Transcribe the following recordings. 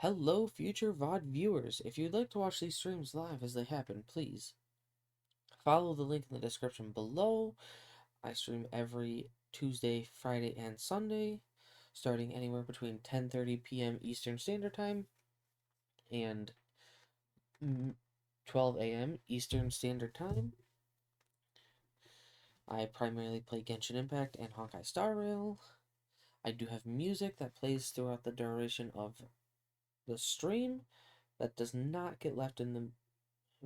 Hello, future VOD viewers. If you'd like to watch these streams live as they happen, please follow the link in the description below. I stream every Tuesday, Friday, and Sunday, starting anywhere between 10:30 p.m. Eastern Standard Time and 12 a.m. Eastern Standard Time. I primarily play Genshin Impact and Honkai Star Rail. I do have music that plays throughout the duration of the stream that does not get left in the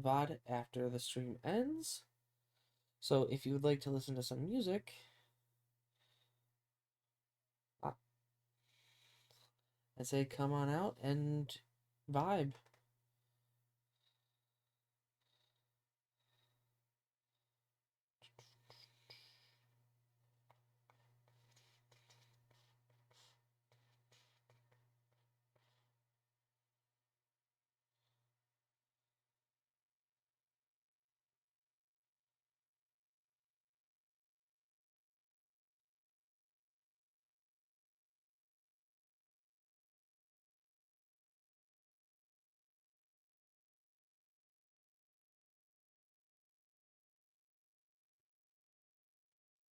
VOD after the stream ends. So if you would like to listen to some music, I- would say come on out and vibe.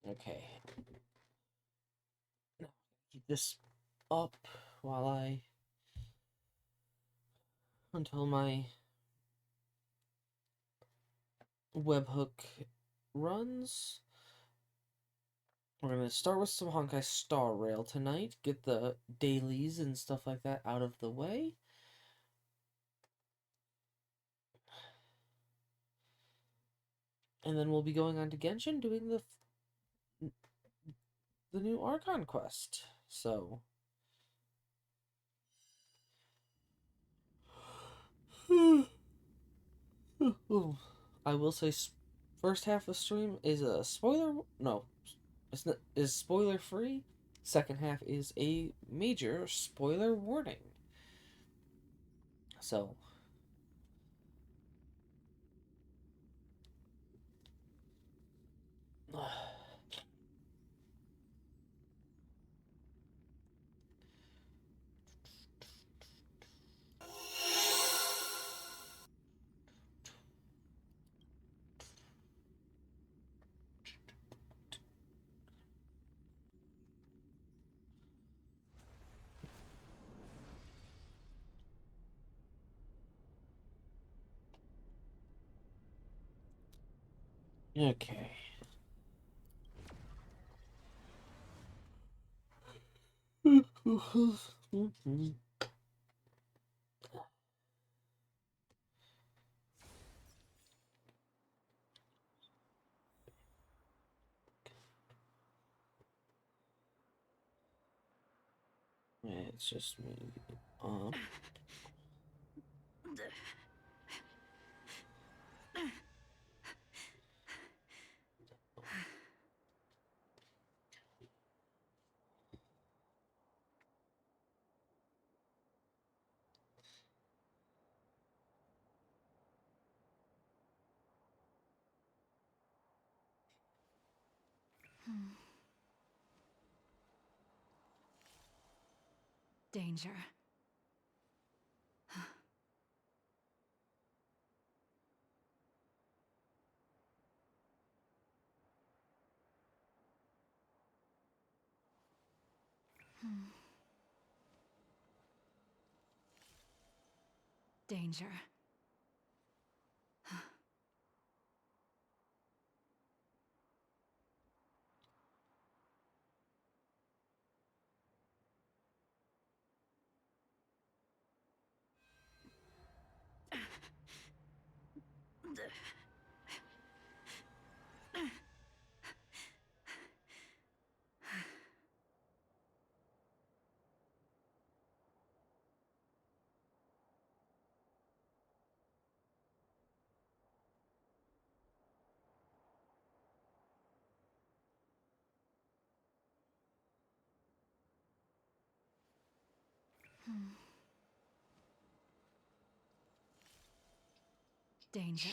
Okay. Now, keep this up while until my webhook runs. We're going to start with some Honkai Star Rail tonight, get the dailies and stuff like that out of the way. And then we'll be going on to Genshin doing the new Archon quest. So I will say first half of stream is a spoiler. No, it's not, is spoiler free. Second half is a major spoiler warning. So okay. It's just me. Um. Danger. Danger. Danger.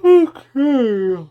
Okay.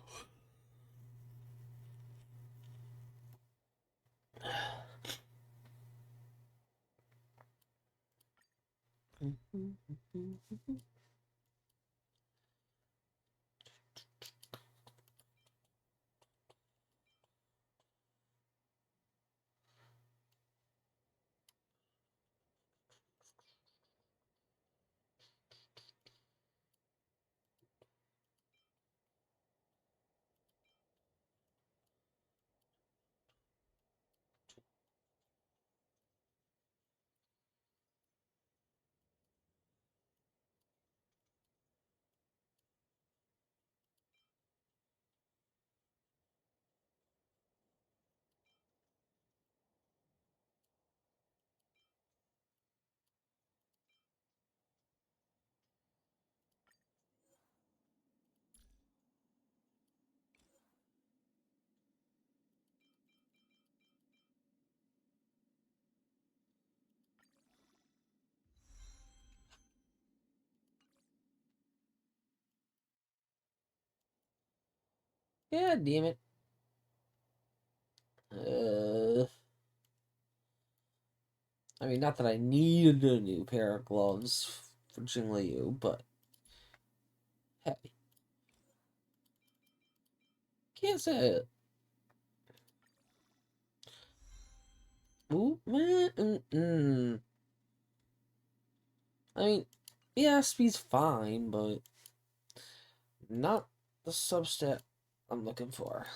Yeah, damn it. I mean, not that I needed a new pair of gloves for Jingliu, but hey, can't say it. Ooh, man, I mean, yeah, speed's fine, but not the substat I'm looking for.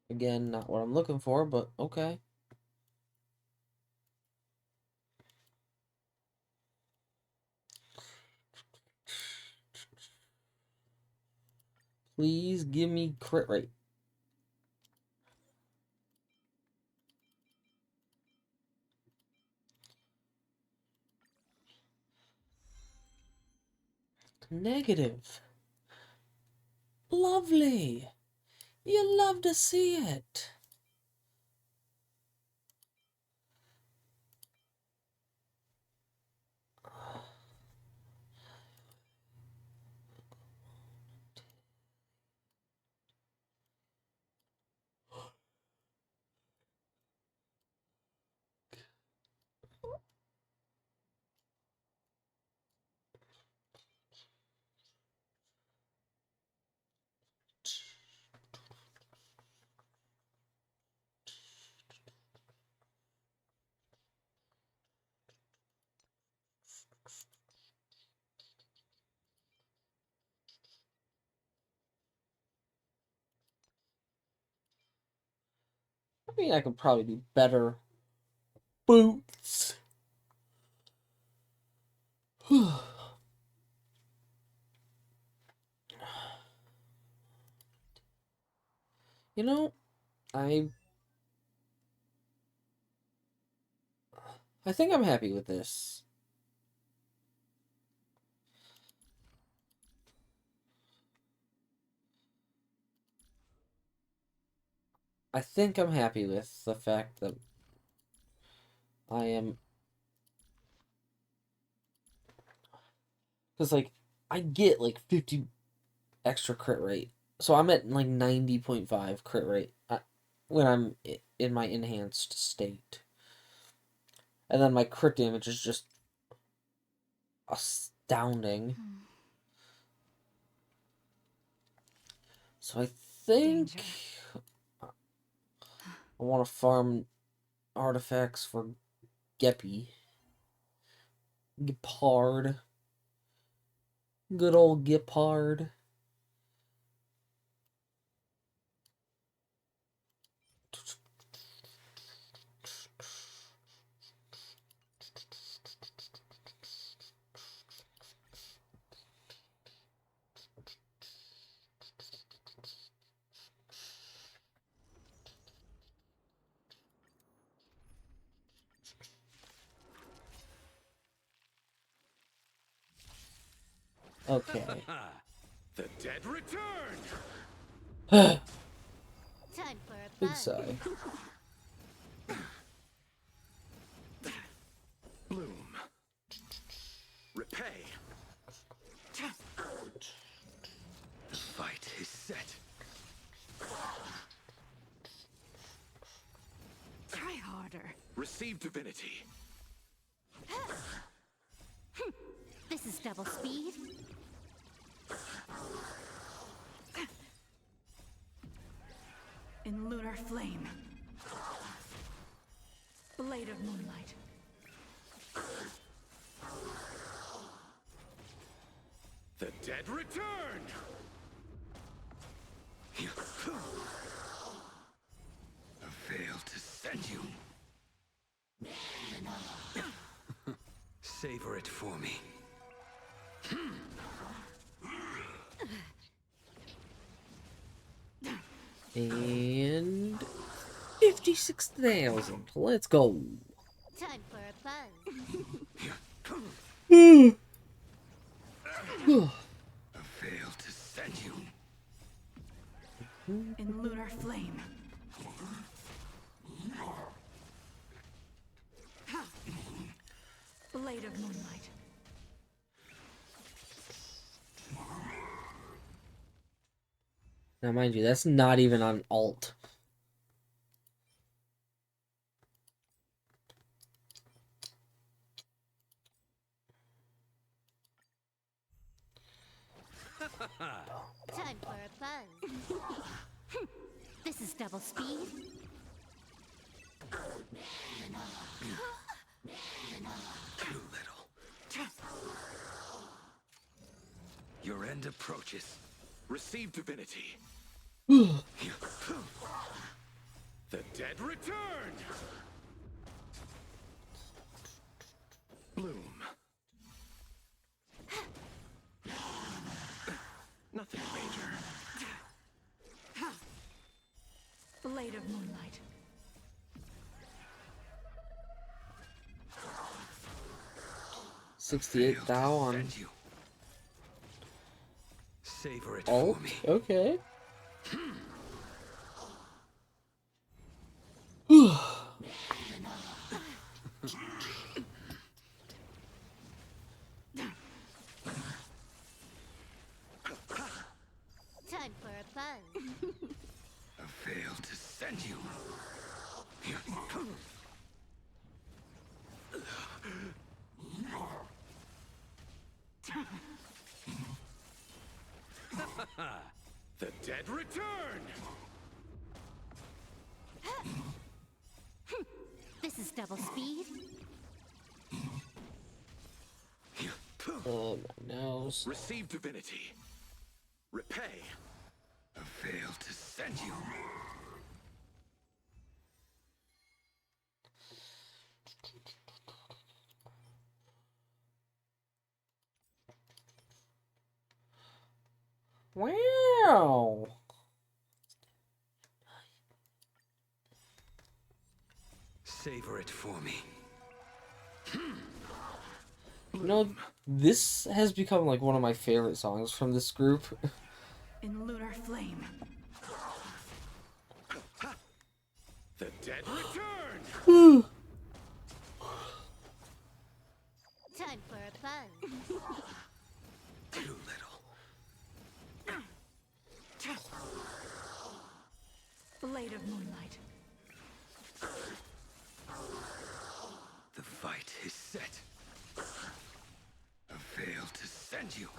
Again, not what I'm looking for, but okay. Please give me crit rate. Negative. Lovely. You love to see it. I mean, I could probably do better. Boots. You know, I I think I'm happy with this. I think I'm happy with the fact that I am, because like I get like 50 extra crit rate, so I'm at like 90.5 crit rate when I'm in my enhanced state, and then my crit damage is just astounding. So I think Danger. I want to farm artifacts for Geppy. Gepard. Good old Gepard. Okay. The dead return! Time for a Big fun. sigh. Bloom. Repay. The fight is set. Try harder. Receive divinity. This is double speed. In lunar flame. Blade of moonlight. The dead return! A veil to send you. Savor it for me. And 56,000. Let's go. Time for a fun. A veil to send you. In lunar flame. Blade of moonlight. Now, mind you, that's not even on alt. Time for a fun. This is double speed. Too little. Your end approaches. Receive divinity. The dead return! Bloom. Nothing major. Blade of moonlight. $68 thou on Send you. Savor it alt. for me. Okay. Time for a fun. A veil to send you. The dead return! This is double speed. Oh, my nose. Receive divinity. Repay. A veil to send you. Wow. Savor it for me. You know, this has become like one of my favorite songs from this group. In lunar flame. The dead return! Time for a fun. Too little. Blade of moonlight. The fight is set. A veil to send you.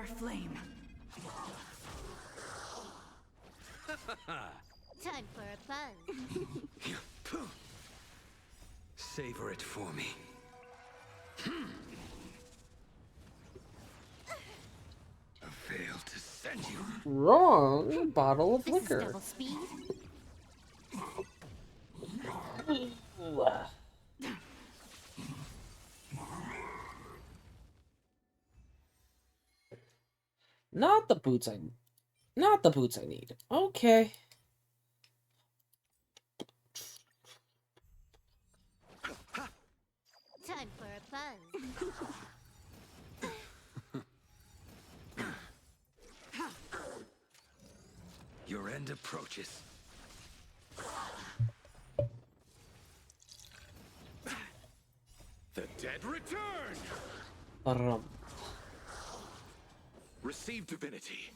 lunar flame. Time for a plunge. Savor it for me. A veil to send you. Wrong bottle of This is liquor. double speed. Not the boots I need. Okay. Time for a plunge. Your end approaches. The dead return! Ba-dum. Receive divinity.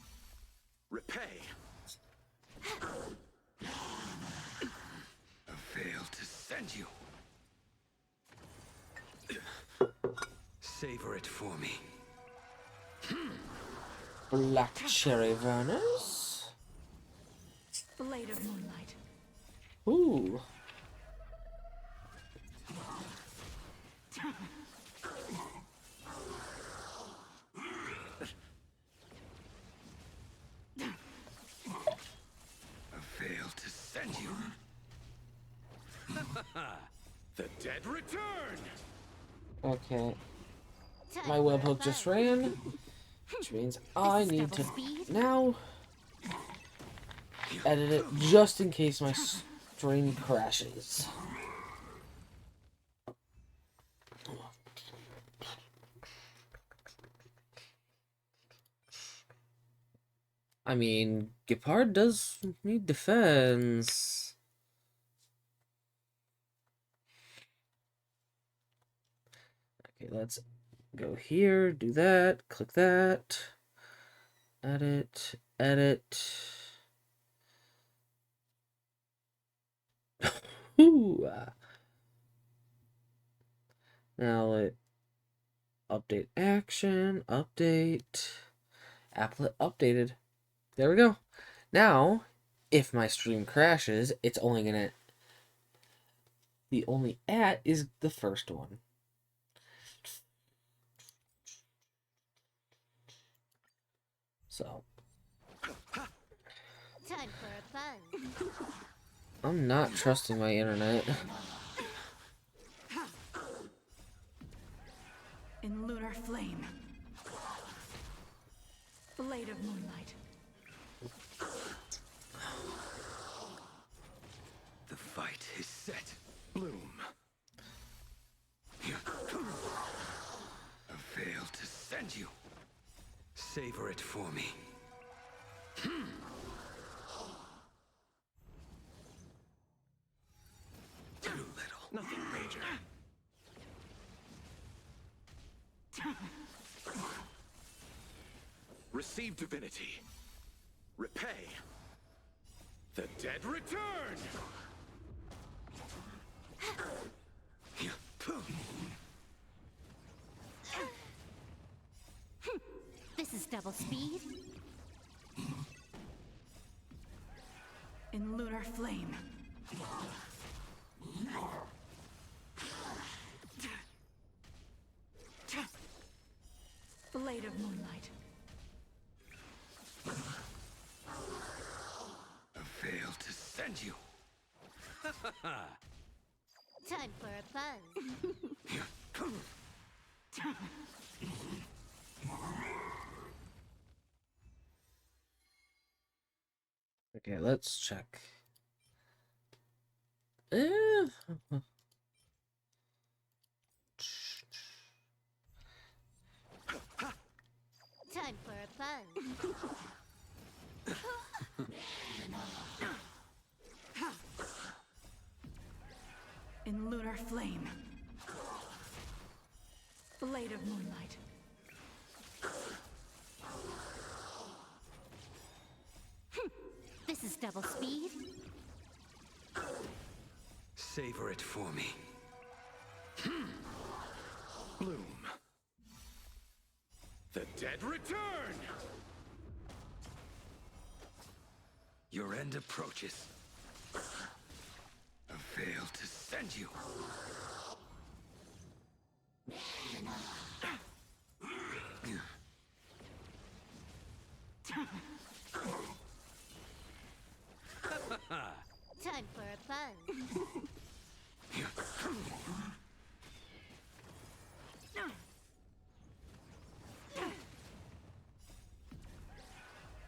Repay. A veil to send you. Savor it for me. Black cherry Verners. Blade of moonlight. Ooh. A veil to send you. The dead return! Okay. Time My for a webhook just plunge. ran, which means I is need double to speed. now edit it just in case my stream crashes. I mean, Gepard does need defense. Okay, let's go here, do that, click that, edit, edit. Ooh, now it update action, update, applet updated. There we go. Now, if my stream crashes, it's only gonna. The only at is the first one. So, Time for a plunge. I'm not trusting my internet. In lunar flame. Blade of moonlight. The fight is set. Bloom. A veil to send you. Savor it for me. Too little. Nothing major. Receive divinity. Repay. The dead return! This is double speed. In lunar flame. Blade of moonlight. A veil to send you. Time for a plunge. Okay, let's check. Eh. Time for a plunge. In lunar flame. Blade of moonlight. This is double speed. Savor it for me. Bloom. The dead return! Your end approaches. A veil to send you. Time for a buzz.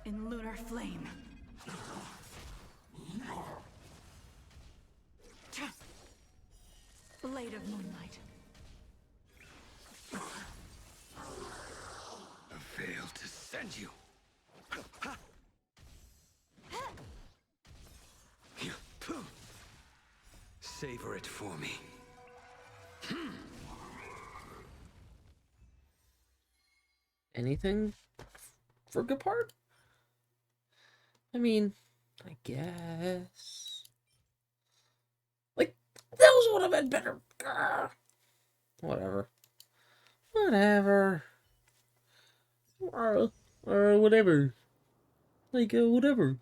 In lunar flame. Blade of moonlight. A veil to send you. Savor it for me. Anything for good part? I mean, I guess. Like, those would have been better. Grr. Whatever. Whatever. Whatever. Like, whatever.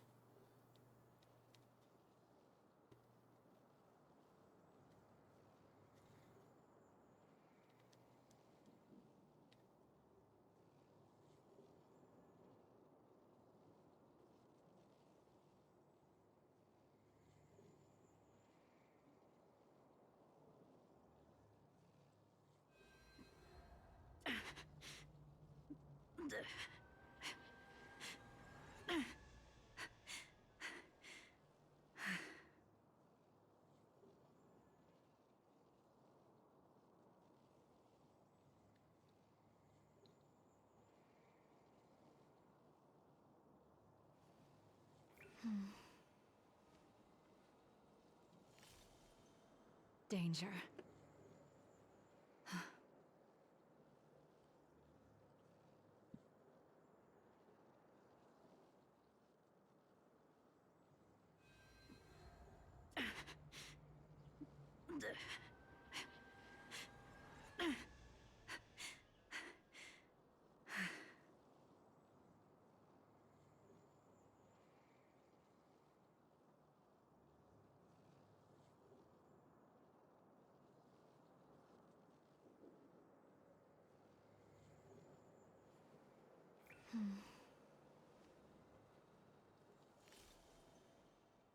Danger.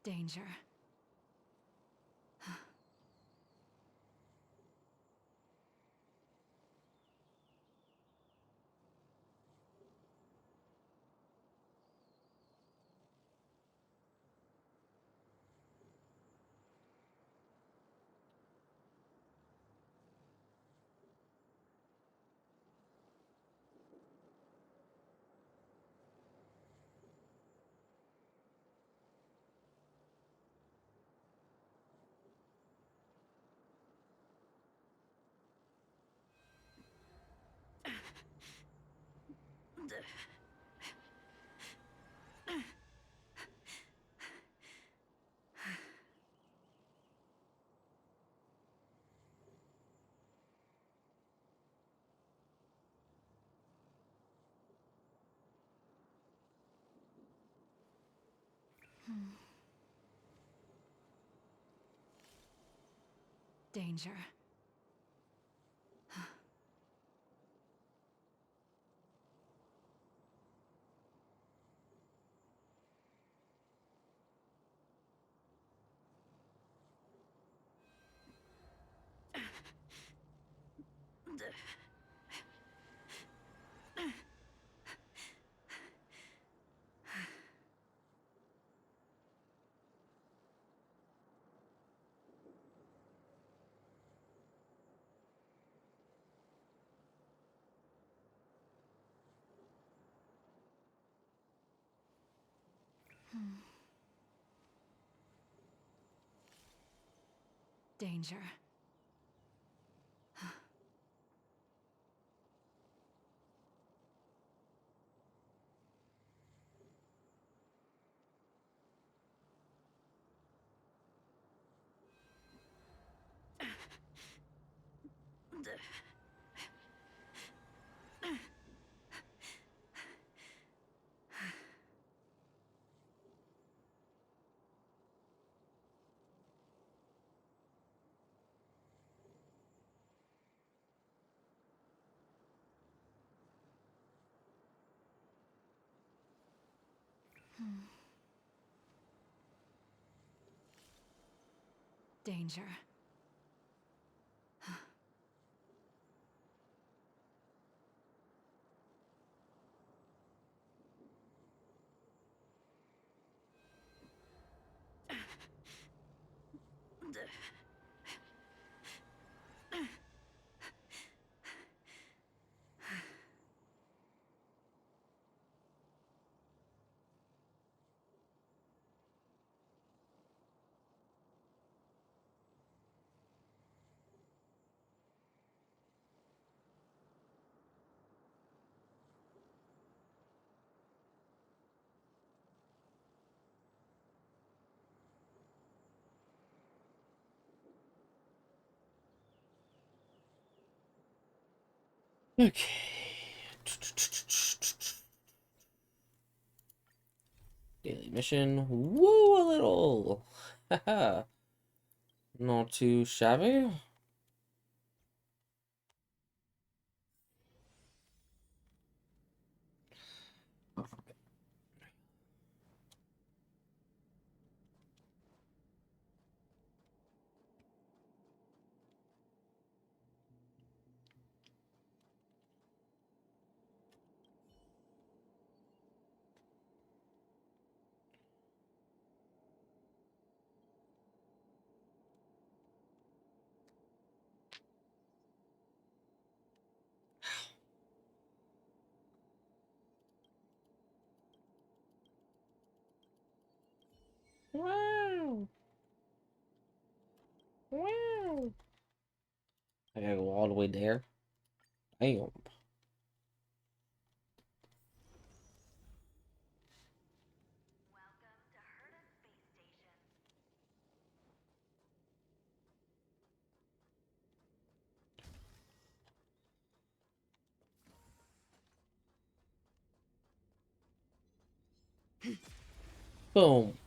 Danger. Danger. Danger. Danger. Okay. Daily mission. Woo a little. Haha. Not too shabby. Wow. Wow. I gotta go all the way there. Damn. Boom.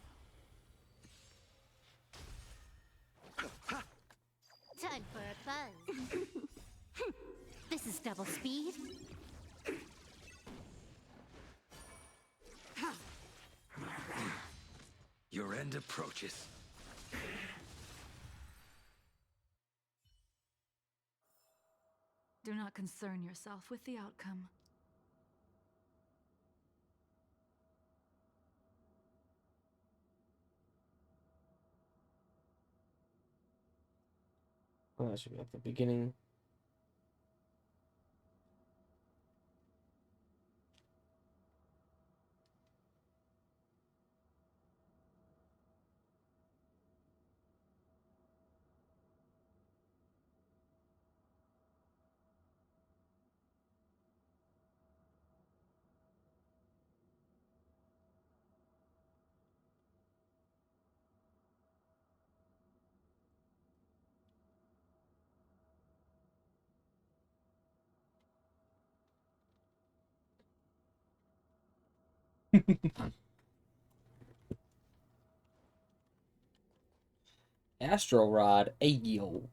Time for a buzz. This is double speed. Your end approaches. Do not concern yourself with the outcome. Oh, that should be at the beginning. Astro Rod. Ayo.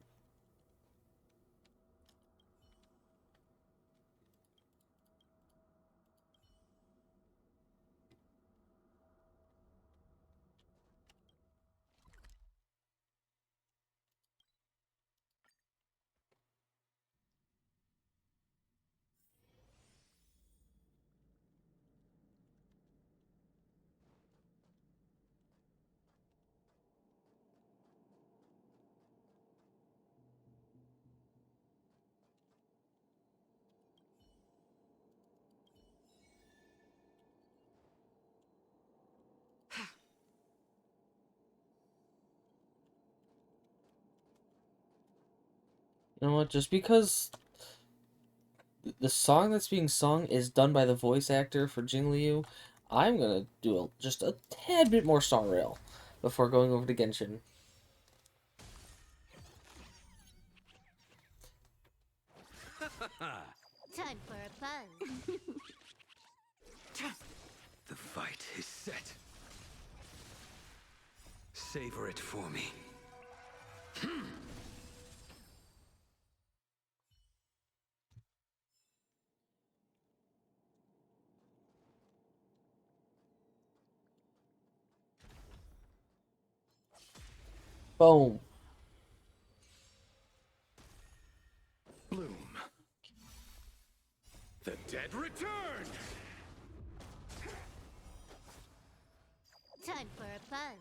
You know what? Just because the song that's being sung is done by the voice actor for Jingliu, I'm gonna do just a tad bit more Star Rail before going over to Genshin. Time for a buzz. The fight is set. Savor it for me. Boom. Bloom. The dead return! Time for fun.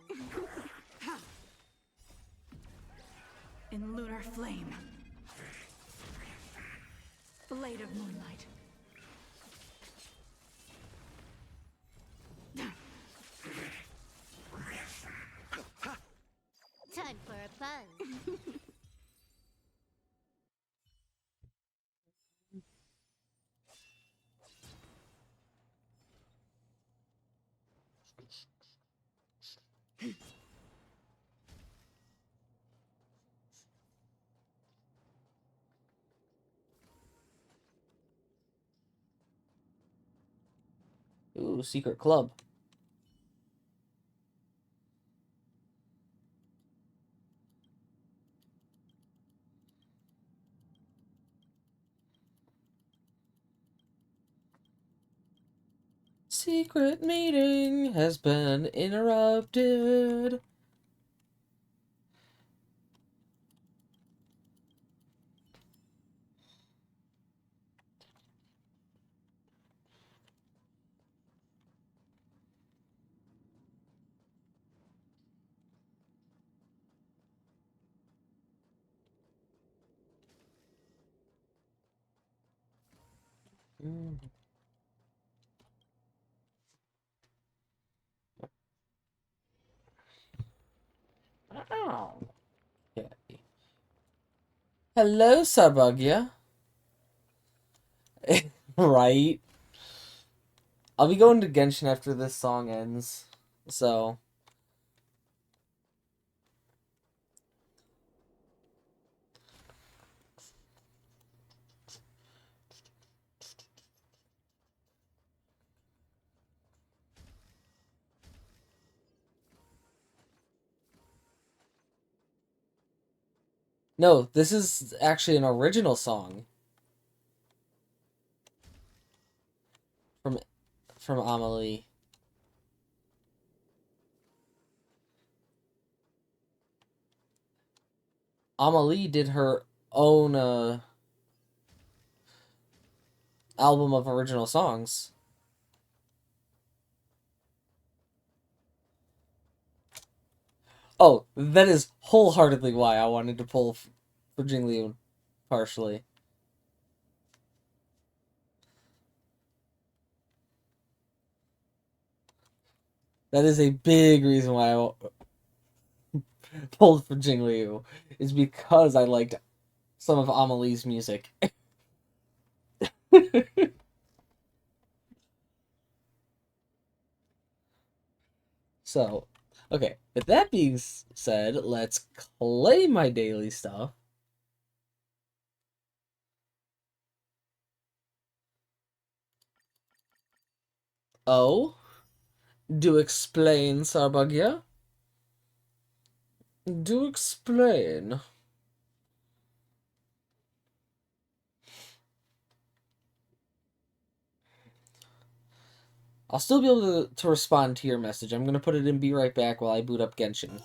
In lunar flame. Blade of moonlight. Time for fun. Ooh, secret club. Secret meeting has been interrupted. Mm. Ow. Okay. Hello, Sarbugia. Right. I'll be going to Genshin after this song ends. So. No, this is actually an original song from Amelie. Amelie did her own album of original songs. Oh, that is wholeheartedly why I wanted to pull for Jingliu partially. That is a big reason why I pulled for Jingliu, is because I liked some of Amelie's music. So, okay, with that being said, let's claim my daily stuff. Oh, do explain, Sarbagia. Do explain. I'll still be able to respond to your message. I'm going to put it in Be Right Back while I boot up Genshin.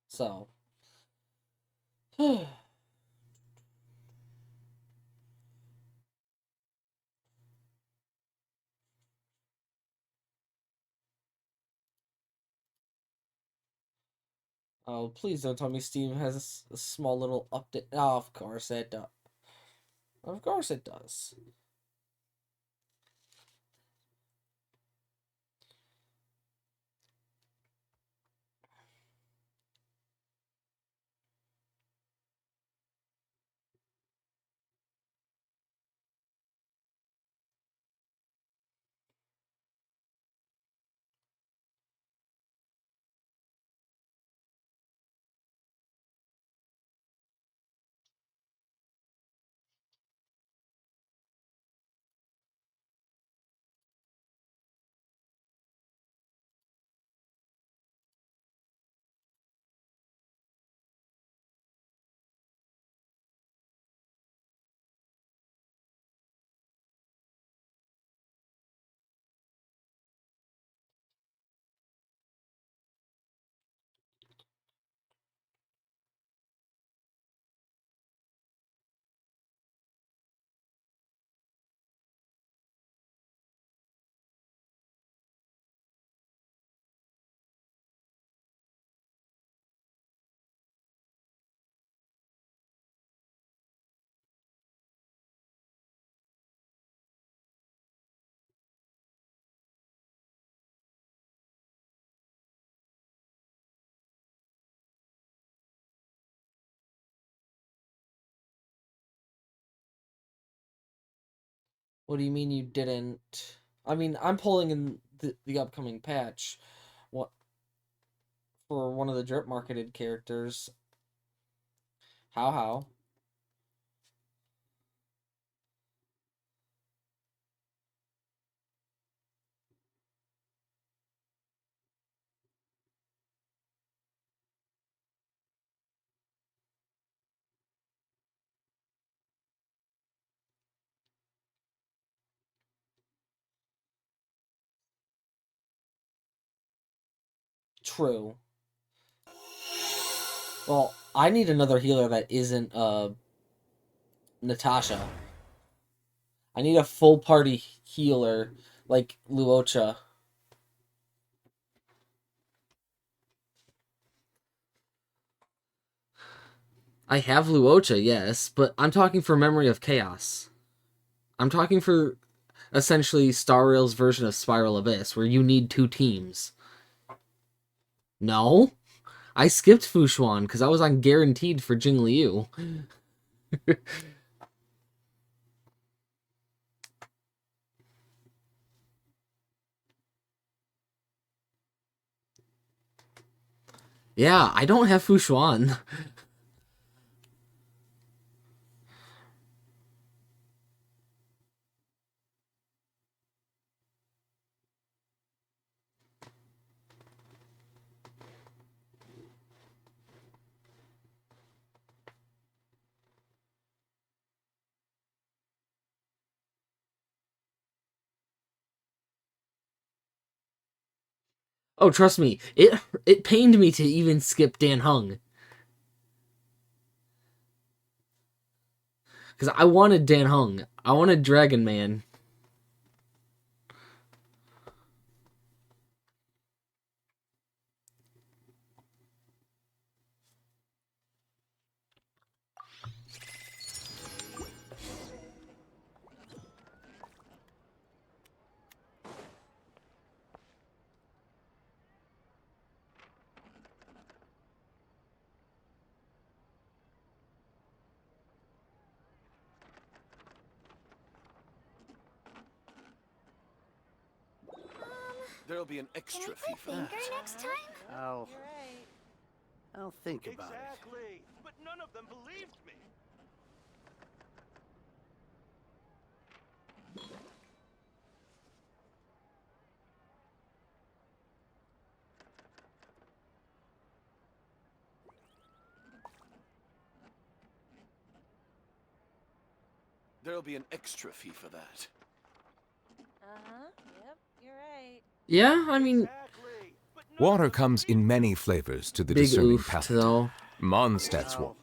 So. Oh, please don't tell me Steam has a small little update. Oh, of course it does. Of course it does. What do you mean you didn't? I mean, I'm pulling in the upcoming patch. What for one of the drip marketed characters? How? True. Well, I need another healer that isn't Natasha. I need a full party healer like Luocha. I have Luocha, yes, but I'm talking for Memory of Chaos. I'm talking for essentially Star Rail's version of Spiral Abyss, where you need 2 teams. No? I skipped Fushuan because I was on Guaranteed for Jing Liu. Yeah, I don't have Fushuan. Oh, trust me, it pained me to even skip Dan Heng. Because I wanted Dan Heng. I wanted Dragon Man. There'll be an extra fee for that. Finger next time? I'll think about it. Exactly. But none of them believed me. There'll be an extra fee for that. Yep, you're right. Yeah, I mean, Exactly. But none Water of them comes in believed me. many flavors to the big discerning oof palate. though. Mondstadt's water.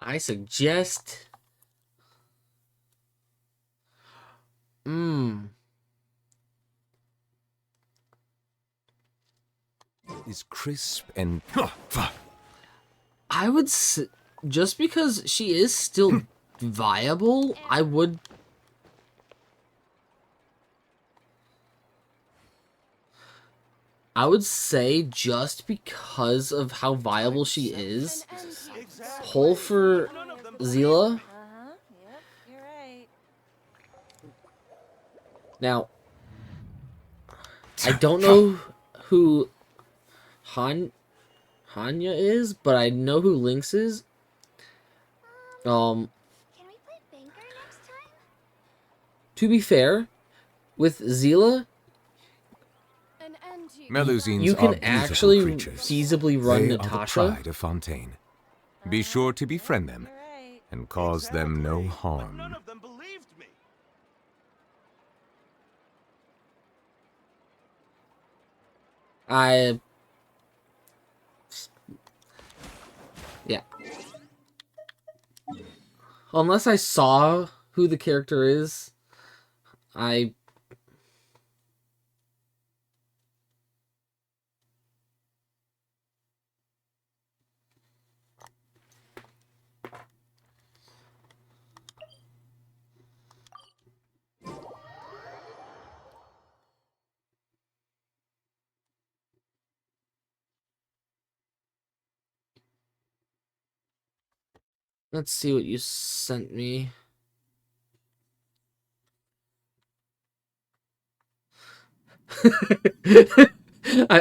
I suggest. Is crisp and I would just because she is still viable, I would. I would say just because of how viable she is, pull for Zila. Yep, you're right. Now, I don't know who Hanya is, but I know who Lynx is. Can we play Banker next time? To be fair, with Zila, An end to Melusines you are can beautiful actually creatures. feasibly run They are the Natasha. pride of Fontaine. Be sure to befriend them You're right. and cause them no Exactly. But harm. none of them believed me. I yeah. Unless I saw who the character is, I let's see what you sent me.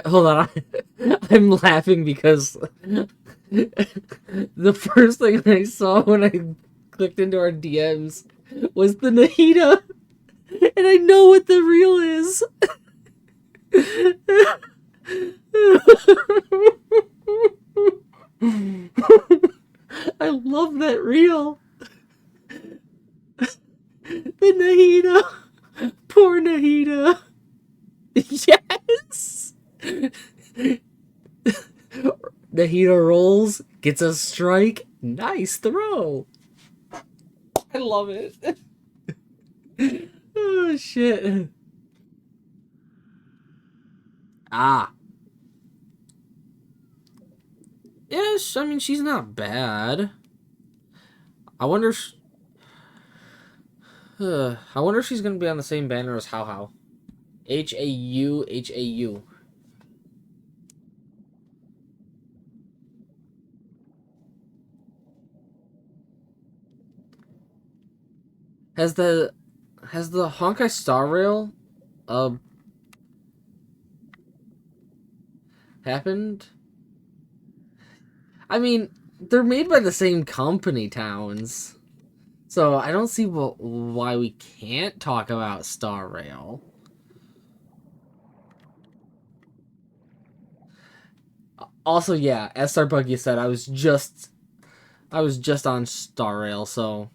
Hold on. I'm laughing because the first thing I saw when I clicked into our DMs was the Nahida, and I know what the reel is. I love that reel. The Nahida. Poor Nahida. Yes! Nahida rolls, gets a strike. Nice throw. I love it. Oh, shit. Ah. Yes, I mean, she's not bad. I wonder if... I wonder if she's gonna be on the same banner as How How. H-A-U, H-A-U. Has the Honkai Star Rail happened? I mean, they're made by the same company, Towns. So I don't see why we can't talk about Star Rail. Also, yeah, as Starbuggy said, I was just on Star Rail, so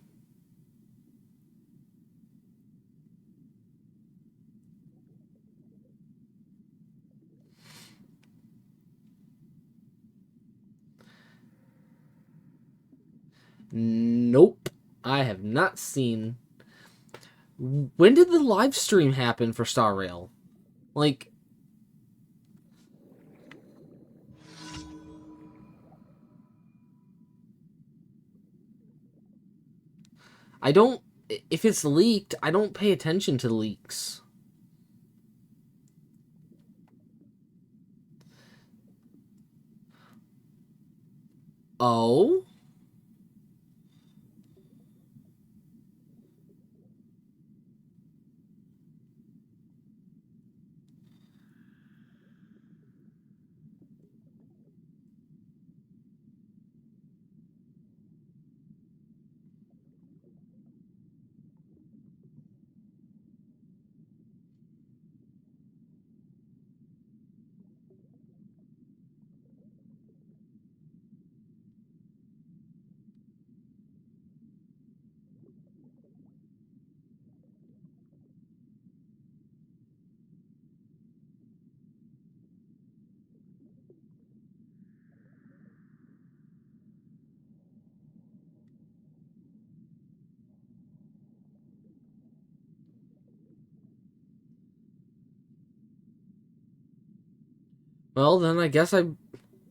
nope. I have not seen. When did the live stream happen for Star Rail? Like, I don't. If it's leaked, I don't pay attention to leaks. Oh? Well, then I guess I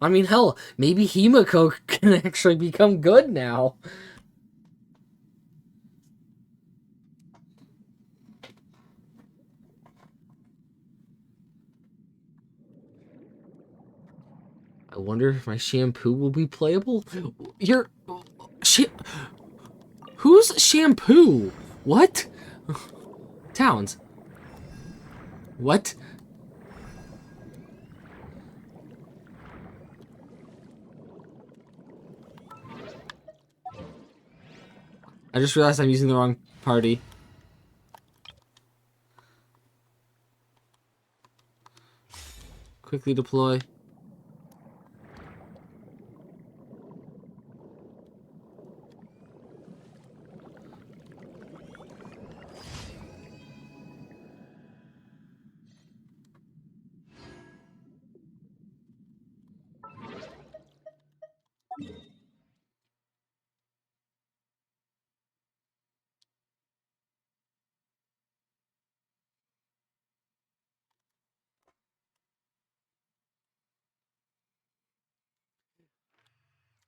mean, hell, maybe Himiko can actually become good now. I wonder if my shampoo will be playable. Who's shampoo? What? Towns. What? I just realized I'm using the wrong party. Quickly deploy.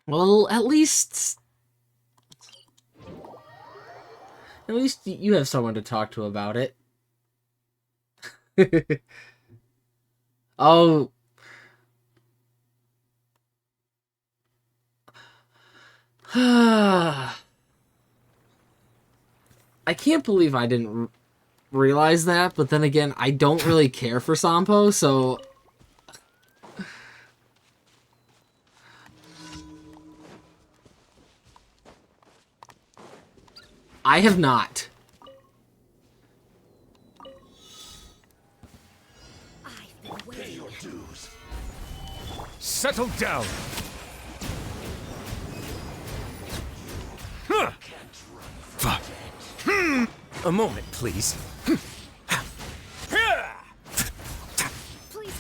Well, at least you have someone to talk to about it. Oh, I can't believe I didn't realize that, but then again, I don't really care for Sampo, so I have not. I've been waiting. Settle down. Huh. Fuck. A moment, please. Please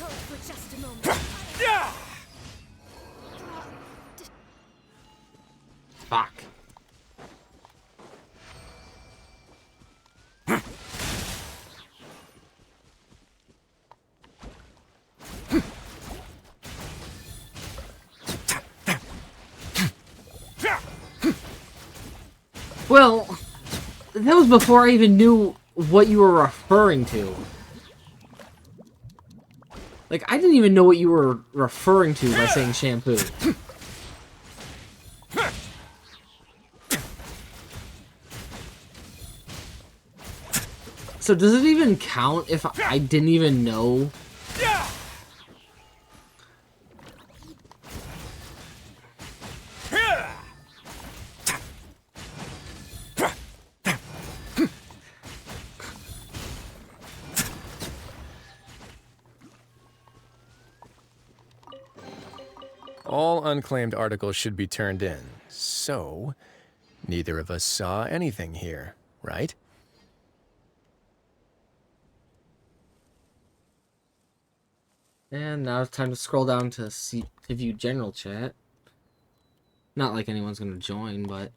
hold for just a moment. Fuck. Well, that was before I even knew what you were referring to. Like, I didn't even know what you were referring to by saying shampoo. So does it even count if I didn't even know? All unclaimed articles should be turned in, so neither of us saw anything here, right? And now it's time to scroll down to view general chat. Not like anyone's gonna join, but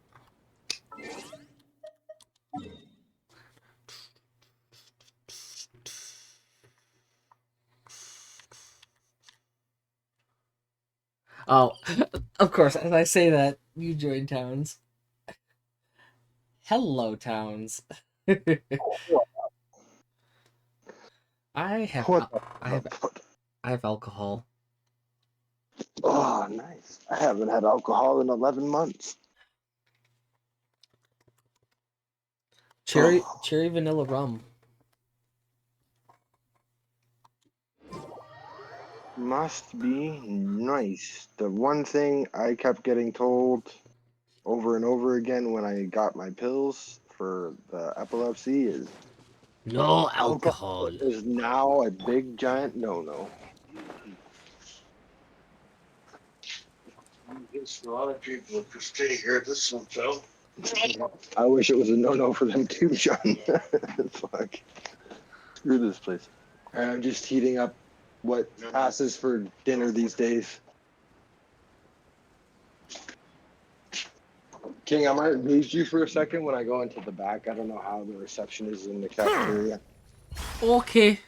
oh, of course. As I say that, you join Towns. Hello, Towns. I have, What I have, I have alcohol. Oh, nice. I haven't had alcohol in 11 months. Cherry vanilla rum. Must be nice. The one thing I kept getting told over and over again when I got my pills for the epilepsy is No alcohol alcohol. is now a big giant no-no. It's a lot of people to stay here this hotel. I wish it was a no-no for them too, John. Fuck. Screw this place. I'm just heating up what passes for dinner these days. King, I might lose you for a second when I go into the back. I don't know how the reception is in the cafeteria. Okay.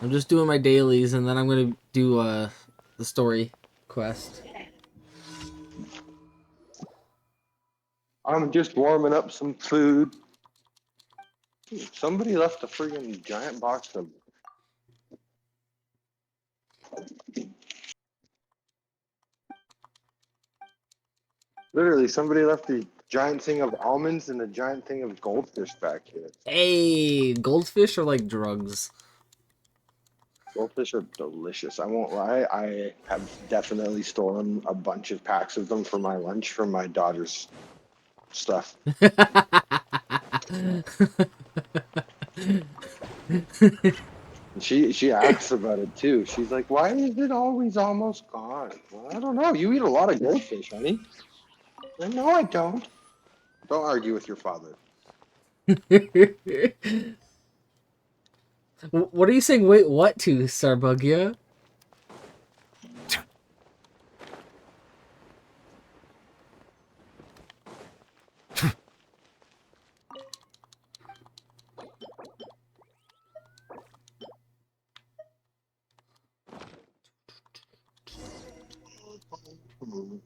I'm just doing my dailies, and then I'm gonna do the story quest. I'm just warming up some food. Somebody left a friggin' giant box of. Literally, somebody left a giant thing of almonds and a giant thing of goldfish back here. Hey, goldfish are like drugs. Goldfish are delicious. I won't lie. I have definitely stolen a bunch of packs of them for my lunch from my daughter's stuff. She asks about it too. She's like, "Why is it always almost gone?" Well, I don't know. You eat a lot of goldfish, honey. No, I don't. Don't argue with your father. What are you saying? Wait, what to, Sarbugia?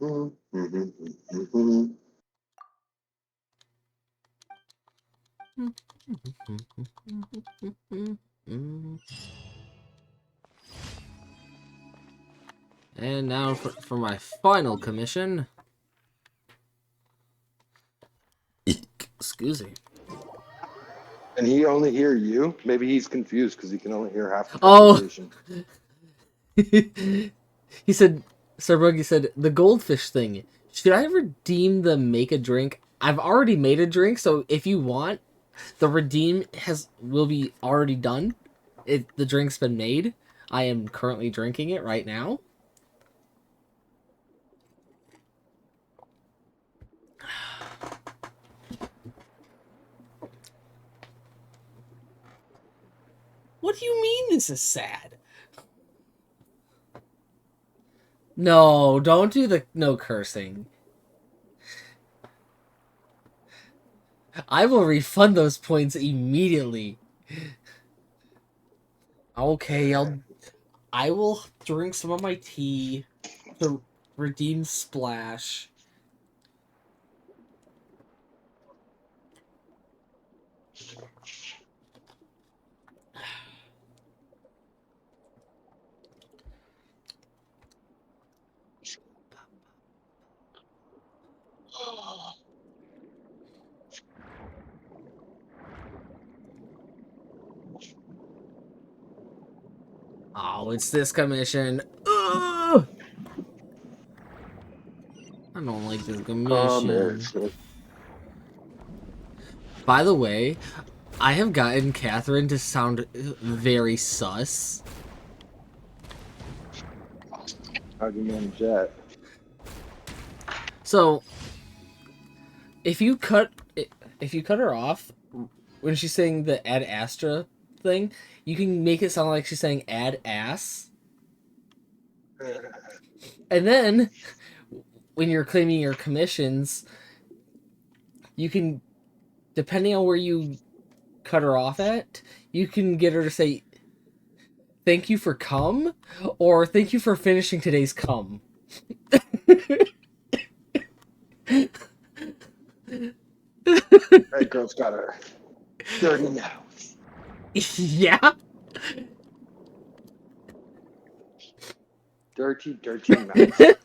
And now for my final commission. Excuse me. And he only hear you? Maybe he's confused because he can only hear half the Oh. conversation. He said, Sir Buggy said, the goldfish thing. Should I redeem the make a drink? I've already made a drink, so if you want, the redeem will be already done. The drink's been made. I am currently drinking it right now. What do you mean this is sad? No, don't do no cursing. I will refund those points immediately. Okay, I will drink some of my tea to redeem Splash. Oh, it's this commission. Ugh! I don't like this commission. By the way, I have gotten Catherine to sound very sus. How do you manage that? So, if you cut her off when she's saying the Ad Astra thing, you can make it sound like she's saying Ad Ass. And then, when you're claiming your commissions, you can, depending on where you cut her off at, you can get her to say, thank you for cum, or thank you for finishing today's cum. That girl's got a dirty mouth. Yeah? Dirty, dirty mouth.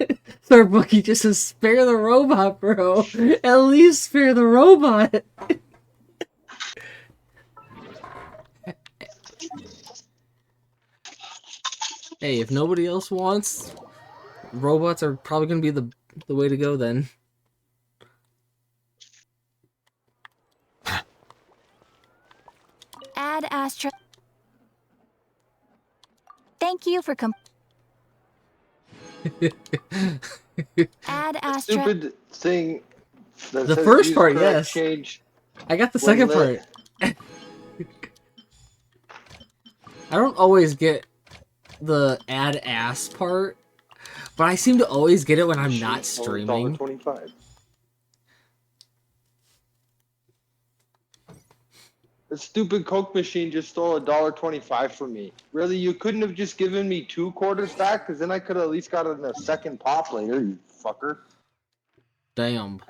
Sir Bookie just says, spare the robot, bro. At least spare the robot. Hey, if nobody else wants, robots are probably going to be the way to go then. Ad Astra. Thank you for Ad Astra. Stupid thing. That The says first use part, correct yes. Change. I got the second part. I don't always get the add ass part, but I seem to always get it when I'm not streaming. $1.25. The stupid Coke machine just stole $1.25 from me. Really, you couldn't have just given me 2 quarters back, because then I could have at least gotten a second pop later, you fucker. Damn.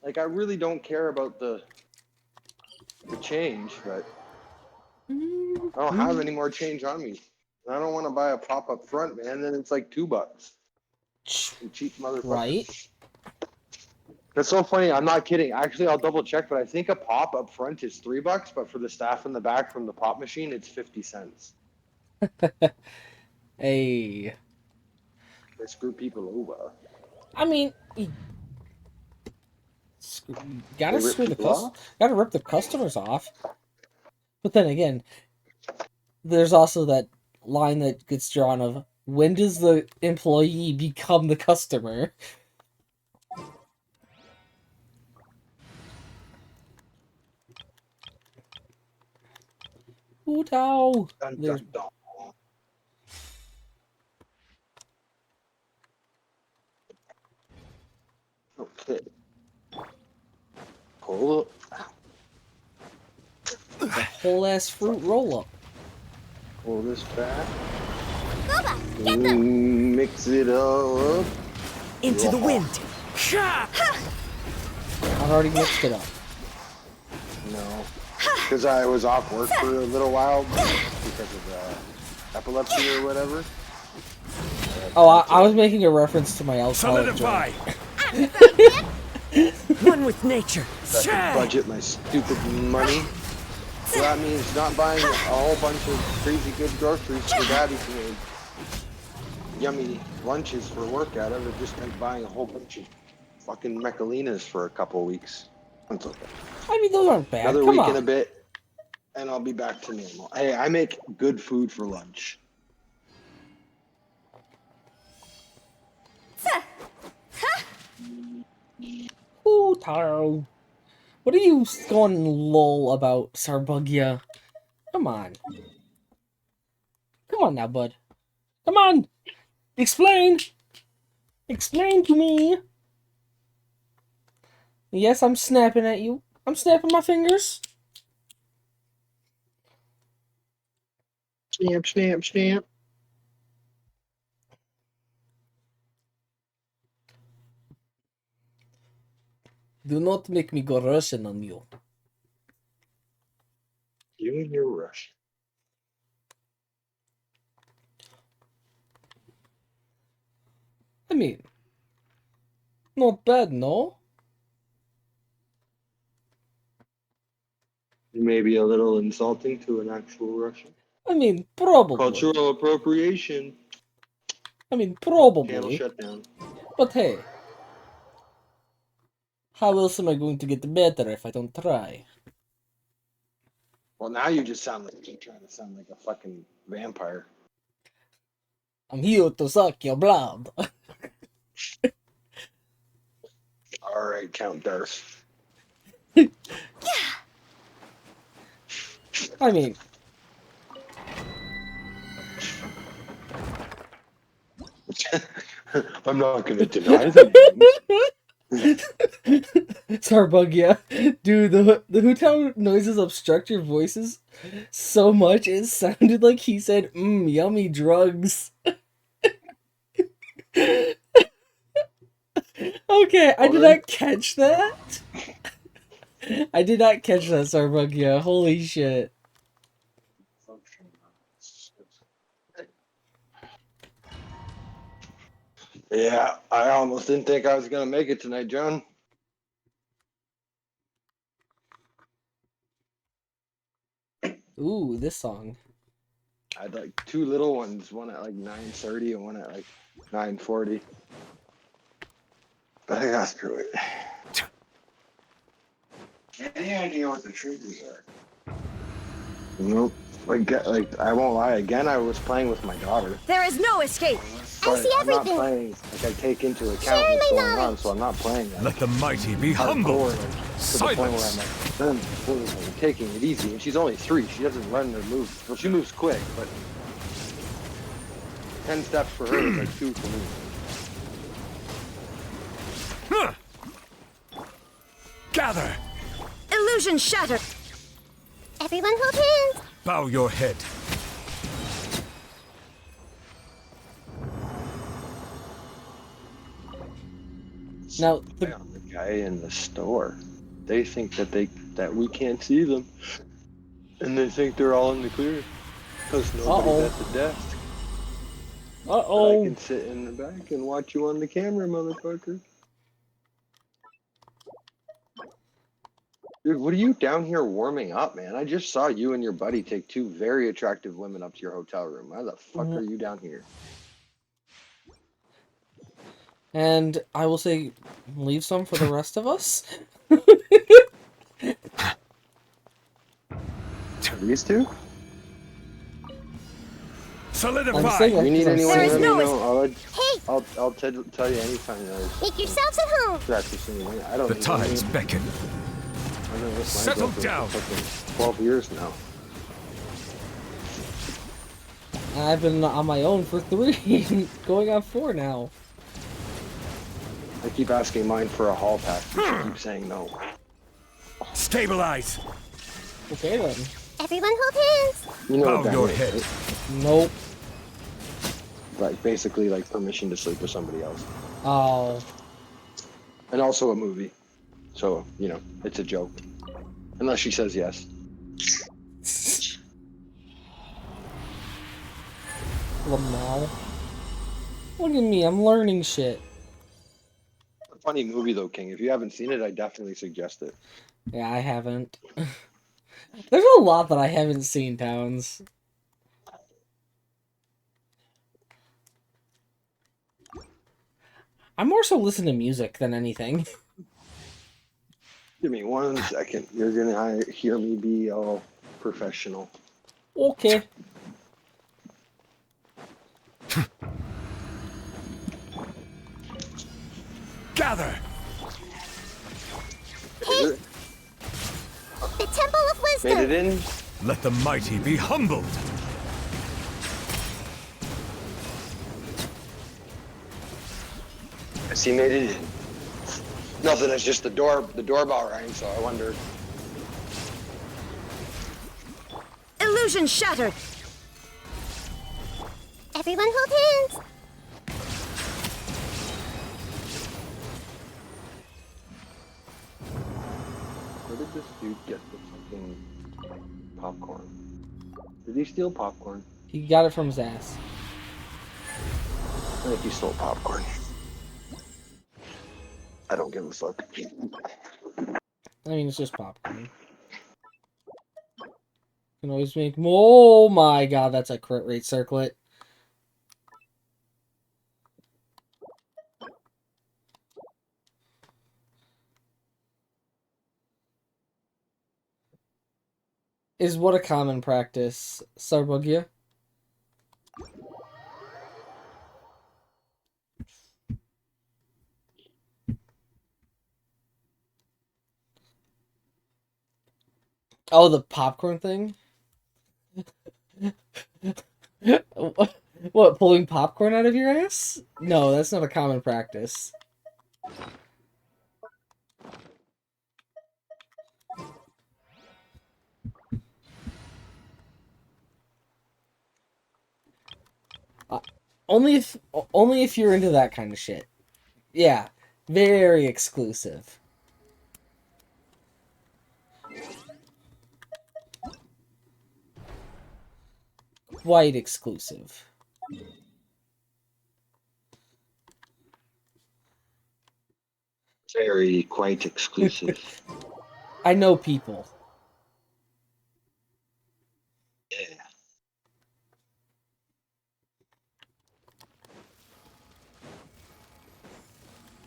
Like, I really don't care about the change, but I don't have any more change on me. I don't want to buy a pop up front, man. Then it's like $2. You cheap motherfucker. Right? That's so funny. I'm not kidding. Actually, I'll double check, but I think a pop up front is $3, but for the staff in the back from the pop machine, it's 50 cents. Hey. They screw people over. I mean, gotta They rip screw the people off? gotta rip the customers off. But then again, there's also that line that gets drawn of, when does the employee become the customer? Hootow! Dun, There's dun, dun. Okay. Pull up. a whole ass fruit roll up. Pull this back. Gooba, get them. Mix it all up. Into the wind. I've already mixed it up. No. Because I was off work for a little while because of epilepsy or whatever. Oh, I was making a reference to my alcoholic Solidify. drink. One with nature. I can budget my stupid money. So that means not buying a whole bunch of crazy good groceries for Daddy to make yummy lunches for work out of. It just meant buying a whole bunch of fucking Mechalinas for a couple weeks. That's okay. I mean, those aren't bad. Another Come week on. and a bit, and I'll be back to normal. Hey, I make good food for lunch. Ooh, Taro. What are you going lol about, Sarbugia? Come on. Come on now, bud. Come on! Explain! Explain to me! Yes, I'm snapping at you. I'm snapping my fingers. Snap, snap, snap. Do not make me go Russian on you. You and your rush. I mean, not bad, no? Maybe a little insulting to an actual Russian. I mean, probably. Cultural appropriation. I mean, Channel probably. shutdown. But hey. How else am I going to get better if I don't try? Well, now you just sound like you're trying to sound like a fucking vampire. I'm here to suck your blood. All right, Count Darth. I mean, I'm not gonna deny the name. Sarbugia, dude, the hotel noises obstruct your voices so much it sounded like he said, yummy drugs. Okay, I did not catch that. I did not catch that, Sarbugia. Holy shit. Yeah, I almost didn't think I was gonna make it tonight, John. Ooh, this song. I had like two little ones, one at like 9:30 and one at like 9:40. I think I'll screw it. Any idea what the triggers are? Nope. Like I won't lie. Again, I was playing with my daughter. There is no escape. But I see I'm not everything. playing. Like I take into account Sharing what's my going on, knowledge. so I'm not playing. Like, Let the mighty be hardcore, humble. like, to the point where I'm like, then I'm taking it easy. And she's only 3. She doesn't run or move. Well, she moves quick, but 10 steps for her is like 2 for me. Huh. Gather. Illusion shattered. Everyone hold hands. Bow your head. Now, The guy in the store, they think that we can't see them, and they think they're all in the clear because nobody's at the desk. I uh-oh. can sit in the back and watch you on the camera, motherfucker. Dude, what are you down here warming up, man? I just saw you and your buddy take 2 very attractive women up to your hotel room. Why the fuck are you down here? And I will say, leave some for the rest of us. These 2? Solidify. I'm saying If you need anyone, There is let me no know. Hey, I'll tell you anytime there's make yourselves at home. practice anyway. I don't The need tides any. beckon. I've been with my Settle girlfriend down. for fucking 12 years now. I've been on my own for 3, going on 4 now. I keep asking mine for a hall pass. But she keeps saying no. Stabilize. Okay then. Everyone hold hands. You know Bow what that your is, head. right? Nope. Like basically like permission to sleep with somebody else. Oh. And also a movie. So, you know, it's a joke. Unless she says yes. Lamau. Look at me, I'm learning shit. A funny movie though, King. If you haven't seen it, I definitely suggest it. Yeah, I haven't. There's a lot that I haven't seen, Towns. I more so listen to music than anything. Give me 1 second. You're gonna hear me be all professional. Okay. Gather! Is it? The Temple of Made Wisdom! it in? Let the mighty be humbled! Yes, he made it in. Nothing, it's just the doorbell rang, so I wondered. Illusion shattered. Everyone hold hands! Where did this dude get the fucking popcorn? Did he steal popcorn? He got it from his ass. I think he stole popcorn. I don't give a fuck. I mean, it's just popcorn. Can always make more. Oh my god, that's a crit rate circlet. Is what a common practice, Sarbugia. Oh, the popcorn thing? What, pulling popcorn out of your ass? No, that's not a common practice. Only if you're into that kind of shit. Yeah, very exclusive. Quite exclusive. Very quite exclusive. I know people. Yeah.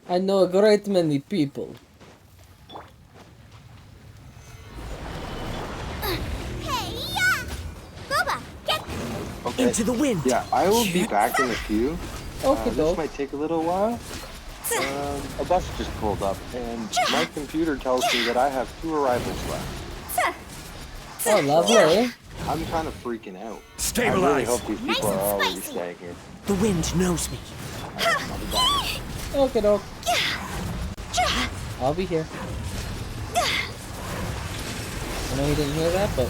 I know a great many people. Hey, yeah! Boba, get Okay. Into the wind. Yeah, I will be back in a few. Okay, This dope. might take a little while. A bus just pulled up, and my computer tells me that I have 2 arrivals left. Oh, lovely. I'm kind of freaking out. I really Stabilize! hope these Nice people are and already spicy. staying here. The wind knows me. I'll be back. Okay, dope. I'll be here. I know you didn't hear that, but...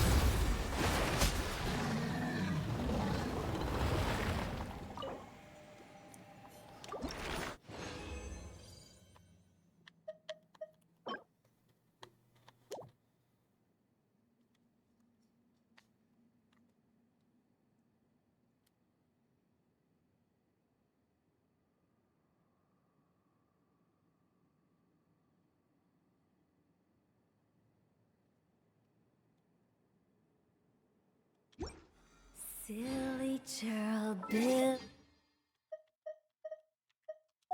Silly churl, Bill.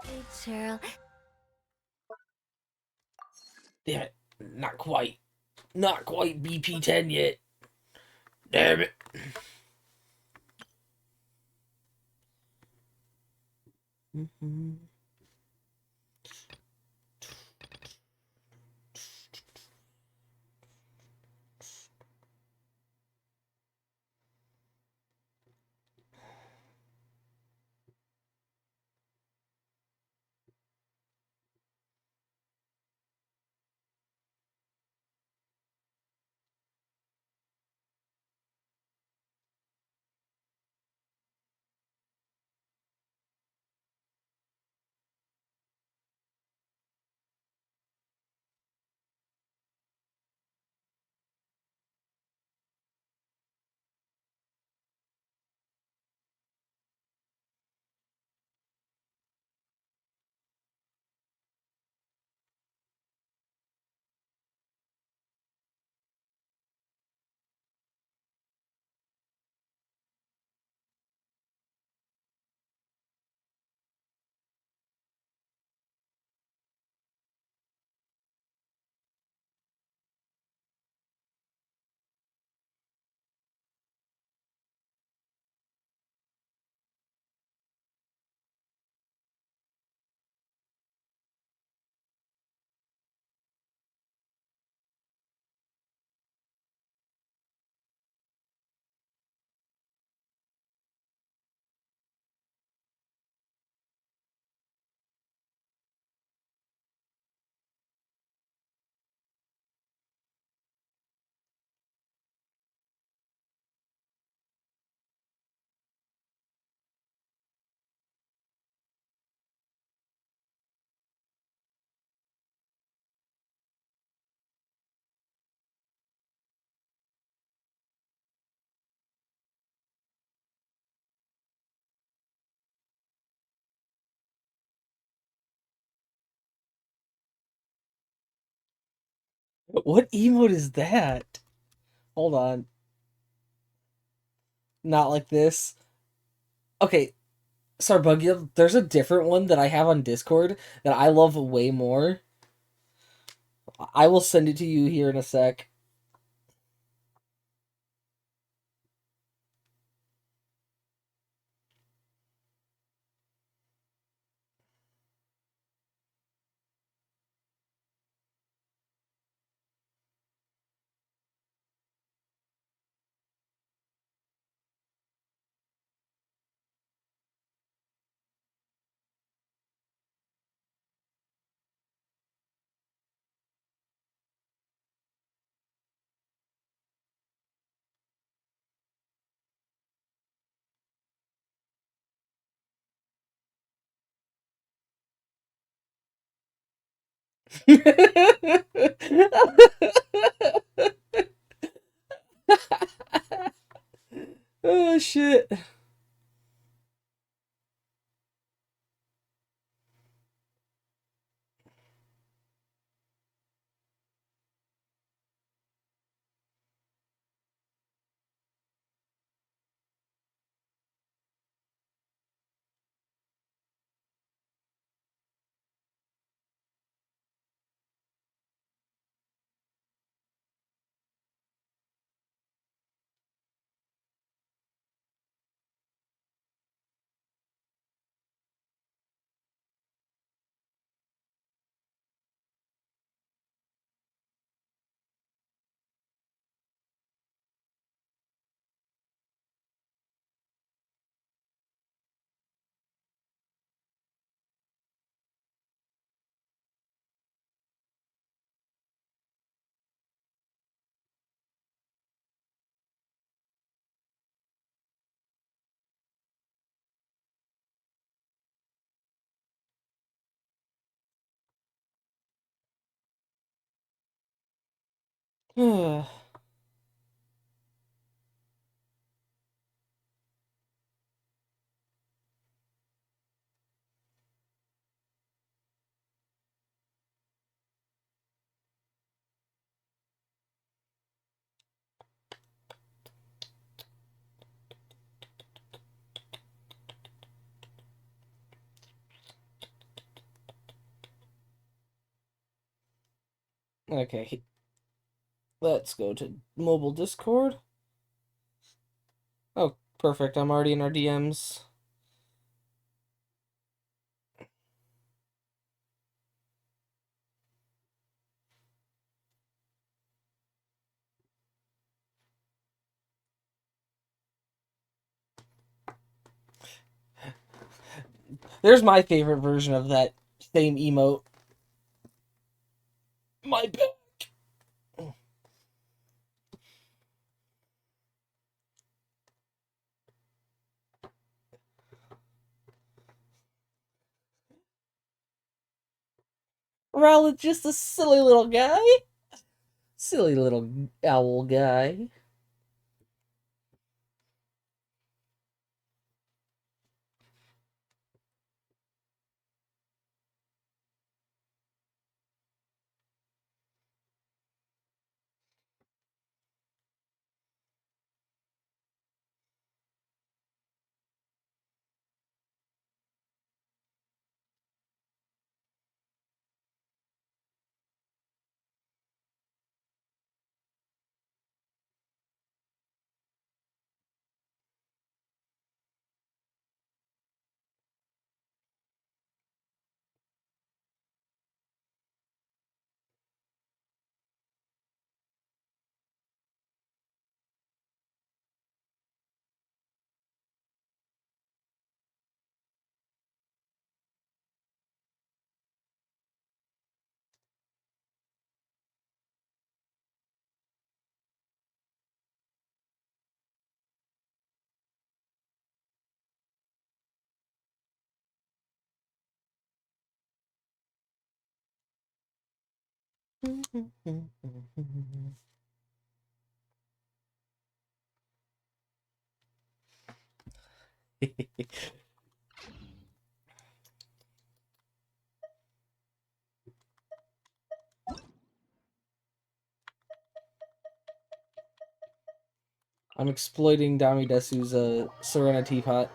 Silly churl. Damn it. Not quite. Not quite BP10 yet. Damn it. What emote is that? Hold on. Not like this. Okay, Sarbugia, there's a different one that I have on Discord that I love way more. I will send it to you here in a sec. Oh shit. Okay. Let's go to mobile Discord. Oh, perfect. I'm already in our DMs. There's my favorite version of that same emote. My back. Ral is just a silly little guy. Silly little owl guy. I'm exploiting Dami Desu's Serena teapot.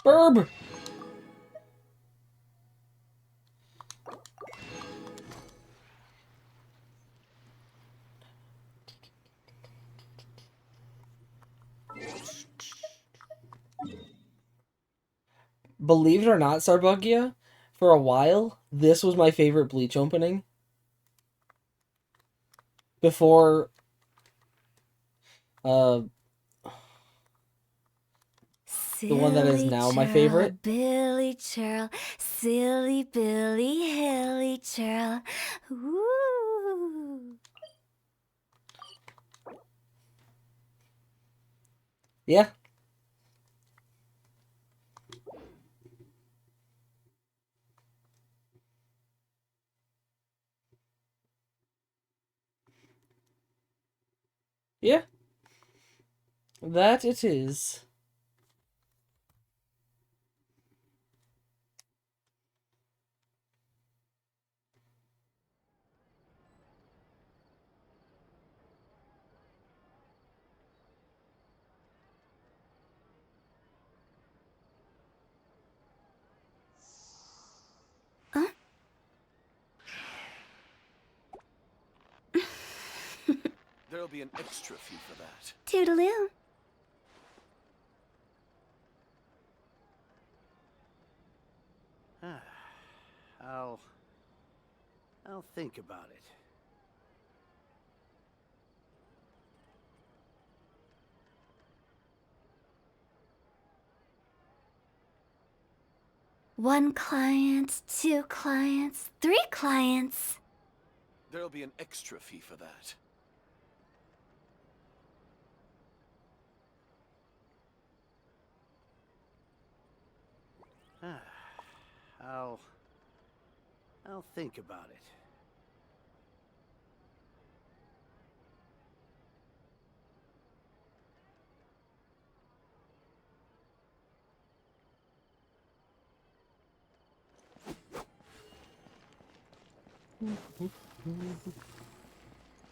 Burb! Believe it or not, Sarbugia, for a while, this was my favorite Bleach opening. Before, the one that is now my favorite. Billy Churl, silly Billy Hilly Churl. Ooh. Yeah. Yeah. That it is. There'll be an extra fee for that. Toodaloo. I'll think about it. One client, two clients, three clients. There'll be an extra fee for that. I'll think about it.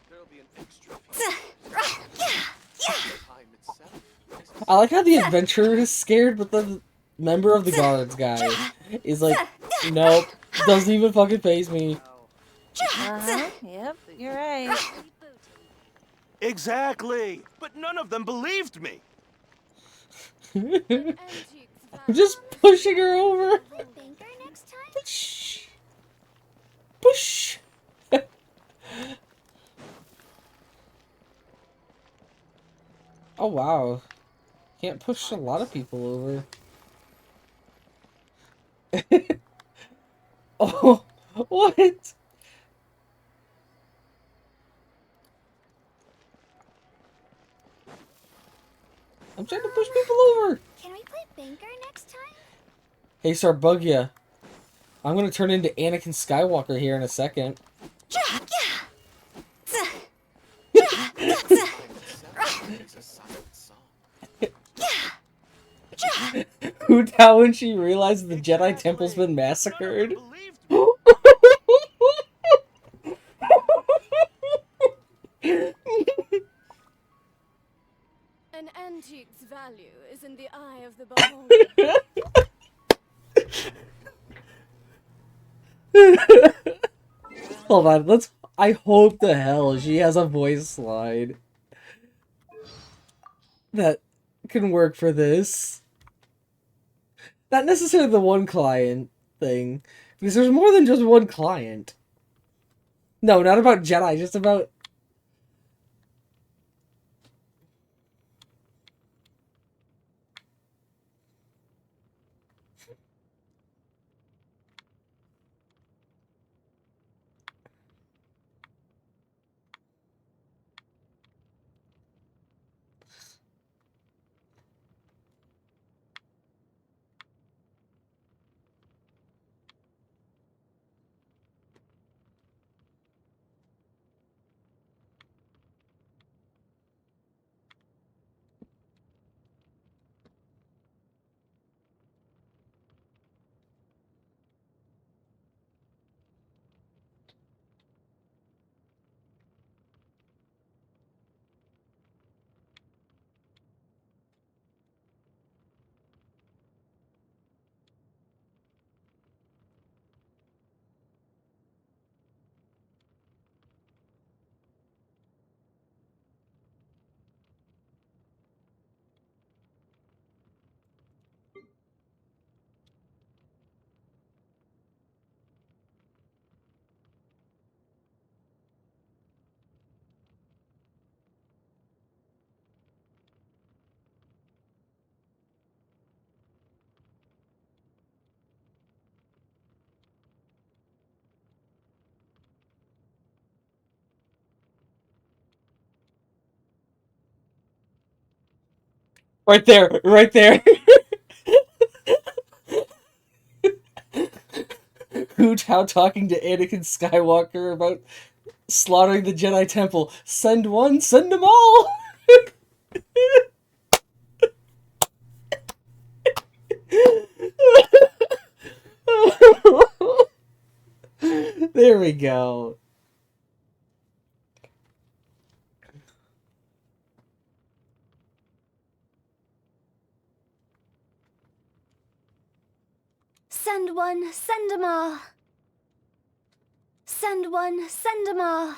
There'll be an extra fee. Time itself. I like how the adventurer is scared, but the member of the guards guy is like, nope, doesn't even fucking faze me. Yep, you're right. Exactly! But none of them believed me! I'm just pushing her over. Banker next time? Push. Push. Oh wow. Can't push a lot of people over. Oh, what? I'm trying to push people over. Can we play Banker next time? Hey, Sarbugia. I'm gonna turn into Anakin Skywalker here in a second. Who down when she realized the Jedi Temple's been massacred? An antique's value is in the eye of the beholder. Hold on, let's. I hope the hell she has a voice line that can work for this. Not necessarily the one client thing, because there's more than just one client. No, not about Jedi, just about... Right there, right there. Hu Tao talking to Anakin Skywalker about slaughtering the Jedi Temple. Send one, send them all! There we go. Send one, send them all. Send one, send them all.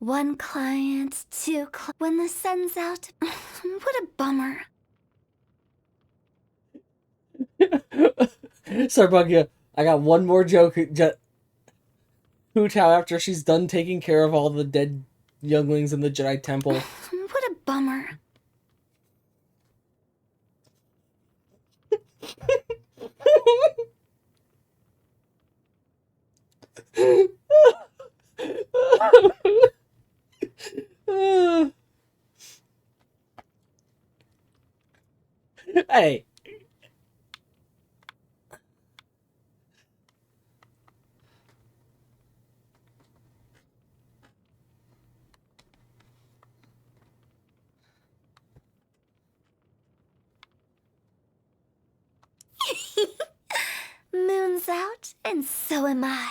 One client, two when the sun's out. What a bummer. Sarbugia, I got one more joke. Hu Tao after she's done taking care of all the dead younglings in the Jedi Temple. What a bummer. Hey. Moon's out, and so am I.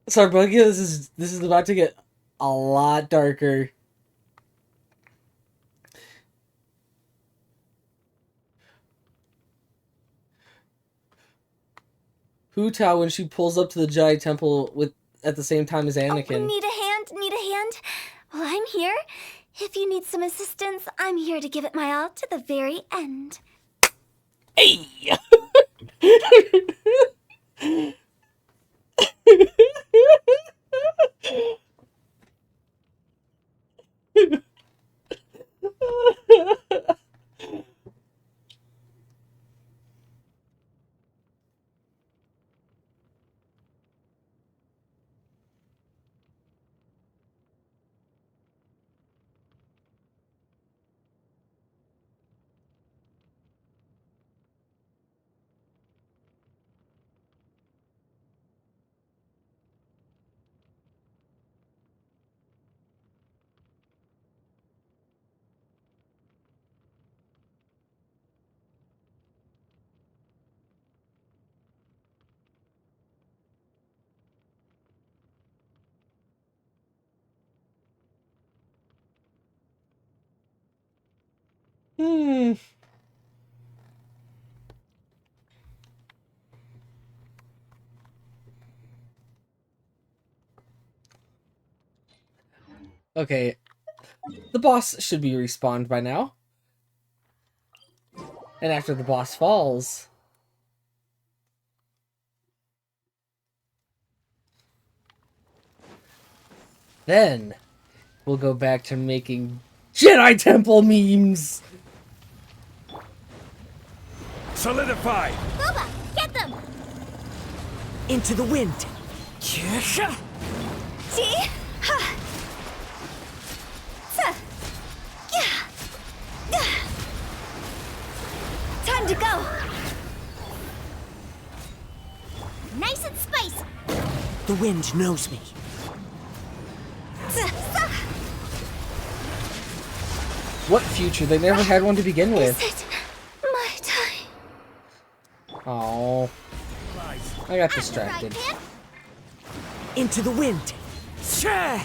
Sarbugia, this is about to get a lot darker. Hu Tao when she pulls up to the Jedi Temple with at the same time as Anakin. Oh, need a hand? Need a hand? Well, I'm here. If you need some assistance, I'm here to give it my all to the very end. Hey! Hmm. Okay, the boss should be respawned by now. And after the boss falls, then we'll go back to making Jedi Temple memes. Solidify! Boba, get them! Into the wind. See? Ha! Sa! Yeah! Yeah! Time to go! Nice and spicy! The wind knows me. Sa! Sa! What future? They never had one to begin with. Is it my time? Oh, I got distracted. Right, Into the wind. Shah!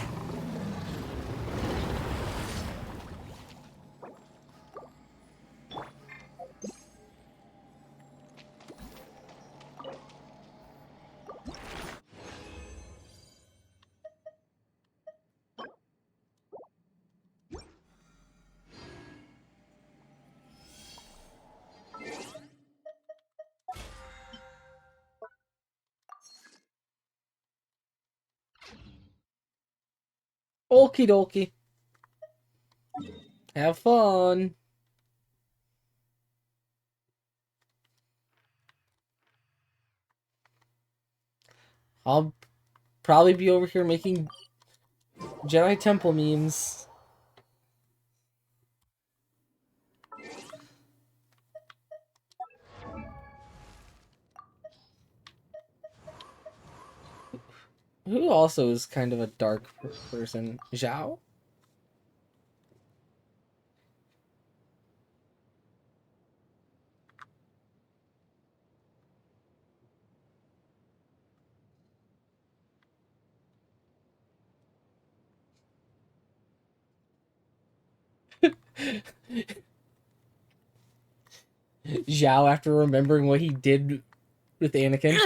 Okie dokie. Have fun. I'll probably be over here making Jedi Temple memes. Who also is kind of a dark person? Zhao? Zhao after remembering what he did with Anakin.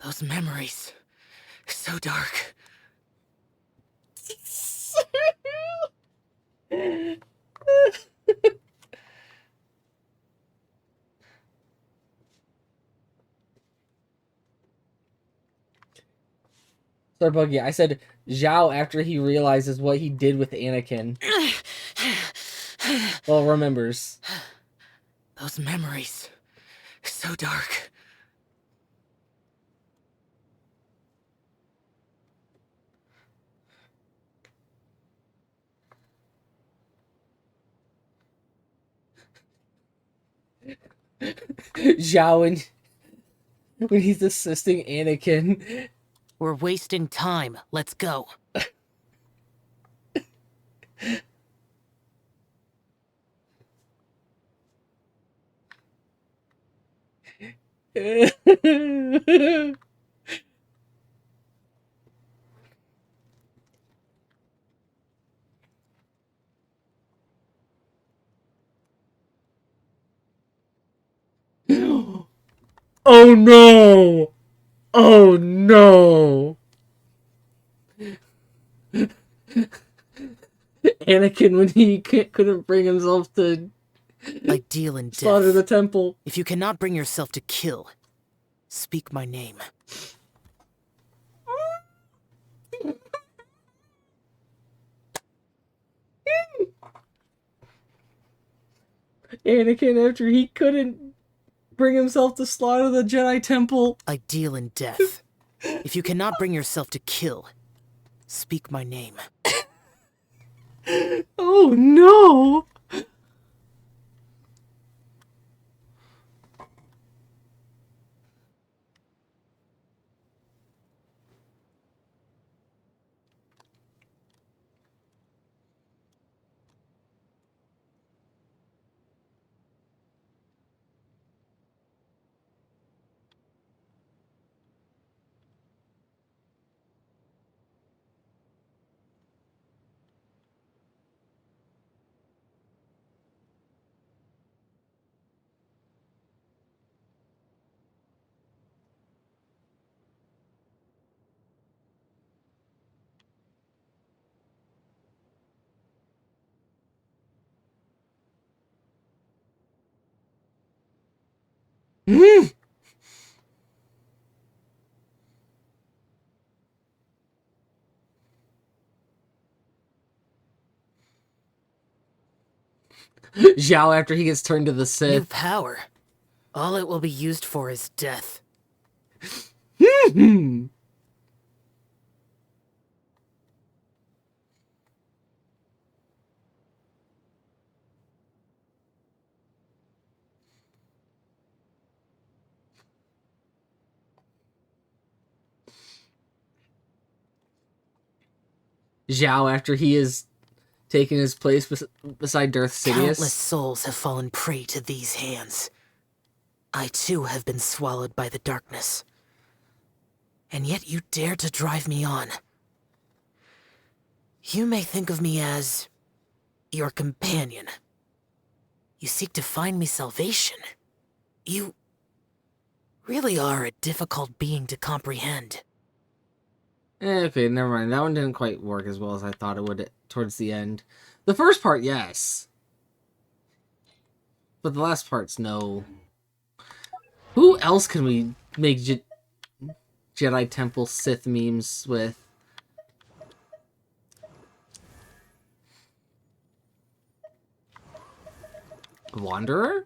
Those memories. So dark. Sorry, Buggy. I said Zhao after he realizes what he did with Anakin. Well, remembers. Those memories. So dark. Zhao when he's assisting Anakin. We're wasting time. Let's go. Oh no! Oh no! Anakin when he couldn't bring himself to Ideal in slaughter death. the temple. If you cannot bring yourself to kill, speak my name. Anakin after he couldn't bring himself to slaughter the Jedi temple. Ideal in death. If you cannot bring yourself to kill, speak my name. Oh no! Zhao after he gets turned to the New Sith. power. All it will be used for is death. Zhao after he is taken his place beside Darth Sidious. Countless souls have fallen prey to these hands. I too have been swallowed by the darkness. And yet you dare to drive me on. You may think of me as your companion. You seek to find me salvation. You really are a difficult being to comprehend. Okay, never mind. That one didn't quite work as well as I thought it would towards the end. The first part, yes. But the last part's no. Who else can we make Jedi Temple Sith memes with? Wanderer?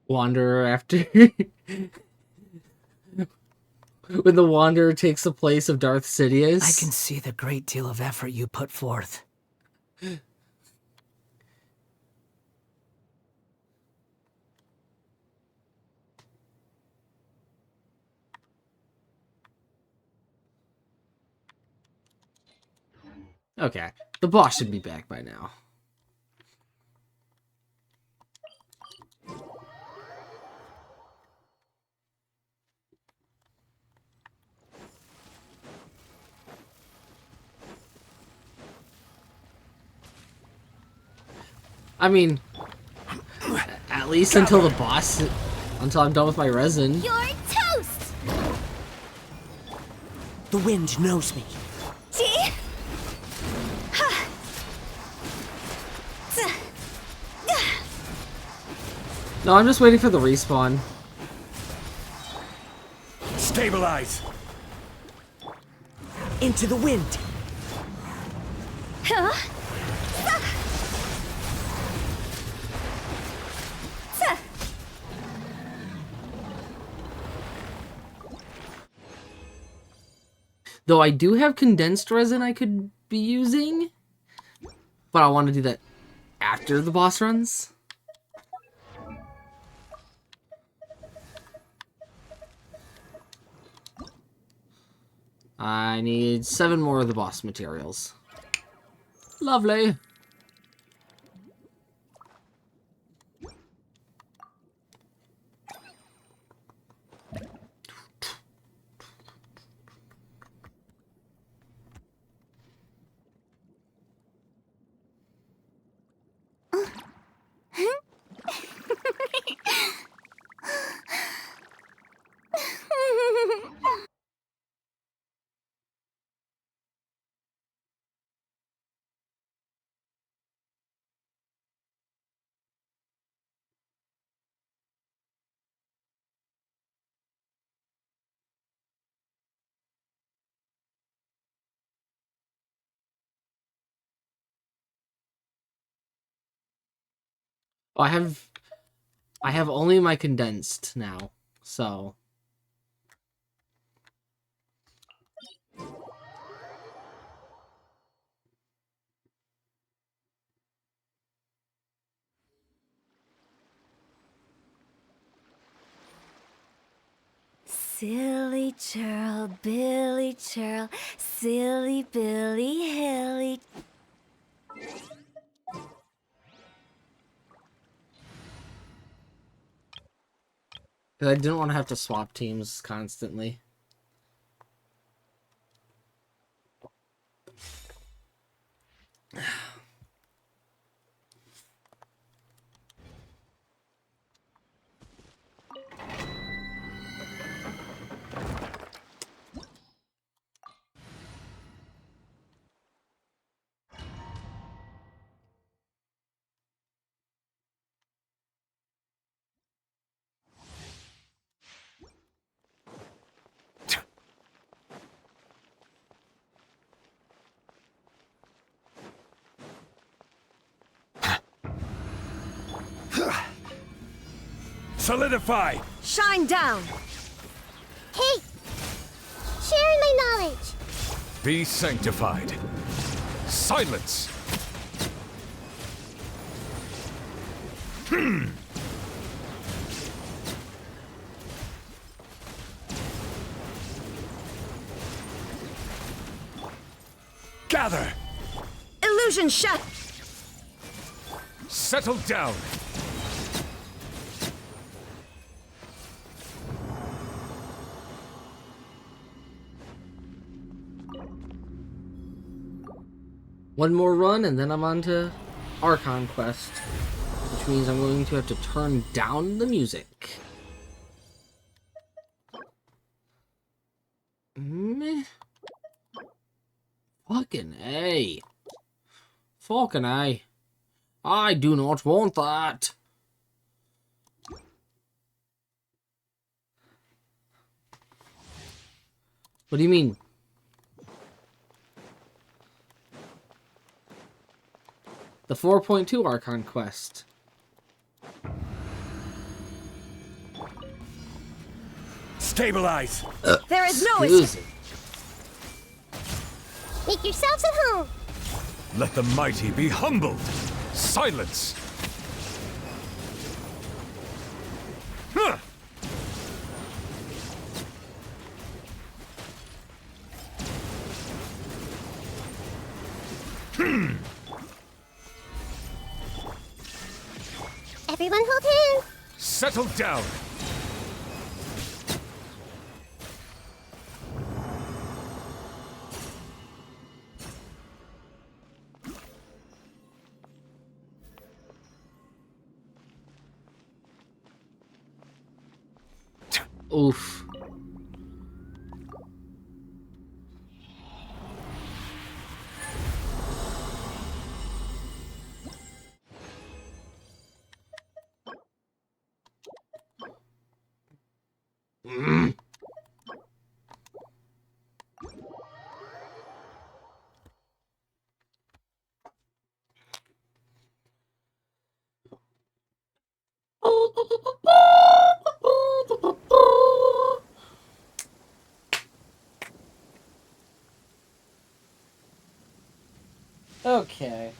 Wanderer after... when the Wanderer takes the place of Darth Sidious. I can see the great deal of effort you put forth. Okay, the boss should be back by now. I mean, at least until the boss, until I'm done with my resin. You're toast! The wind knows me. See? No, I'm just waiting for the respawn. Stabilize. Into the wind. Huh? Though I do have condensed resin I could be using, but I want to do that after the boss runs. I need 7 more of the boss materials. Lovely. Oh, I have only my condensed now, so. Silly churl, Billy churl, silly Billy Hilly. Because I didn't want to have to swap teams constantly. Solidify! Shine down! Hey! Sharing my knowledge! Be sanctified. Silence! Gather! Illusion shut! Settle down! One more run, and then I'm on to Archon Quest, which means I'm going to have to turn down the music. Meh. Fucking A. Fucking A. I do not want that. What do you mean? The 4.2 Archon Quest. Stabilize! There is no Excuse escape. me. Make yourselves at home! Let the mighty be humbled! Silence! Huh. Everyone hold hands! Settle down! Oof. Mm. Okay.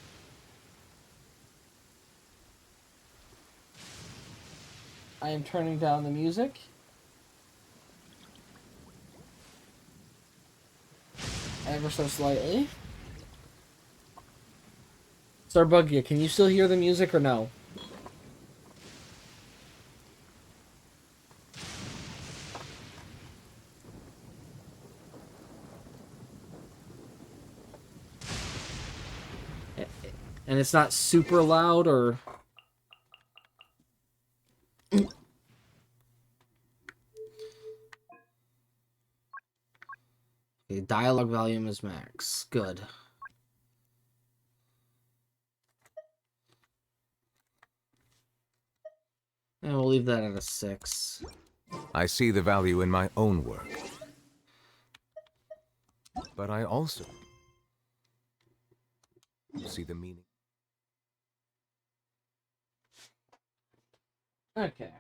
I am turning down the music. Ever so slightly. Starbugia, can you still hear the music or no? And it's not super loud or... Okay, dialogue volume is max. Good. And we'll leave that at a 6. I see the value in my own work. But I also see the meaning. Okay.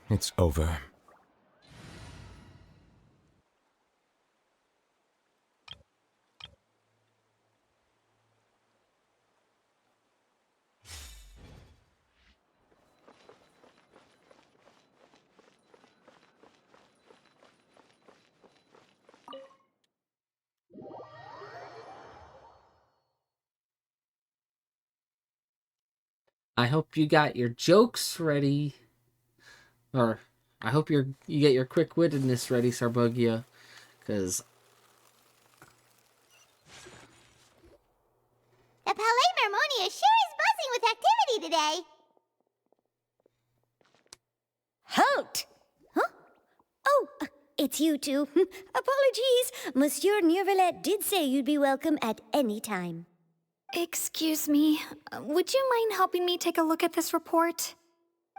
It's over. I hope you got your jokes ready. Or, I hope you get your quick-wittedness ready, Sarbugia. Because... The Palais Mermonia sure is buzzing with activity today. Halt! Huh? Oh, it's you two. Apologies. Monsieur Neuvillette did say you'd be welcome at any time. Excuse me, would you mind helping me take a look at this report?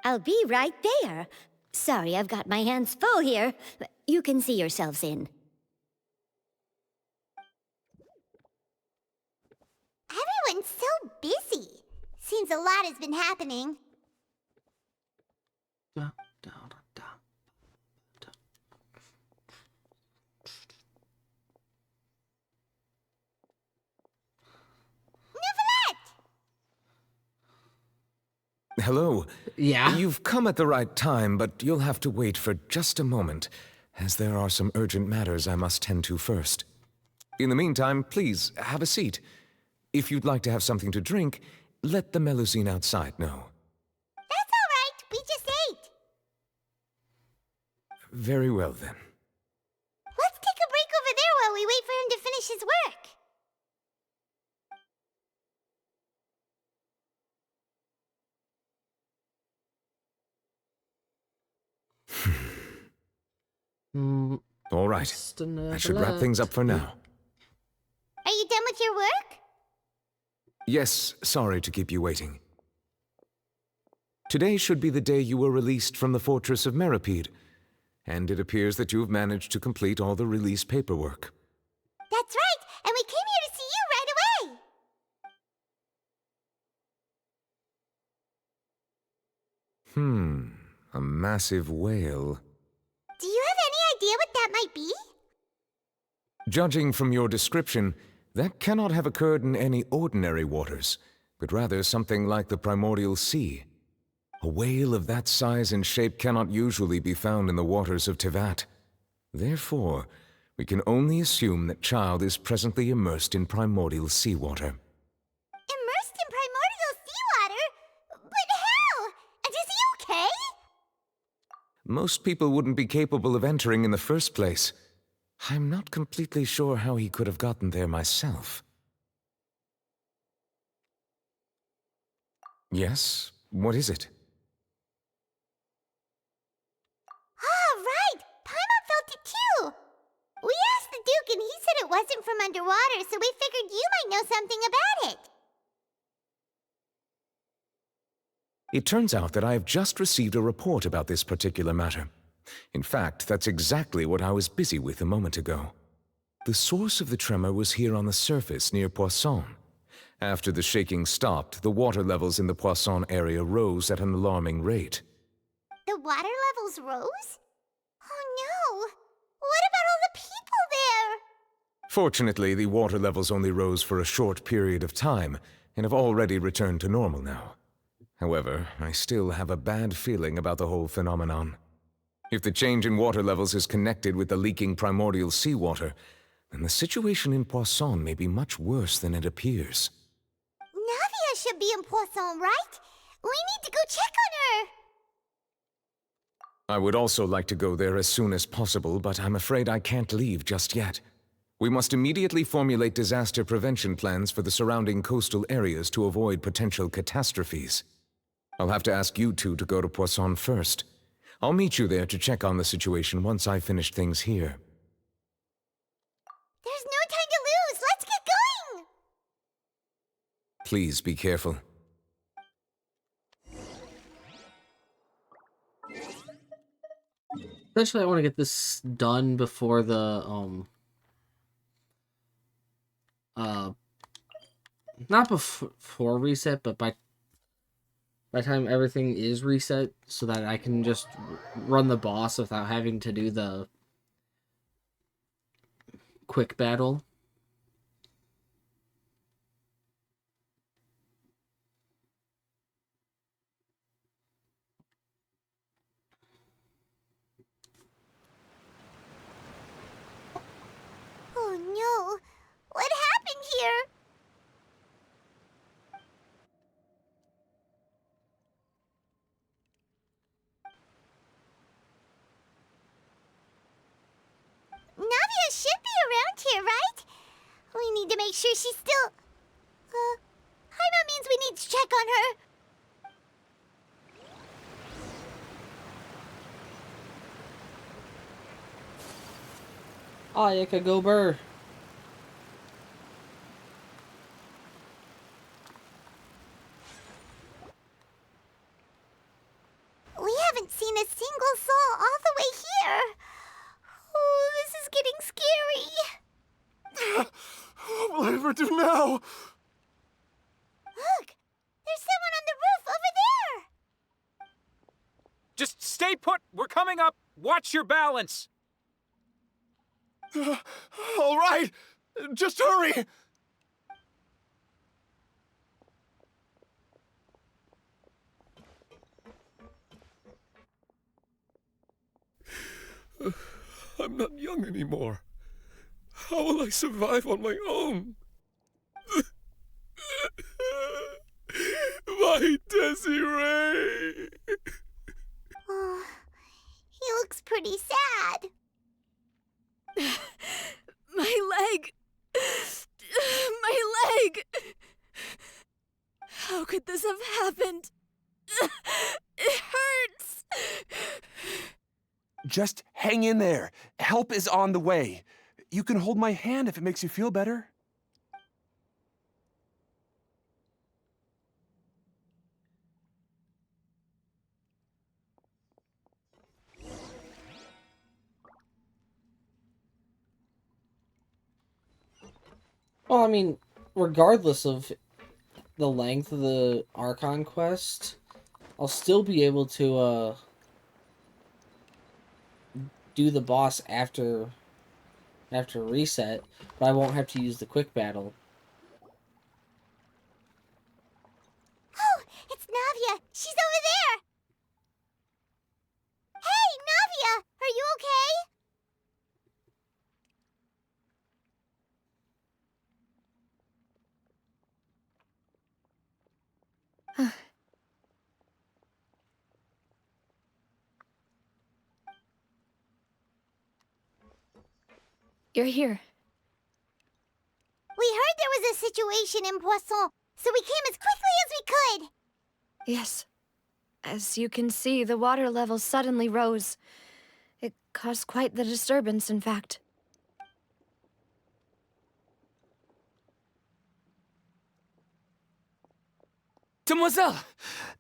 I'll be right there. Sorry, I've got my hands full here. You can see yourselves in. Everyone's so busy. Seems a lot has been happening. Hello. Yeah? You've come at the right time, but you'll have to wait for just a moment, as there are some urgent matters I must tend to first. In the meantime, please, have a seat. If you'd like to have something to drink, let the Melusine outside know. That's all right. We just ate. Very well, then. Let's take a break over there while we wait for him to finish his work. All right. I should wrap things up for now. Are you done with your work? Yes, sorry to keep you waiting. Today should be the day you were released from the Fortress of Meripede, and it appears that you've managed to complete all the release paperwork. That's right, and we came here to see you right away. A massive whale. Do you have any idea what that might be? Judging from your description, that cannot have occurred in any ordinary waters, but rather something like the primordial sea. A whale of that size and shape cannot usually be found in the waters of Teyvat. Therefore, we can only assume that Childe is presently immersed in primordial seawater. Immersed in primordial seawater? But how? And is he okay? Most people wouldn't be capable of entering in the first place. I'm not completely sure how he could have gotten there myself. Yes? What is it? Ah, right! Paimon felt it too! We asked the Duke and he said it wasn't from underwater, so we figured you might know something about it. It turns out that I have just received a report about this particular matter. In fact, that's exactly what I was busy with a moment ago. The source of the tremor was here on the surface near Poisson. After the shaking stopped, the water levels in the Poisson area rose at an alarming rate. The water levels rose? Oh no! What about all the people there? Fortunately, the water levels only rose for a short period of time, and have already returned to normal now. However, I still have a bad feeling about the whole phenomenon. If the change in water levels is connected with the leaking primordial seawater, then the situation in Poisson may be much worse than it appears. Navia should be in Poisson, right? We need to go check on her! I would also like to go there as soon as possible, but I'm afraid I can't leave just yet. We must immediately formulate disaster prevention plans for the surrounding coastal areas to avoid potential catastrophes. I'll have to ask you two to go to Poisson first. I'll meet you there to check on the situation once I've finished things here. There's no time to lose! Let's get going! Please be careful. Eventually, I want to get this done before the not before reset, but by the time everything is reset, so that I can just run the boss without having to do the quick battle. Oh no! What happened here? Navia should be around here, right? We need to make sure she's still... Paimon means we need to check on her. Ayaka go burr. We haven't seen a single soul all the way here. Oh, this is getting scary. What will I ever do now? Look! There's someone on the roof over there! Just stay put! We're coming up! Watch your balance! All right! Just hurry! I'm not young anymore. How will I survive on my own? My Desiree! Oh, he looks pretty sad. My leg! My leg! How could this have happened? It hurts! Just hang in there. Help is on the way. You can hold my hand if it makes you feel better. Well, I mean, regardless of the length of the Archon quest, I'll still be able to do the boss after reset, but I won't have to use the quick battle. Oh, it's Navia! She's over there! Hey, Navia! Are you okay? You're here. We heard there was a situation in Poisson, so we came as quickly as we could. Yes. As you can see, the water level suddenly rose. It caused quite the disturbance, in fact. Demoiselle!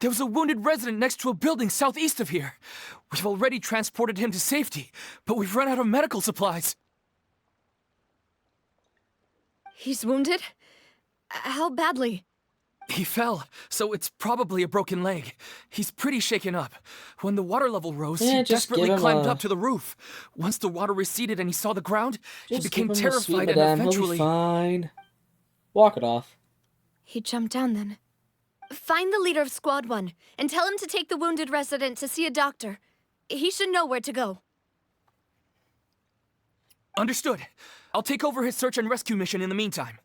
There was a wounded resident next to a building southeast of here. We've already transported him to safety, but we've run out of medical supplies. He's wounded? How badly? He fell, so it's probably a broken leg. He's pretty shaken up. When the water level rose, Yeah, he just desperately give him climbed a- up to the roof. Once the water receded and he saw the ground, he Just became give him a sweet terrified and madame, he'll be eventually... fine. Walk it off. He jumped down then. Find the leader of Squad 1 and tell him to take the wounded resident to see a doctor. He should know where to go. Understood. I'll take over his search and rescue mission in the meantime.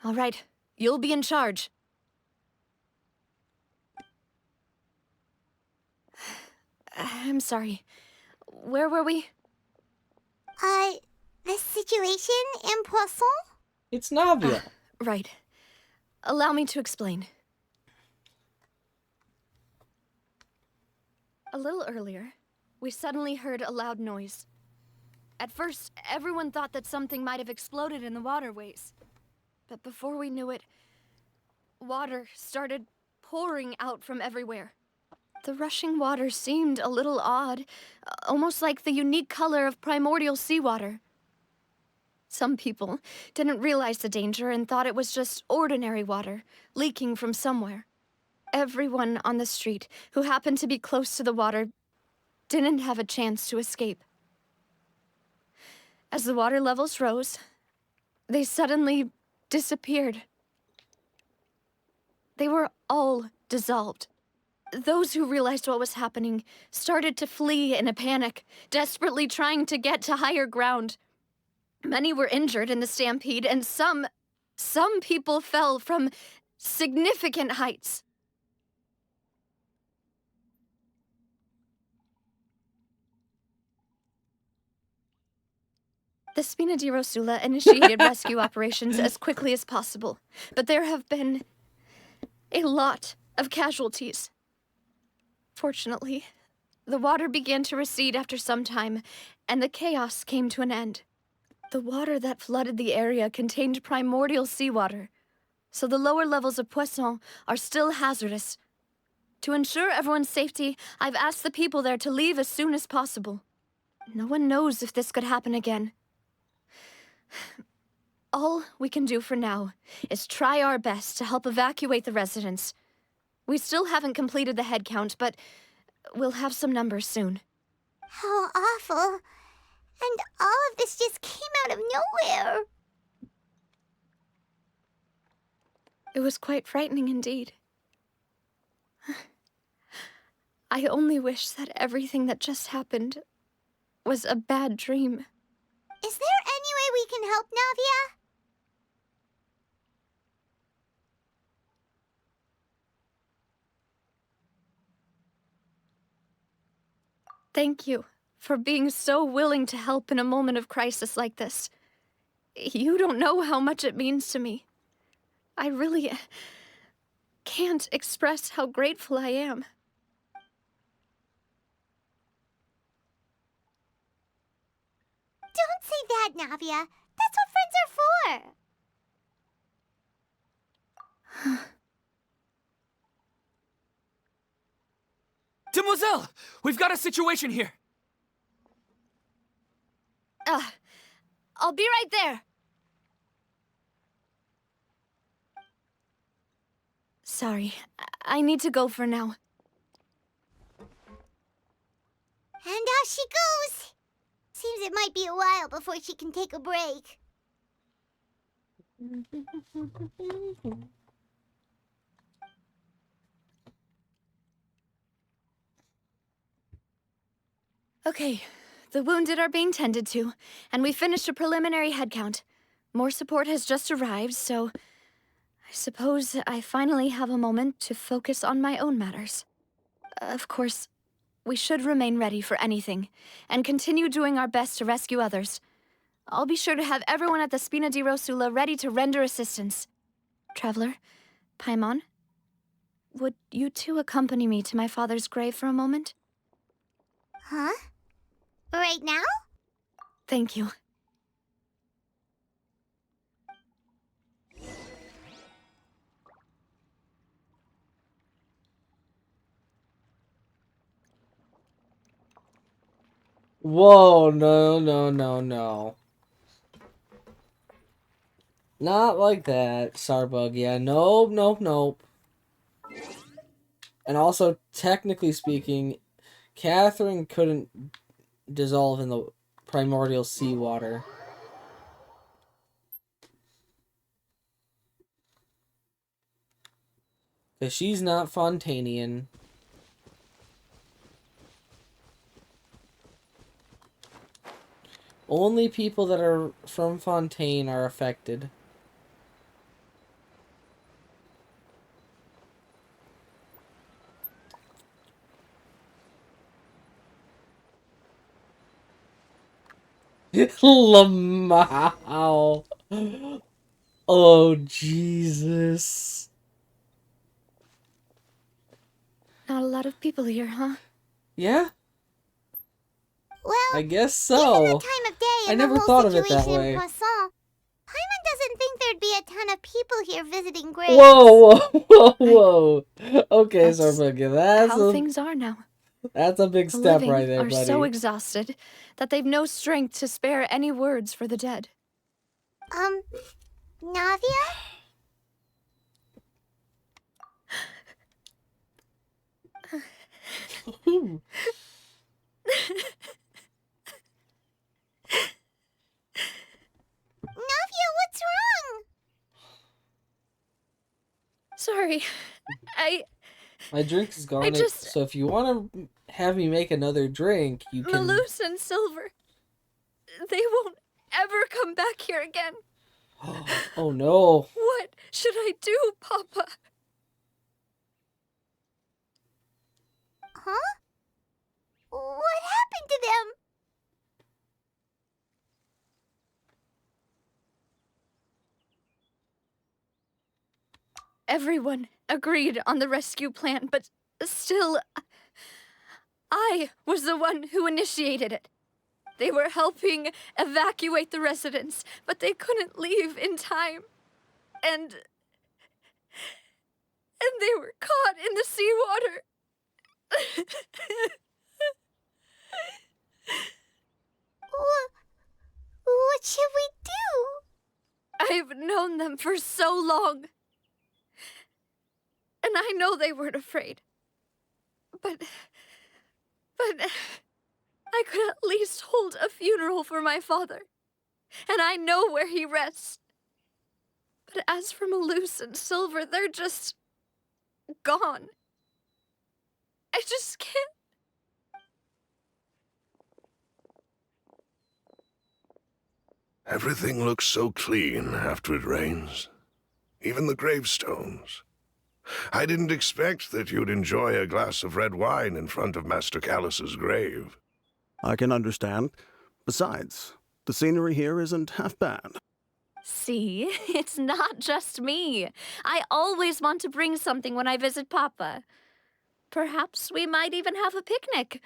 All right, you'll be in charge. I'm sorry. Where were we? The situation in Poisson? It's Navia. Right. Allow me to explain. A little earlier, we suddenly heard a loud noise. At first, everyone thought that something might have exploded in the waterways. But before we knew it, water started pouring out from everywhere. The rushing water seemed a little odd, almost like the unique color of primordial seawater. Some people didn't realize the danger and thought it was just ordinary water leaking from somewhere. Everyone on the street who happened to be close to the water didn't have a chance to escape. As the water levels rose, they suddenly disappeared. They were all dissolved. Those who realized what was happening started to flee in a panic, desperately trying to get to higher ground. Many were injured in the stampede, and some people fell from significant heights. The Spina di Rosula initiated rescue operations as quickly as possible, but there have been a lot of casualties. Fortunately, the water began to recede after some time, and the chaos came to an end. The water that flooded the area contained primordial seawater, so the lower levels of Poisson are still hazardous. To ensure everyone's safety, I've asked the people there to leave as soon as possible. No one knows if this could happen again. All we can do for now is try our best to help evacuate the residents. We still haven't completed the head count, but we'll have some numbers soon. How awful. And all of this just came out of nowhere. It was quite frightening indeed. I only wish that everything that just happened was a bad dream. Is there any way we can help, Navia? Thank you for being so willing to help in a moment of crisis like this. You don't know how much it means to me. I really can't express how grateful I am. Don't say that, Navia. That's what friends are for. Demoiselle! We've got a situation here! I'll be right there. Sorry, I need to go for now. And off she goes. Seems it might be a while before she can take a break. Okay, the wounded are being tended to, and we finished a preliminary head count. More support has just arrived, so I suppose I finally have a moment to focus on my own matters. Of course, we should remain ready for anything, and continue doing our best to rescue others. I'll be sure to have everyone at the Spina di Rosula ready to render assistance. Traveler, Paimon, would you two accompany me to my father's grave for a moment? Huh? Right now? Thank you. Whoa, no. Not like that, Sarbug. Yeah, nope, nope, nope. And also, technically speaking, Catherine couldn't dissolve in the primordial seawater. Because she's not Fontanian. Only people that are from Fontaine are affected. Lamau. Oh, Jesus. Not a lot of people here, huh? Yeah? Well, I guess given so. the time of day I and never the whole thought of it situation that way. in Poisson, Paimon doesn't think there'd be a ton of people here visiting graves. Whoa, whoa, whoa, whoa. Okay, That's Sarbucky, how things are now. that's a big The step living right there, are buddy. so exhausted that they've no strength to spare any words for the dead. Navia? Navia, what's wrong? Sorry. My drink is gone, just- so if you want to have me make another drink, you can... Malus and Silver. They won't ever come back here again. Oh no. What should I do, Papa? Huh? What happened to them? Everyone agreed on the rescue plan, but still, I was the one who initiated it. They were helping evacuate the residents, but they couldn't leave in time. And they were caught in the seawater. What should we do? I've known them for so long. And I know they weren't afraid. But I could at least hold a funeral for my father. And I know where he rests. But as for Malus and Silver, they're just gone. I just can't. Everything looks so clean after it rains. Even the gravestones. I didn't expect that you'd enjoy a glass of red wine in front of Master Callus's grave. I can understand. Besides, the scenery here isn't half bad. See, it's not just me. I always want to bring something when I visit Papa. Perhaps we might even have a picnic.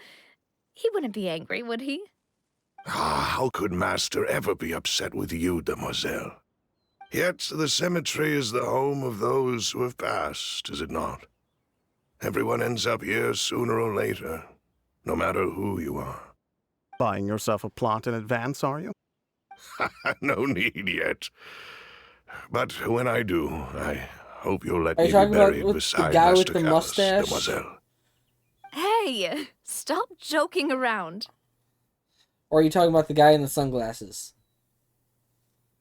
He wouldn't be angry, would he? Ah, how could Master ever be upset with you, Demoiselle? Yet the cemetery is the home of those who have passed, is it not? Everyone ends up here sooner or later, no matter who you are. Buying yourself a plot in advance, are you? No need yet. But when I do, I hope you'll let Are me you be talking about buried with the beside guy with Master the Callus, mustache? Demoiselle. Hey, stop joking around. Or are you talking about the guy in the sunglasses?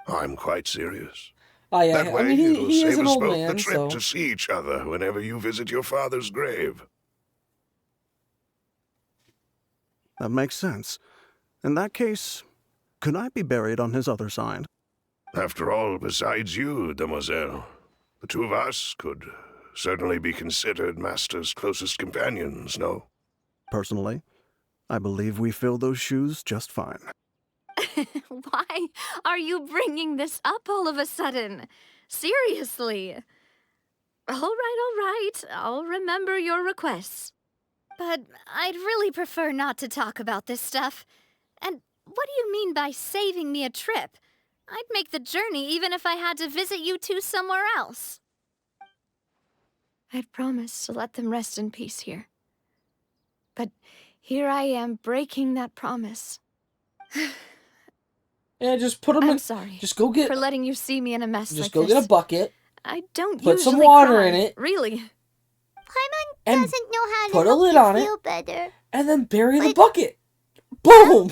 I'm quite serious. Oh yeah, That way I mean it'll he is save an us old both man, the trip so... to see each other whenever you visit your father's grave. That makes sense. In that case, could I be buried on his other side? After all, besides you, Demoiselle, the two of us could certainly be considered Master's closest companions, no? Personally, I believe we fill those shoes just fine. Why are you bringing this up all of a sudden? Seriously. All right. I'll remember your requests. But I'd really prefer not to talk about this stuff. And what do you mean by saving me a trip? I'd make the journey even if I had to visit you two somewhere else. I'd promised to let them rest in peace here. But here I am breaking that promise. Yeah, just put them I'm in. sorry. Just go get. For letting you see me in a mess Just like go this. get a bucket. I don't Put usually some water cry, in it. Really. Paimon And doesn't know how to put a help lid you on it. feel better. And then bury the bucket. Boom!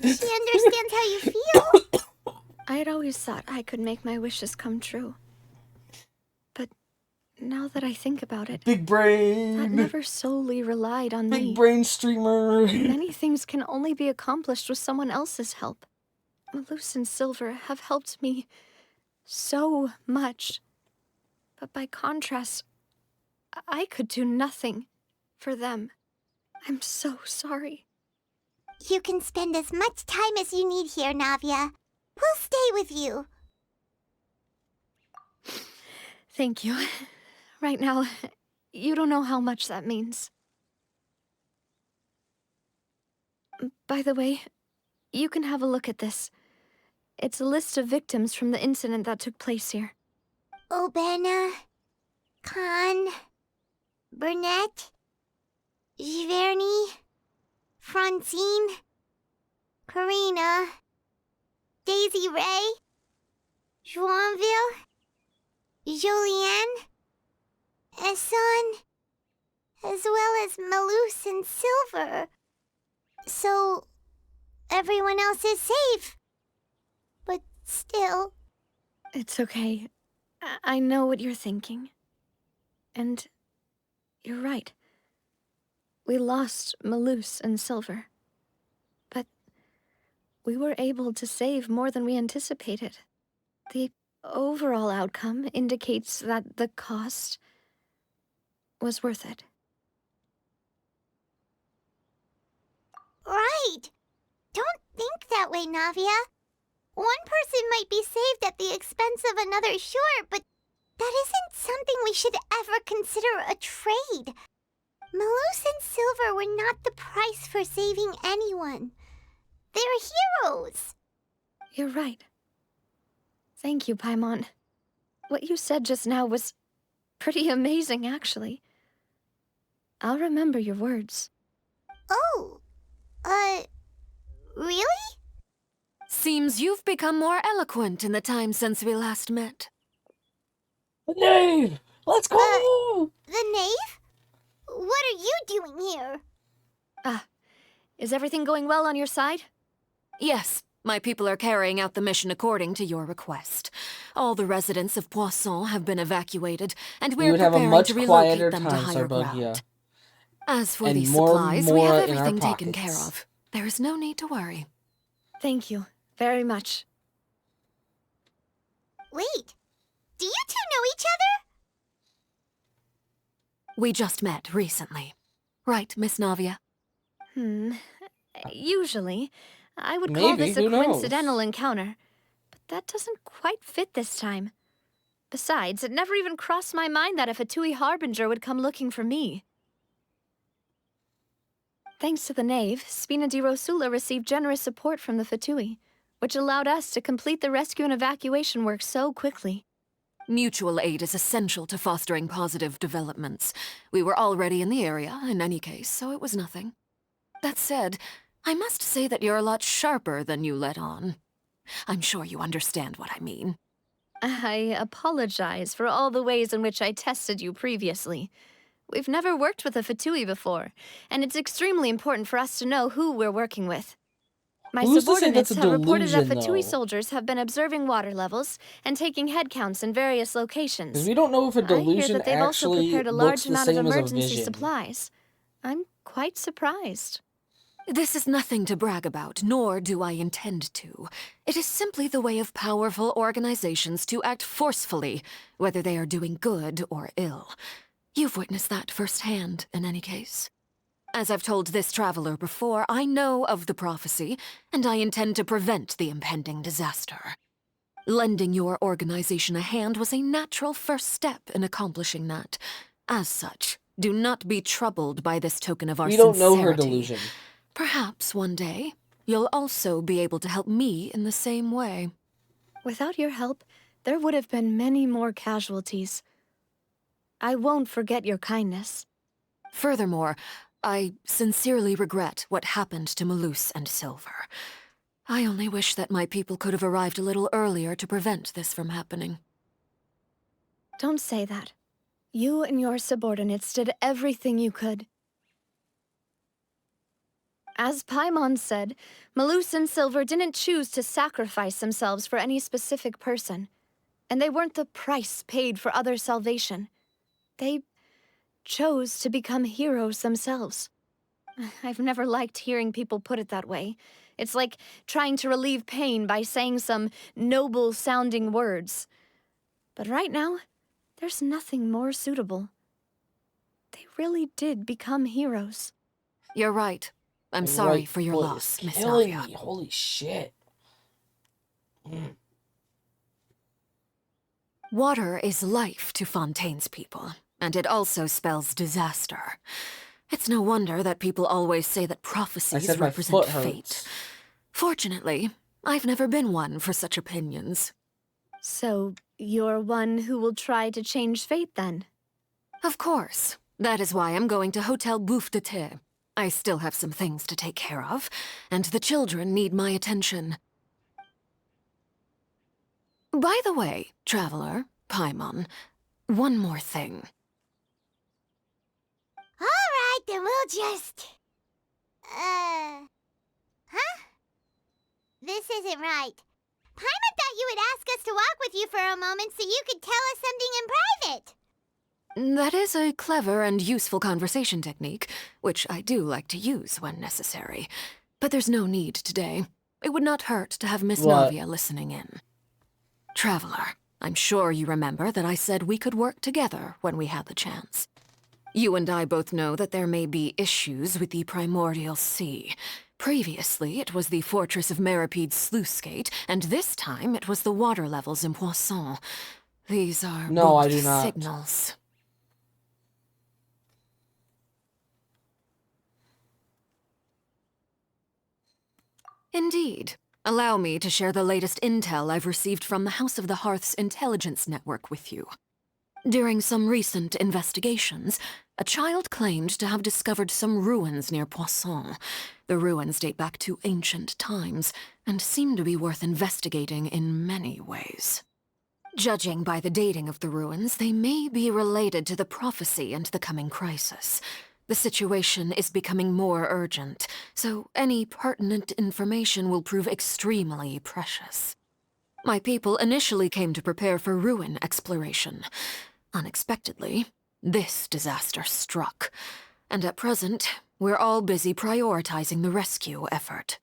She understands how you feel. I had always thought I could make my wishes come true. But now that I think about it, Big brain. that never solely relied on me. Big brain streamer. Many things can only be accomplished with someone else's help. Malus and Silver have helped me so much. But by contrast, I could do nothing for them. I'm so sorry. You can spend as much time as you need here, Navia. We'll stay with you. Thank you. Right now, you don't know how much that means. By the way, you can have a look at this. It's a list of victims from the incident that took place here. Obena, Khan, Burnett, Giverny, Francine, Karina, Daisy Ray, Joinville, Jolienne, Esson, as well as Malus and Silver. So, everyone else is safe. But still... It's okay. I know what you're thinking. And you're right. We lost Malus and Silver. But we were able to save more than we anticipated. The overall outcome indicates that the cost was worth it. Right! Don't think that way, Navia. One person might be saved at the expense of another, sure, but that isn't something we should ever consider a trade. Malus and Silver were not the price for saving anyone. They're heroes. You're right. Thank you, Paimon. What you said just now was pretty amazing, actually. I'll remember your words. Oh, really? Seems you've become more eloquent in the time since we last met. The Knave! Let's go! The Knave? What are you doing here? Is everything going well on your side? Yes, my people are carrying out the mission according to your request. All the residents of Poisson have been evacuated, and we're preparing to relocate them to higher ground. As for the supplies, we have everything taken care of. There is no need to worry. Thank you very much. Wait, do you two know each other? We just met recently. Right, Miss Navia? Usually, I would call this a coincidental encounter, but that doesn't quite fit this time. Besides, it never even crossed my mind that a Fatui Harbinger would come looking for me. Thanks to the Knave, Spina di Rosula received generous support from the Fatui, which allowed us to complete the rescue and evacuation work so quickly. Mutual aid is essential to fostering positive developments. We were already in the area, in any case, so it was nothing. That said, I must say that you're a lot sharper than you let on. I'm sure you understand what I mean. I apologize for all the ways in which I tested you previously. We've never worked with a Fatui before, and it's extremely important for us to know who we're working with. My subordinates have reported that Fatui soldiers have been observing water levels and taking head counts in various locations. Because we don't know if a delusion I hear that they've also actually prepared a looks large the amount of same as a emergency vision. supplies. I'm quite surprised. This is nothing to brag about, nor do I intend to. It is simply the way of powerful organizations to act forcefully, whether they are doing good or ill. You've witnessed that firsthand, in any case. As I've told this traveler before, I know of the prophecy, and I intend to prevent the impending disaster. Lending your organization a hand was a natural first step in accomplishing that. As such, do not be troubled by this token of our sincerity. We don't know her delusion. Perhaps one day, you'll also be able to help me in the same way. Without your help, there would have been many more casualties. I won't forget your kindness. Furthermore, I sincerely regret what happened to Malus and Silver. I only wish that my people could have arrived a little earlier to prevent this from happening. Don't say that. You and your subordinates did everything you could. As Paimon said, Malus and Silver didn't choose to sacrifice themselves for any specific person, and they weren't the price paid for other salvation. They chose to become heroes themselves. I've never liked hearing people put it that way. It's like trying to relieve pain by saying some noble-sounding words. But right now, there's nothing more suitable. They really did become heroes. You're right. I'm sorry for your loss, Miss Navia. Me. Holy shit. Water is life to Fontaine's people, and it also spells disaster. It's no wonder that people always say that prophecies represent fate. Fortunately, I've never been one for such opinions. So, you're one who will try to change fate, then? Of course. That is why I'm going to Hotel Bouffe de Thé. I still have some things to take care of, and the children need my attention. By the way, Traveler, Paimon, one more thing. Alright, then we'll just... Huh? This isn't right. Paimon thought you would ask us to walk with you for a moment so you could tell us something in private. That is a clever and useful conversation technique, which I do like to use when necessary. But there's no need today. It would not hurt to have Miss Navia listening in. Traveler, I'm sure you remember that I said we could work together when we had the chance. You and I both know that there may be issues with the Primordial Sea. Previously, it was the fortress of Meripede's sluice gate, and this time it was the water levels in Poisson. These are both signals. Indeed. Allow me to share the latest intel I've received from the House of the Hearth's intelligence network with you. During some recent investigations, a child claimed to have discovered some ruins near Poisson. The ruins date back to ancient times, and seem to be worth investigating in many ways. Judging by the dating of the ruins, they may be related to the prophecy and the coming crisis. The situation is becoming more urgent, so any pertinent information will prove extremely precious. My people initially came to prepare for ruin exploration. Unexpectedly, this disaster struck, and at present, we're all busy prioritizing the rescue effort.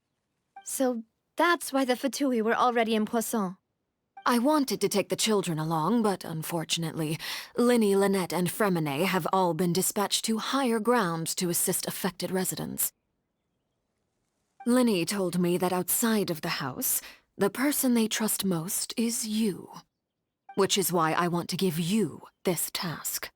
So that's why the Fatui were already in Poisson. I wanted to take the children along, but unfortunately, Linny, Lynette, and Fremine have all been dispatched to higher ground to assist affected residents. Linny told me that outside of the house, the person they trust most is you. Which is why I want to give you this task.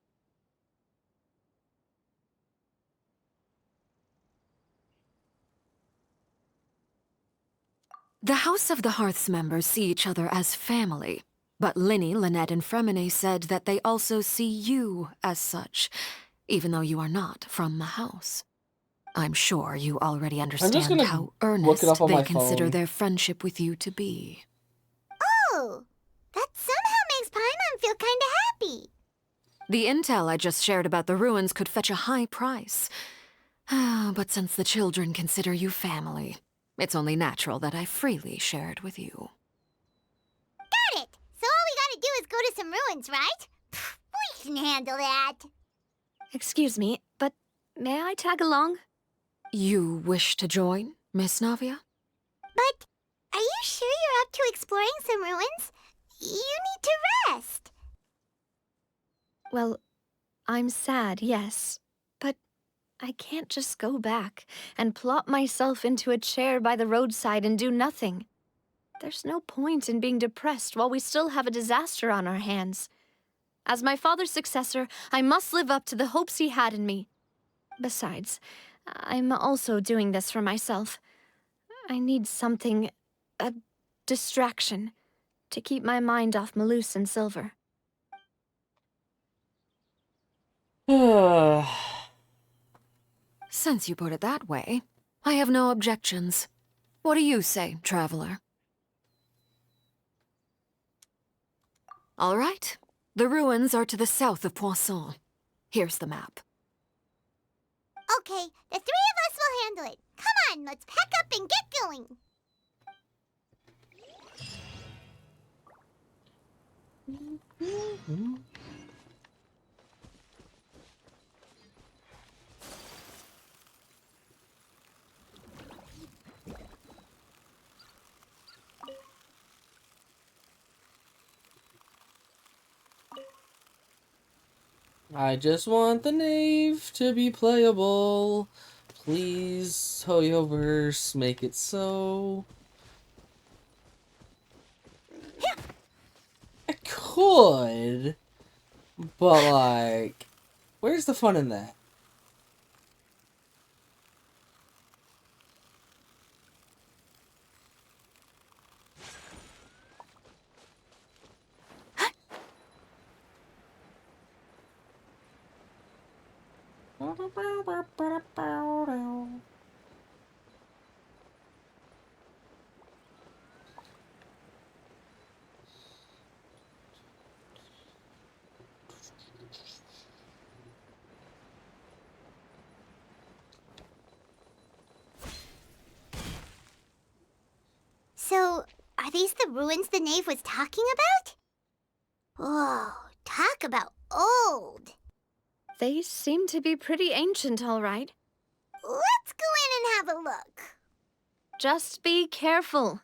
The House of the Hearth's members see each other as family, but Linny, Lynette, and Fremine said that they also see you as such, even though you are not from the house. I'm sure you already understand how earnest they consider their friendship with you to be. Oh, that somehow makes Paimon feel kinda happy. The intel I just shared about the ruins could fetch a high price. But since the children consider you family, it's only natural that I freely share it with you. Got it! So all we gotta do is go to some ruins, right? We can handle that. Excuse me, but may I tag along? You wish to join, Miss Navia? But are you sure you're up to exploring some ruins? You need to rest. Well, I'm sad, yes. But I can't just go back and plop myself into a chair by the roadside and do nothing. There's no point in being depressed while we still have a disaster on our hands. As my father's successor, I must live up to the hopes he had in me. Besides, I'm also doing this for myself. I need something, a distraction, to keep my mind off Malus and Silver. Since you put it that way, I have no objections. What do you say, traveler? All right. The ruins are to the south of Poisson. Here's the map. Okay, the three of us will handle it. Come on, let's pack up and get going. I just want the Knave to be playable. Please, Hoyoverse, make it so. I could, but like, where's the fun in that? So, are these the ruins the Knave was talking about? Whoa, talk about old. They seem to be pretty ancient, all right. Let's go in and have a look. Just be careful.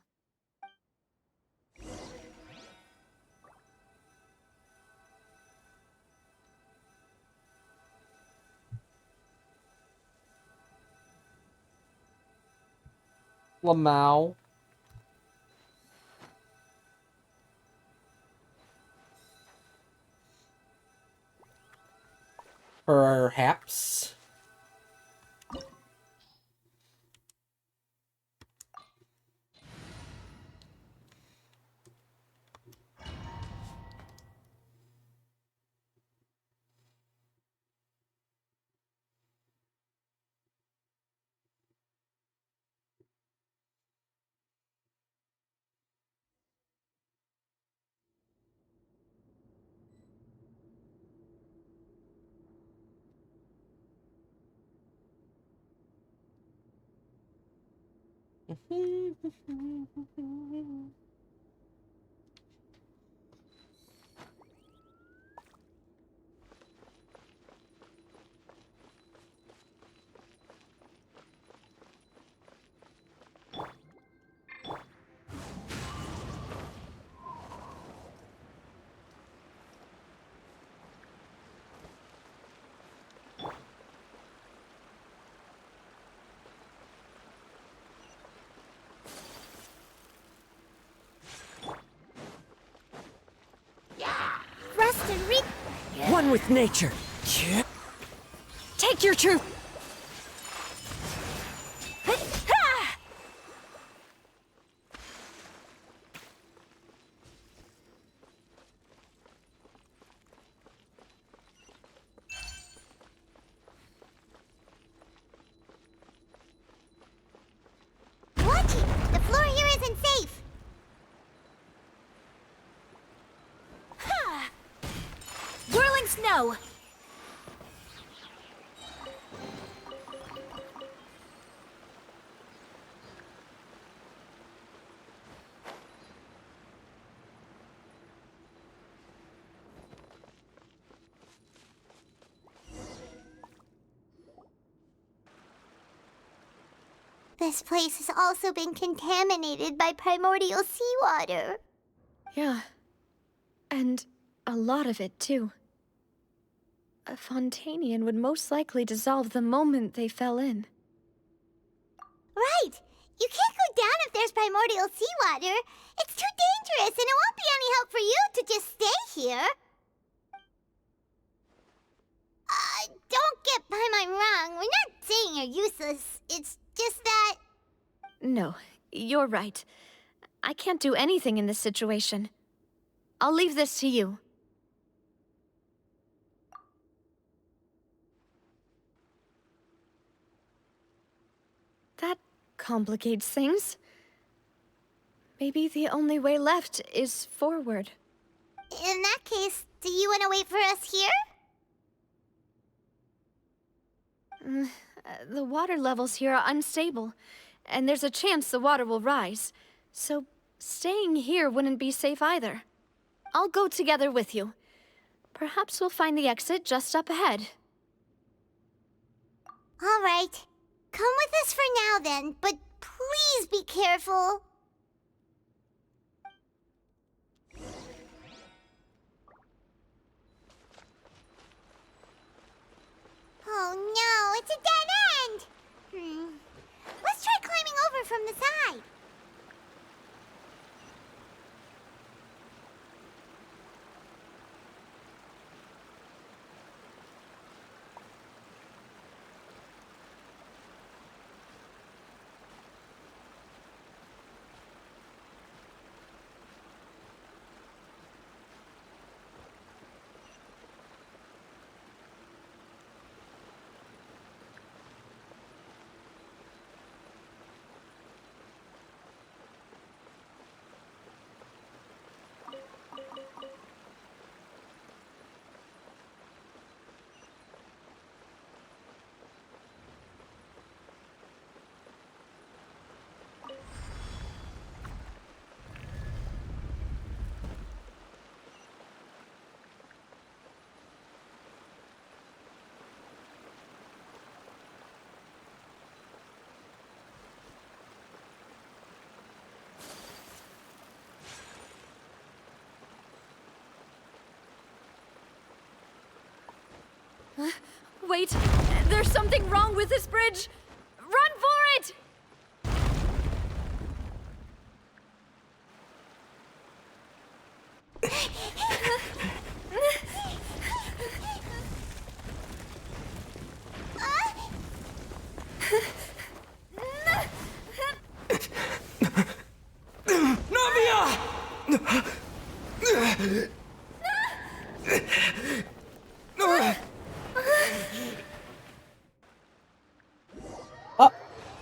Lamau. Perhaps. Rust and reek. One with nature. Take your troop! Watch it! The floor here isn't safe. Whirling snow! This place has also been contaminated by primordial seawater. Yeah. And a lot of it, too. A Fontanian would most likely dissolve the moment they fell in. Right! You can't go down if there's primordial seawater. It's too dangerous, and it won't be any help for you to just stay here. Don't get Paimon wrong. We're not saying you're useless. It's just that... No, you're right. I can't do anything in this situation. I'll leave this to you. That complicates things. Maybe the only way left is forward. In that case, do you want to wait for us here? The water levels here are unstable, and there's a chance the water will rise. So staying here wouldn't be safe either. I'll go together with you. Perhaps we'll find the exit just up ahead. All right. Come with us for now then, but please be careful. Oh no, it's a dead end! Let's try climbing over from the side. Wait, there's something wrong with this bridge! Run for it!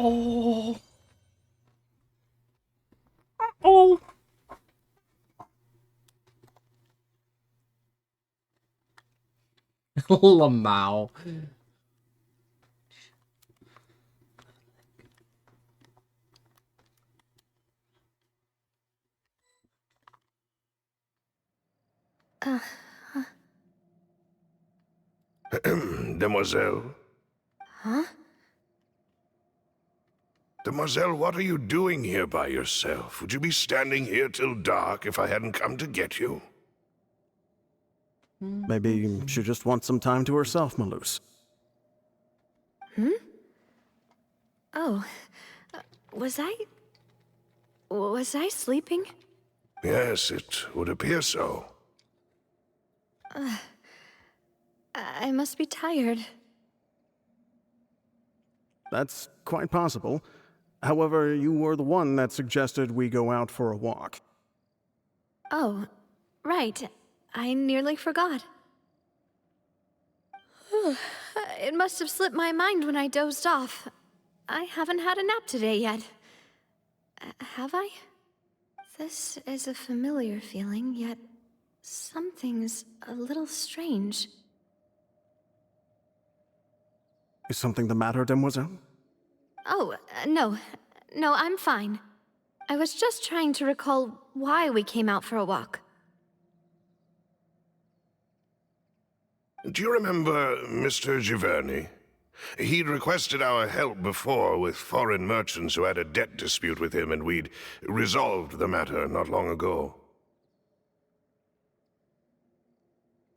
Oh. Oh. Lamau. Demoiselle? Huh? Demoiselle, what are you doing here by yourself? Would you be standing here till dark if I hadn't come to get you? Maybe she just wants some time to herself, Malus. Oh, was I sleeping? Yes, it would appear so. I must be tired. That's quite possible. However, you were the one that suggested we go out for a walk. Oh, right. I nearly forgot. It must have slipped my mind when I dozed off. I haven't had a nap today yet. Have I? This is a familiar feeling, yet something's a little strange. Is something the matter, Demoiselle? Oh, no. No, I'm fine. I was just trying to recall why we came out for a walk. Do you remember Mr. Giverny? He'd requested our help before with foreign merchants who had a debt dispute with him, and we'd resolved the matter not long ago.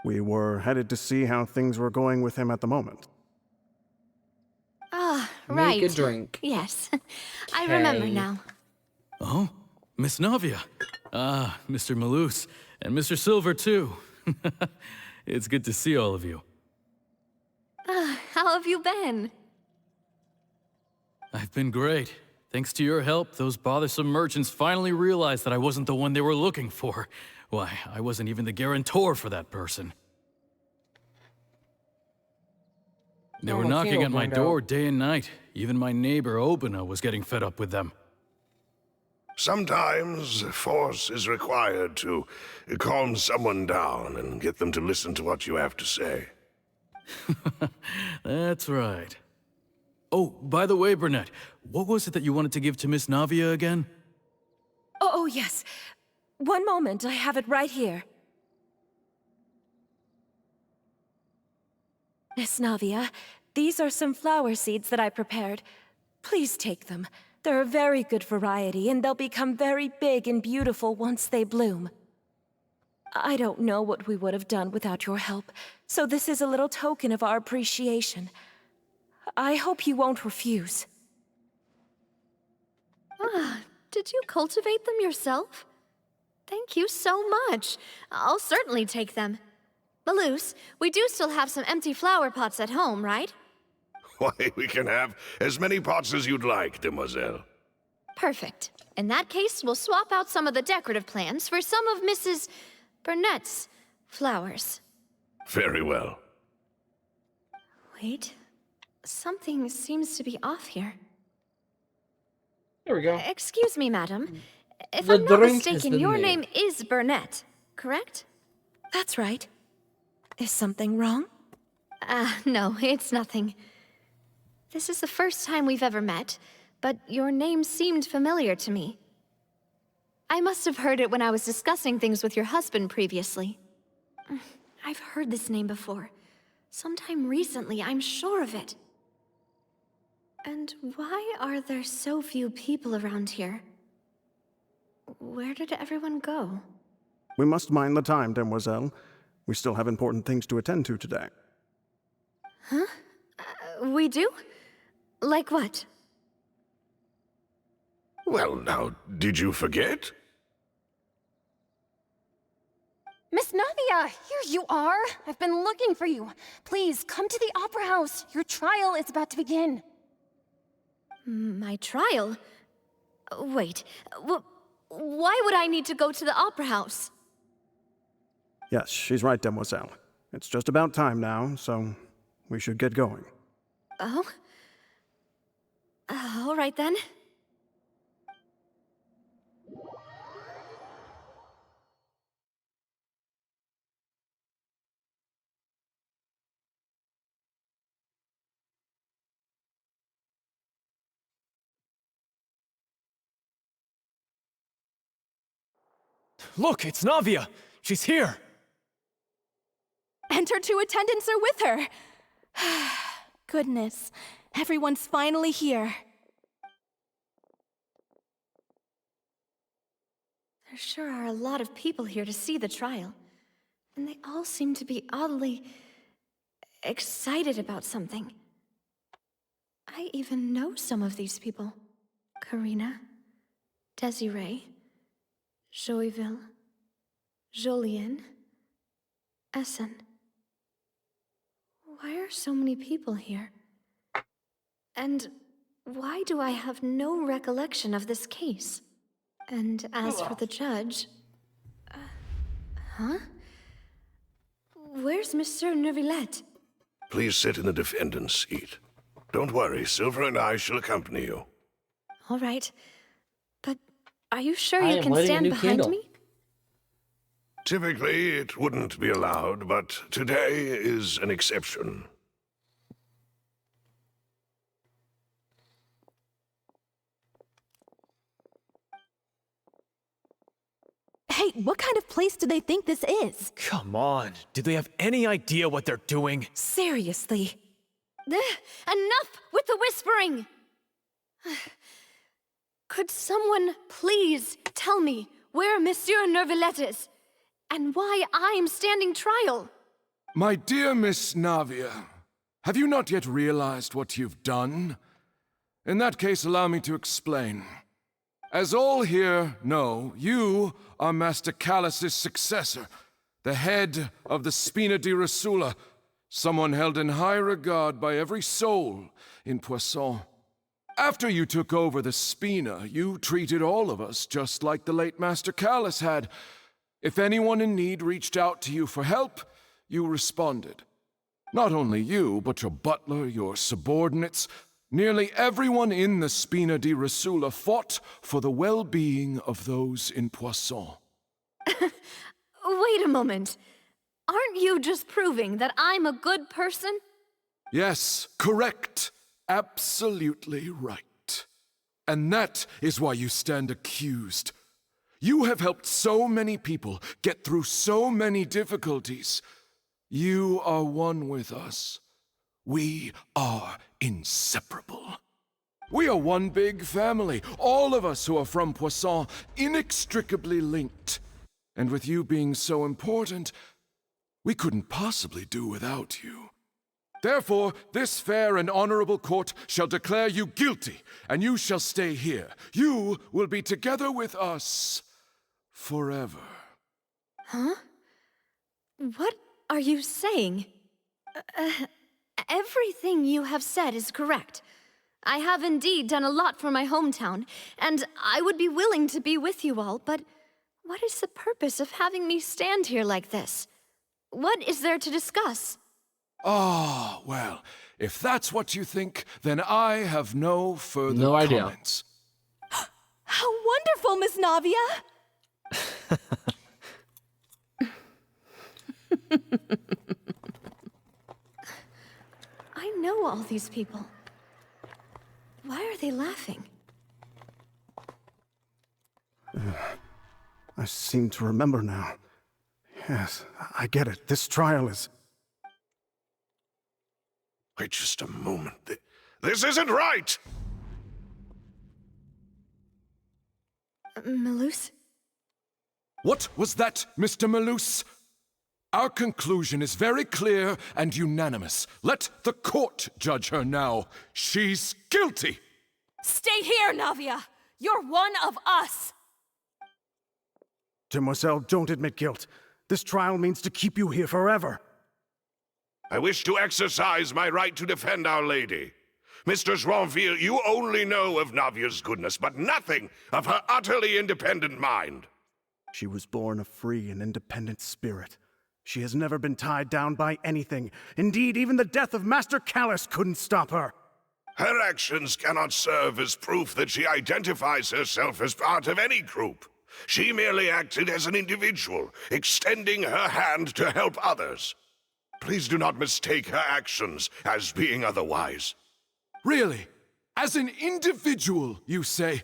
We were headed to see how things were going with him at the moment. Ah, right. Make a drink. Yes. I remember Okay. now. Oh, Miss Navia. Ah, Mr. Malus. And Mr. Silver, too. It's good to see all of you. How have you been? I've been great. Thanks to your help, those bothersome merchants finally realized that I wasn't the one they were looking for. Why, I wasn't even the guarantor for that person. They were Oh, knocking Caleb at my went door out. day and night. Even my neighbor, Obina, was getting fed up with them. Sometimes force is required to calm someone down and get them to listen to what you have to say. That's right. Oh, by the way, Burnett, what was it that you wanted to give to Miss Navia again? Oh, yes. One moment, I have it right here. Miss Navia, these are some flower seeds that I prepared. Please take them. They're a very good variety, and they'll become very big and beautiful once they bloom. I don't know what we would have done without your help, so this is a little token of our appreciation. I hope you won't refuse. Ah, did you cultivate them yourself? Thank you so much. I'll certainly take them. Maloose, we do still have some empty flower pots at home, right? Why, we can have as many pots as you'd like, demoiselle. Perfect. In that case, we'll swap out some of the decorative plants for some of Mrs. Burnett's flowers. Very well. Wait. Something seems to be off here. There we go. Excuse me, madam. If The I'm not drink has mistaken, been your made. name is Burnett, correct? That's right. Is something wrong? No, it's nothing. This is the first time we've ever met, but your name seemed familiar to me. I must have heard it when I was discussing things with your husband previously. I've heard this name before. Sometime recently, I'm sure of it. And why are there so few people around here? Where did everyone go? We must mind the time, demoiselle. We still have important things to attend to today. Huh? We do? Like what? Well, now, did you forget? Miss Navia, here you are. I've been looking for you. Please, come to the Opera House. Your trial is about to begin. My trial? Wait, why would I need to go to the Opera House? Yes, she's right, demoiselle. It's just about time now, so we should get going. Oh? All right then. Look, it's Navia! She's here! And her two attendants are with her. Goodness, everyone's finally here. There sure are a lot of people here to see the trial. And they all seem to be oddly excited about something. I even know some of these people. Karina, Desiree, Joyville, Jolien, Essen. Why are so many people here? And why do I have no recollection of this case? And as for the judge... huh? Where's Monsieur Neuvillette? Please sit in the defendant's seat. Don't worry, Silver and I shall accompany you. All right. But are you sure I you am can lighting a stand new behind candle. me? Typically, it wouldn't be allowed, but today is an exception. Hey, what kind of place do they think this is? Come on, do they have any idea what they're doing? Seriously. Enough with the whispering! Could someone please tell me where Monsieur Neuvillette is? And why I'm standing trial? My dear Miss Navia, have you not yet realized what you've done? In that case, allow me to explain. As all here know, you are Master Callus's successor, the head of the Spina di Rosula, someone held in high regard by every soul in Poisson. After you took over the Spina, you treated all of us just like the late Master Callus had. If anyone in need reached out to you for help, you responded. Not only you, but your butler, your subordinates, Nearly everyone in the Spina di Rasula fought for the well-being of those in Poisson. Wait a moment. Aren't you just proving that I'm a good person? Yes, correct. Absolutely right. And that is why you stand accused. You have helped so many people get through so many difficulties. You are one with us. We are inseparable. We are one big family, all of us who are from Poisson, inextricably linked. And with you being so important, we couldn't possibly do without you. Therefore, this fair and honorable court shall declare you guilty, and you shall stay here. You will be together with us forever. Huh? What are you saying? Everything you have said is correct. I have indeed done a lot for my hometown, and I would be willing to be with you all, but what is the purpose of having me stand here like this? What is there to discuss? Ah, well, if that's what you think, then I have no further comments. How wonderful, Miss Navia! I know all these people. Why are they laughing? I seem to remember now. Yes, I get it. This trial is... Wait just a moment. This isn't right! Malus? What was that, Mr. Malus? Our conclusion is very clear and unanimous. Let the court judge her now. She's guilty! Stay here, Navia! You're one of us! Demoiselle, don't admit guilt. This trial means to keep you here forever. I wish to exercise my right to defend Our Lady. Mr. Joinville, you only know of Navia's goodness, but nothing of her utterly independent mind. She was born a free and independent spirit. She has never been tied down by anything. Indeed, even the death of Master Callus couldn't stop her. Her actions cannot serve as proof that she identifies herself as part of any group. She merely acted as an individual, extending her hand to help others. Please do not mistake her actions as being otherwise. Really? As an individual, you say?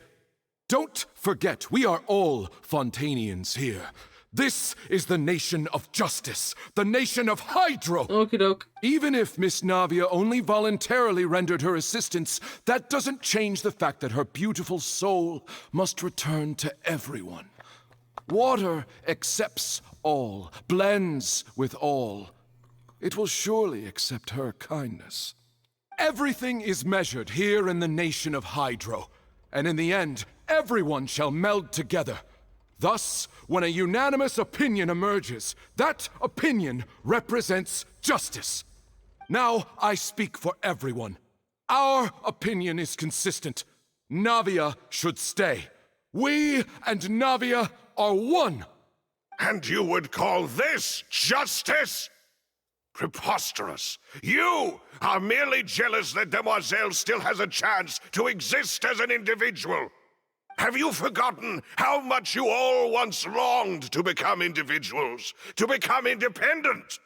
Don't forget, we are all Fontanians here. This is the nation of justice, the nation of Hydro. Okie doke. Even if Miss Navia only voluntarily rendered her assistance, that doesn't change the fact that her beautiful soul must return to everyone. Water accepts all, blends with all. It will surely accept her kindness. Everything is measured here in the nation of Hydro, and in the end, everyone shall meld together. Thus, when a unanimous opinion emerges, that opinion represents justice. Now I speak for everyone. Our opinion is consistent. Navia should stay. We and Navia are one. And you would call this justice? Preposterous. You are merely jealous that Demoiselle still has a chance to exist as an individual. Have you forgotten how much you all once longed to become individuals, to become independent?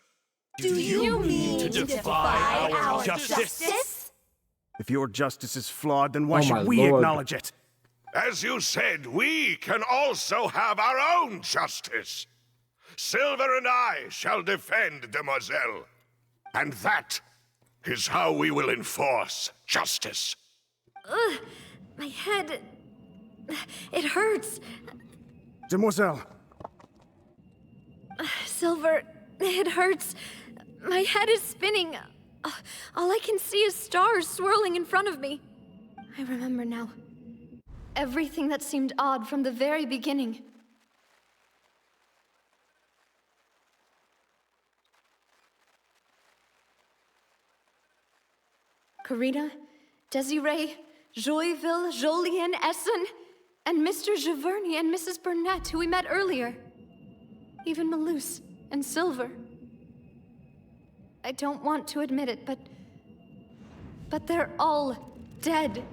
Do you mean to defy our justice? If your justice is flawed, then why Oh my should we lord. acknowledge it? As you said, we can also have our own justice. Silver and I shall defend Demoiselle. And that is how we will enforce justice. Ugh, my head... It hurts. Demoiselle. Silver, it hurts. My head is spinning. All I can see is stars swirling in front of me. I remember now. Everything that seemed odd from the very beginning. Karina, Desiree, Joyville, Jolien, Essen, and Mr. Giverny and Mrs. Burnett, who we met earlier. Even Malus and Silver. I don't want to admit it, but they're all dead.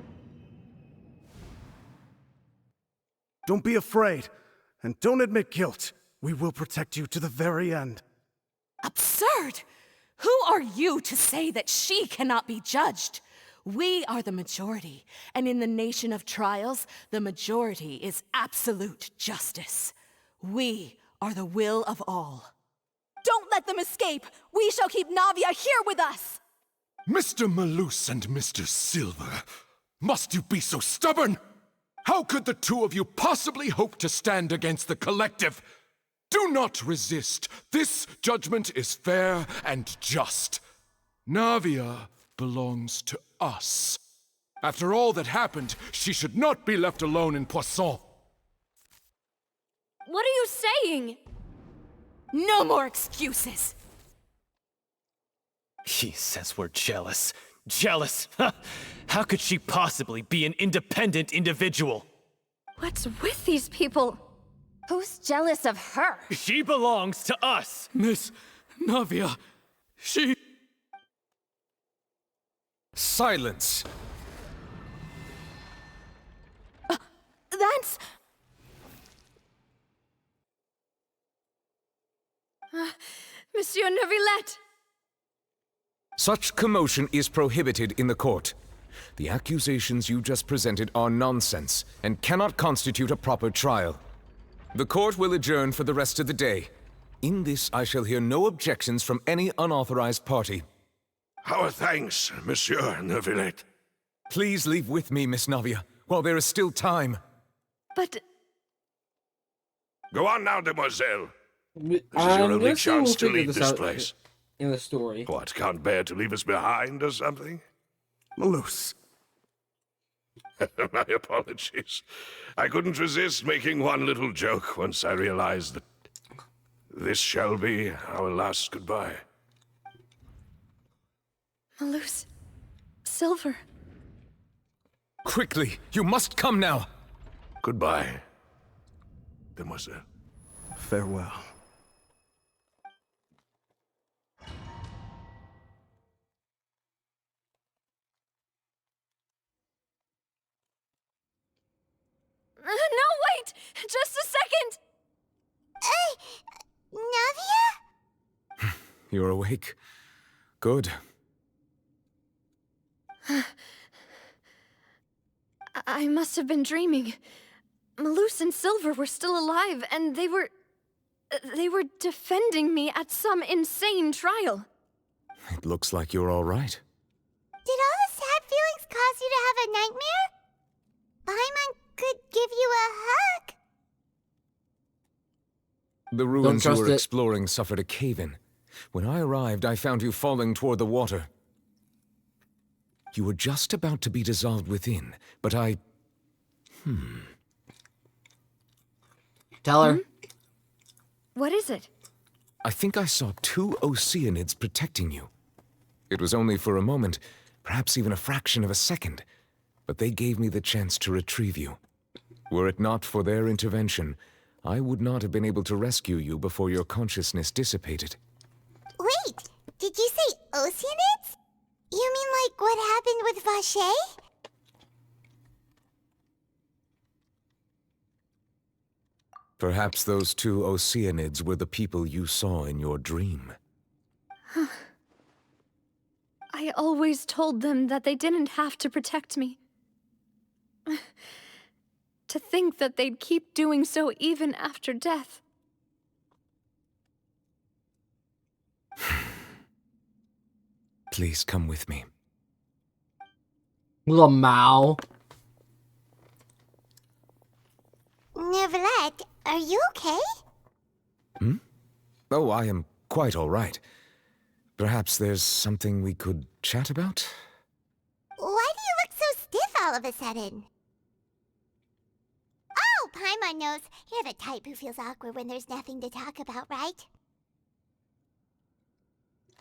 Don't be afraid, and don't admit guilt. We will protect you to the very end. Absurd! Who are you to say that she cannot be judged? We are the majority, and in the nation of trials, the majority is absolute justice. We are the will of all. Don't let them escape! We shall keep Navia here with us! Mr. Malus and Mr. Silver, must you be so stubborn? How could the two of you possibly hope to stand against the collective? Do not resist. This judgment is fair and just. Navia belongs to us. After all that happened, she should not be left alone in Poisson. What are you saying? No more excuses! He says we're jealous. Jealous? How could she possibly be an independent individual? What's with these people? Who's jealous of her? She belongs to us! Miss Navia, she... Silence! That's... Monsieur Neuvillette! Such commotion is prohibited in the court. The accusations you just presented are nonsense and cannot constitute a proper trial. The court will adjourn for the rest of the day. In this, I shall hear no objections from any unauthorized party. Our thanks, Monsieur Neuvillette. Please leave with me, Miss Navia, while there is still time. But... Go on now, demoiselle. This is your only chance to leave this place. In the story. What, can't bear to leave us behind or something? Malus. My apologies. I couldn't resist making one little joke once I realized that this shall be our last goodbye. Malus. Silver. Quickly, you must come now. Goodbye, demoiselle. Farewell. No, wait! Just a second! Navia? You're awake. Good. I must have been dreaming. Malus and Silver were still alive, and they were defending me at some insane trial. It looks like you're all right. Did all the sad feelings cause you to have a nightmare? Paimon could give you a hug. The ruins you trust were it. exploring suffered a cave-in. When I arrived, I found you falling toward the water. You were just about to be dissolved within, but I... Tell her. What is it? I think I saw 2 Oceanids protecting you. It was only for a moment, perhaps even a fraction of a second, but they gave me the chance to retrieve you. Were it not for their intervention, I would not have been able to rescue you before your consciousness dissipated. Wait, did you say Oceanids? You mean like what happened with Vacher? Perhaps those 2 Oceanids were the people you saw in your dream. I always told them that they didn't have to protect me. To think that they'd keep doing so even after death. Please come with me. Lamau. Neuvillette, are you okay? Oh, I am quite all right. Perhaps there's something we could chat about? Why do you look so stiff all of a sudden? Oh, Paimon knows. You're the type who feels awkward when there's nothing to talk about, right?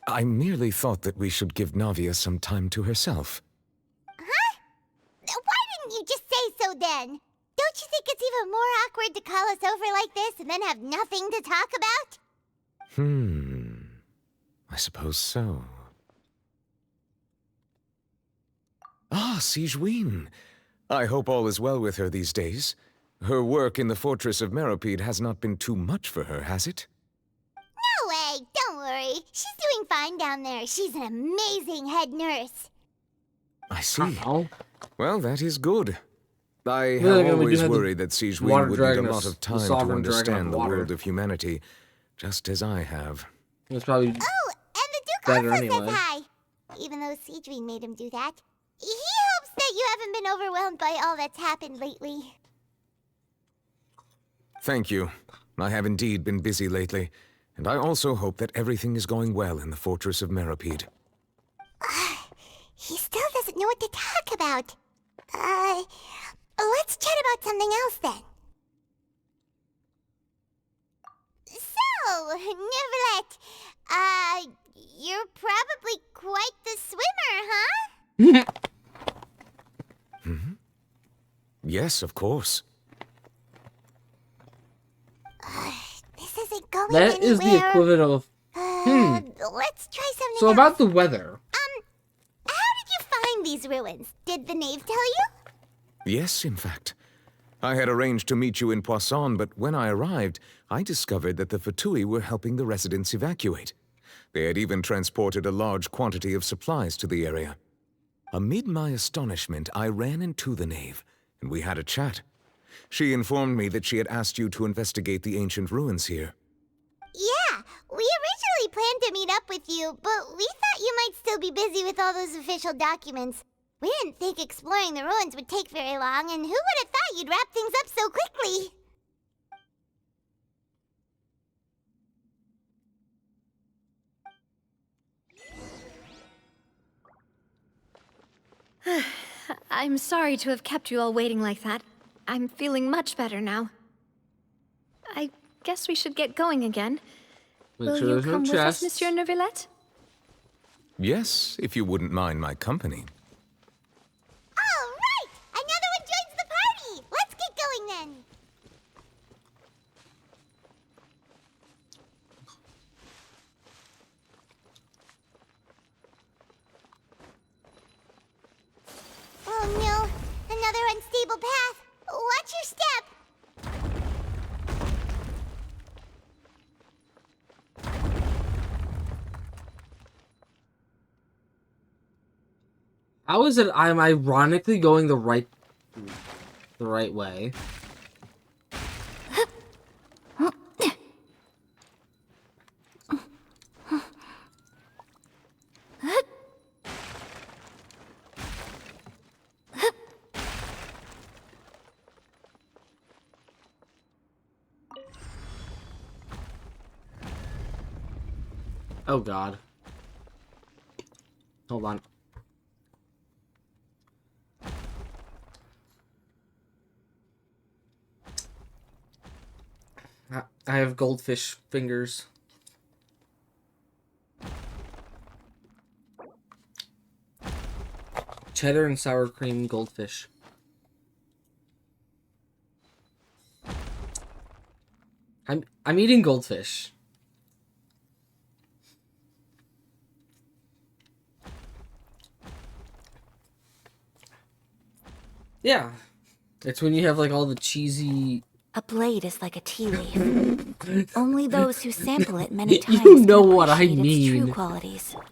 I merely thought that we should give Navia some time to herself. Huh? Why didn't you just say so then? Don't you think it's even more awkward to call us over like this and then have nothing to talk about? I suppose so. Ah, Sigewinne. I hope all is well with her these days. Her work in the Fortress of Meropide has not been too much for her, has it? No way! Don't worry. She's doing fine down there. She's an amazing head nurse. I see. Well, that is good. I have again, always worried that Sigewinne would need a lot of time to sovereign dragon understand of the water. world of humanity, just as I have. It's probably Oh, and the Duke better also anyway. says hi. Even though Sigewinne made him do that. He hopes that you haven't been overwhelmed by all that's happened lately. Thank you. I have indeed been busy lately, and I also hope that everything is going well in the Fortress of Meropide. He still doesn't know what to talk about. Let's chat about something else then. So, Neuvillette, you're probably quite the swimmer, huh? Yes, of course. This isn't going That anywhere. is the equivalent of. Let's try something So else. about the weather. How did you find these ruins? Did the knave tell you? Yes, in fact. I had arranged to meet you in Poisson, but when I arrived, I discovered that the Fatui were helping the residents evacuate. They had even transported a large quantity of supplies to the area. Amid my astonishment, I ran into the knave, and we had a chat. She informed me that she had asked you to investigate the ancient ruins here. Yeah, we originally planned to meet up with you, but we thought you might still be busy with all those official documents. We didn't think exploring the ruins would take very long, and who would have thought you'd wrap things up so quickly? I'm sorry to have kept you all waiting like that. I'm feeling much better now. I guess we should get going again. Make Will sure you there's no come with us, chests. Monsieur Neuvillette? Yes, if you wouldn't mind my company. All right! Another one joins the party! Let's get going then! Oh no! Another unstable path! Watch your step! How is it I'm ironically going the right way? Oh god. Hold on. I have goldfish fingers. Cheddar and sour cream goldfish. I'm eating goldfish. Yeah. It's when you have like all the cheesy. A blade is like a tea leaf. Only those who sample it many times You know can what I appreciate its mean. true qualities. Watch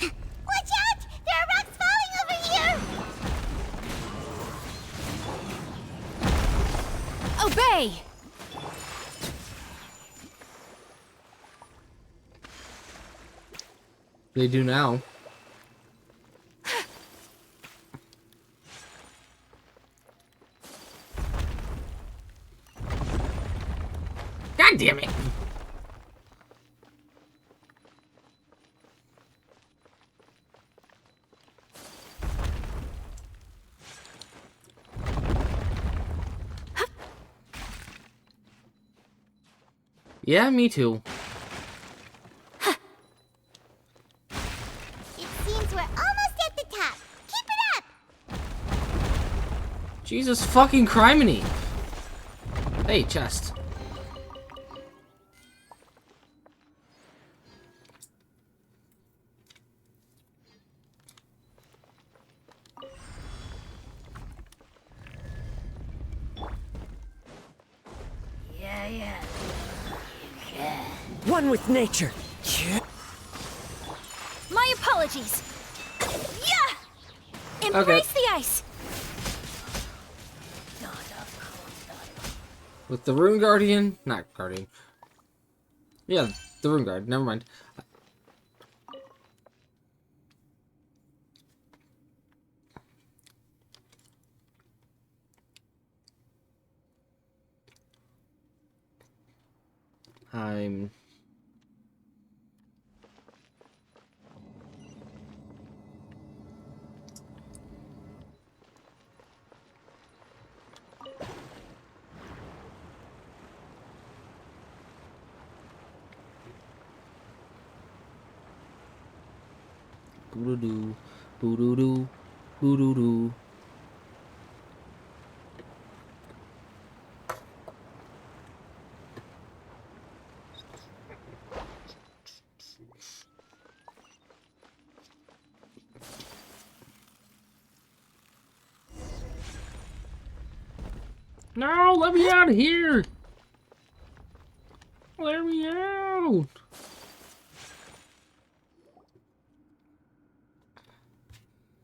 out! There are rocks falling over here! Obey! They do now. God damn it! Yeah, me too. It seems we're almost at the top. Keep it up! Jesus fucking criminy! Hey, chest. One with nature. My apologies. Yeah! Embrace the ice! With the Rune Guardian, not Guardian. Yeah, the Rune Guard. Never mind. I'm... Boo-doo-doo, boo-doo-doo, boo-doo-doo. No, let me out of here! Let me out!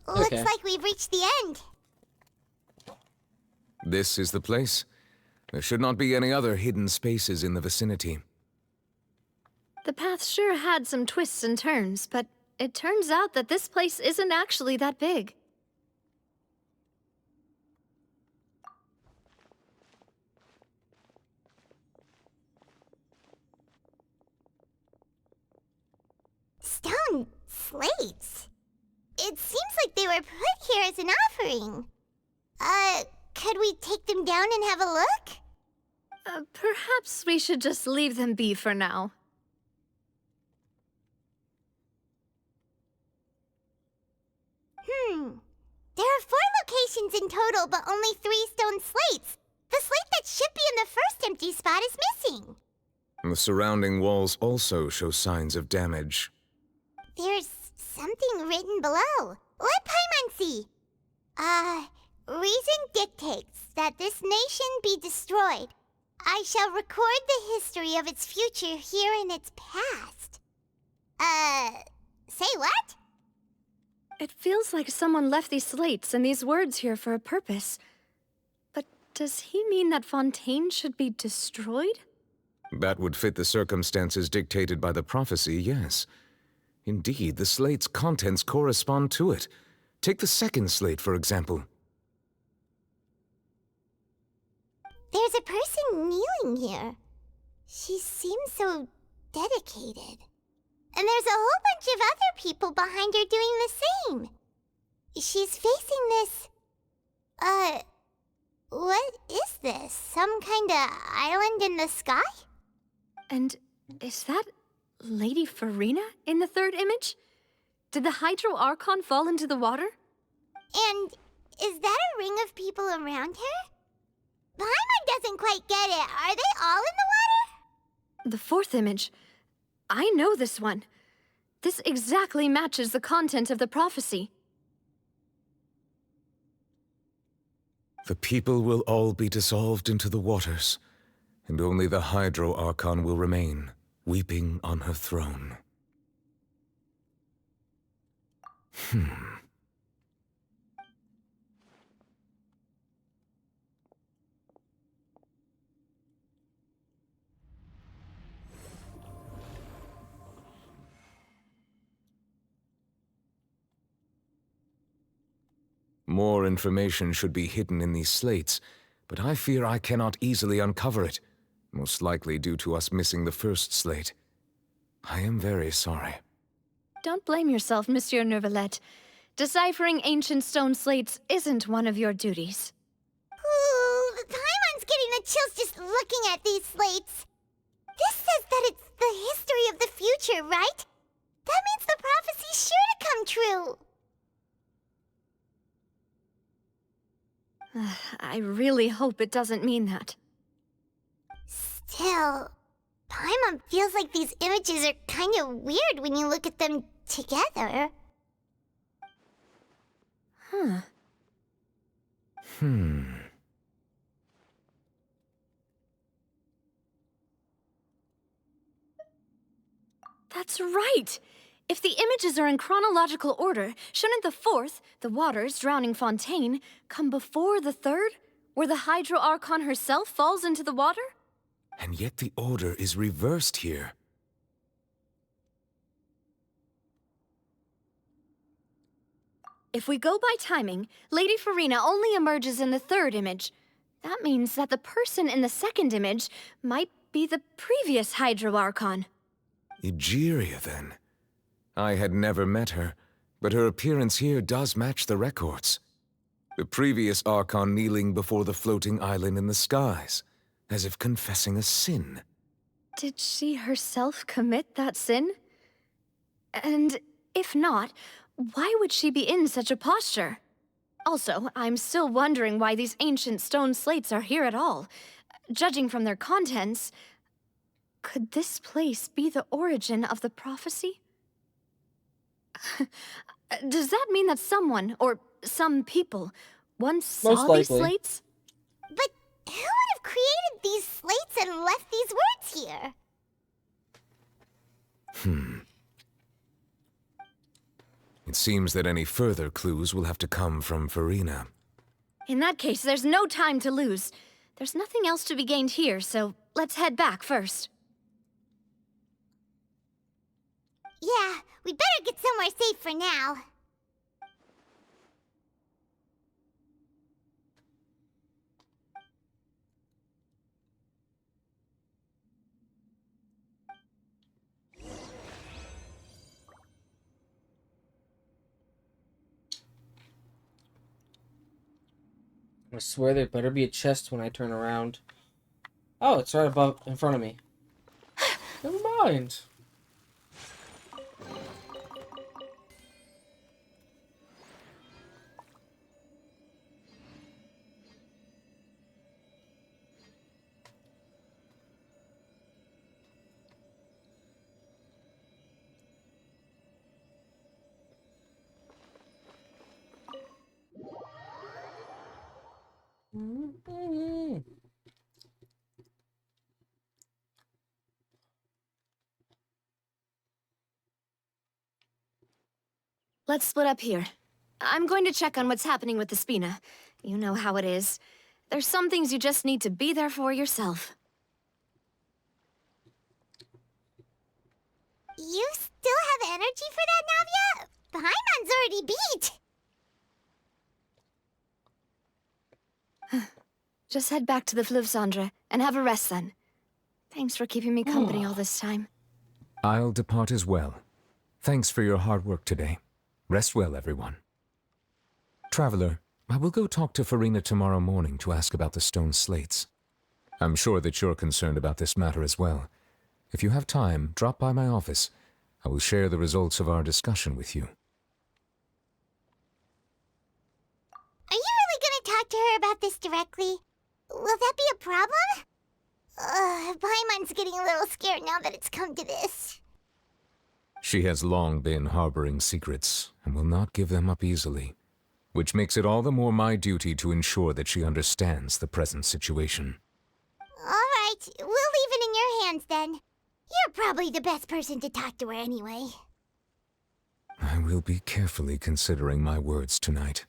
Looks like we've reached the end. This is the place. There should not be any other hidden spaces in the vicinity. The path sure had some twists and turns, but it turns out that this place isn't actually that big. Stone slates? It seems like they were put here as an offering. Could we take them down and have a look? Perhaps we should just leave them be for now. There are 4 locations in total, but only 3 stone slates. The slate that should be in the first empty spot is missing. The surrounding walls also show signs of damage. There's something written below. Let Paimon see. Reason dictates that this nation be destroyed. I shall record the history of its future here in its past. Say what? It feels like someone left these slates and these words here for a purpose. But does he mean that Fontaine should be destroyed? That would fit the circumstances dictated by the prophecy, yes. Indeed, the slate's contents correspond to it. Take the second slate, for example. There's a person kneeling here. She seems so dedicated. And there's a whole bunch of other people behind her doing the same. She's facing this... what is this? Some kind of island in the sky? And is that Lady Farina in the third image? Did the Hydro Archon fall into the water? And is that a ring of people around her? Paimon doesn't quite get it. Are they all in the water? The fourth image. I know this one. This exactly matches the content of the prophecy. The people will all be dissolved into the waters, and only the Hydro Archon will remain, weeping on her throne. More information should be hidden in these slates, but I fear I cannot easily uncover it, most likely due to us missing the first slate. I am very sorry. Don't blame yourself, Monsieur Neuvillette. Deciphering ancient stone slates isn't one of your duties. Ooh, Paimon's getting the chills just looking at these slates. This says that it's the history of the future, right? That means the prophecy's sure to come true. I really hope it doesn't mean that. Still, Paimon feels like these images are kind of weird when you look at them together. Huh. That's right! If the images are in chronological order, shouldn't the fourth, the water's drowning fontaine, come before the third, where the Hydro Archon herself falls into the water? And yet the order is reversed here. If we go by timing, Lady Farina only emerges in the third image. That means that the person in the second image might be the previous Hydro Archon. Egeria, then. I had never met her, but her appearance here does match the records. The previous Archon kneeling before the floating island in the skies, as if confessing a sin. Did she herself commit that sin? And if not, why would she be in such a posture? Also, I'm still wondering why these ancient stone slates are here at all. Judging from their contents, could this place be the origin of the prophecy? Does that mean that someone, or some people, once saw these slates? But who would have created these slates and left these words here? It seems that any further clues will have to come from Farina. In that case, there's no time to lose. There's nothing else to be gained here, so let's head back first. Yeah, we better get somewhere safe for now. I swear there better be a chest when I turn around. Oh, it's right above, in front of me. Never mind. Let's split up here. I'm going to check on what's happening with the Spina. You know how it is. There's some things you just need to be there for yourself. You still have energy for that, Navia? Paimon's already beat. Just head back to the Fluvsandra and have a rest then. Thanks for keeping me company all this time. I'll depart as well. Thanks for your hard work today. Rest well, everyone. Traveler, I will go talk to Farina tomorrow morning to ask about the stone slates. I'm sure that you're concerned about this matter as well. If you have time, drop by my office. I will share the results of our discussion with you. Are you really gonna talk to her about this directly? Will that be a problem? Paimon's getting a little scared now that it's come to this. She has long been harboring secrets, and will not give them up easily, which makes it all the more my duty to ensure that she understands the present situation. All right, we'll leave it in your hands then. You're probably the best person to talk to her anyway. I will be carefully considering my words tonight.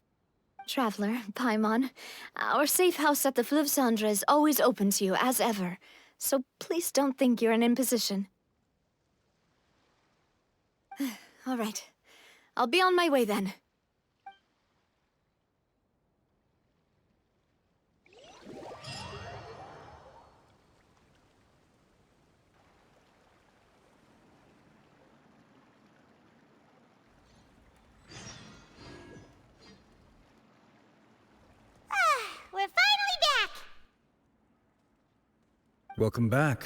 Traveler, Paimon, our safe house at the Fluvsandra is always open to you, as ever. So please don't think you're an imposition. All right. I'll be on my way then. We're finally back! Welcome back.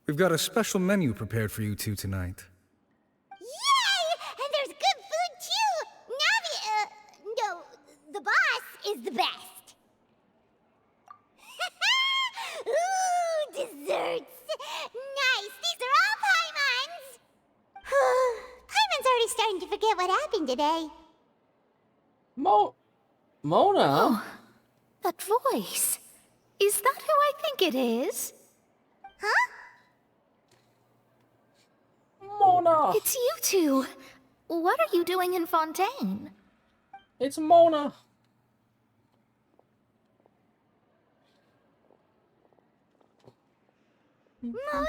We've got a special menu prepared for you two tonight. Yay! And there's good food too! Navi, no, the boss is the best. Ooh, desserts! Nice, these are all Paimon's! Paimon's already starting to forget what happened today. Mona? Oh, that voice. Is that who I think it is? Huh? Mona! It's you two! What are you doing in Fontaine? It's Mona! Mona?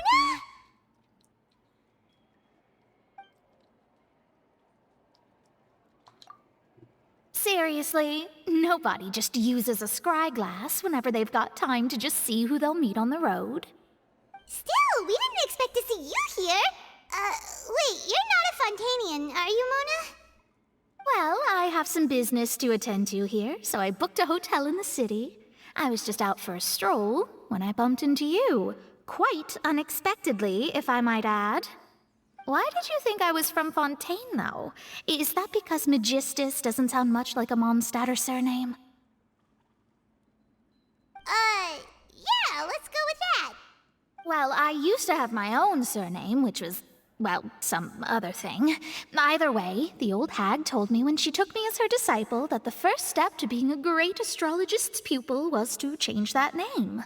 Seriously, nobody just uses a scryglass whenever they've got time to just see who they'll meet on the road. Still, we didn't expect to see you here. Wait, you're not a Fontanian, are you, Mona? Well, I have some business to attend to here, so I booked a hotel in the city. I was just out for a stroll when I bumped into you. Quite unexpectedly, if I might add. Why did you think I was from Fontaine, though? Is that because Magistus doesn't sound much like a Mondstadter surname? Yeah, let's go with that. Well, I used to have my own surname, which was, well, some other thing. Either way, the old hag told me when she took me as her disciple that the first step to being a great astrologist's pupil was to change that name.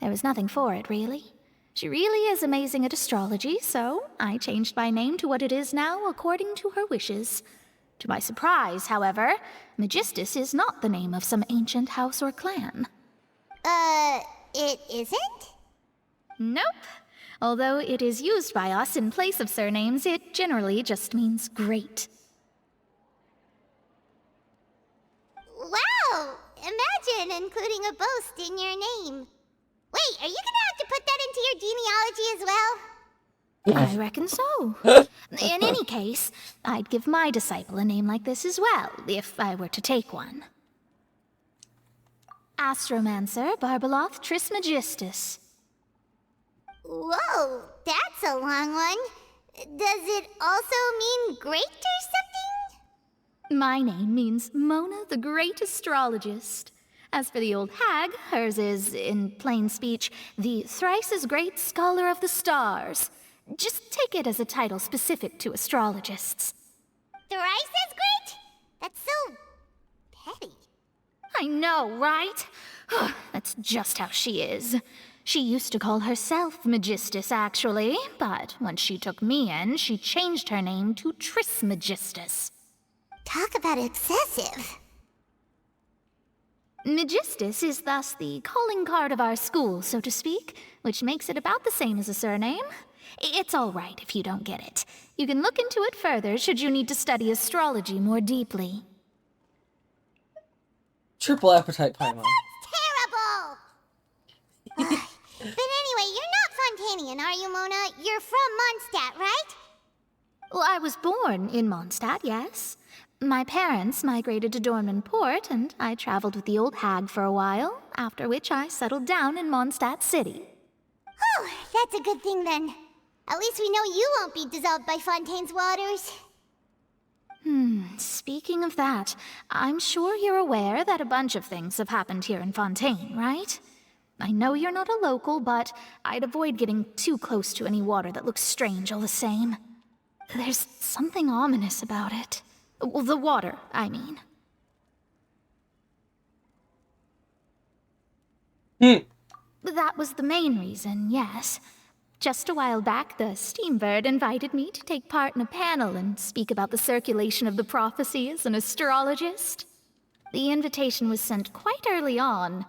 There was nothing for it, really. She really is amazing at astrology, so I changed my name to what it is now according to her wishes. To my surprise, however, Magistus is not the name of some ancient house or clan. It isn't? Nope. Although it is used by us in place of surnames, it generally just means great. Wow! Imagine including a boast in your name. Wait, are you gonna have to put that into your genealogy as well? I reckon so. In any case, I'd give my disciple a name like this as well, if I were to take one. Astromancer Barbeloth Trismegistus. Whoa, that's a long one. Does it also mean great or something? My name means Mona the Great Astrologist. As for the old hag, hers is, in plain speech, the thrice-as-great Scholar of the Stars. Just take it as a title specific to astrologists. Thrice as great? That's so petty. I know, right? That's just how she is. She used to call herself Magistus, actually, but when she took me in, she changed her name to Trismegistus. Talk about excessive. Magistus is thus the calling card of our school, so to speak, which makes it about the same as a surname. It's all right if you don't get it. You can look into it further should you need to study astrology more deeply. Triple appetite Paimon. Terrible! But anyway, you're not Fontanian, are you, Mona? You're from Mondstadt, right? Well, I was born in Mondstadt, yes. My parents migrated to Dornman Port, and I traveled with the old hag for a while, after which I settled down in Mondstadt City. Oh, that's a good thing then. At least we know you won't be dissolved by Fontaine's waters. Speaking of that, I'm sure you're aware that a bunch of things have happened here in Fontaine, right? I know you're not a local, but I'd avoid getting too close to any water that looks strange all the same. There's something ominous about it. Well, the water, I mean. That was the main reason, yes. Just a while back, the Steambird invited me to take part in a panel and speak about the circulation of the prophecy as an astrologist. The invitation was sent quite early on.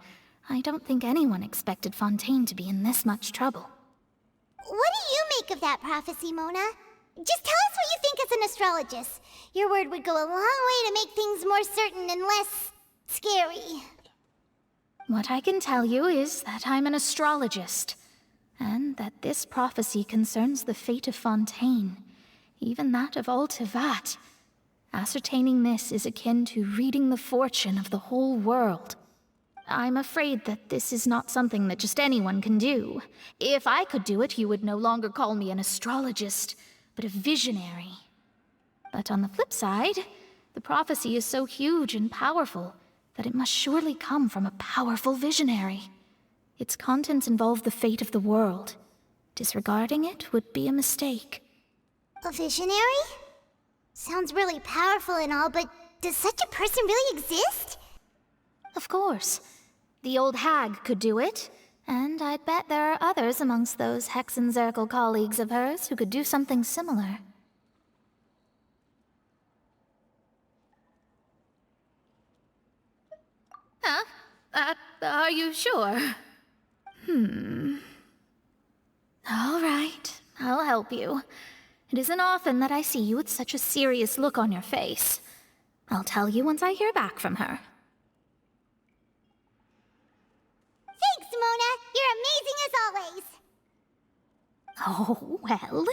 I don't think anyone expected Fontaine to be in this much trouble. What do you make of that prophecy, Mona? Just tell us what you think as an astrologist. Your word would go a long way to make things more certain and less scary. What I can tell you is that I'm an astrologist, and that this prophecy concerns the fate of Fontaine, even that of Ultivat. Ascertaining this is akin to reading the fortune of the whole world. I'm afraid that this is not something that just anyone can do. If I could do it, you would no longer call me an astrologist, but a visionary. But on the flip side, the prophecy is so huge and powerful that it must surely come from a powerful visionary. Its contents involve the fate of the world. Disregarding it would be a mistake. A visionary? Sounds really powerful and all, but does such a person really exist? Of course. The old hag could do it, And I'd bet there are others amongst those Hexenzirkel colleagues of hers who could do something similar. Huh? Are you sure? All right, I'll help you. It isn't often that I see you with such a serious look on your face. I'll tell you once I hear back from her. Thanks, Mona. You're amazing as always. Oh, well,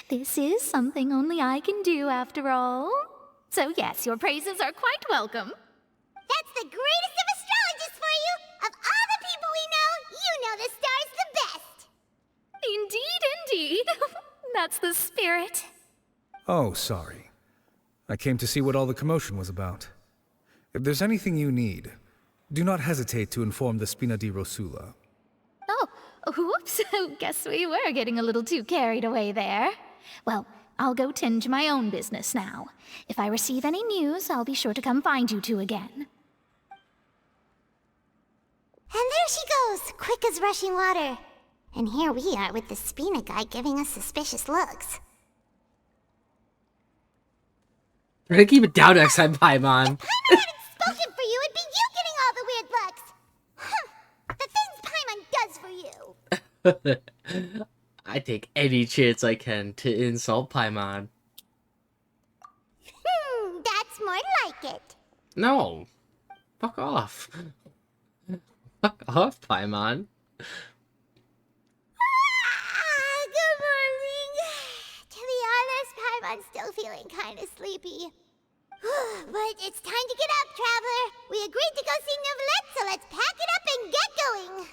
this is something only I can do after all. So yes, your praises are quite welcome. That's the greatest of astrologists for you. Of all the people we know, you know the star's the best. Indeed, indeed. That's the spirit. Oh, sorry. I came to see what all the commotion was about. If there's anything you need, do not hesitate to inform the Spina di Rosula. Oh, whoops. Guess we were getting a little too carried away there. Well, I'll go tend to my own business now. If I receive any news, I'll be sure to come find you two again. And there she goes, quick as rushing water. And here we are with the Spina guy giving us suspicious looks. We're gonna keep it down next time, Paimon. If Paimon hadn't spoken for you, it'd be you getting all the weird looks. The things Paimon does for you. I take any chance I can to insult Paimon. That's more like it. No. Fuck off. Fuck off, Paimon. Good morning. To be honest, Paimon's still feeling kind of sleepy. But it's time to get up, Traveler. We agreed to go see Neuvillette, so let's pack it up and get going.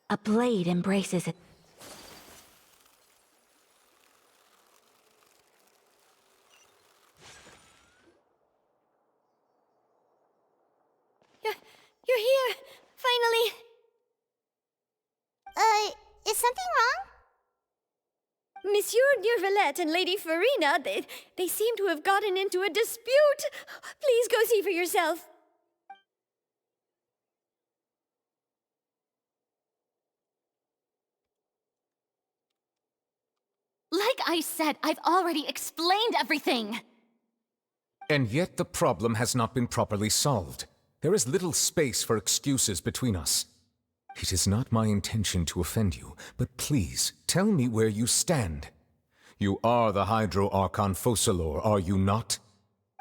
A blade embraces it. You're here! Finally! Is something wrong? Monsieur Neuvillette and Lady Farina, they seem to have gotten into a dispute. Please go see for yourself. Like I said, I've already explained everything! And yet the problem has not been properly solved. There is little space for excuses between us. It is not my intention to offend you, but please, tell me where you stand. You are the Hydro Archon Focalor, are you not?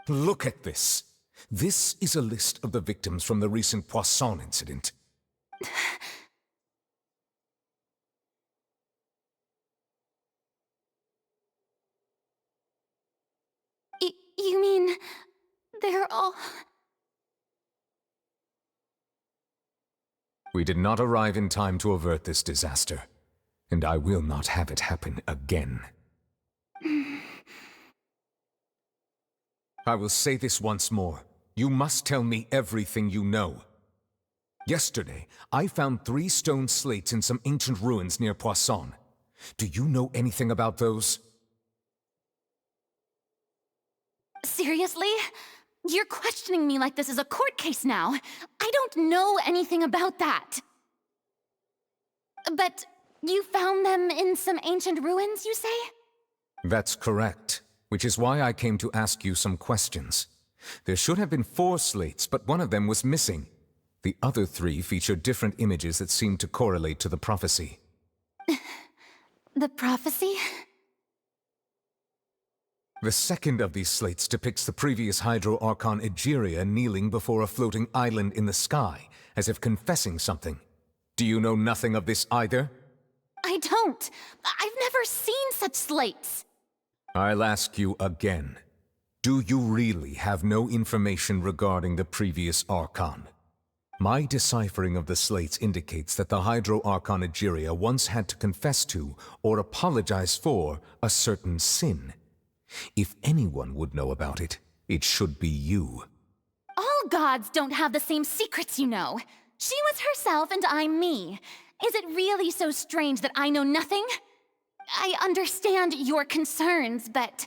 Look at this. This is a list of the victims from the recent Poisson incident. You mean... they're all... We did not arrive in time to avert this disaster, and I will not have it happen again. I will say this once more. You must tell me everything you know. Yesterday, I found 3 stone slates in some ancient ruins near Poisson. Do you know anything about those? Seriously? You're questioning me like this is a court case now. I don't know anything about that. But you found them in some ancient ruins, you say? That's correct, which is why I came to ask you some questions. There should have been 4 slates, but one of them was missing. The other 3 featured different images that seemed to correlate to the prophecy. The prophecy? The second of these slates depicts the previous Hydro Archon Egeria kneeling before a floating island in the sky, as if confessing something. Do you know nothing of this either? I don't. I've never seen such slates. I'll ask you again. Do you really have no information regarding the previous Archon? My deciphering of the slates indicates that the Hydro Archon Egeria once had to confess to, or apologize for, a certain sin. If anyone would know about it, it should be you. All gods don't have the same secrets, you know. She was herself and I'm me. Is it really so strange that I know nothing? I understand your concerns, but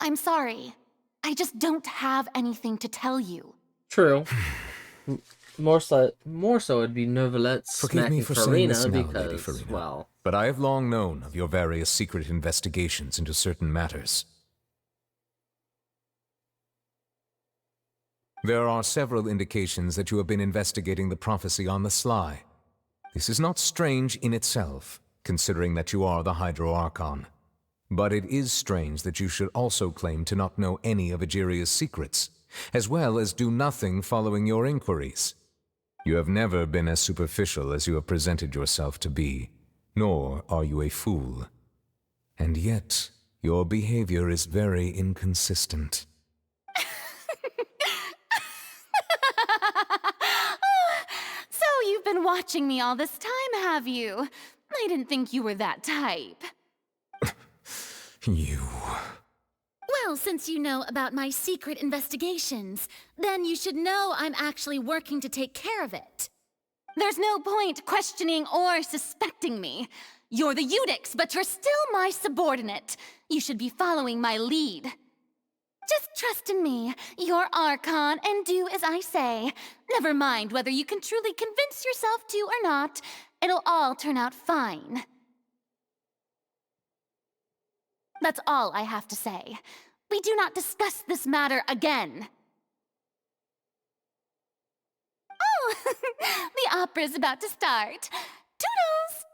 I'm sorry. I just don't have anything to tell you. True. More so it'd be Neuvillette Forgive me smacking for saying this Farina now, Lady because, Farina, well... but I have long known of your various secret investigations into certain matters. There are several indications that you have been investigating the prophecy on the sly. This is not strange in itself, considering that you are the Hydro Archon. But it is strange that you should also claim to not know any of Egeria's secrets, as well as do nothing following your inquiries. You have never been as superficial as you have presented yourself to be, nor are you a fool. And yet, your behavior is very inconsistent. So you've been watching me all this time, have you? I didn't think you were that type. You... Well, since you know about my secret investigations, then you should know I'm actually working to take care of it. There's no point questioning or suspecting me. You're the Eudix, but you're still my subordinate. You should be following my lead. Just trust in me, your Archon, and do as I say. Never mind whether you can truly convince yourself to or not. It'll all turn out fine. That's all I have to say. We do not discuss this matter again. Oh, the opera's about to start. Toodles!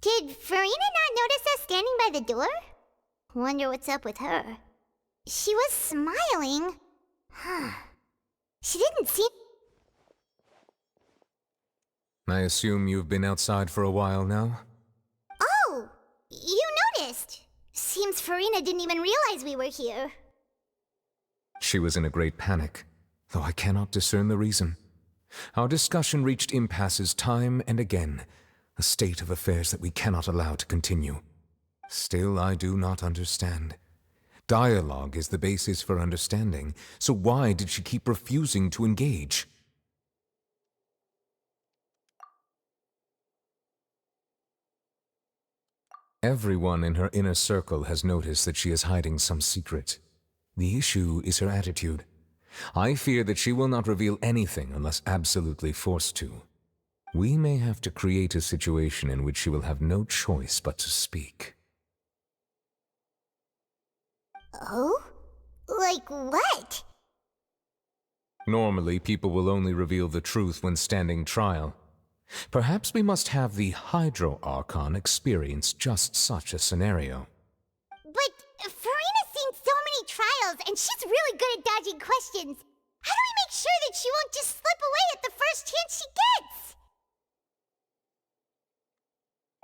Did Farina not notice us standing by the door? Wonder what's up with her. She was smiling. She didn't seem... I assume you've been outside for a while now? Oh! You noticed! Seems Farina didn't even realize we were here. She was in a great panic, though I cannot discern the reason. Our discussion reached impasses time and again, a state of affairs that we cannot allow to continue. Still, I do not understand. Dialogue is the basis for understanding, so why did she keep refusing to engage? Everyone in her inner circle has noticed that she is hiding some secret. The issue is her attitude. I fear that she will not reveal anything unless absolutely forced to. We may have to create a situation in which she will have no choice but to speak. Oh? Like what? Normally, people will only reveal the truth when standing trial. Perhaps we must have the Hydro Archon experience just such a scenario. But Farina's seen so many trials, and she's really good at dodging questions. How do we make sure that she won't just slip away at the first chance she gets?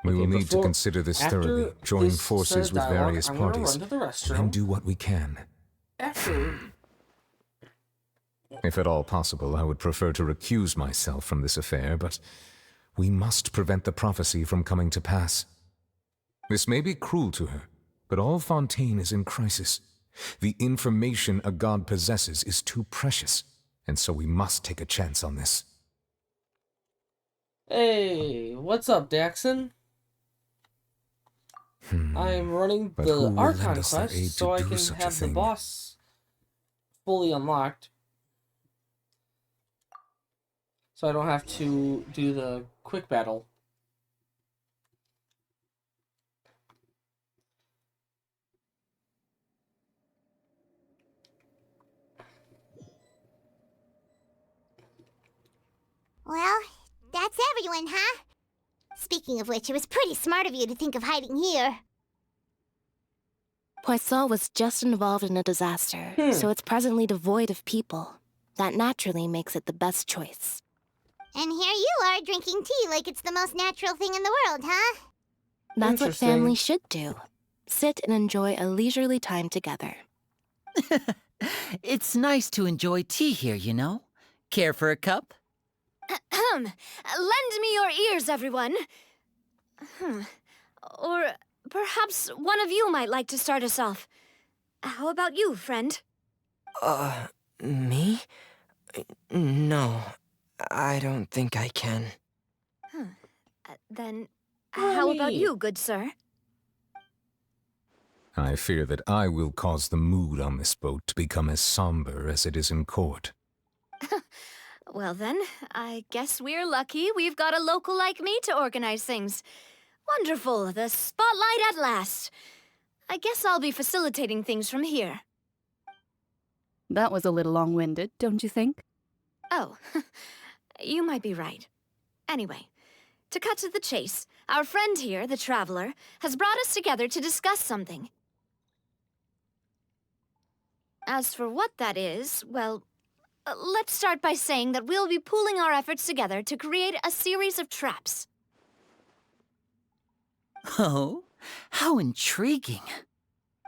We will need to consider this thoroughly, join forces with various parties, and do what we can. If at all possible, I would prefer to recuse myself from this affair, but we must prevent the prophecy from coming to pass. This may be cruel to her, but all Fontaine is in crisis. The information a god possesses is too precious, and so we must take a chance on this. Hey, what's up, Daxon? I'm running the Archon quest so I can have the boss fully unlocked. So I don't have to do the quick battle. Well, that's everyone, huh? Speaking of which, it was pretty smart of you to think of hiding here. Poisson was just involved in a disaster, so it's presently devoid of people. That naturally makes it the best choice. And here you are drinking tea like it's the most natural thing in the world, huh? That's what family should do. Sit and enjoy a leisurely time together. It's nice to enjoy tea here, you know? Care for a cup? Lend me your ears, everyone. Or perhaps one of you might like to start us off. How about you, friend? Me? No, I don't think I can. Then, how about you, good sir? I fear that I will cause the mood on this boat to become as somber as it is in court. Well then, I guess we're lucky we've got a local like me to organize things. Wonderful, the spotlight at last. I guess I'll be facilitating things from here. That was a little long-winded, don't you think? Oh, you might be right. Anyway, to cut to the chase, our friend here, the Traveler, has brought us together to discuss something. As for what that is, well, let's start by saying that we'll be pooling our efforts together to create a series of traps. Oh, how intriguing.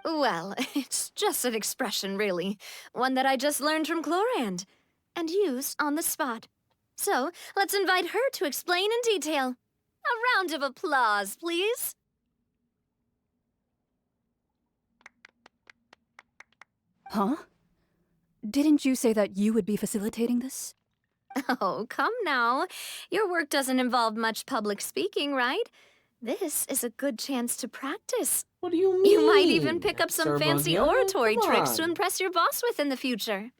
Well, it's just an expression, really. One that I just learned from Chlorand, and used on the spot. So, let's invite her to explain in detail. A round of applause, please. Huh? Didn't you say that you would be facilitating this? Oh, come now. Your work doesn't involve much public speaking, right? This is a good chance to practice. What do you mean? You might even pick up some fancy Sarbagia? oratory Come tricks to on. impress your boss with in the future.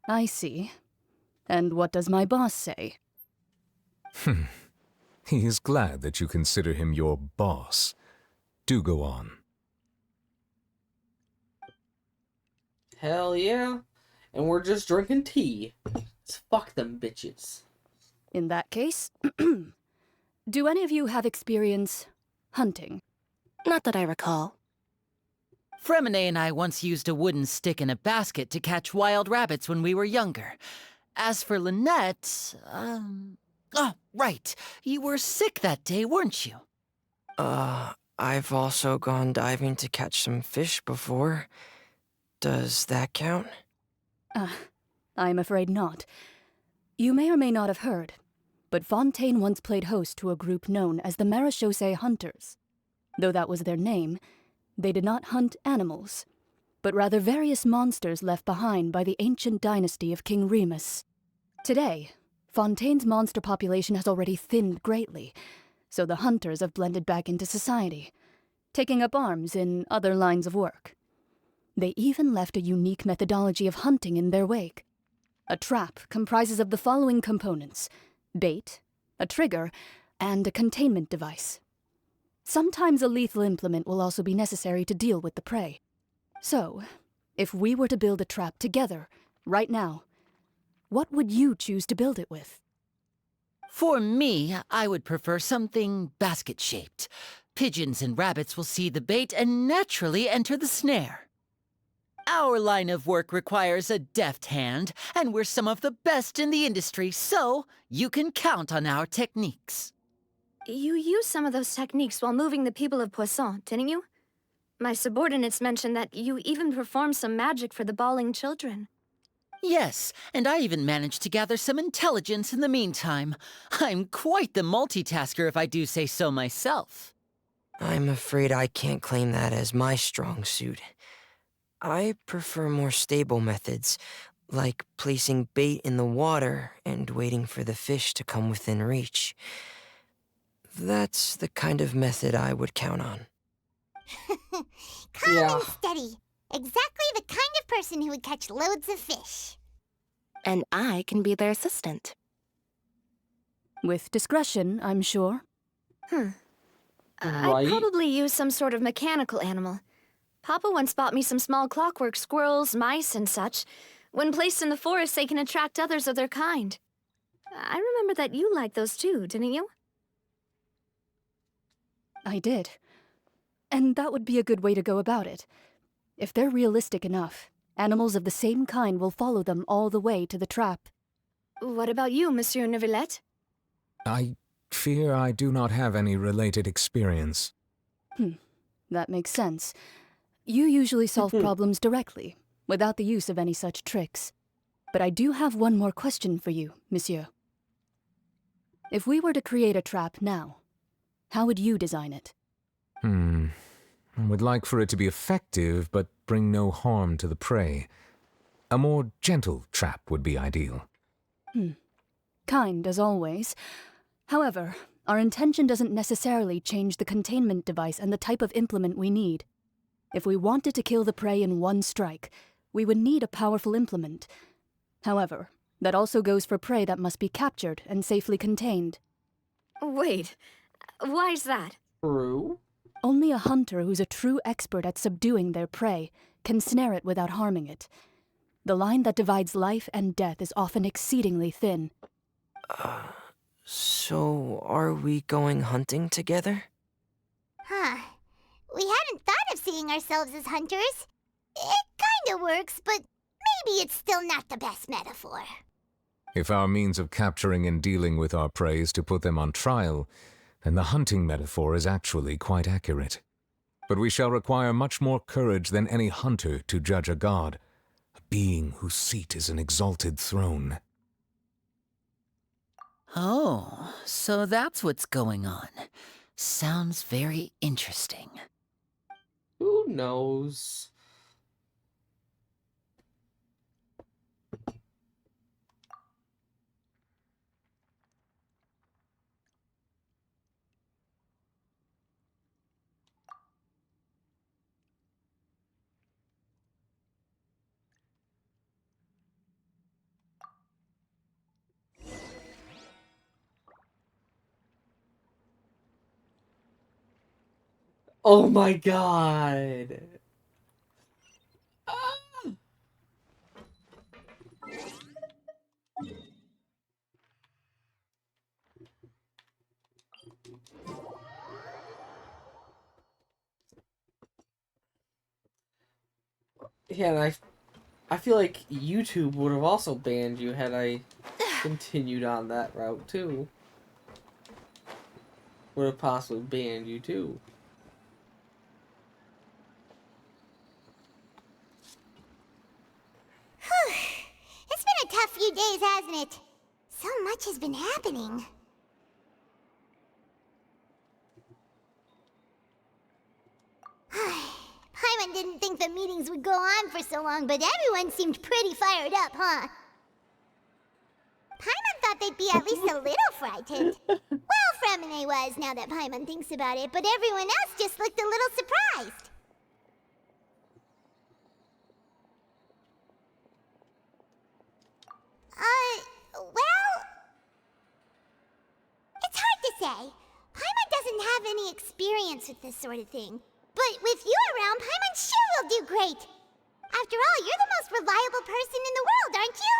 I see. And what does my boss say? He is glad that you consider him your boss. Do go on. Hell yeah. And we're just drinking tea. Fuck them bitches. In that case, do any of you have experience hunting? Not that I recall. Fremine and I once used a wooden stick in a basket to catch wild rabbits when we were younger. As for Lynette, oh, right. You were sick that day, weren't you? I've also gone diving to catch some fish before. Does that count? I'm afraid not. You may or may not have heard, but Fontaine once played host to a group known as the Marechaussee Hunters. Though that was their name, they did not hunt animals, but rather various monsters left behind by the ancient dynasty of King Remus. Today, Fontaine's monster population has already thinned greatly, so the hunters have blended back into society, taking up arms in other lines of work. They even left a unique methodology of hunting in their wake. A trap comprises of the following components: bait, a trigger, and a containment device. Sometimes a lethal implement will also be necessary to deal with the prey. So, if we were to build a trap together, right now, what would you choose to build it with? For me, I would prefer something basket-shaped. Pigeons and rabbits will see the bait and naturally enter the snare. Our line of work requires a deft hand, and we're some of the best in the industry, so you can count on our techniques. You used some of those techniques while moving the people of Poisson, didn't you? My subordinates mentioned that you even performed some magic for the bawling children. Yes, and I even managed to gather some intelligence in the meantime. I'm quite the multitasker if I do say so myself. I'm afraid I can't claim that as my strong suit. I prefer more stable methods, like placing bait in the water and waiting for the fish to come within reach. That's the kind of method I would count on. Calm and steady. Exactly the kind of person who would catch loads of fish. and I can be their assistant. With discretion, I'm sure. I'd probably use some sort of mechanical animal. Papa once bought me some small clockwork squirrels, mice, and such. When placed in the forest, they can attract others of their kind. I remember that you liked those too, didn't you? I did. And that would be a good way to go about it. If they're realistic enough, animals of the same kind will follow them all the way to the trap. What about you, Monsieur Neuvillette? I fear I do not have any related experience. That makes sense. You usually solve problems directly, without the use of any such tricks. But I do have one more question for you, monsieur. If we were to create a trap now, how would you design it? I would like for it to be effective, but bring no harm to the prey. A more gentle trap would be ideal. Kind, as always. However, our intention doesn't necessarily change the containment device and the type of implement we need. If we wanted to kill the prey in one strike, we would need a powerful implement. However, that also goes for prey that must be captured and safely contained. Wait, why's that? True. Only a hunter who's a true expert at subduing their prey can snare it without harming it. The line that divides life and death is often exceedingly thin. So are we going hunting together? Huh. We hadn't thought of seeing ourselves as hunters. It kinda works, but maybe it's still not the best metaphor. If our means of capturing and dealing with our prey is to put them on trial, then the hunting metaphor is actually quite accurate. But we shall require much more courage than any hunter to judge a god, a being whose seat is an exalted throne. Oh, so that's what's going on. Sounds very interesting. Who knows? Oh my god. Yeah, and I feel like YouTube would have also banned you had I continued on that route too. Would have possibly banned you too. It's been a tough few days, hasn't it? So much has been happening. Paimon didn't think the meetings would go on for so long, but everyone seemed pretty fired up, huh? Paimon thought they'd be at least a little frightened. Well, Freminet was, now that Paimon thinks about it, but everyone else just looked a little surprised. Well... It's hard to say. Paimon doesn't have any experience with this sort of thing. But with you around, Paimon sure will do great. After all, you're the most reliable person in the world, aren't you?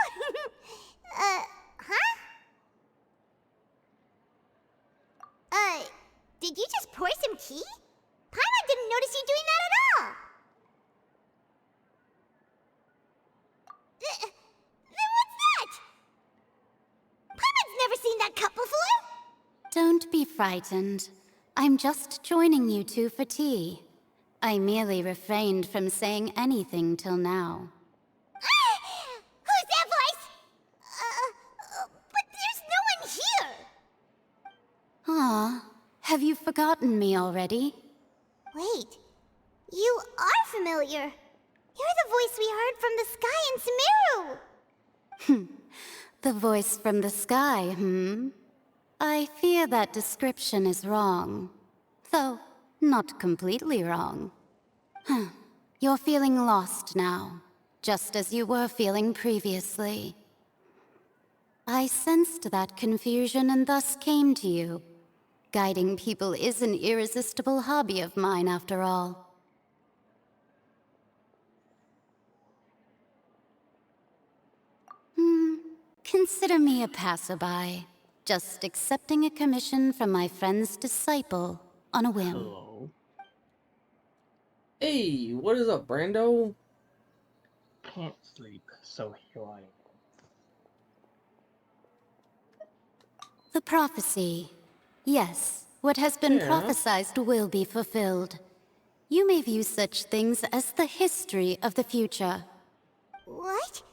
Huh? Did you just pour some tea? Paimon didn't notice you doing that at all. Then what's that? Paimon's never seen that cup before. Don't be frightened. I'm just joining you two for tea. I merely refrained from saying anything till now. Who's that voice? But there's no one here. Ah, have you forgotten me already? Wait, you are familiar. You're the voice we heard from the sky in Sumeru. The voice from the sky, I fear that description is wrong. Though, not completely wrong. You're feeling lost now, just as you were feeling previously. I sensed that confusion and thus came to you. Guiding people is an irresistible hobby of mine, after all. Consider me a passerby, just accepting a commission from my friend's disciple on a whim. Hey, what is up, Brando? Can't sleep, so here I am. The prophecy. Yes, what has been Yeah. prophesied will be fulfilled. You may view such things as the history of the future. What?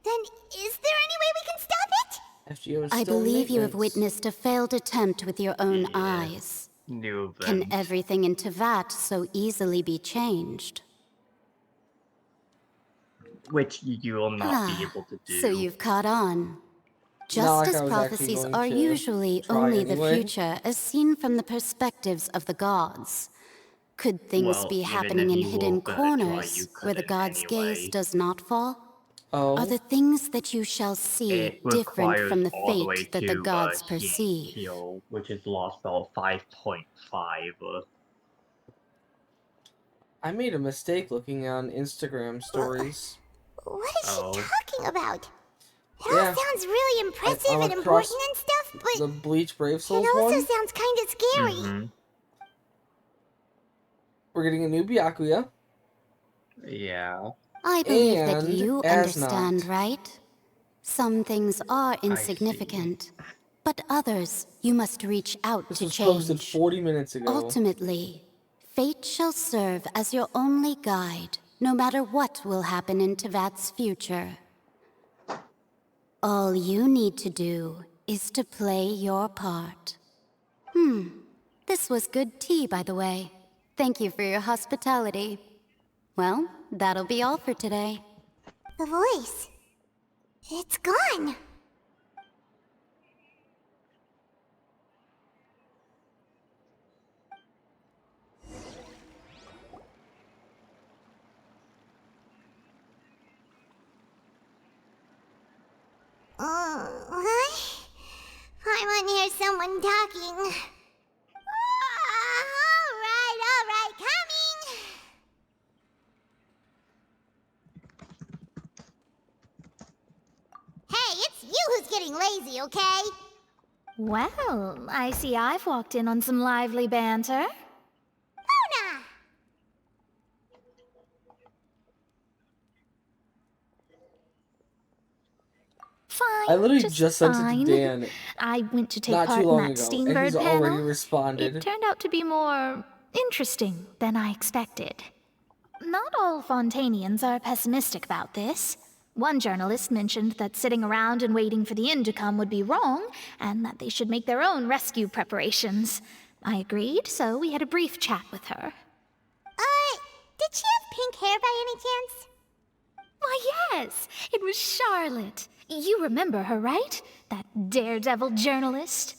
Then is there any way we can stop it? FGO is I still in believe you have maintenance. witnessed a failed attempt with your own eyes. New Can event. everything in Tevat so easily be changed? Which you will not be able to do. So you've caught on. Just Not like as I was actually prophecies going are to usually try only the anyway. future as seen from the perspectives of the gods. Could things Well, be even happening if in you hidden were gonna try, corners you where the couldn't god's anyway. gaze does not fall? Oh. Are the things that you shall see It different requires from the all the way fate that the to, gods perceive? Heal, which is lost spell 5.5. I made a mistake looking on Instagram stories. What is Oh. she talking about? It all Yeah. sounds really impressive I'm and across important and stuff, but The Bleach Brave it Souls also one. sounds kind of scary. Mm-hmm. We're getting a new Byakuya. Yeah. I believe that And you as understand, not. right? Some things are insignificant, but others you must reach out This to was change. posted 40 minutes ago. Ultimately, fate shall serve as your only guide, no matter what will happen in Tevat's future. All you need to do is to play your part. This was good tea, by the way. Thank you for your hospitality. Well, that'll be all for today. The voice. It's gone. What? I want to hear someone talking. All right, coming. Hey, it's you who's getting lazy, okay? Well, I see I've walked in on some lively banter. Luna! Fine. I literally just sent fine. it to Dan I went to take not part too in long that ago, and Steambird he's panel. already responded. It turned out to be more interesting than I expected. Not all Fontanians are pessimistic about this. One journalist mentioned that sitting around and waiting for the end to come would be wrong, and that they should make their own rescue preparations. I agreed, so we had a brief chat with her. Did she have pink hair by any chance? Why, yes, it was Charlotte. You remember her, right? That daredevil journalist.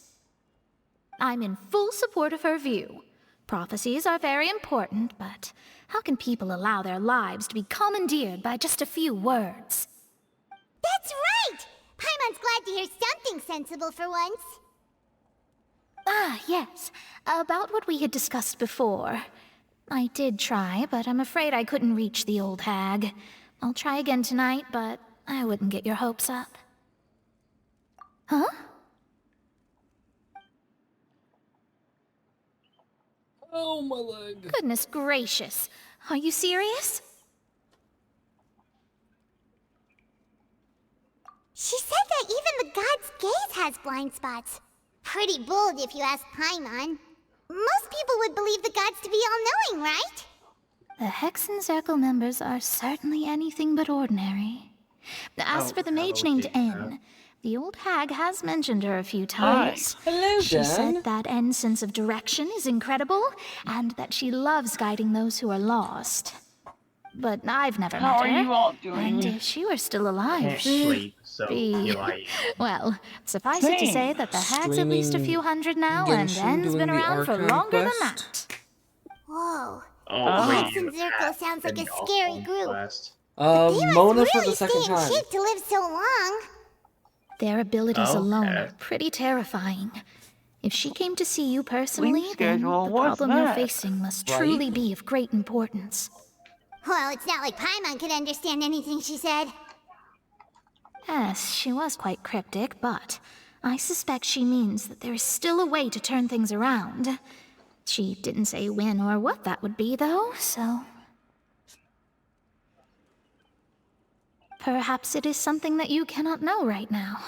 I'm in full support of her view. Prophecies are very important, but how can people allow their lives to be commandeered by just a few words? That's right! Paimon's glad to hear something sensible for once. Ah, yes. About what we had discussed before. I did try, but I'm afraid I couldn't reach the old hag. I'll try again tonight, but I wouldn't get your hopes up. Huh? Oh, my leg. Goodness gracious. Are you serious? She said that even the god's gaze has blind spots. Pretty bold if you ask Paimon. Most people would believe the gods to be all-knowing, right? The Hexen Circle members are certainly anything but ordinary. As for the mage named N, the old hag has mentioned her a few times. Hello, She Dan. said that N's sense of direction is incredible, and that she loves guiding those who are lost. But I've never met her. How are you all doing? And if she were still alive, Can't sleep, so be... here I am. Well, suffice it to say that the hag's at least a few hundred now, and Genshin N's doing been the around for Archon longer than quest? that. Whoa. Oh, the wait, Hexen you Circle have sounds like a been scary awful group. impressed. They must Mona really for the second stay in time. shape to live so long. Their abilities alone Okay. are pretty terrifying. If she came to see you personally, then schedule, the what's problem you're that? facing must Right? truly be of great importance. Well, it's not like Paimon could understand anything she said. Yes, she was quite cryptic, but I suspect she means that there is still a way to turn things around. She didn't say when or what that would be, though, so... Perhaps it is something that you cannot know right now.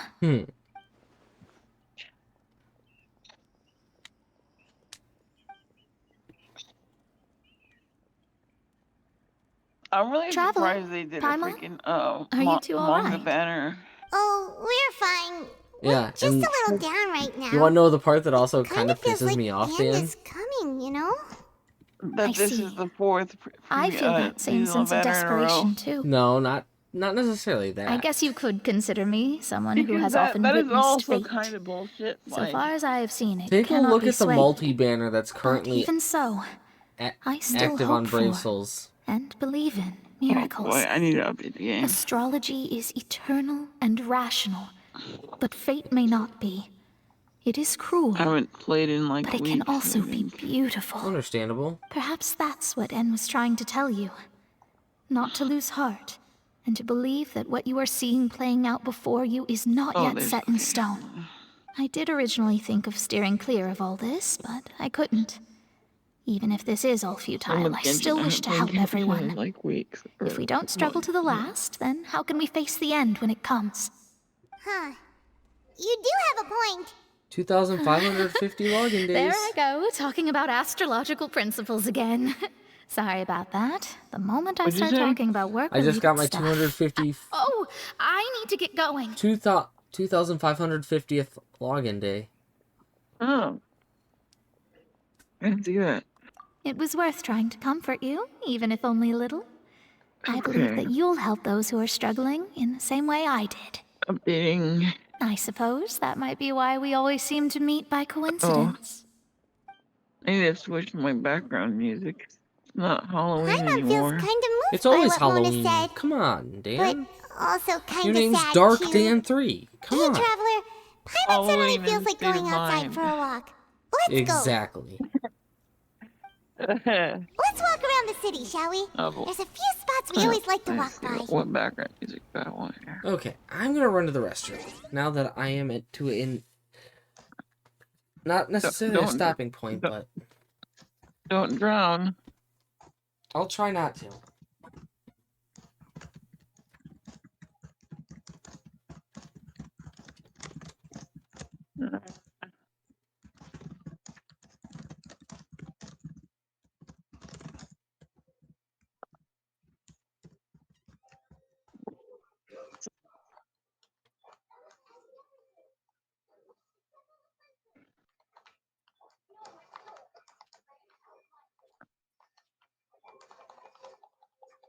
I'm really Traveler, surprised they did Paimon? a freaking Are you two manga alright? banner. Oh, we're fine. Yeah, Just and a little down right now. you want to know the part that also kind Kinda of feels pisses like me off, the Dan? end is coming, you know? That I this see. is the fourth I feel that same seasonal sense of banner in a row. desperation, too. No, not necessarily that. I guess you could consider me someone who Because has that, often that is witnessed also fate. kind of bullshit. So Like, far as I have seen, it Take a cannot look be at the swayed. multi-banner that's But currently even so, I still active hope on Brave for Souls. and believe in oh miracles. boy, I need to update the game. Astrology is eternal and rational, but fate may not be. It is cruel, I haven't played in like but it weeks. can also I be think. beautiful. Understandable. Perhaps that's what En was trying to tell you. Not to lose heart, and to believe that what you are seeing playing out before you is not Oh, yet there's set in stone. I did originally think of steering clear of all this, but I couldn't. Even if this is all I'm futile, with I Genshin. still I wish haven't to played help Genshin in everyone. like weeks. If we don't struggle to the last, then how can we face the end when it comes? Huh. You do have a point. 2,550 login days. There I go, talking about astrological principles again. Sorry about that. The moment I What'd you start say? talking about work, I just got my stuff. 250 Oh, I need to get going. 2,550th login day. Oh. I didn't see that. It was worth trying to comfort you, even if only a little. I believe that you'll help those who are struggling in the same way I did. Updating. I suppose that might be why we always seem to meet by coincidence. I need to switch my background music. It's not Halloween Paimon feels anymore. kind of moved It's by always what Mona Halloween. said, Come on, but Dan. also kind Your of name's sad Dark too. Dan 3. Come Hey, on. Traveler, Paimon Halloween suddenly in feels the like state of going outside mind. for a walk. Let's Exactly. go. Let's walk around the city, shall we? Oh, There's a few spots we always like to walk by. what background music do I want here? Okay, I'm gonna run to the restroom now that I am not necessarily a don't- stopping point, but Don't drown. I'll try not to.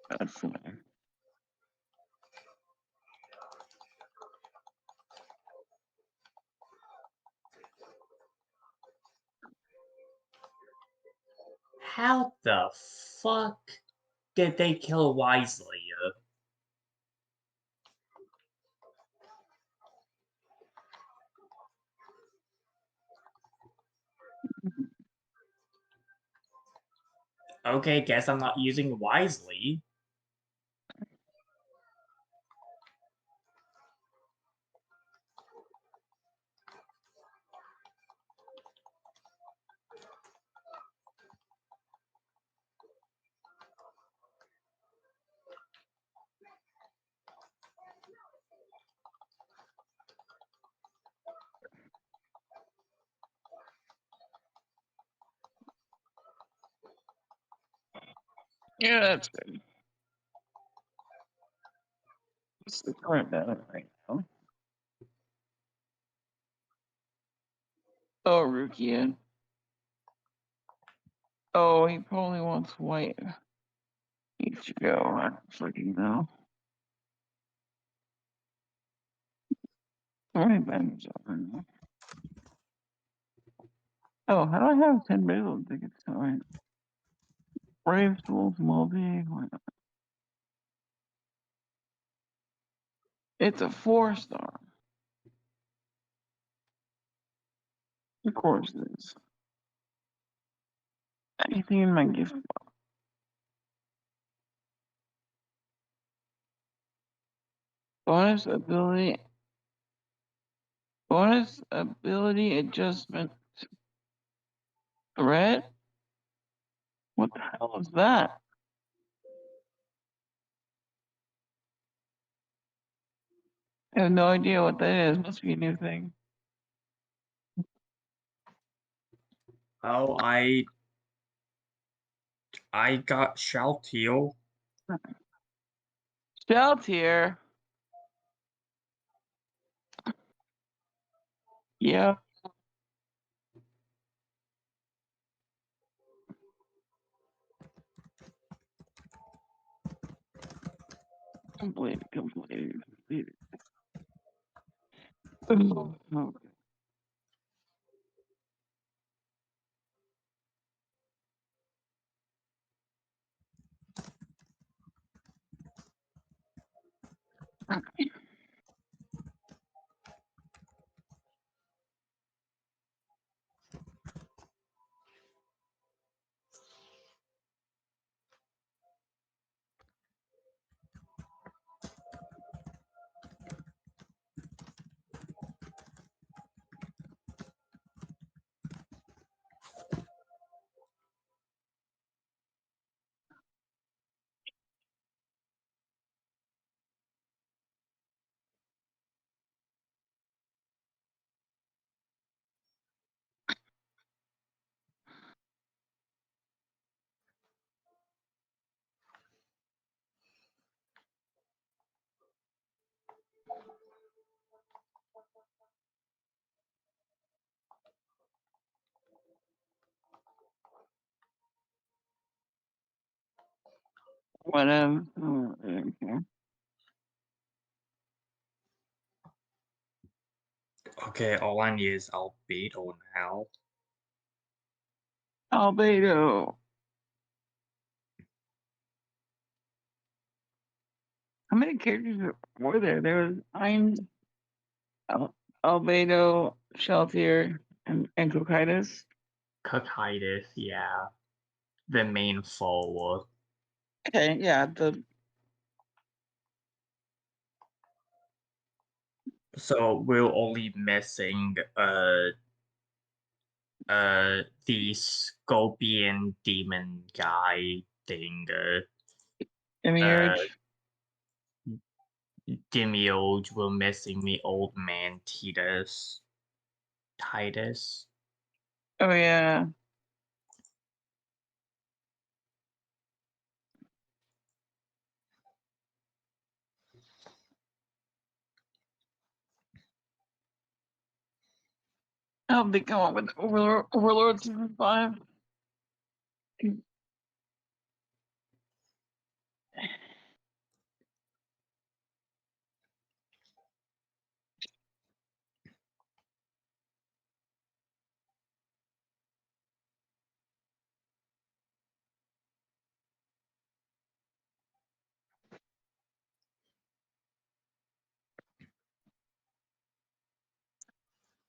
That's fine. How the fuck did they kill Wisely? Okay, guess I'm not using Wisely. Yeah, that's good. What's the current balance right now? Oh, Rukia. Oh, he probably wants white. Needs to go. I'm freaking now. Alright, banners over now. Oh, how do I have 10 Basil tickets? Alright. Brave Souls Multi. Why not? It's a 4-star. Of course it is. Anything in my gift box. Bonus ability. Bonus ability adjustment. Red? What the hell is that? I have no idea what that is. Must be a new thing. Oh, I got Shaltiel. Sheltier. Yeah. Completed. Okay. Whatever. Okay. Okay, all I need is Albedo now. Albedo. How many characters were there? There was Albedo, Sheltier, and Cocytus. Cocytus, yeah. The main foe. Okay, yeah. So we're only missing the scorpion demon guy thing. Demiurge. Demiurge. We're missing the old man Titus. Oh yeah. I'll be going with Overlord Season 5.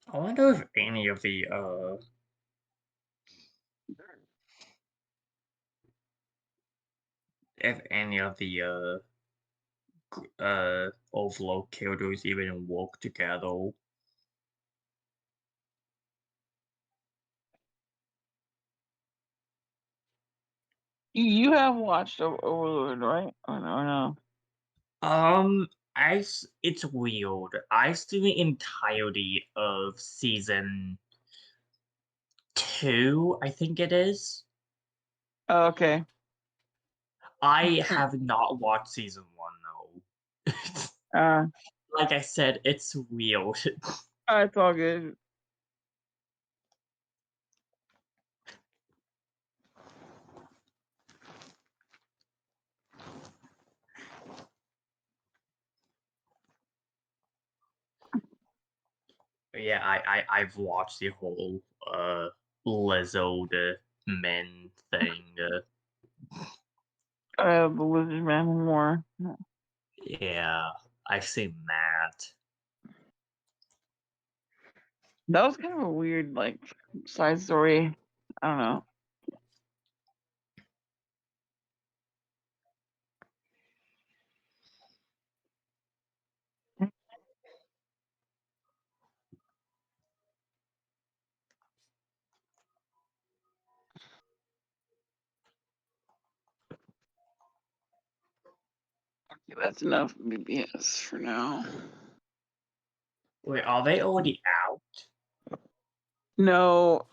I wonder if any of the Overlord characters even work together. You have watched Overlord, right? Or no? It's weird. I've seen the entirety of season 2, I think it is. Oh, okay. I have not watched season 1 though. Like I said, it's weird. It's all good. Yeah, I've watched the whole Lizzo the men thing. The Lizard Man War. Yeah, I've seen that. That was kind of a weird, like, side story. I don't know. Okay, that's enough BBS for now. Wait, are they already out? No.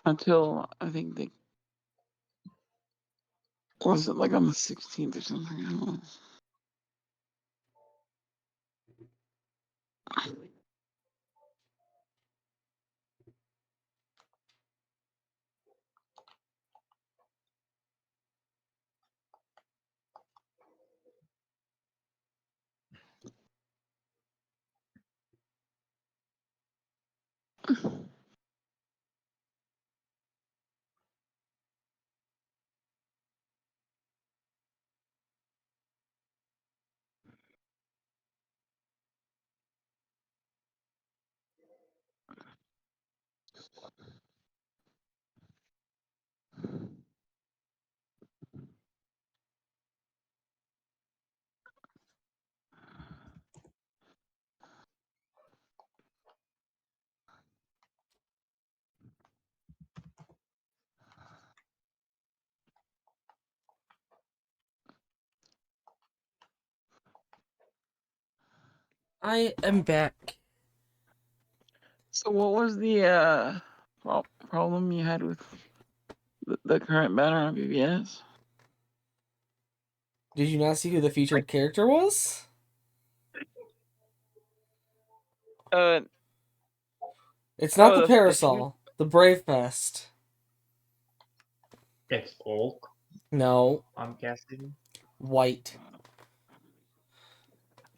Until I think they was it like on the 16th or something? I don't know. I am back. So what was the problem you had with the current banner on BBS? Did you not see who the featured character was? It's not the Parasol. The Brave Fest. It's Ulk. No. I'm guessing. White.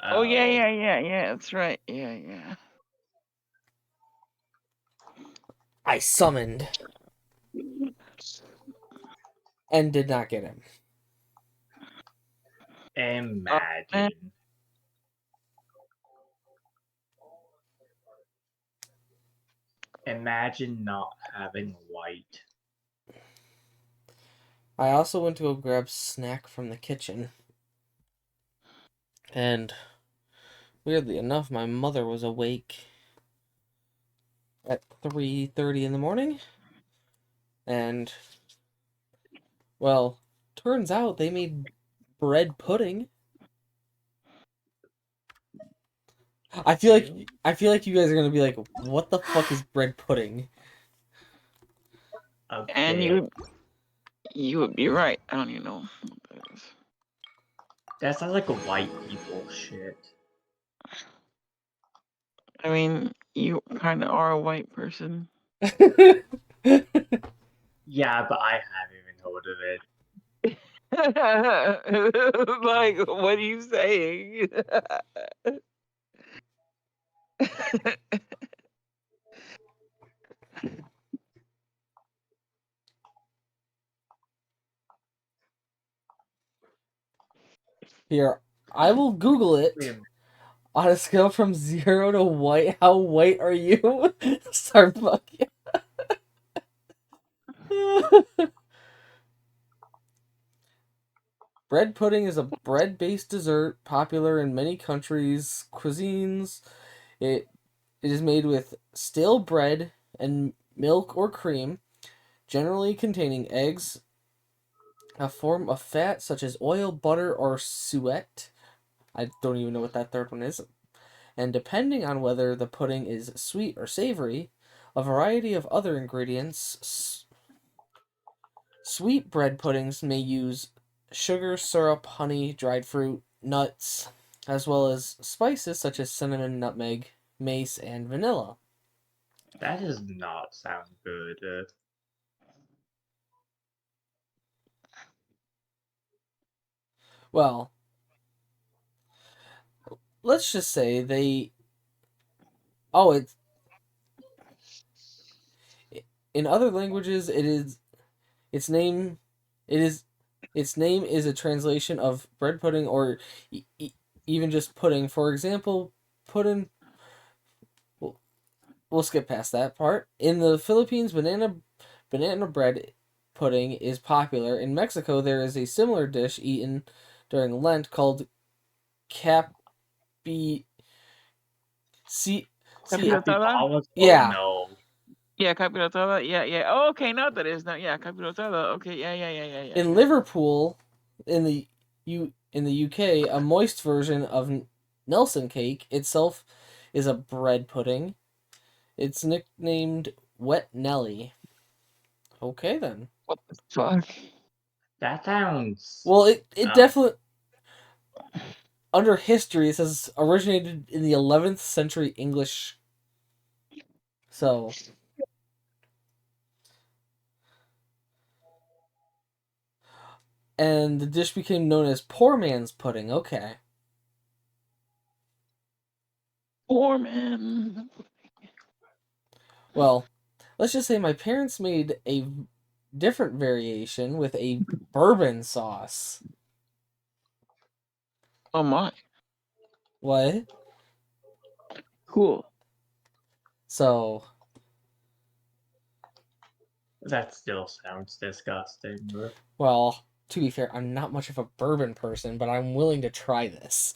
Oh yeah. That's right. Yeah. I summoned. And did not get him. Imagine. Imagine not having white. I also went to go grab snack from the kitchen. And weirdly enough, my mother was awake at 3:30 in the morning. And, well, turns out they made bread pudding. I feel like you guys are gonna be like, what the fuck is bread pudding? Okay. And you would be right. I don't even know what that is. That sounds like a white people shit. I mean, you kind of are a white person. Yeah, but I haven't even heard of it. Like, what are you saying? Here, I will Google it. On a scale from 0 to white, how white are you? Starbucks. Bread pudding is a bread-based dessert popular in many countries' cuisines. It is made with stale bread and milk or cream, generally containing eggs, a form of fat such as oil, butter, or suet. I don't even know what that third one is. And depending on whether the pudding is sweet or savory, a variety of other ingredients. Sweet bread puddings may use sugar, syrup, honey, dried fruit, nuts, as well as spices such as cinnamon, nutmeg, mace, and vanilla. That does not sound good. Well, let's just say they... Oh, in other languages, its name is a translation of bread pudding or even just pudding. For example, pudding. We'll skip past that part. In the Philippines, banana bread pudding is popular. In Mexico, there is a similar dish eaten during Lent called capirotada. Yeah. No. Yeah, capirotada. Yeah. Oh, okay, now that is now. Yeah, capirotada. Okay, yeah. In Liverpool, in the UK, a moist version of Nelson cake itself is a bread pudding. It's nicknamed Wet Nelly. Okay, then. What the fuck? That sounds... Well, it definitely... Under history, it says originated in the 11th century English. So... And the dish became known as poor man's pudding. Okay. Poor man. Well, let's just say my parents made a different variation with a bourbon sauce. Oh my. What? Cool. So... That still sounds disgusting. But... Well, to be fair, I'm not much of a bourbon person, but I'm willing to try this.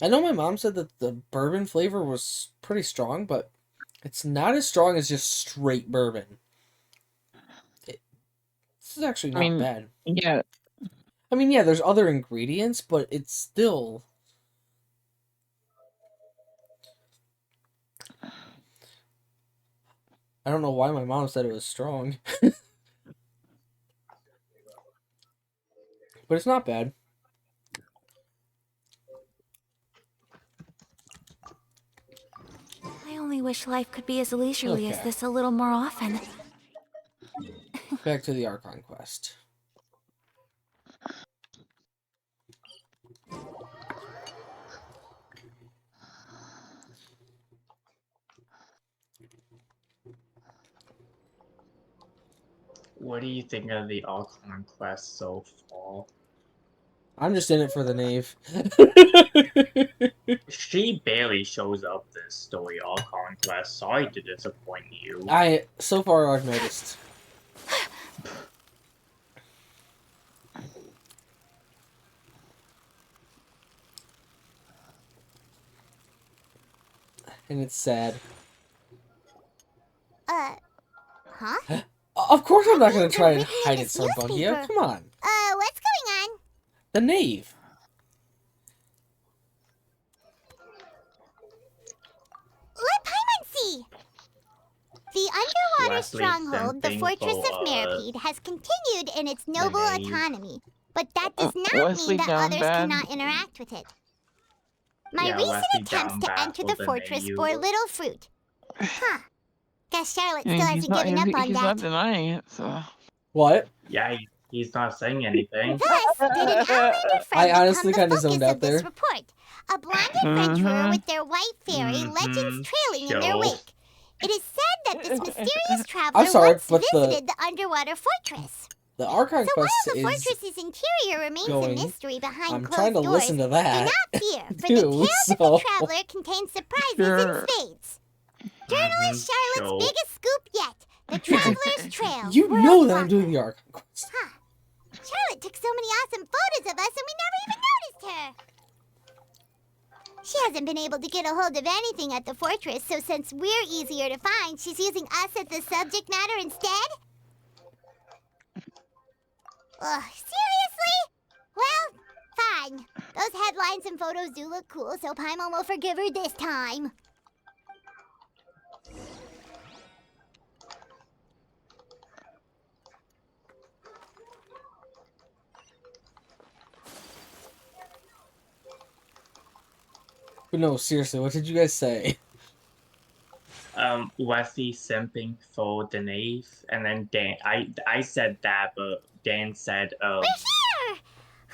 I know my mom said that the bourbon flavor was pretty strong, but it's not as strong as just straight bourbon. This is actually not bad. Yeah. I mean, yeah, there's other ingredients, but it's still... I don't know why my mom said it was strong. But it's not bad. I only wish life could be as leisurely as this a little more often. Back to the Archon quest. What do you think of the Archon quest so far? I'm just in it for the knave. She barely shows up this story Archon quest. Sorry to disappoint you. So far I've noticed. And it's sad. Huh? Of course I'm not going to try and hide it, Sarbugia. Come on. What's going on? The knave. Let Paimon see! The underwater Wesley stronghold, the Simping Fortress for, of Meripede, has continued in its noble knave. autonomy, but that does not Wesley mean that down others bad. cannot interact with it. My Yeah, recent Wesley attempts down to bad enter for the the fortress knave. bore little fruit. Huh. Guess Charlotte still And hasn't given up on he's that. not denying it, so... What? Yeah, he's not saying anything. Thus, did an outlander friend I honestly become kind the of zoned focus out of this there. report. A blonde adventurer with their white fairy legends trailing in their Sure. wake. It is said that this mysterious traveler sorry, once but visited the underwater fortress. The Archon So while quest the is fortress's interior remains going. a mystery behind I'm closed trying to doors, listen to that. do not fear, for too, the tales of so- the traveler contain surprises Sure. in spades. Journalist Charlotte's biggest scoop yet, the Traveler's Trail. You World know that I'm Walker. doing the Archon quest. Charlotte took so many awesome photos of us and we never even noticed her. She hasn't been able to get a hold of anything at the fortress, so since we're easier to find, she's using us as the subject matter instead? Ugh, seriously? Well, fine. Those headlines and photos do look cool, so Paimon will forgive her this time. But no, seriously, what did you guys say? Wesley simping for the knave, and then Dan. I said that, but Dan said Wesley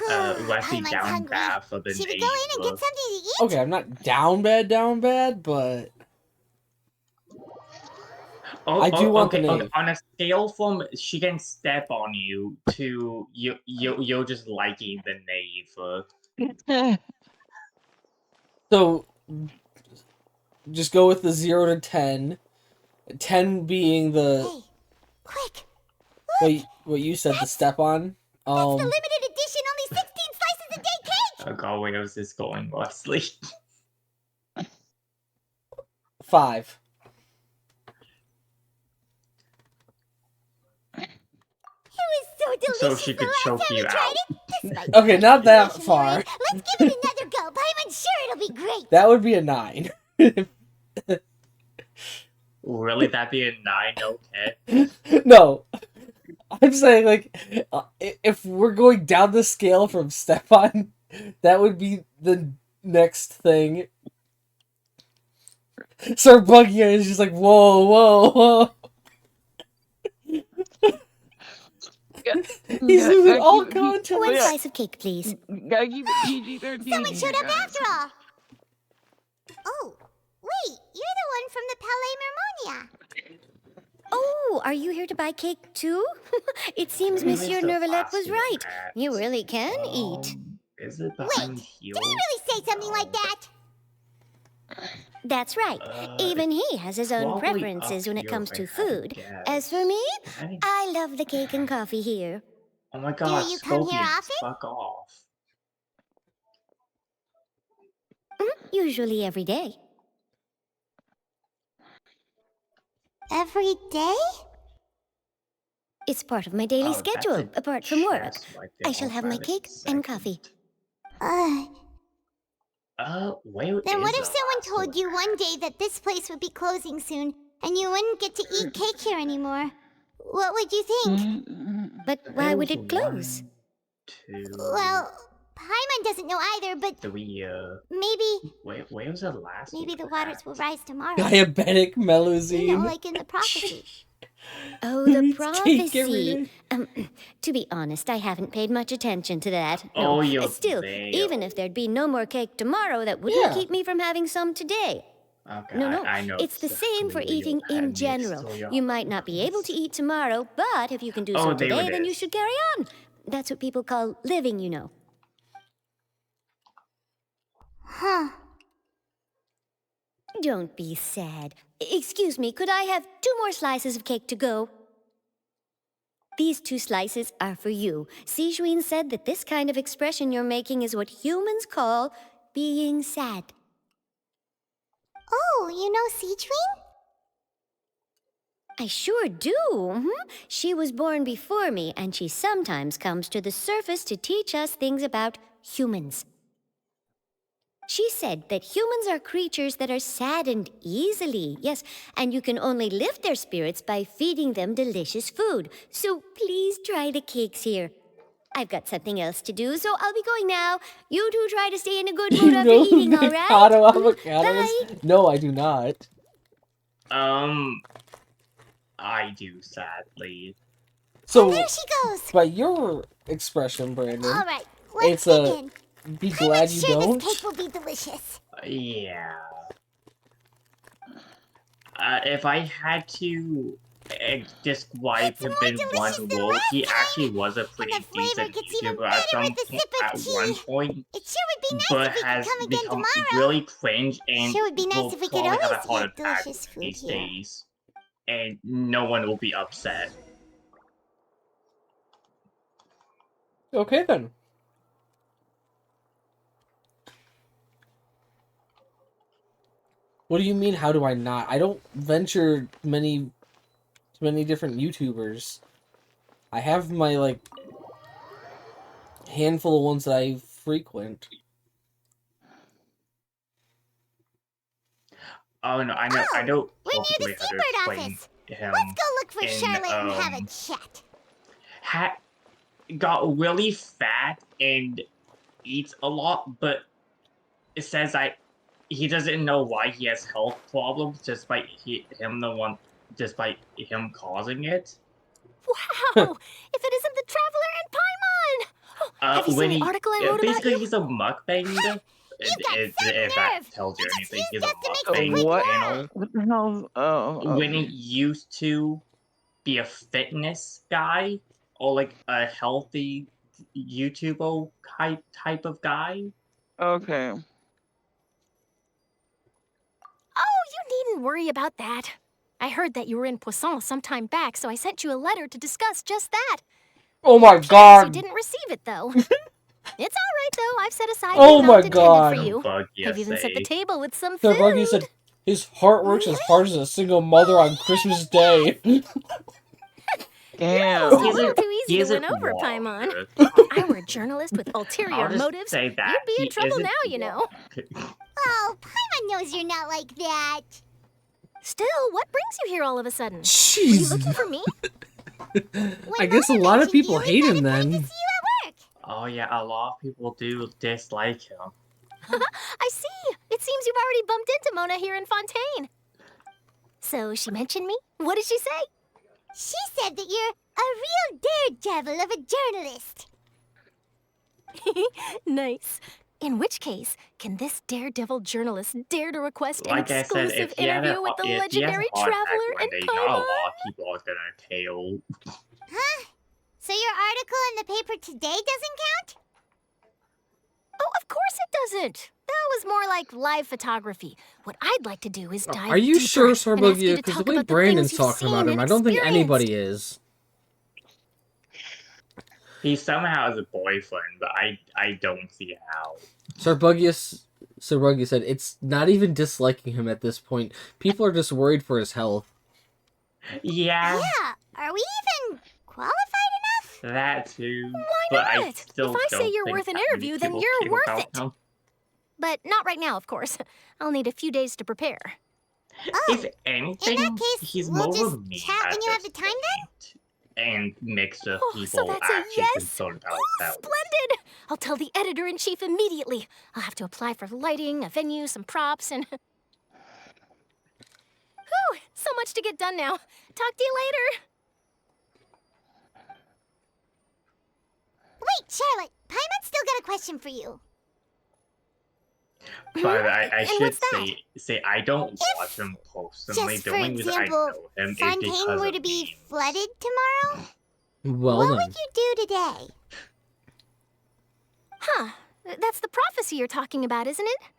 Paimon's down hungry. bad for the Should we knave. go in and get something to eat? Okay, I'm not down bad, but... I do want okay, the okay, name. on a scale from she can step on you to you're just liking the knave. So just go with the 0 to 10. 10 being the Quick! what you said, the step on. That's the limited edition, only 16 slices a day cake! Oh god, where is this going, Wesley? 5. It was so delicious So she could choke you out. Okay, not that far. Let's give it another go. I'm sure it'll be great. That would be a 9. Really, that'd be a 9, okay? No, I'm saying like if we're going down the scale from Stefan, that would be the next thing. Sir Bugia is just like whoa. He's losing all context. One slice of cake, please. Gotta keep it PG-13. Someone showed up after all. Oh, wait, you're the one from the Palais Mermonia. Oh, are you here to buy cake too? It seems Monsieur Nervalette was right. You really can eat. Is it behind you? Did he really say something like that? That's right. Even he has his own probably preferences up when it here comes if to I had to food. guess. As for me, I love the cake and coffee here. Oh my god, you come here Scorpions, often? fuck off. Usually every day. Every day? It's part of my daily Oh, that's schedule, a apart from work. chest right there. I shall I'll have my grab it cake and coffee. Where Then what is if someone told you one day that this place would be closing soon, and you wouldn't get to eat cake here anymore? What would you think? But why would it close? Well, Paimon doesn't know either, but 3, maybe where was the last one? the waters will rise tomorrow. Diabetic Melusine. You know, like in the prophecy. Oh, Who the eats cake every prophecy. To be honest, I haven't paid much attention to that. Oh, No, you still, fail. even if there'd be no more cake tomorrow, that wouldn't Yeah. keep me from having some today. Okay, No, I know it's the same for exactly eating what you in had general. mixed up. You might not be able to eat tomorrow, but if you can do Oh, so there today, it then you is. should carry on. That's what people call living, you know. Huh. Don't be sad. Excuse me, could I have 2 more slices of cake to go? These 2 slices are for you. Sijuin said that this kind of expression you're making is what humans call being sad. Oh, you know Sijuin? I sure do. She was born before me, and she sometimes comes to the surface to teach us things about humans. She said that humans are creatures that are saddened easily, yes, and you can only lift their spirits by feeding them delicious food. So please try the cakes here. I've got something else to do, so I'll be going now. You two try to stay in a good mood after know eating, who all right? Mikado Avocado Bye. is? No, I do not. I do, sadly. So, There she goes. by your expression, Brandon, All right, let's it's a begin. be glad you Sure, don't. this cake will be delicious. Yeah. If I had to describe him in one word, he actually was a pretty decent YouTuber at one point, It sure would be nice but if we has could come again become tomorrow. really cringe and Sure would be nice will if we could probably have a always heart eat attack delicious food these here. days, and no one will be upset. Okay then. What do you mean? How do I not? I don't venture many different YouTubers. I have my like handful of ones that I frequent. Oh no, I know. We're near perfectly the how to Seabird explain office. him Let's go look for in, Charlotte and have a chat. Got really fat and eats a lot, but it says he doesn't know why he has health problems just by him causing it. Wow! If it isn't the Traveler and Paimon! Have you seen the article I wrote about basically you? he's a mukbang if that tells you anything, he's a Wait, mukbang what? channel. What the hell? Oh, When okay. he used to be a fitness guy or like a healthy YouTuber type of guy. Okay. Oh, you needn't worry about that. I heard that you were in Poisson some time back, so I sent you a letter to discuss just that. Oh my You god. didn't receive it, though. It's all right, though. I've set aside Oh the my amount intended for god. you. Buggy I've even set the essay. table with some Sir food. Buggy said his heart works as hard as a single mother on Christmas Day. Damn. It's a little too easy to isn't win over, wrong. Paimon. If I were a journalist with I'll ulterior just motives, say you'd that be in he trouble isn't now, you know. Oh, Paimon knows you're not like that. Still, what brings you here all of a sudden? Were you Jeez. looking for me? I guess a lot of people hate him then. Oh yeah, a lot of people do dislike him. I see. It seems you've already bumped into Mona here in Fontaine. So she mentioned me? What did she say? She said that you're a real daredevil of a journalist. Nice. In which case, can this daredevil journalist dare to request an Like I said, exclusive if he had interview with the if he has a legendary heart attack traveler one and day, not a Paimon? lot of people are gonna kill. Huh? So your article in the paper today doesn't count? Oh, of course it doesn't. That was more like live photography. What I'd like to do is dive Are you deeper sure, and ask you Sarbugia? to Because the talk way about the Brandon's things you've talking seen about him, and I don't think experienced. anybody is. He somehow has a boyfriend, but I don't see how. Sarbugia said it's not even disliking him at this point. People are just worried for his health. Yeah, Yeah, are we even qualified enough? that too. Why but I not? still If I say don't you're think worth an that many interview, then people you're care worth about it. him. But not right now, of course. I'll need a few days to prepare. If anything, In that case, he's we'll more just of me chat at when you have this the time then? and mix of Oh, people so that's a actually yes? concerned about themselves. Splendid! I'll tell the editor-in-chief immediately. I'll have to apply for lighting, a venue, some props, and... Whew! So much to get done now. Talk to you later. Wait, Charlotte, Paimon's still got a question for you. But I And should what's that? say I don't watch him personally. Just The for only reason I example, know him is Fontaine because were of to be memes. flooded tomorrow, Well what then. would you do today? Huh. That's the prophecy you're talking about, isn't it?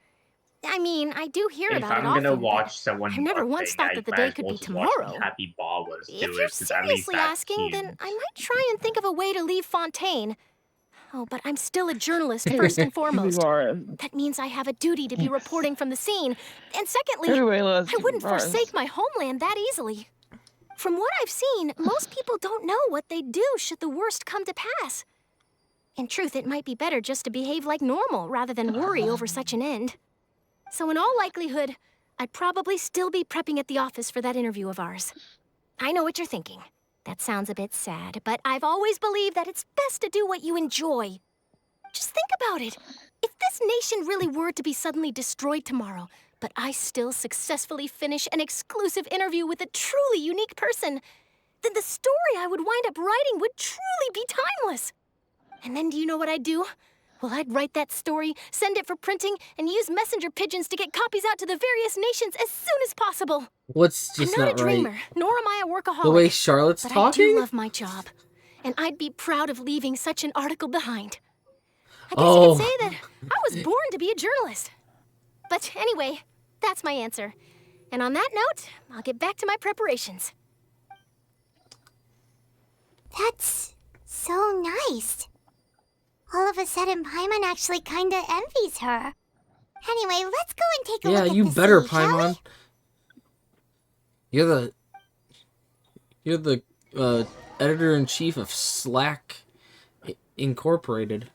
I mean, I do hear If about I'm it often, gonna but watch someone I've never once thought that the day could be tomorrow. Happy Ballers do If it, you're 'cause at least seriously that's asking, cute. then I might try and think of a way to leave Fontaine. Oh, but I'm still a journalist, first and foremost. That means I have a duty to be reporting from the scene. And secondly, Anyway, let's I wouldn't keep ours. forsake my homeland that easily. From what I've seen, most people don't know what they'd do should the worst come to pass. In truth, it might be better just to behave like normal rather than worry over such an end. So in all likelihood, I'd probably still be prepping at the office for that interview of ours. I know what you're thinking. That sounds a bit sad, but I've always believed that it's best to do what you enjoy. Just think about it. If this nation really were to be suddenly destroyed tomorrow, but I still successfully finish an exclusive interview with a truly unique person, then the story I would wind up writing would truly be timeless. And then do you know what I'd do? Well, I'd write that story, send it for printing, and use messenger pigeons to get copies out to the various nations as soon as possible. What's just I'm not not a right? dreamer, nor am I a workaholic. The way Charlotte's but I talking? do love my job, and I'd be proud of leaving such an article behind. I guess Oh. you could say that I was born to be a journalist. But anyway, that's my answer. And on that note, I'll get back to my preparations. That's so nice. All of a sudden, Paimon actually kinda envies her. Anyway, let's go and take a Yeah, look at you the better, sea, shall we? Paimon. You're the editor-in-chief of Slack Incorporated.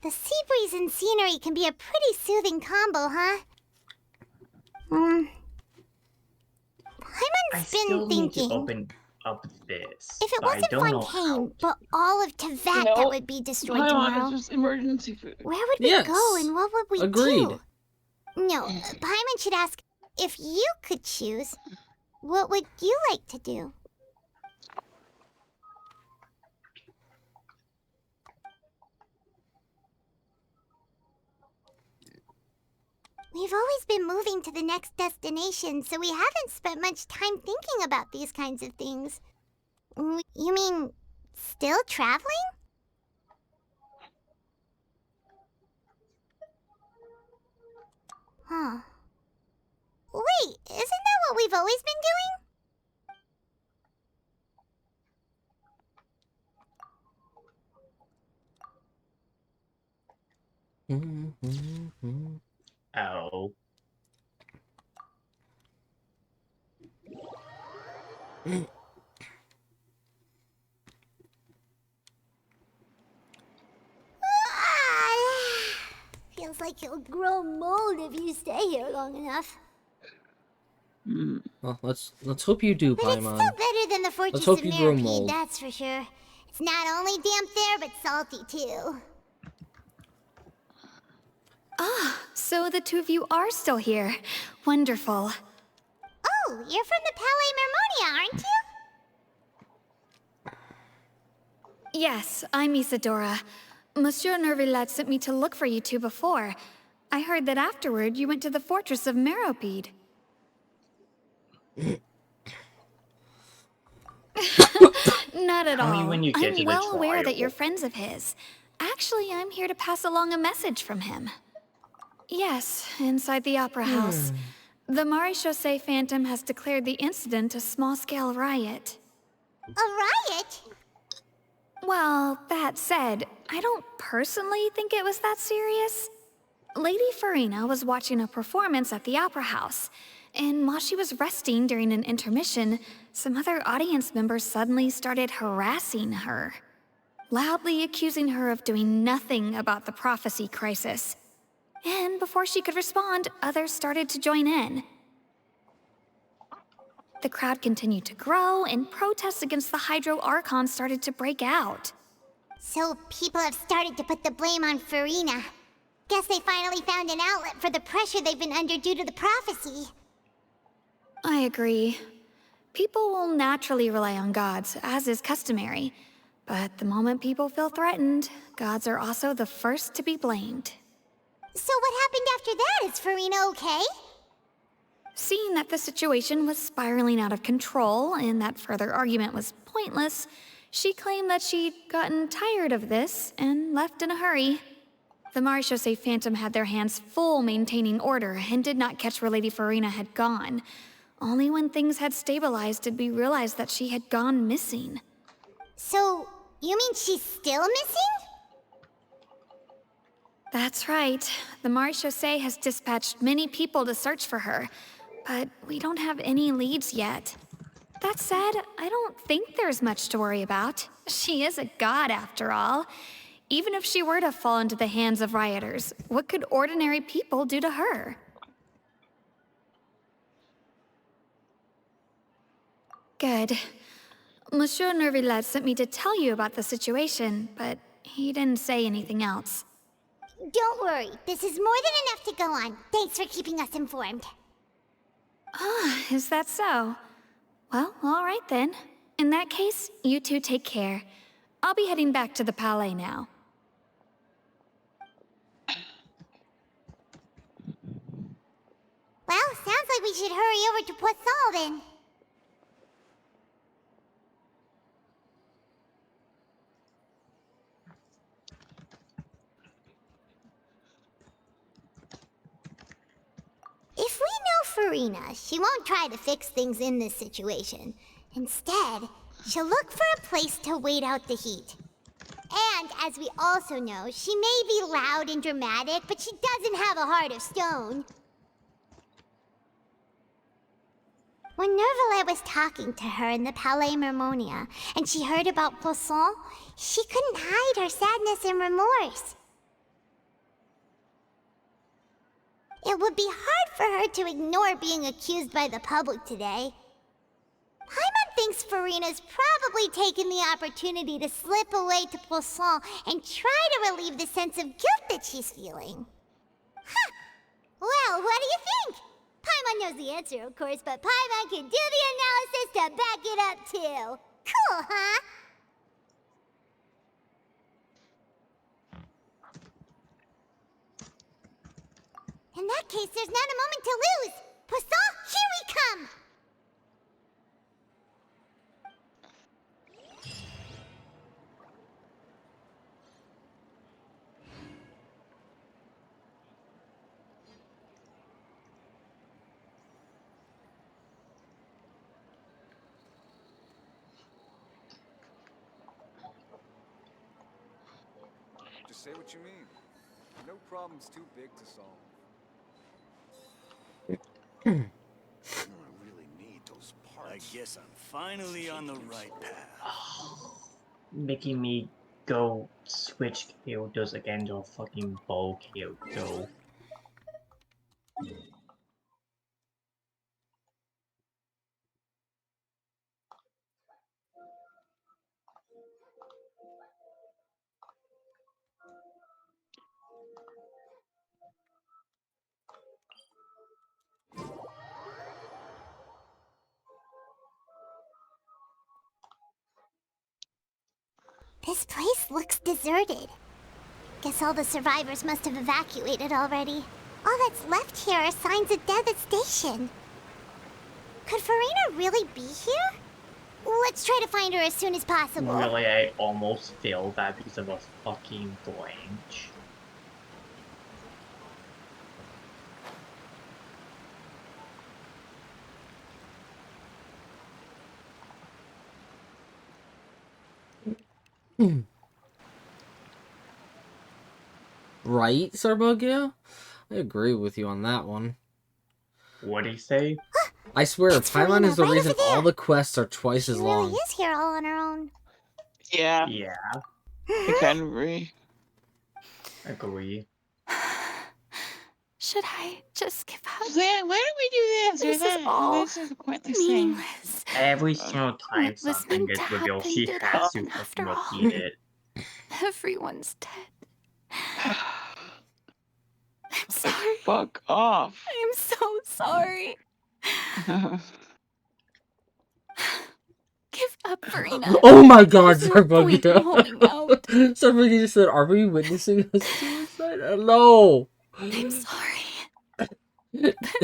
The sea breeze and scenery can be a pretty soothing combo, huh? I Paimon's still been need to thinking, open up this. if it but I wasn't don't know Fontaine, but all of Tevat that would be destroyed Paimon, tomorrow, it's just emergency food. where would we Yes. go and what would we Agreed. do? No, Paimon should ask, if you could choose, what would you like to do? We've always been moving to the next destination, so we haven't spent much time thinking about these kinds of things. You mean, still traveling? Huh. Wait, isn't that what we've always been Mm-hmm. Oh. Feels like you'll grow mold if you stay here long enough. Well, let's hope you do, But it's Paimon. still better than the Fortress hope of you grow Meropide, mold. that's for sure. It's not only damp there, but salty too. Ah, so the two of you are still here. Wonderful. Oh, you're from the Palais Mermonia, aren't you? Yes, I'm Isadora. Monsieur Nervillet sent me to look for you two before. I heard that afterward you went to the Fortress of Meropide. Not at Only all. when you get to I'm the well aware that trial. you're friends of his. Actually, I'm here to pass along a message from him. Yes, inside the Opera House. The Maréchaussée Phantom has declared the incident a small-scale riot. A riot? Well, that said, I don't personally think it was that serious. Lady Farina was watching a performance at the Opera House, and while she was resting during an intermission, some other audience members suddenly started harassing her, loudly accusing her of doing nothing about the prophecy crisis. And before she could respond, others started to join in. The crowd continued to grow, and protests against the Hydro Archon started to break out. So people have started to put the blame on Farina. Guess they finally found an outlet for the pressure they've been under due to the prophecy. I agree. People will naturally rely on gods, as is customary. But the moment people feel threatened, gods are also the first to be blamed. So what happened after that? Is Farina okay? Seeing that the situation was spiraling out of control and that further argument was pointless, she claimed that she'd gotten tired of this and left in a hurry. The Maréchaussée Phantom had their hands full maintaining order and did not catch where Lady Farina had gone. Only when things had stabilized did we realize that she had gone missing. So, you mean she's still missing? That's right. The Maréchaussée has dispatched many people to search for her, but we don't have any leads yet. That said, I don't think there's much to worry about. She is a god, after all. Even if she were to fall into the hands of rioters, what could ordinary people do to her? Good. Monsieur Nervillet sent me to tell you about the situation, but he didn't say anything else. Don't worry, this is more than enough to go on. Thanks for keeping us informed. Ah, is that so? Well, all right then. In that case, you two take care. I'll be heading back to the Palais now. Well, sounds like we should hurry over to Poisson then. If we know Farina, she won't try to fix things in this situation. Instead, she'll look for a place to wait out the heat. And as we also know, she may be loud and dramatic, but she doesn't have a heart of stone. When Nervillet was talking to her in the Palais Mermonia, and she heard about Poisson, she couldn't hide her sadness and remorse. It would be hard for her to ignore being accused by the public today. Paimon thinks Farina's probably taken the opportunity to slip away to Poisson and try to relieve the sense of guilt that she's feeling. Huh! Well, what do you think? Paimon knows the answer, of course, but Paimon can do the analysis to back it up, too. Cool, huh? And In that case, there's not a moment to lose. Poisson, here we come! Just say what you mean. No problem's too big to solve. I really need those parts. I guess I'm finally on the right path. Making me go switch Kyotos again to a fucking bow Kyoto. This place looks deserted. Guess all the survivors must have evacuated already. All that's left here are signs of devastation. Could Farina really be here? Let's try to find her as soon as possible. Really, I almost failed that because of a fucking branch. Right, Sarbugia? I agree with you on that one. What'd he say? I swear, Paimon is the right reason over there. all the quests are twice as She long. really is here all on her own. Yeah. Yeah. I kind of agree. Agree. Should I just give up? Yeah, why don't we do this? This is all This is a pointless thing. meaningless. Every single time What was something meant gets to revealed, happen she did has to happen after fucking repeat all. it. Everyone's dead. I'm sorry. Fuck off. I'm so sorry. Give up, Farina. Oh my god, There's no point in holding out. Sarbugia! Sarbugia just said, are we witnessing a suicide? No! I'm sorry. But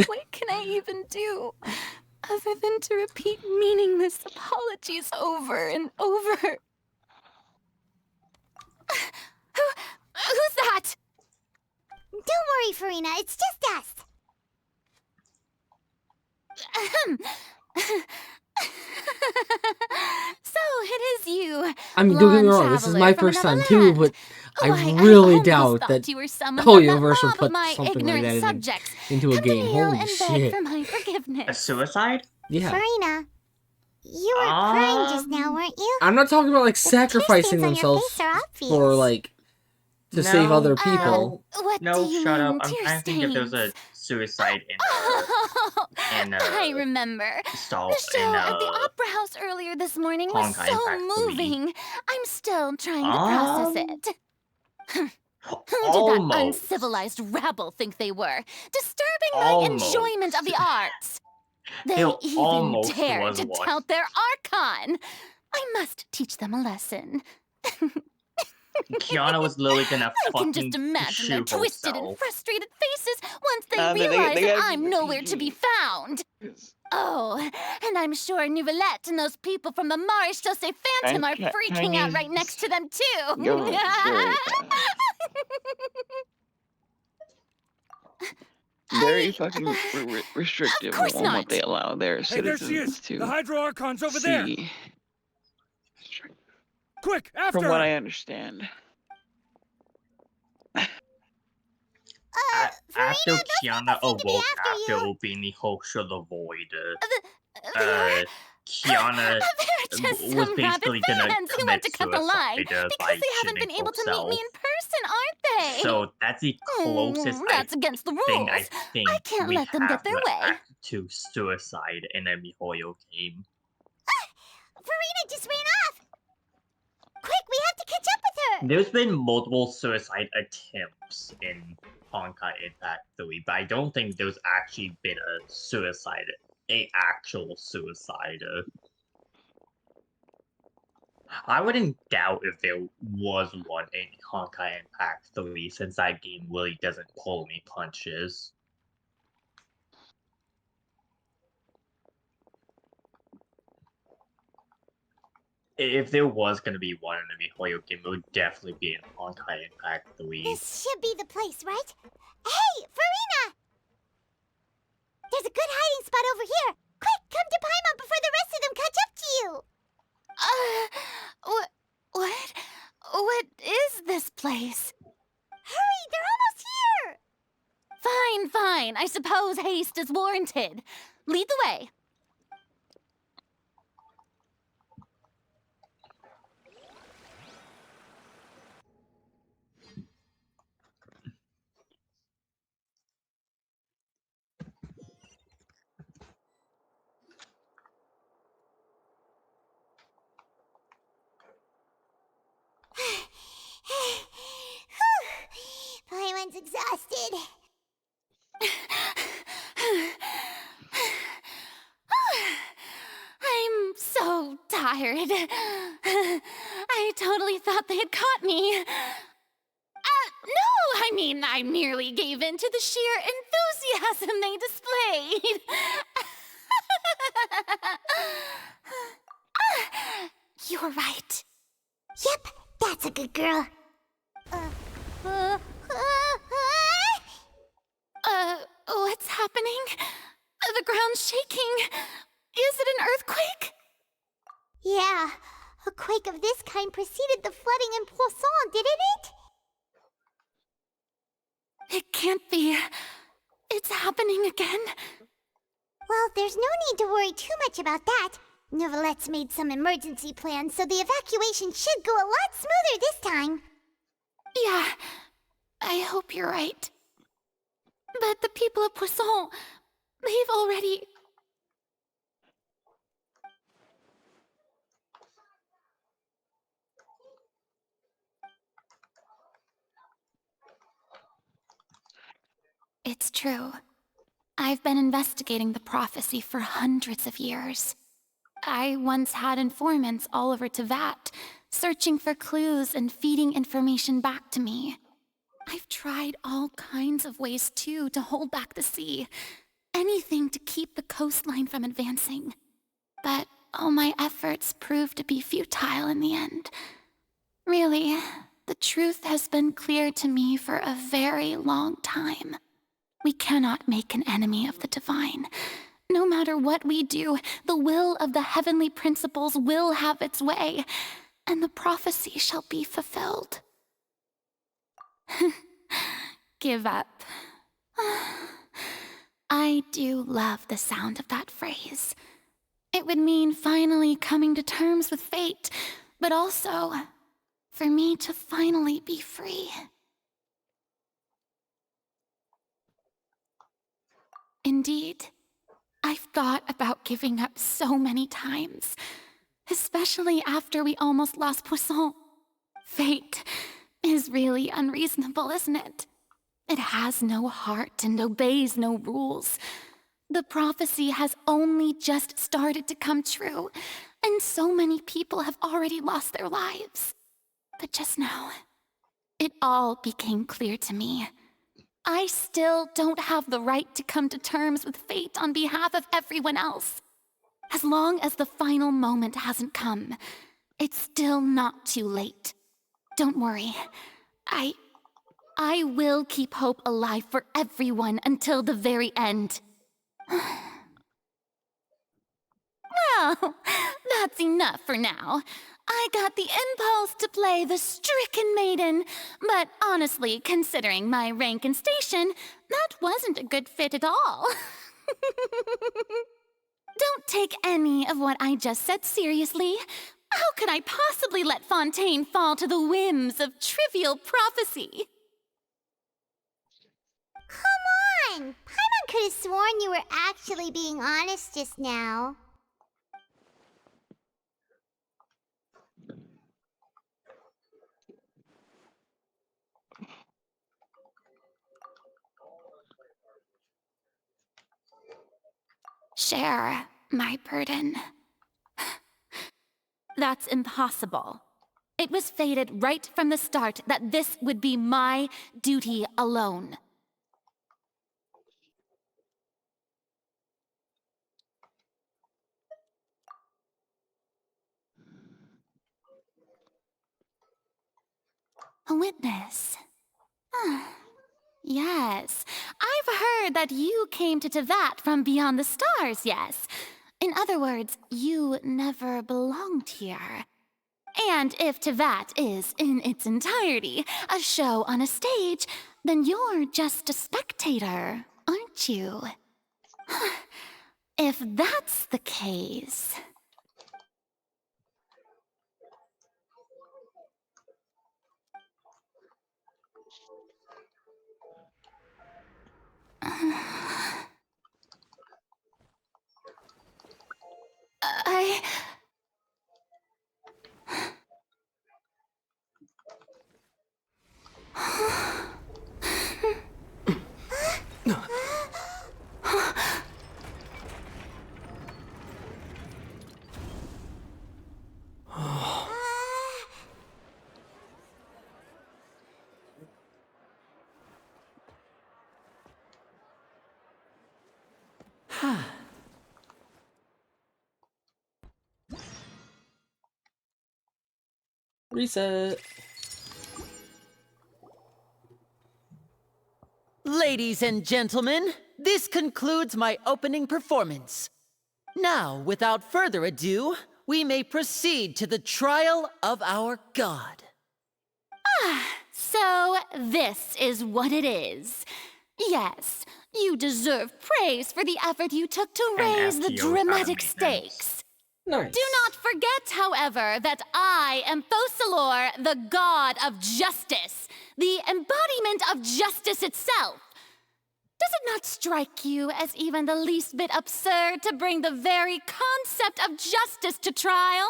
what can I even do other than to repeat meaningless apologies over and over? Who's that? Don't worry, Farina. It's just us. So it is you. I mean, don't get me blonde wrong, this is traveler my from first time another too, land. but Why, I really almost doubt thought that you were someone from that Hoyoverse would mob of put my something like ignorant that subjects. into a Come to game. kneel Holy and beg shit. for my A forgiveness. suicide? Yeah. Farina, you were crying just now, weren't you? I'm not talking about like The tear sacrificing stains on your themselves face are obvious. for like to save other No, people. What No, do you shut up. mean, I'm tear trying to think if there's a stains? suicide in I remember. Stall The show in at the Opera House earlier this morning was Honkai so Impact 3. moving. I'm still trying to process it. Who did that Almost. uncivilized rabble think they were? Disturbing my Almost. enjoyment of the arts. They It even almost dared was to one. tout their Archon. I must teach them a lesson. Kiana was literally gonna I can fucking just imagine their shoot twisted and herself. frustrated faces once they Nah, they realize that gotta I'm keep it nowhere to be PG. found. Oh, and I'm sure Nouvellette and those people from the Maréchaussée Phantom are freaking out right next to them, too. Go very fast. Very fucking restrictive course on not. what they allow their Hey, there she citizens is! to The Hydro Archon's over there! see. Quick, after From what her! I understand. After Kiana awoke after opening the host of the void, Kiana They're just was some rabid basically gonna fans who want commit to cut the line suicide because by they haven't been shitting able to meet me herself. in person, aren't they? So that's the closest That's against the rules. I think I can't we let them have get their way. to suicide in a MiHoYo game. Farina just ran off! Quick, we have to catch up with her! There's been multiple suicide attempts in Honkai Impact 3, but I don't think there's actually been an actual suicide. I wouldn't doubt if there was one in Honkai Impact 3, since that game really doesn't pull any punches. if there was gonna be one enemy Hoyo game, it would definitely be an Honkai Impact 3. This should be the place, right? Hey, Farina! There's a good hiding spot over here. Quick, come to Paimon before the rest of them catch up to you. What is this place? Hurry, they're almost here. Fine. I suppose haste is warranted. Lead the way. Paimon's exhausted. I'm so tired. I totally thought they had caught me. No, I mean, I merely gave in to the sheer enthusiasm they displayed. You're right. Yep, that's a good girl. What's happening? The ground's shaking. Is it an earthquake? Yeah, a quake of this kind preceded the flooding in Poisson, didn't it? It can't be. It's happening again. Well, there's no need to worry too much about that. Neuvillette made some emergency plans, so the evacuation should go a lot smoother this time. Yeah, I hope you're right. But the people of Poisson, they've already... It's true. I've been investigating the prophecy for hundreds of years. I once had informants all over Teyvat, searching for clues and feeding information back to me. I've tried all kinds of ways, too, to hold back the sea. Anything to keep the coastline from advancing. But all my efforts proved to be futile in the end. Really, the truth has been clear to me for a very long time. We cannot make an enemy of the divine. No matter what we do, the will of the heavenly principles will have its way, and the prophecy shall be fulfilled. Give up. I do love the sound of that phrase. It would mean finally coming to terms with fate, but also for me to finally be free. Indeed, I've thought about giving up so many times, especially after we almost lost Poisson. Fate is really unreasonable, isn't it? It has no heart and obeys no rules. The prophecy has only just started to come true, and so many people have already lost their lives. But just now, it all became clear to me. I still don't have the right to come to terms with fate on behalf of everyone else. As long as the final moment hasn't come, it's still not too late. Don't worry. I will keep hope alive for everyone until the very end. Well, that's enough for now. I got the impulse to play the stricken maiden, but honestly, considering my rank and station, that wasn't a good fit at all. Don't take any of what I just said seriously. How could I possibly let Fontaine fall to the whims of trivial prophecy? Come on! Paimon could have sworn you were actually being honest just now. Share my burden. That's impossible. It was fated right from the start that this would be my duty alone. A witness. Yes, I've heard that you came to Tevat from beyond the stars, yes. In other words, you never belonged here. And if Tevat is, in its entirety, a show on a stage, then you're just a spectator, aren't you? If that's the case... Reset. Ladies and gentlemen, this concludes my opening performance. Now, without further ado, we may proceed to the trial of our god. So this is what it is. Yes, you deserve praise for the effort you took to raise the dramatic stakes. Nice. Do not forget, however, that I am Focalor, the god of justice, the embodiment of justice itself. Does it not strike you as even the least bit absurd to bring the very concept of justice to trial?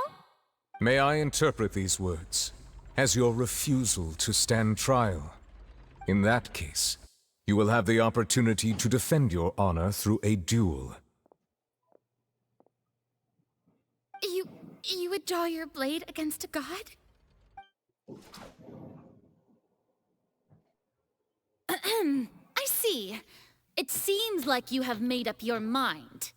May I interpret these words as your refusal to stand trial? In that case, you will have the opportunity to defend your honor through a duel. You would draw your blade against a god? I see. It seems like you have made up your mind.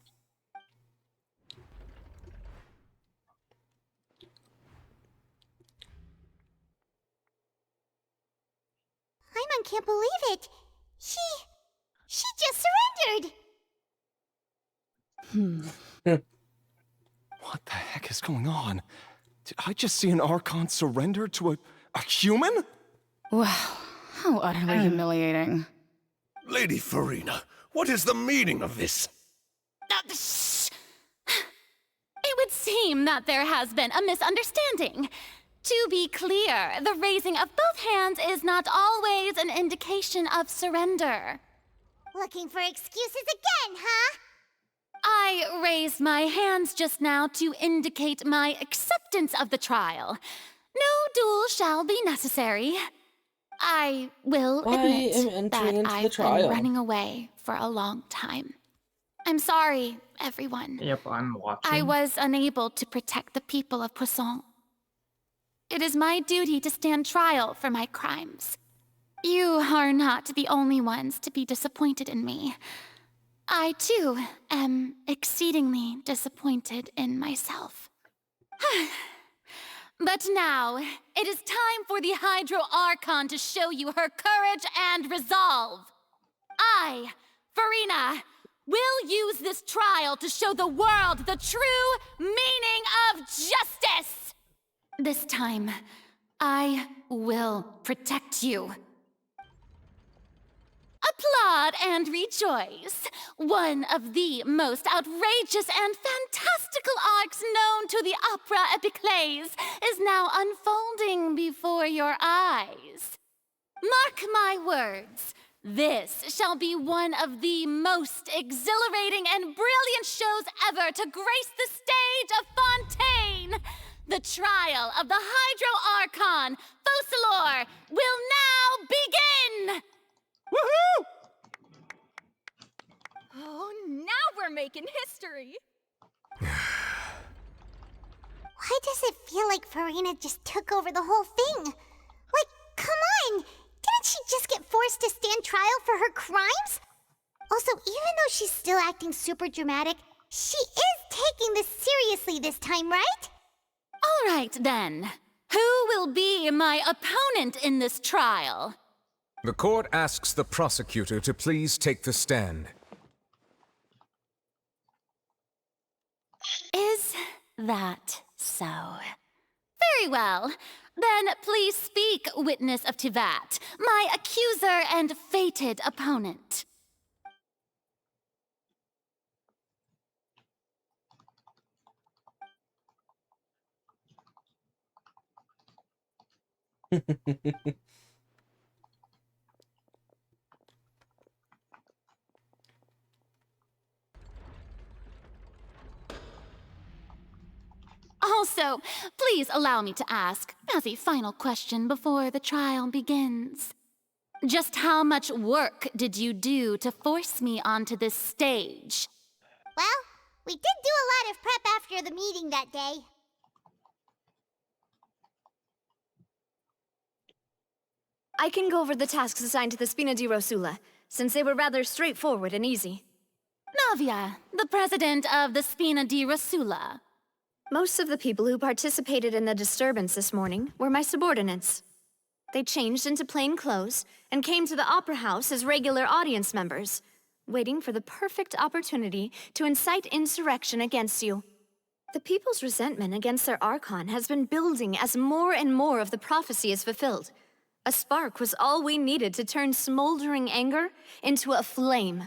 Paimon can't believe it. She just surrendered. What the heck is going on? Did I just see an Archon surrender to a human? Wow, how utterly humiliating. Lady Furina, what is the meaning of this? Shh! It would seem that there has been a misunderstanding. To be clear, the raising of both hands is not always an indication of surrender. Looking for excuses again, huh? I raised my hands just now to indicate my acceptance of the trial. No duel shall be necessary. I will admit that I've been running away for a long time. I'm sorry, everyone. Yep, I'm watching. I was unable to protect the people of Poisson. It is my duty to stand trial for my crimes. You are not the only ones to be disappointed in me. I, too, am exceedingly disappointed in myself. But now, it is time for the Hydro Archon to show you her courage and resolve. I, Furina, will use this trial to show the world the true meaning of justice. This time, I will protect you. Applaud and rejoice. One of the most outrageous and fantastical arcs known to the opera epiclese is now unfolding before your eyes. Mark my words, this shall be one of the most exhilarating and brilliant shows ever to grace the stage of Fontaine. The trial of the Hydro Archon, Focalor, will now begin! Woohoo! Oh, now we're making history! Why does it feel like Furina just took over the whole thing? Like, come on! Didn't she just get forced to stand trial for her crimes? Also, even though she's still acting super dramatic, she is taking this seriously this time, right? All right, then. Who will will be my opponent in this trial? The court asks the prosecutor to please take the stand. Is that so? Very well. Then please speak, witness of Tivat, my accuser and fated opponent. Also, please allow me to ask, as a final question before the trial begins, just how much work did you do to force me onto this stage? Well, we did do a lot of prep after the meeting that day. I can go over the tasks assigned to the Spina di Rosula, since they were rather straightforward and easy. Navia, the president of the Spina di Rosula. Most of the people who participated in the disturbance this morning were my subordinates. They changed into plain clothes and came to the Opera House as regular audience members, waiting for the perfect opportunity to incite insurrection against you. The people's resentment against their Archon has been building as more and more of the prophecy is fulfilled. A spark was all we needed to turn smoldering anger into a flame.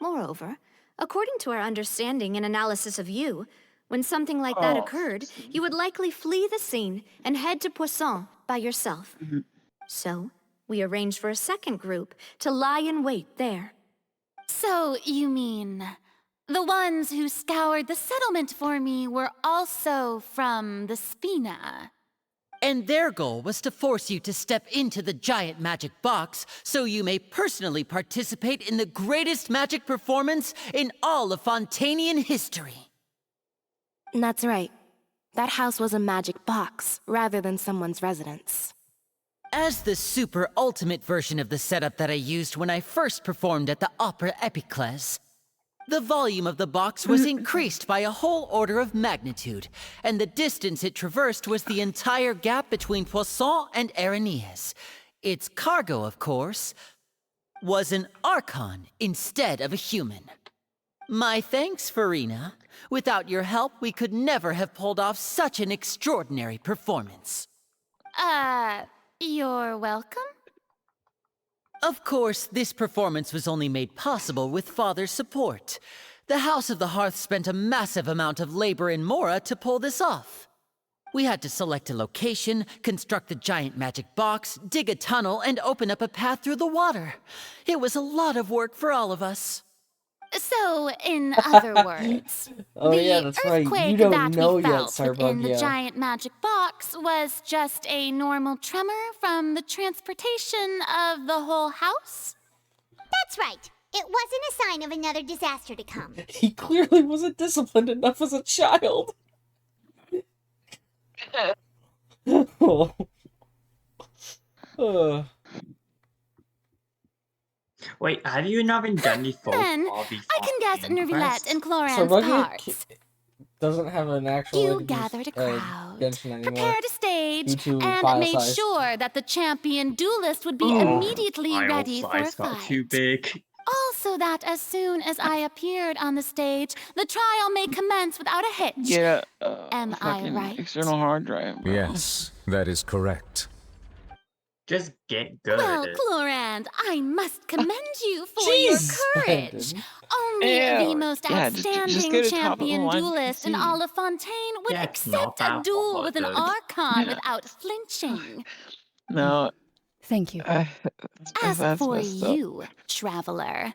Moreover, according to our understanding and analysis of you, when something like that occurred, you would likely flee the scene and head to Poisson by yourself. So, we arranged for a second group to lie in wait there. So, you mean, the ones who scoured the settlement for me were also from the Spina? And their goal was to force you to step into the giant magic box so you may personally participate in the greatest magic performance in all of Fontainian history. That's right. That house was a magic box, rather than someone's residence. As the super ultimate version of the setup that I used when I first performed at the Opera Epiclese, the volume of the box was increased by a whole order of magnitude, and the distance it traversed was the entire gap between Poisson and Aranias. Its cargo, of course, was an Archon instead of a human. My thanks, Farina. Without your help, we could never have pulled off such an extraordinary performance. You're welcome? Of course, this performance was only made possible with Father's support. The House of the Hearth spent a massive amount of labor in Mora to pull this off. We had to select a location, construct the giant magic box, dig a tunnel, and open up a path through the water. It was a lot of work for all of us. So, in other words, yeah, that's right. You earthquake don't that know we yet, felt within the Sarbugia. giant magic box was just a normal tremor from the transportation of the whole house? That's right. It wasn't a sign of another disaster to come. He clearly wasn't disciplined enough as a child. Oh. Wait, have you not been done the full Then, Bobby I can guess Nervillette and Cloran's Sarbugia parts. doesn't have an actual You like, gathered a crowd, Genshin anymore. prepared a stage, due to and file made size. sure that the champion duelist would be Oh, immediately my ready for a size got fight. too big. Also that as soon as I appeared on the stage, the trial may commence without a hitch. Yeah, Am I fucking right? external hard drive, bro. Yes, that is correct. Just get good. Well, Clorand, I must commend you for Jeez, your courage. Brandon. Only the most yeah, just outstanding get a top of the champion line duelist in PC. all of Fontaine would That's not accept a that duel hard, with an dude. Archon without flinching. No, Thank you. As that's for messed up. you, traveler,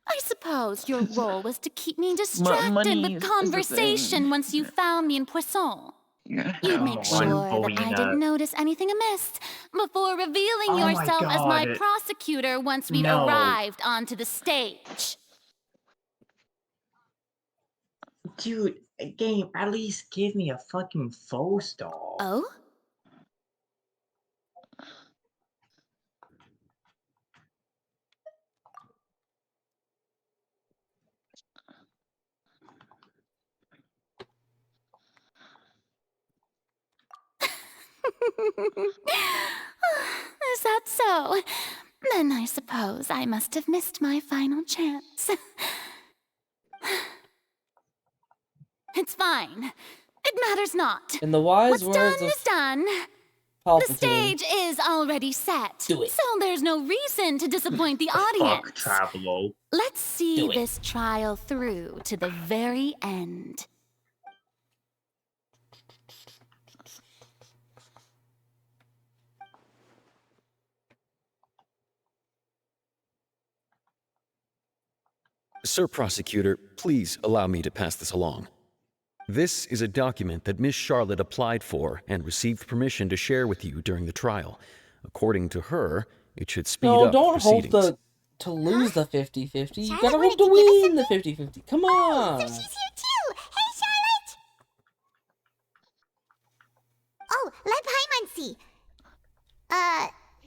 I suppose your role was to keep me distracted money with is the conversation thing. once you found me in Poisson. Yeah. You'd Come make on, sure that I Polina. didn't notice anything amiss before revealing Oh my yourself as my God. prosecutor once we'd No. arrived onto the stage. Dude, game, at least give me a fucking faux stall. Oh? Is that so? Then I suppose I must have missed my final chance. It's fine. It matters not. In the wise What's words done of is done. Palpatine. The stage is already set. Do it. So there's no reason to disappoint the audience. Fuck Travelo. Let's see Do it. this trial through to the very end. Sir Prosecutor, please allow me to pass this along. This is a document that Miss Charlotte applied for and received permission to share with you during the trial. According to her, it should speed No, up don't hope proceedings. to lose the 50-50. You Charlotte gotta wanted hope to to give us win the 50-50. Come on. So she's here too! Hey, Charlotte! Oh, let Paimon see.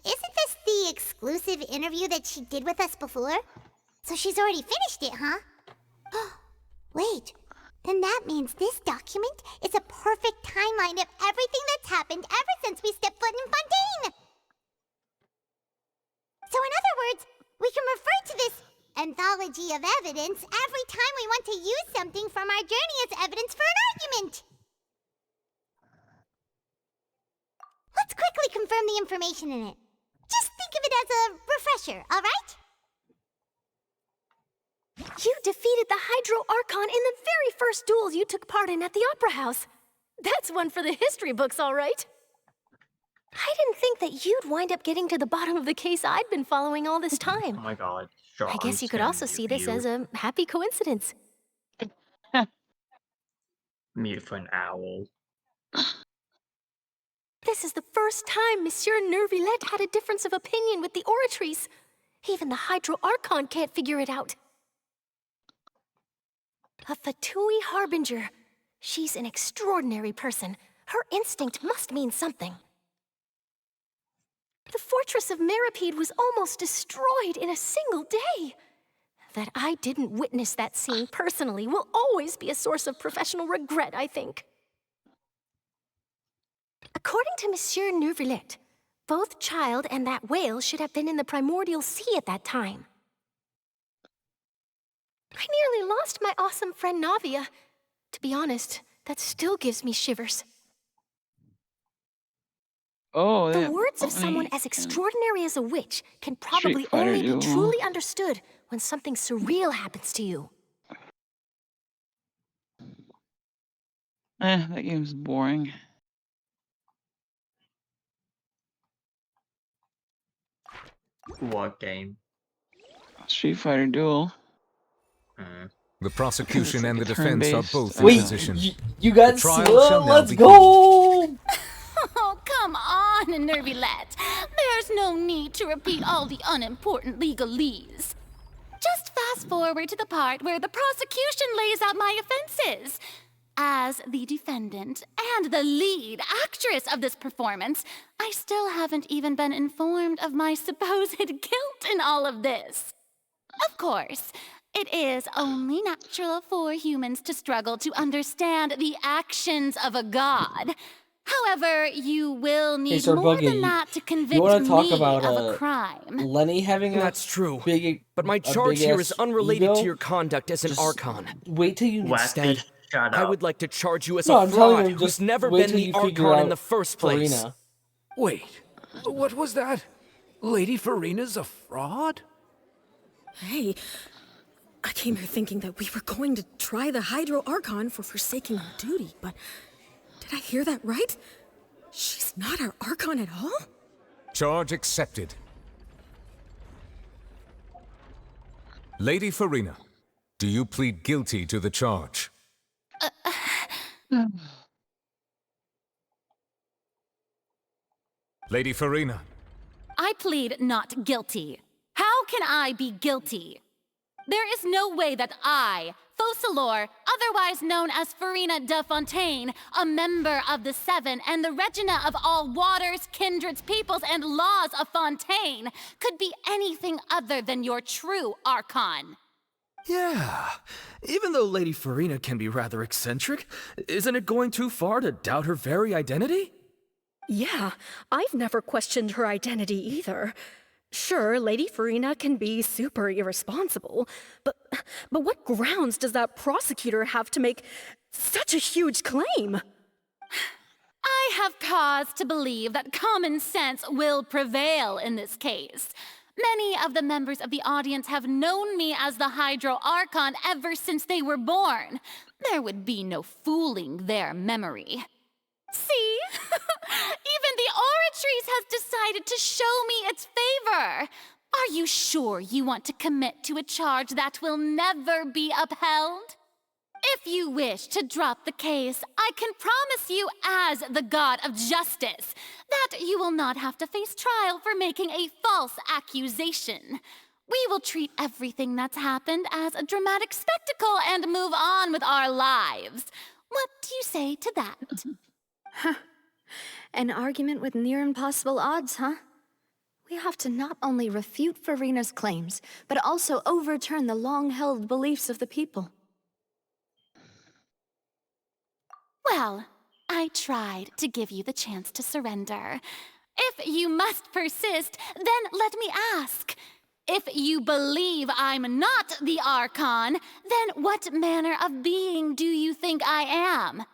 Isn't this the exclusive interview that she did with us before? So she's already finished it, huh? Wait, then that means this document is a perfect timeline of everything that's happened ever since we stepped foot in Fontaine! So in other words, we can refer to this anthology of evidence every time we want to use something from our journey as evidence for an argument. Let's quickly confirm the information in it. Just think of it as a refresher, all right? You defeated the Hydro Archon in the very first duels you took part in at the Opera House. That's one for the history books, all right. I didn't think that you'd wind up getting to the bottom of the case I'd been following all this time. Oh my god. I guess you could also see this as a happy coincidence. Mute for an owl. This is the first time Monsieur Nervillette had a difference of opinion with the Oratrice. Even the Hydro Archon can't figure it out. A Fatui Harbinger. She's an extraordinary person. Her instinct must mean something. The fortress of Meripede was almost destroyed in a single day. That I didn't witness that scene personally will always be a source of professional regret, I think. According to Monsieur Nervillette, both Child and that whale should have been in the primordial sea at that time. I nearly lost my awesome friend Navia. To be honest, that still gives me shivers. Oh, The that words of funny someone as extraordinary as a witch can probably Street Fighter only be duel. truly understood when something surreal happens to you. That game's boring. What game? Street Fighter Duel. The prosecution and the like a defense are turn-based, both Wait, in position. you got The trial slow? shall now Let's begin. go! Oh, come on, Nervillette. There's no need to repeat all the unimportant legalese. Just fast forward to the part where the prosecution lays out my offenses. As the defendant and the lead actress of this performance, I still haven't even been informed of my supposed guilt in all of this. Of course, it is only natural for humans to struggle to understand the actions of a god. However, you will need Sir more Buggy, than that to you convict want to talk me about of a crime. Lenny having a That's true. big, But my a charge here big-ass is unrelated ego? to your conduct as an Just Archon. Wait till you Instead, shut I up. would like to charge you as No, a I'm telling fraud him, who's just never wait been till the you figure Archon out in the first place. Farina. Wait, what was that? Lady Farina's a fraud? Hey, I came here thinking that we were going to try the Hydro Archon for forsaking our duty, but did I hear that right? She's not our Archon at all? Charge accepted. Lady Farina, do you plead guilty to the charge? Lady Farina, I plead not guilty. How can I be guilty? There is no way that I, Focalor, otherwise known as Farina de Fontaine, a member of the Seven and the Regina of all waters, kindreds, peoples, and laws of Fontaine, could be anything other than your true Archon. Yeah, even though Lady Farina can be rather eccentric, isn't it going too far to doubt her very identity? Yeah, I've never questioned her identity either. Sure, Lady Farina can be super irresponsible, but what grounds does that prosecutor have to make such a huge claim? I have cause to believe that common sense will prevail in this case. Many of the members of the audience have known me as the Hydro Archon ever since they were born. There would be no fooling their memory. See? Even the Oratrice has decided to show me its favor. Are you sure you want to commit to a charge that will never be upheld? If you wish to drop the case, I can promise you as the God of Justice that you will not have to face trial for making a false accusation. We will treat everything that's happened as a dramatic spectacle and move on with our lives. What do you say to that? Huh. An argument with near impossible odds, huh? We have to not only refute Farina's claims, but also overturn the long-held beliefs of the people. Well, I tried to give you the chance to surrender. If you must persist, then let me ask. If you believe I'm not the Archon, then what manner of being do you think I am?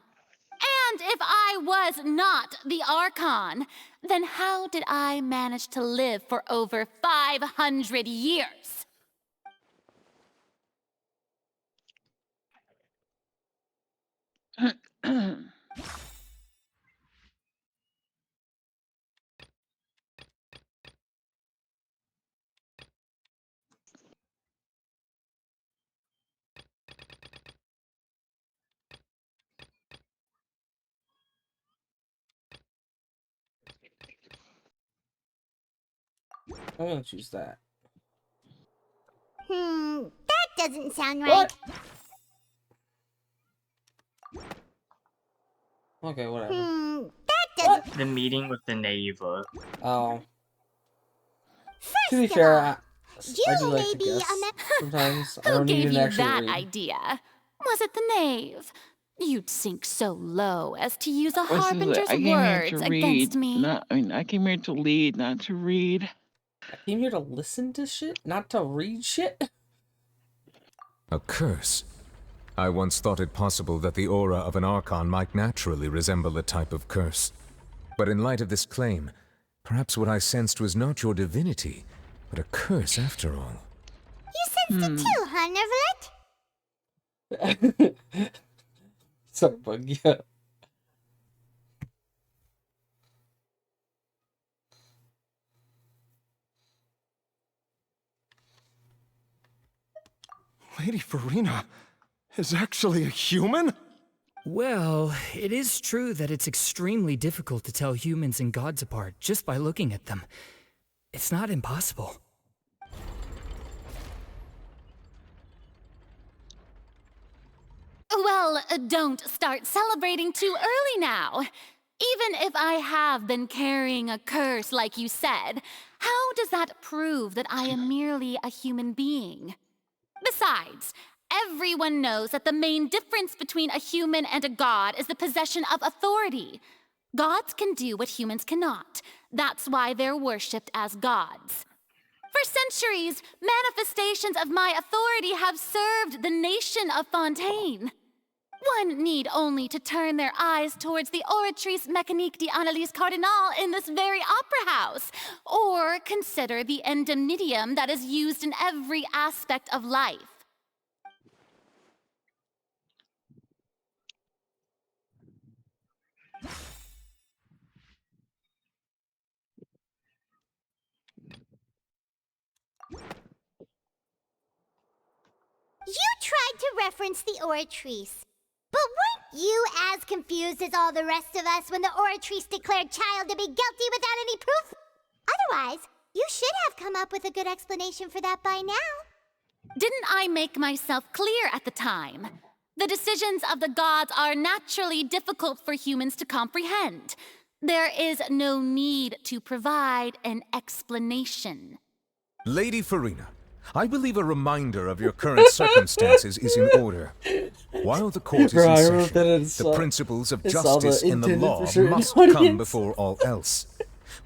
And if I was not the Archon, then how did I manage to live for over 500 years? I'm gonna choose that. That doesn't sound right. Okay, whatever. That doesn't. The meeting with the neighbor. Oh. To be fair, I do like to may be guess. Sometimes I Who don't gave even you actually that read. idea? Was it the knave? You'd sink so low as to use a This is it. harbinger's I came here words to against read. me. I came here to lead, not to read. I came here to listen to shit, not to read shit. A curse. I once thought it possible that the aura of an Archon might naturally resemble a type of curse. But in light of this claim, perhaps what I sensed was not your divinity, but a curse after all. You sensed it too, huh, Neverlet? Sorry, bug, yeah. Lady Farina is actually a human? Well, it is true that it's extremely difficult to tell humans and gods apart just by looking at them. It's not impossible. Well, don't start celebrating too early now. Even if I have been carrying a curse like you said, how does that prove that I am merely a human being? Besides, everyone knows that the main difference between a human and a god is the possession of authority. Gods can do what humans cannot. That's why they're worshipped as gods. For centuries, manifestations of my authority have served the nation of Fontaine. One need only to turn their eyes towards the Oratrice Mécanique d'Analyse Cardinal in this very opera house, or consider the endemnitium that is used in every aspect of life. You tried to reference the Oratrice. But weren't you as confused as all the rest of us when the Oratrice declared Child to be guilty without any proof? Otherwise, you should have come up with a good explanation for that by now. Didn't I make myself clear at the time? The decisions of the gods are naturally difficult for humans to comprehend. There is no need to provide an explanation. Lady Farina, I believe a reminder of your current circumstances is in order. While the court is Bro, I in wrote that session, and the saw- principles of I saw the justice in the intended law for certain must come audience. before all else.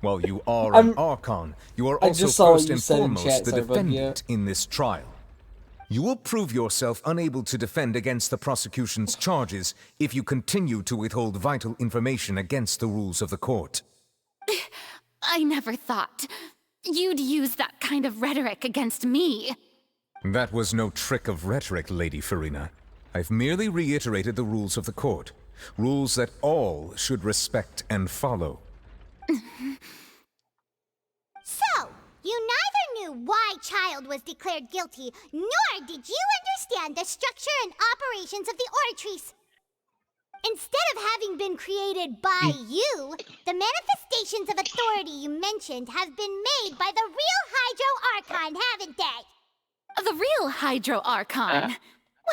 While you are I'm- an Archon, you are I also just saw what first you and said in foremost chat, the sorry, bud, defendant in this trial. You will prove yourself unable to defend against the prosecution's charges if you continue to withhold vital information against the rules of the court. I never thought you'd use that kind of rhetoric against me. That was no trick of rhetoric, Lady Farina. I've merely reiterated the rules of the court. Rules that all should respect and follow. So, you neither knew why Child was declared guilty, nor did you understand the structure and operations of the Oratrice. Instead of having been created by you, the manifestations of authority you mentioned have been made by the real Hydro Archon, haven't they? The real Hydro Archon?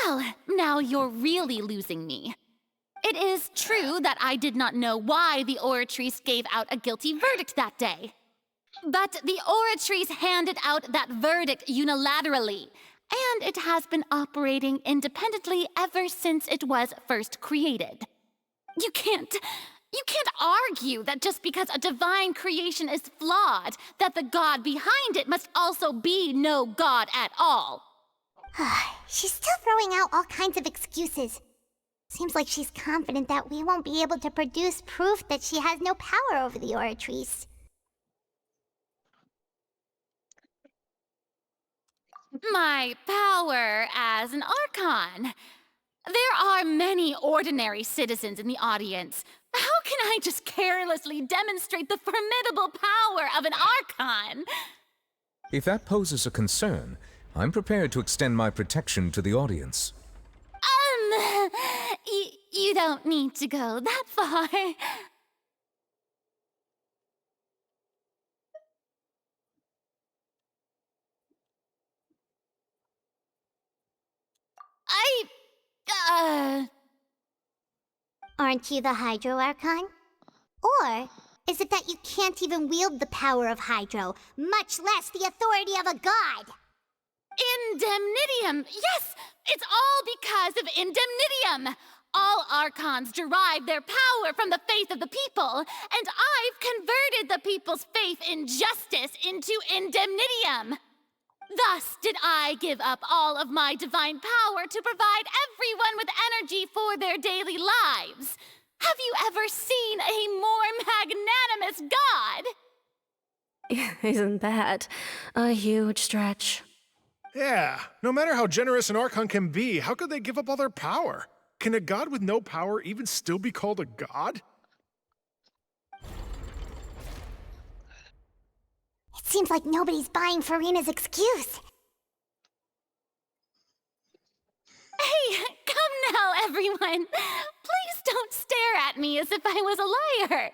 Well, now you're really losing me. It is true that I did not know why the Oratrice gave out a guilty verdict that day. But the Oratrice handed out that verdict unilaterally, and it has been operating independently ever since it was first created. You can't argue that just because a divine creation is flawed, that the god behind it must also be no god at all. She's still throwing out all kinds of excuses. Seems like she's confident that we won't be able to produce proof that she has no power over the Oratrice. My power as an Archon. There are many ordinary citizens in the audience. How can I just carelessly demonstrate the formidable power of an Archon? If that poses a concern, I'm prepared to extend my protection to the audience. You don't need to go that far. Aren't you the Hydro Archon? Or is it that you can't even wield the power of Hydro, much less the authority of a god? Indemnitium! Yes! It's all because of Indemnitium! All Archons derive their power from the faith of the people, and I've converted the people's faith in justice into Indemnitium. Thus did I give up all of my divine power to provide everyone with energy for their daily lives. Have you ever seen a more magnanimous god? Isn't that a huge stretch? Yeah, no matter how generous an Archon can be, how could they give up all their power? Can a god with no power even still be called a god? It seems like nobody's buying Farina's excuse. Hey, come now, everyone. Please don't stare at me as if I was a liar.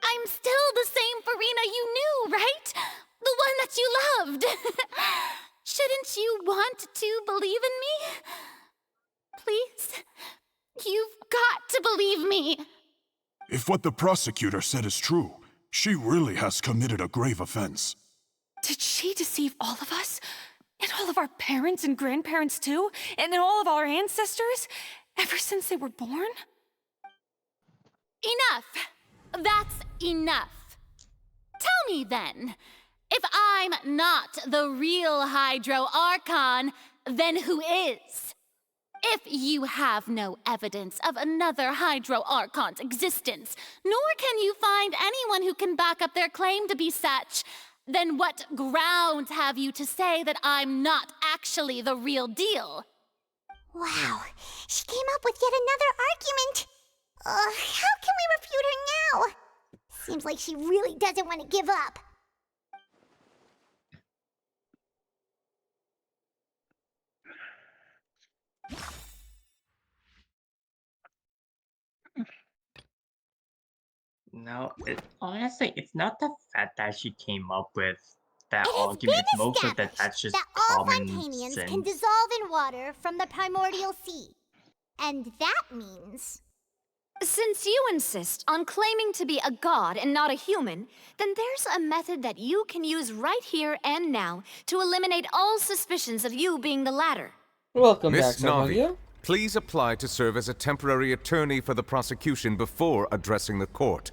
I'm still the same Farina you knew, right? The one that you loved. Shouldn't you want to believe in me? Please? You've got to believe me. If what the prosecutor said is true, she really has committed a grave offense. Did she deceive all of us? And all of our parents and grandparents too? And then all of our ancestors? Ever since they were born? Enough! That's enough. Tell me then, if I'm not the real Hydro Archon, then who is? If you have no evidence of another Hydro Archon's existence, nor can you find anyone who can back up their claim to be such, then what grounds have you to say that I'm not actually the real deal? Wow, she came up with yet another argument. How can we refute her now? Seems like she really doesn't want to give up. No, honestly, it's not the fact that she came up with that argument. It's mostly that's just that all common Fontanians sense. can dissolve in water from the primordial sea. And that means... Since you insist on claiming to be a god and not a human, then there's a method that you can use right here and now to eliminate all suspicions of you being the latter. Welcome Miss back, Navi, Sarmagia. please apply to serve as a temporary attorney for the prosecution before addressing the court.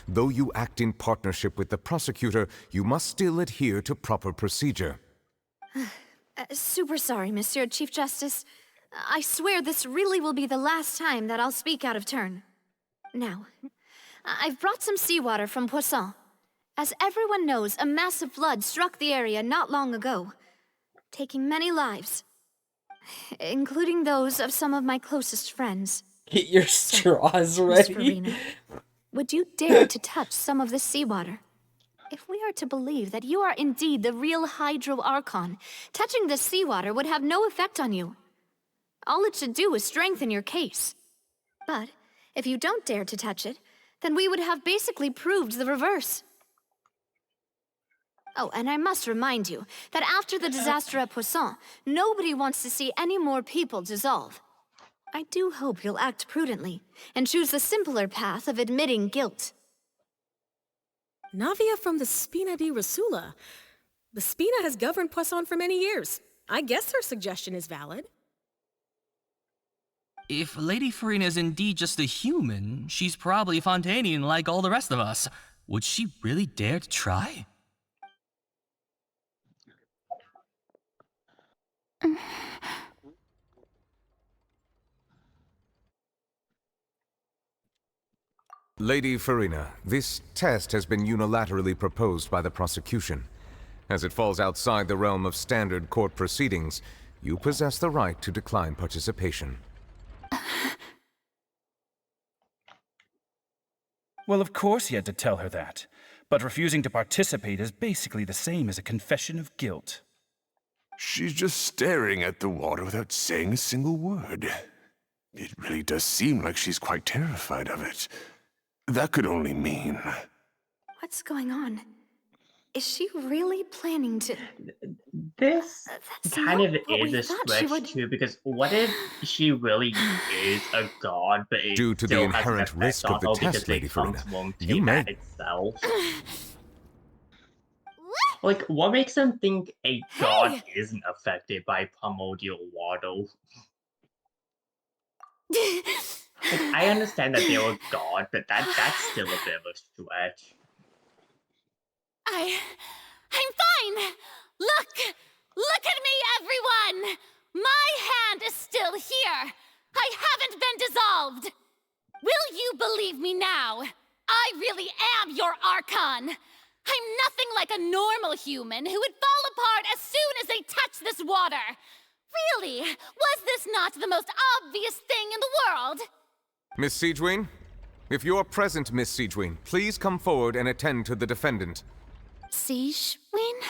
Though you act in partnership with the prosecutor, you must still adhere to proper procedure. Super sorry, Monsieur Chief Justice. I swear this really will be the last time that I'll speak out of turn. Now, I've brought some seawater from Poisson. As everyone knows, a massive flood struck the area not long ago, taking many lives, including those of some of my closest friends. Get your straws Miss ready. Farina, would you dare to touch some of this seawater? If we are to believe that you are indeed the real Hydro Archon, touching this seawater would have no effect on you. All it should do is strengthen your case. But if you don't dare to touch it, then we would have basically proved the reverse. Oh, and I must remind you that after the disaster at Poisson, nobody wants to see any more people dissolve. I do hope you'll act prudently and choose the simpler path of admitting guilt. Navia from the Spina di Rasula. The Spina has governed Poisson for many years. I guess her suggestion is valid. If Lady Farina is indeed just a human, she's probably Fontanian like all the rest of us. Would she really dare to try? Lady Farina, this test has been unilaterally proposed by the prosecution. As it falls outside the realm of standard court proceedings, you possess the right to decline participation. Well, of course he had to tell her that. But refusing to participate is basically the same as a confession of guilt. She's just staring at the water without saying a single word. It really does seem like she's quite terrified of it. That could only mean... What's going on? Is she really planning to... This That's kind not of what is we a thought she stretch would- too, because what if she really is a god, but it Due to the still has an inherent effect risk of on the her test, because Lady it Farina, won't you take may... that itself? Like, what makes them think a god isn't affected by primordial water? Like, I understand that they're a god, but that's still a bit of a stretch. I'm fine! Look at me, everyone! My hand is still here! I haven't been dissolved! Will you believe me now? I really am your Archon! I'm nothing like a normal human who would fall apart as soon as they touch this water! Really, was this not the most obvious thing in the world? Miss Siegewien? If you're present, Miss Siegewien, please come forward and attend to the defendant. Siegewien?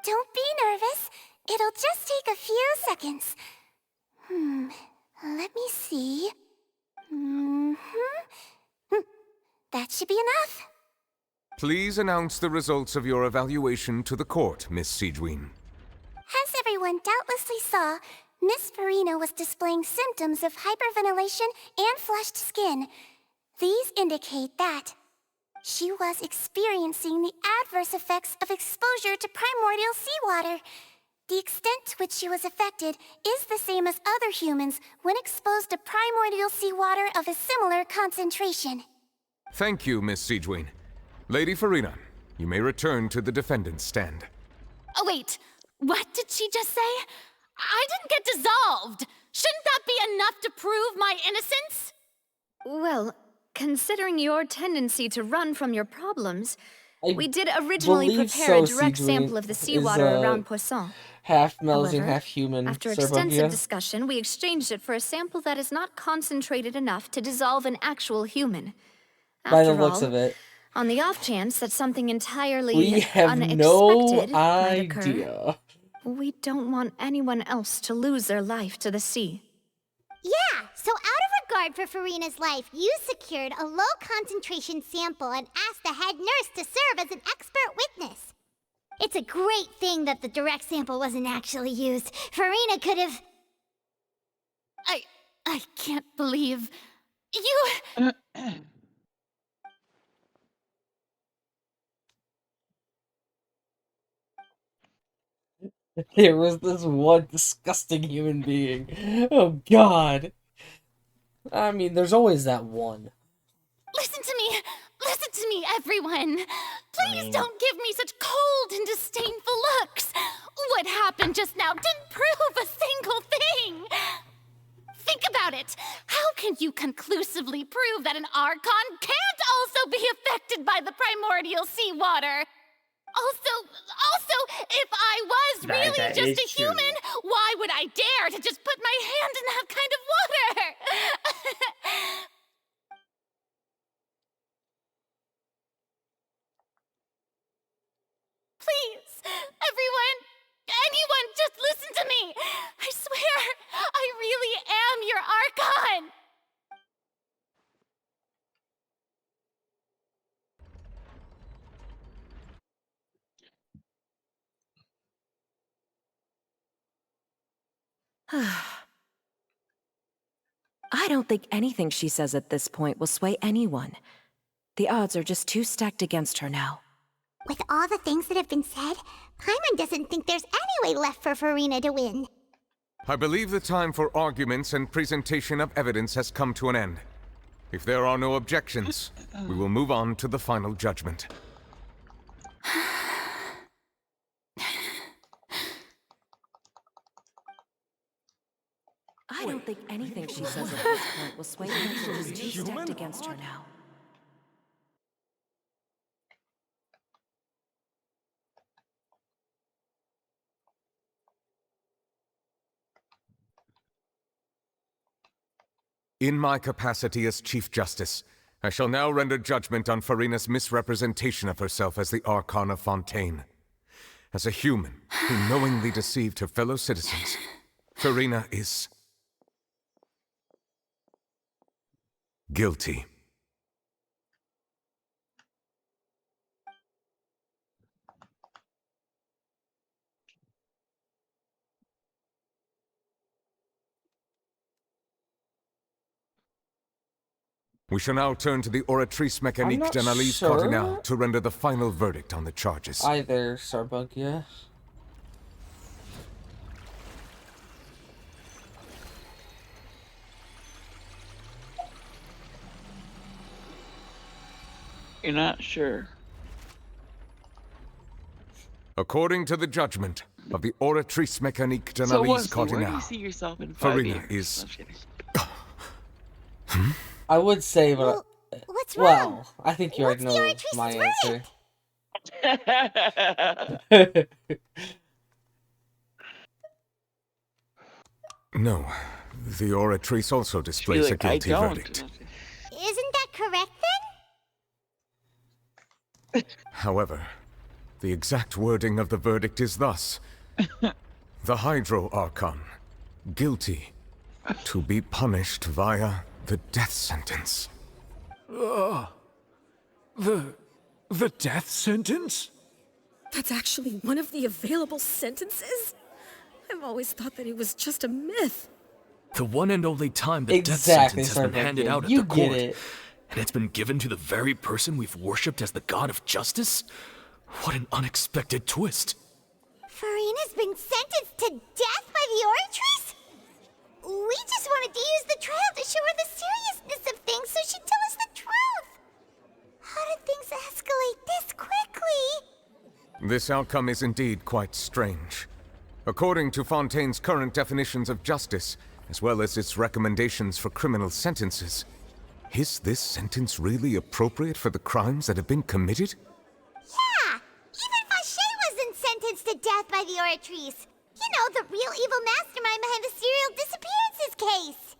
Don't be nervous. It'll just take a few seconds. Let me see. That should be enough. Please announce the results of your evaluation to the court, Miss Siegewien. As everyone doubtlessly saw, Miss Farina was displaying symptoms of hyperventilation and flushed skin. These indicate that she was experiencing the adverse effects of exposure to primordial seawater. The extent to which she was affected is the same as other humans when exposed to primordial seawater of a similar concentration. Thank you, Miss Siegewien. Lady Farina, you may return to the defendant's stand. Oh, wait. What did she just say? I didn't get dissolved. Shouldn't that be enough to prove my innocence? Well, considering your tendency to run from your problems, I we did originally believe prepare a so, direct Siegewien sample of the is, seawater around Poisson. Half Melazine, However, half human. After Sir extensive Bogia. discussion, we exchanged it for a sample that is not concentrated enough to dissolve an actual human. By the After looks all, of it. on the off chance that something entirely We have unexpected no might occur, idea. we don't want anyone else to lose their life to the sea. Yeah, so out of regard for Farina's life, you secured a low-concentration sample and asked the head nurse to serve as an expert witness. It's a great thing that the direct sample wasn't actually used. Farina could have... I can't believe... You... There was this one disgusting human being. Oh God. I mean, there's always that one. Listen to me! Listen to me, everyone! Please don't give me such cold and disdainful looks! What happened just now didn't prove a single thing! Think about it! How can you conclusively prove that an Archon can't also be affected by the primordial seawater? Also, if I was really That just is a true. human, why would I dare to just put my hand in that kind of water? Please, everyone, anyone, just listen to me. I swear, I really am your Archon. I don't think anything she says at this point will sway anyone. The odds are just too stacked against her now. With all the things that have been said, Paimon doesn't think there's any way left for Farina to win. I believe the time for arguments and presentation of evidence has come to an end. If there are no objections, we will move on to the final judgment. I don't think anything she says at this point will sway anyone. She's too stacked against her now. In my capacity as Chief Justice, I shall now render judgment on Farina's misrepresentation of herself as the Archon of Fontaine. As a human who knowingly deceived her fellow citizens, Farina is guilty. We shall now turn to the Oratrice Mécanique not d'Analyse sure. Cardinal to render the final verdict on the charges. Hi there, Starbug, yeah. You're not sure. According to the judgment of the Oratrice Mécanique So d'Analyse Wesley, where do Cardinal, you see yourself in 5 Farina years? is... I'm kidding. I would say, but What's well, I think you already What's the know Oratrice's my answer. No, the Oratrice also displays a like, "I guilty don't." verdict. Isn't that correct then? However, the exact wording of the verdict is thus. The Hydro Archon, guilty, to be punished via the death sentence. The death sentence? That's actually one of the available sentences? I've always thought that it was just a myth. The one and only time the death Exactly, sentence has been Starbug, handed yeah, out at you the get court. it. And it's been given to the very person we've worshipped as the god of justice? What an unexpected twist. Farina's been sentenced to death by the Oratrice? We just wanted to use the trial to show her the seriousness of things so she'd tell us the truth. How did things escalate this quickly? This outcome is indeed quite strange. According to Fontaine's current definitions of justice, as well as its recommendations for criminal sentences, is this sentence really appropriate for the crimes that have been committed? Yeah, even Fauché wasn't sentenced to death by the Oratrice. You know, the real evil mastermind behind the serial disappearances case.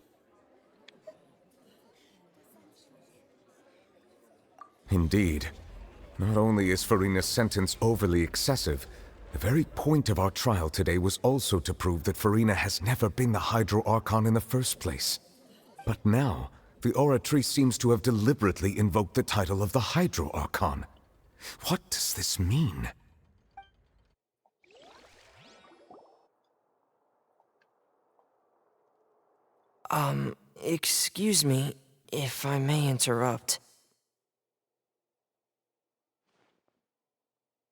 Indeed. Not only is Farina's sentence overly excessive, the very point of our trial today was also to prove that Farina has never been the Hydro Archon in the first place. But now, the Oratrice seems to have deliberately invoked the title of the Hydro Archon. What does this mean? Excuse me, if I may interrupt.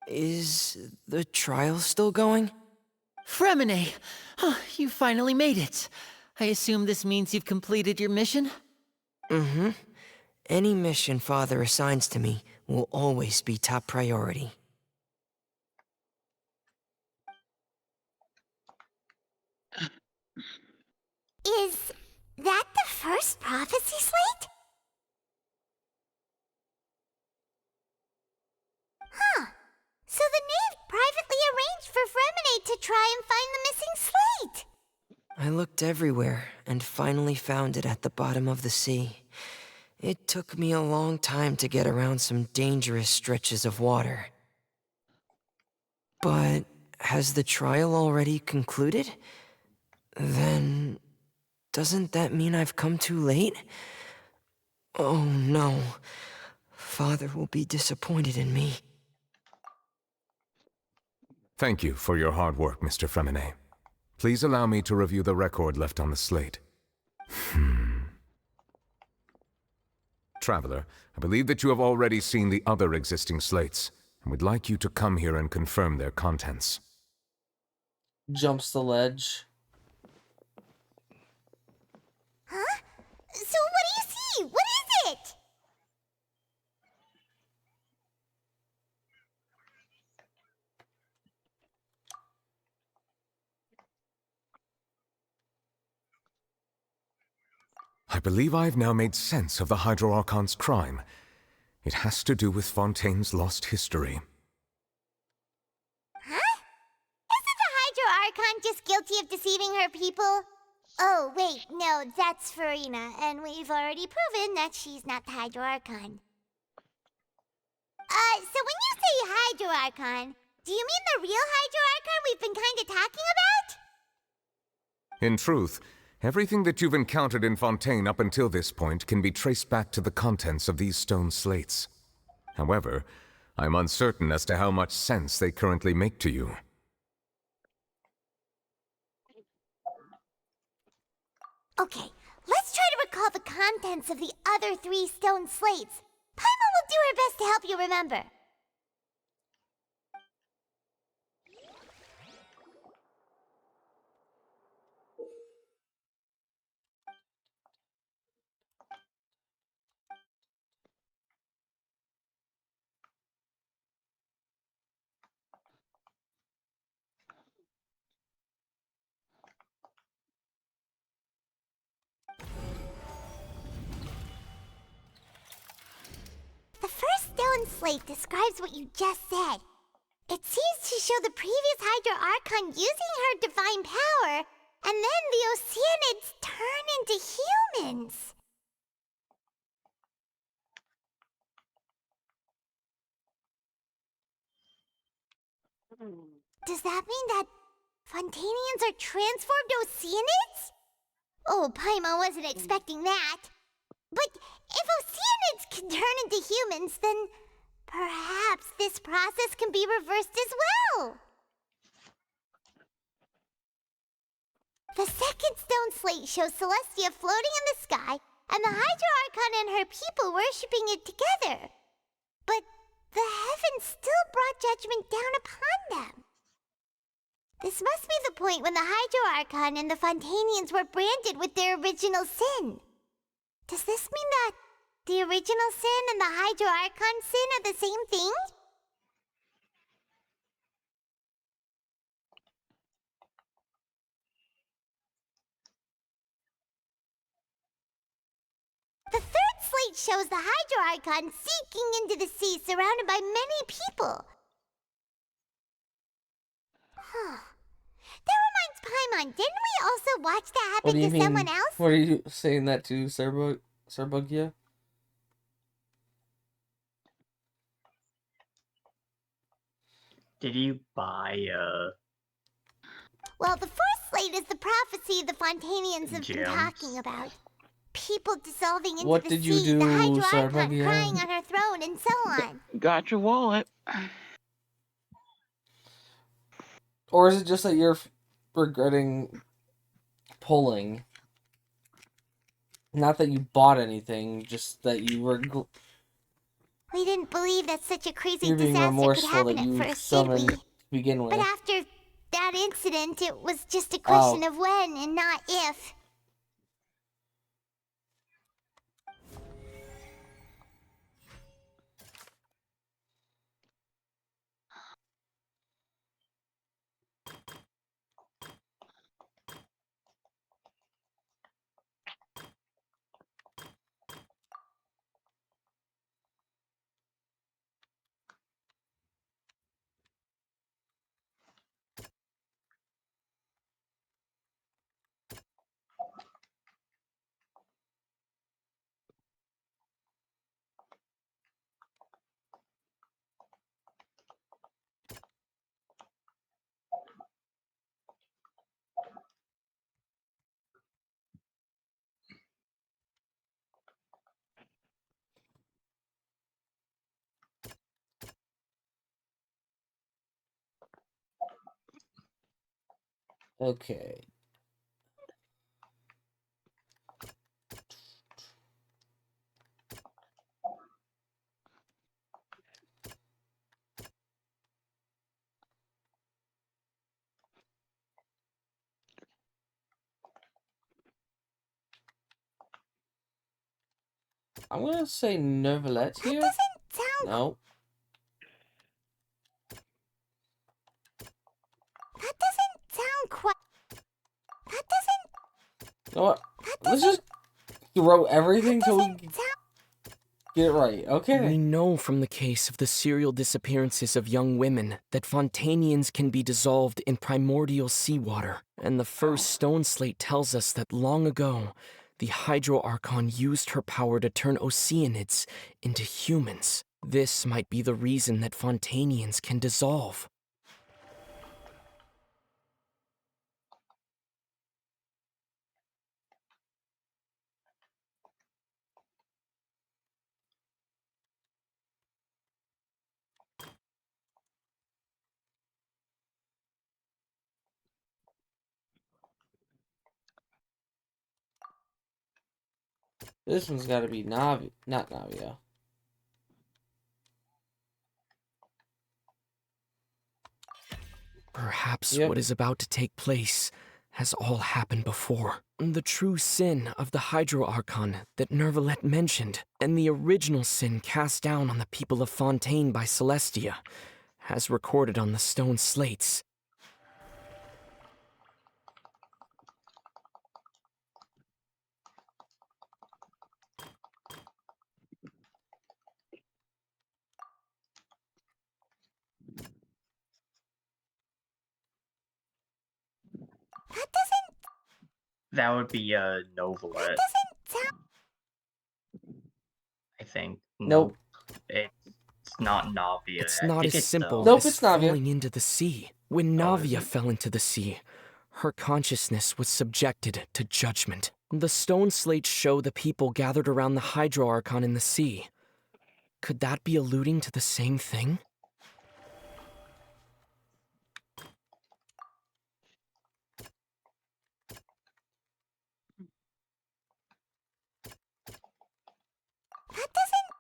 Is the trial still going? Fremine! You finally made it. I assume this means you've completed your mission? Mm-hmm. Any mission Father assigns to me will always be top priority. Is that the first prophecy slate? Huh. So the knave privately arranged for Fremine to try and find the missing slate. I looked everywhere and finally found it at the bottom of the sea. It took me a long time to get around some dangerous stretches of water. But has the trial already concluded? Then doesn't that mean I've come too late? Oh no. Father will be disappointed in me. Thank you for your hard work, Mr. Fremine. Please allow me to review the record left on the slate. Traveler, I believe that you have already seen the other existing slates, and would like you to come here and confirm their contents. Jumps the ledge. Huh? So what do you see? What is it? I believe I have now made sense of the Hydro Archon's crime. It has to do with Fontaine's lost history. Huh? Isn't the Hydro Archon just guilty of deceiving her people? Oh, wait, no, that's Farina, and we've already proven that she's not the Hydro Archon. So when you say Hydro Archon, do you mean the real Hydro Archon we've been kinda talking about? In truth, everything that you've encountered in Fontaine up until this point can be traced back to the contents of these stone slates. However, I'm uncertain as to how much sense they currently make to you. Okay, let's try to recall the contents of the other 3 stone slates. Paimon will do her best to help you remember. The first stone slate describes what you just said. It seems to show the previous Hydro Archon using her divine power, and then the Oceanids turn into humans. Does that mean that Fontainians are transformed Oceanids? Oh, Paimon wasn't expecting that. But if Oceanids can turn into humans, then perhaps this process can be reversed as well. The second stone slate shows Celestia floating in the sky, and the Hydro Archon and her people worshipping it together. But the heavens still brought judgment down upon them. This must be the point when the Hydro Archon and the Fontainians were branded with their original sin. Does this mean that the original sin and the Hydro Archon sin are the same thing? The third slate shows the Hydro Archon sinking into the sea surrounded by many people. Huh. That reminds Paimon, didn't we also watch that What do happen you to mean? someone else? What are you saying that to, Serbugia? Did you buy Well, the fourth slate is the prophecy the Fontainians have been Gems? talking about. People dissolving into What the did sea, you do, the Hydro Archon Serbugia? crying on her throne, and so on. Got your wallet. Or is it just that you're regretting pulling? Not that you bought anything, just that you were... We didn't believe that such a crazy You're being disaster could remorseful happen that you at first, did we? summoned to begin with. But after that that incident, it was just a question of when and not if. Okay. I'm gonna say Neuvillette here. That doesn't sound... No. That doesn't sound quite... That doesn't... You know what? Let's just throw everything till we get it right, okay? We know from the case of the serial disappearances of young women that Fontanians can be dissolved in primordial seawater, and the first stone slate tells us that long ago, the Hydro Archon used her power to turn Oceanids into humans. This might be the reason that Fontanians can dissolve. This one's gotta be Navi, not Navia. Perhaps what is about to take place has all happened before. The true sin of the Hydro Archon that Neuvillette mentioned, and the original sin cast down on the people of Fontaine by Celestia, as recorded on the stone slates. That doesn't... That would be Neuvillette. That doesn't sound... I think. Nope. It's not Navia. It's I not think as simple Nope, as it's Navia. falling into the sea. When Navia fell into the sea, her consciousness was subjected to judgment. The stone slates show the people gathered around the Hydro Archon in the sea. Could that be alluding to the same thing? That doesn't...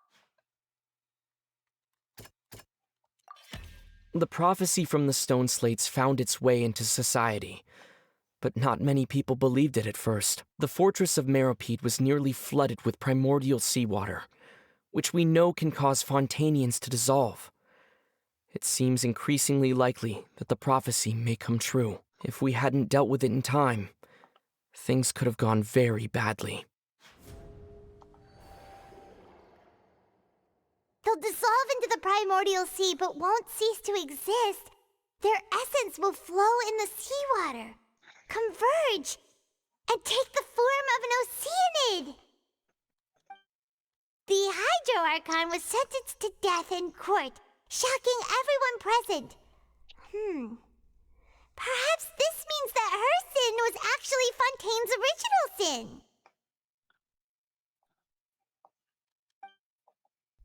The prophecy from the stone slates found its way into society, but not many people believed it at first. The fortress of Meropide was nearly flooded with primordial seawater, which we know can cause Fontanians to dissolve. It seems increasingly likely that the prophecy may come true. If we hadn't dealt with it in time, things could have gone very badly. They'll dissolve into the primordial sea, but won't cease to exist. Their essence will flow in the seawater, converge, and take the form of an Oceanid. The Hydro Archon was sentenced to death in court, shocking everyone present. Perhaps this means that her sin was actually Fontaine's original sin.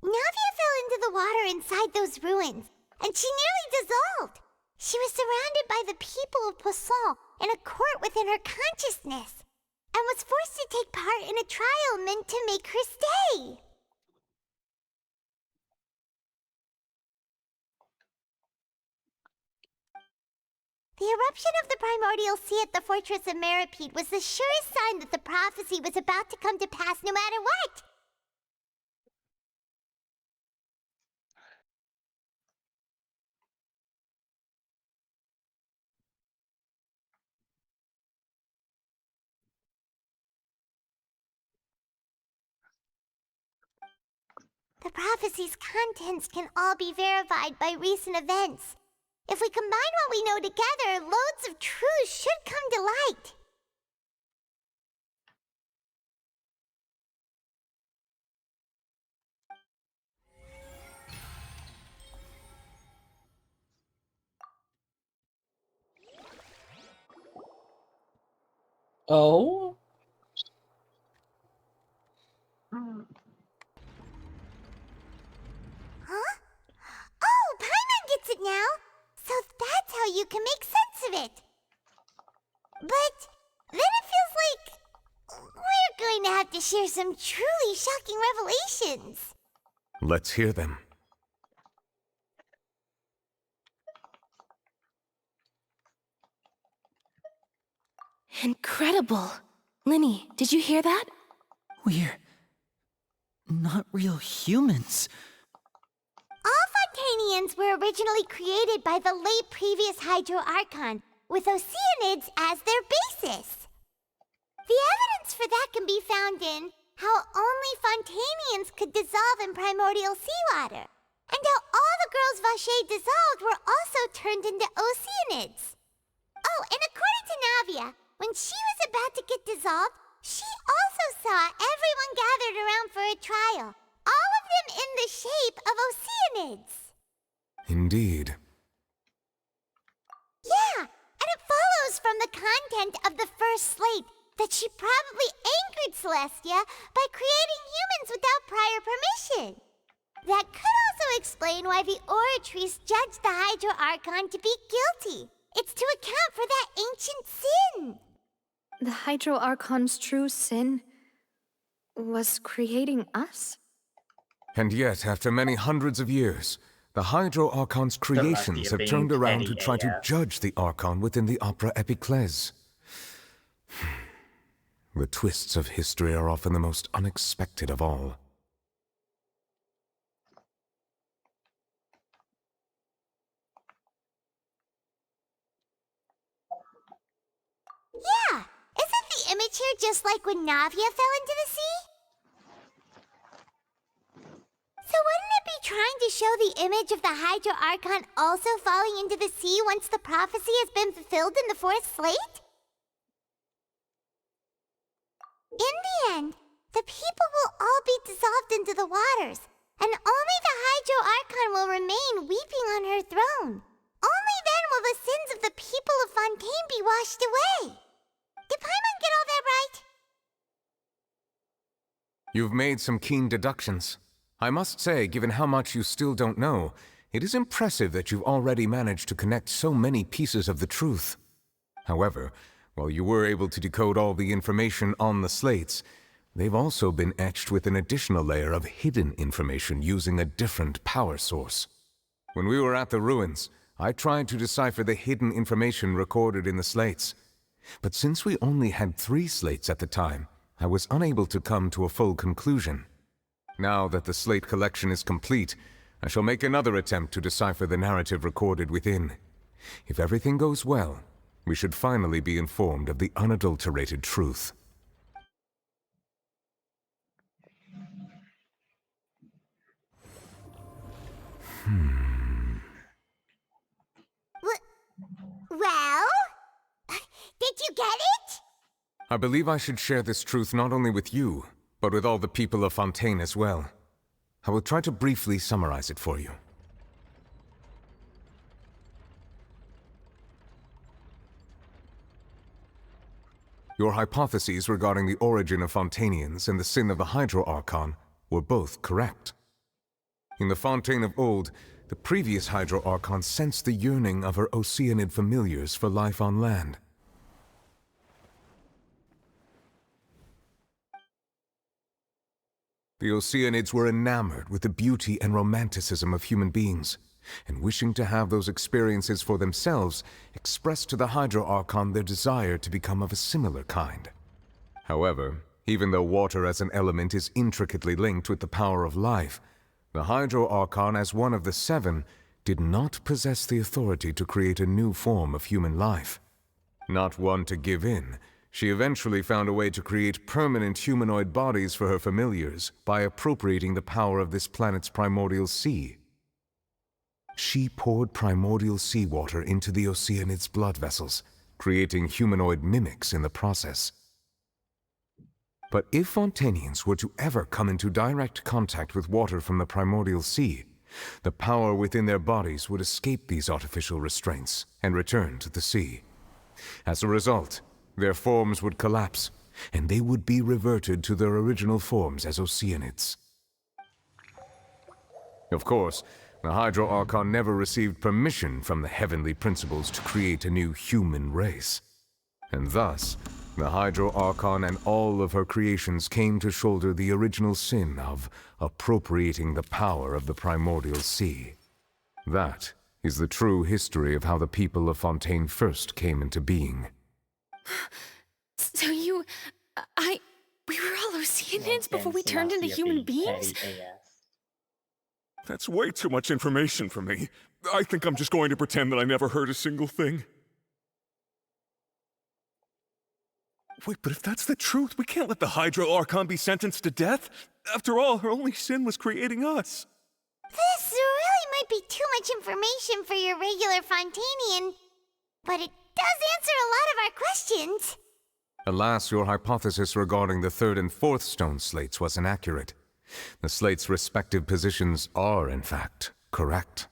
Navia fell into the water inside those ruins, and she nearly dissolved. She was surrounded by the people of Poisson in a court within her consciousness, and was forced to take part in a trial meant to make her stay. The eruption of the primordial sea at the fortress of Meripede was the surest sign that the prophecy was about to come to pass no matter what. The prophecy's contents can all be verified by recent events. If we combine what we know together, loads of truths should come to light. Oh? Huh? Oh, Paimon gets it now! So that's how you can make sense of it! But then it feels like we're going to have to share some truly shocking revelations. Let's hear them. Incredible. Linny, did you hear that? We're not real humans. All Fontanians were originally created by the late previous Hydro Archon, with Oceanids as their basis. The evidence for that can be found in how only Fontanians could dissolve in primordial seawater, and how all the girls Vacher dissolved were also turned into Oceanids. Oh, and according to Navia, when she was about to get dissolved, she also saw everyone gathered around for a trial, all of them in the shape of Oceanids. Indeed. Yeah, and it follows from the content of the first slate that she probably angered Celestia by creating humans without prior permission. That could also explain why the Oratrice judged the Hydro Archon to be guilty. It's to account for that ancient sin. The Hydro Archon's true sin was creating us? And yet, after many hundreds of years, the Hydro Archon's creations have turned around to try to judge the Archon within the Opera Epiclese. The twists of history are often the most unexpected of all. Yeah, isn't the image here just like when Navia fell into the sea? So wouldn't it be trying to show the image of the Hydro Archon also falling into the sea once the prophecy has been fulfilled in the fourth slate? In the end, the people will all be dissolved into the waters, and only the Hydro Archon will remain weeping on her throne. Only then will the sins of the people of Fontaine be washed away. Did Paimon get all that right? You've made some keen deductions. I must say, given how much you still don't know, it is impressive that you've already managed to connect so many pieces of the truth. However, while you were able to decode all the information on the slates, they've also been etched with an additional layer of hidden information using a different power source. When we were at the ruins, I tried to decipher the hidden information recorded in the slates. But since we only had 3 slates at the time, I was unable to come to a full conclusion. Now that the slate collection is complete, I shall make another attempt to decipher the narrative recorded within. If everything goes well, we should finally be informed of the unadulterated truth. Well? Did you get it? I believe I should share this truth not only with you, but with all the people of Fontaine as well. I will try to briefly summarize it for you. Your hypotheses regarding the origin of Fontanians and the sin of the Hydro Archon were both correct. In the Fontaine of old, the previous Hydro Archon sensed the yearning of her Oceanid familiars for life on land. The Oceanids were enamored with the beauty and romanticism of human beings, and wishing to have those experiences for themselves, expressed to the Hydro Archon their desire to become of a similar kind. However, even though water as an element is intricately linked with the power of life, the Hydro Archon, as one of the seven, did not possess the authority to create a new form of human life. Not one to give in, she eventually found a way to create permanent humanoid bodies for her familiars by appropriating the power of this planet's primordial sea. She poured primordial seawater into the Oceanids' blood vessels, creating humanoid mimics in the process. But if Fontainians were to ever come into direct contact with water from the primordial sea, the power within their bodies would escape these artificial restraints and return to the sea. As a result, their forms would collapse, and they would be reverted to their original forms as Oceanids. Of course, the Hydro Archon never received permission from the heavenly principles to create a new human race. And thus, the Hydro Archon and all of her creations came to shoulder the original sin of appropriating the power of the primordial sea. That is the true history of how the people of Fontaine first came into being. So we were all Oceanids before we turned into human beings? That's way too much information for me. I think I'm just going to pretend that I never heard a single thing. Wait, but if that's the truth, we can't let the Hydro Archon be sentenced to death. After all, her only sin was creating us. This really might be too much information for your regular Fontainian, but it does answer a lot of our questions. Alas, your hypothesis regarding the third and fourth stone slates was inaccurate. The slates' respective positions are, in fact, correct.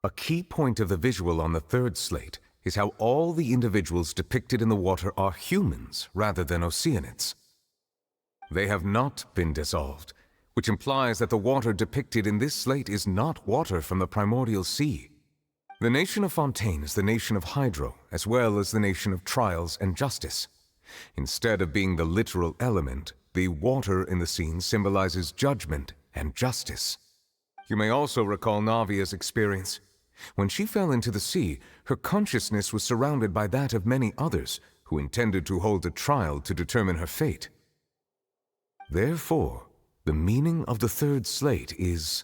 A key point of the visual on the third slate is how all the individuals depicted in the water are humans rather than Oceanids. They have not been dissolved, which implies that the water depicted in this slate is not water from the primordial sea. The nation of Fontaine is the nation of Hydro, as well as the nation of trials and justice. Instead of being the literal element, the water in the scene symbolizes judgment and justice. You may also recall Navia's experience. When she fell into the sea, her consciousness was surrounded by that of many others who intended to hold a trial to determine her fate. Therefore, the meaning of the third slate is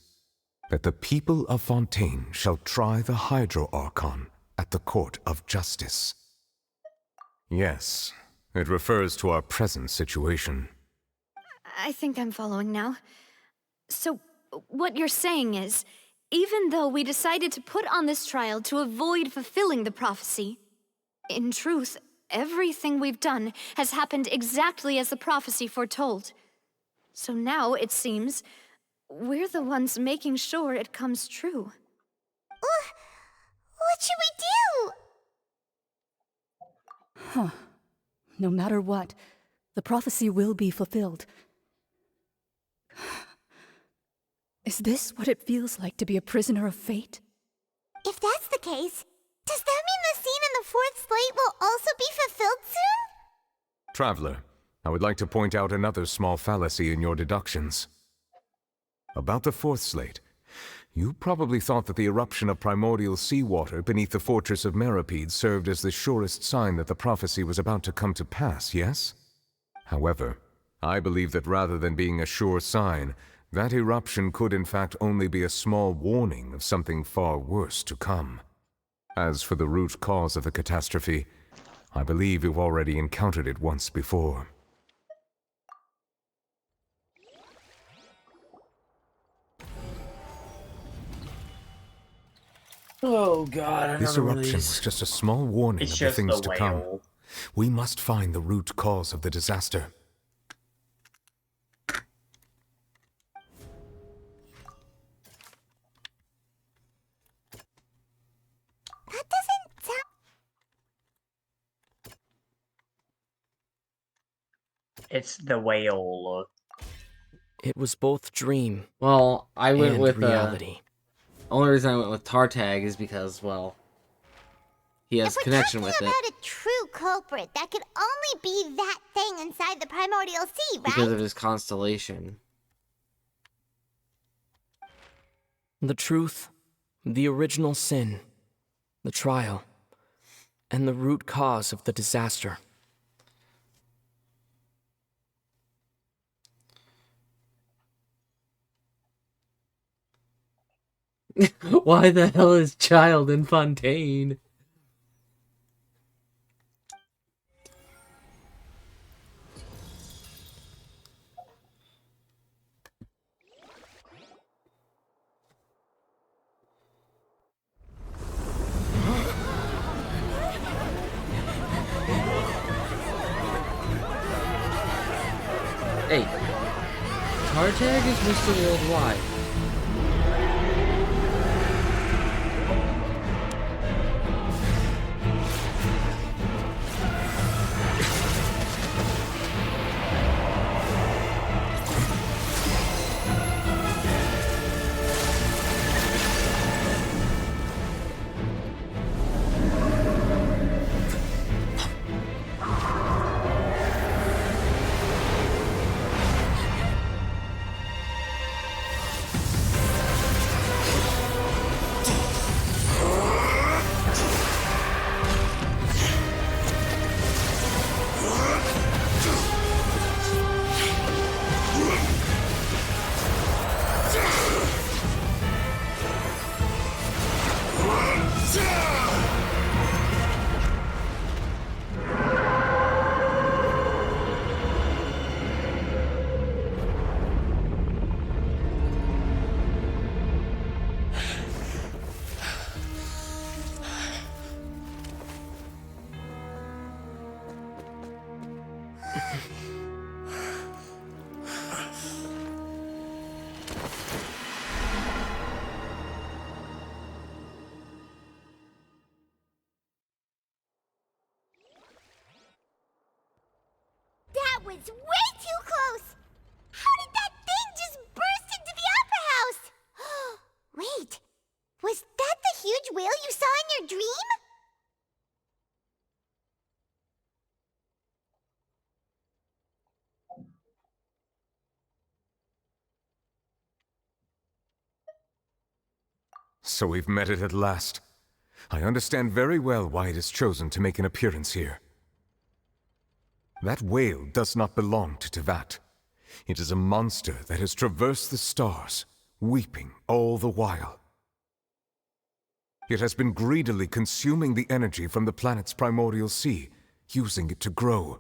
that the people of Fontaine shall try the Hydro Archon at the court of justice. Yes, it refers to our present situation. I think I'm following now. So, what you're saying is, even though we decided to put on this trial to avoid fulfilling the prophecy, in truth, everything we've done has happened exactly as the prophecy foretold. So now, it seems, we're the ones making sure it comes true. What should we do? Huh. No matter what, the prophecy will be fulfilled. Is this what it feels like to be a prisoner of fate? If that's the case, does that mean the scene in the fourth slate will also be fulfilled soon? Traveler, I would like to point out another small fallacy in your deductions. About the fourth slate, you probably thought that the eruption of primordial seawater beneath the fortress of Meripede served as the surest sign that the prophecy was about to come to pass, yes? However, I believe that rather than being a sure sign, that eruption could in fact only be a small warning of something far worse to come. As for the root cause of the catastrophe, I believe you've already encountered it once before. Oh god, This eruption was just a small warning of the things to come. We must find the root cause of the disaster. That doesn't sound... It's the whale. It was both dream. Well, I went and with reality. Only reason I went with Tartag is because, well, he has connection with it. About a true culprit, that could only be that thing inside the primordial sea, right? Because of his constellation. The truth, the original sin, the trial, and the root cause of the disaster. Why the hell is Child in Fontaine? Hey, Tartag is Mr. Worldwide. That was way too close! How did that thing just burst into the Opera House? Wait, was that the huge whale you saw in your dream? So we've met it at last. I understand very well why it has chosen to make an appearance here. That whale does not belong to Teyvat. It is a monster that has traversed the stars, weeping all the while. It has been greedily consuming the energy from the planet's primordial sea, using it to grow.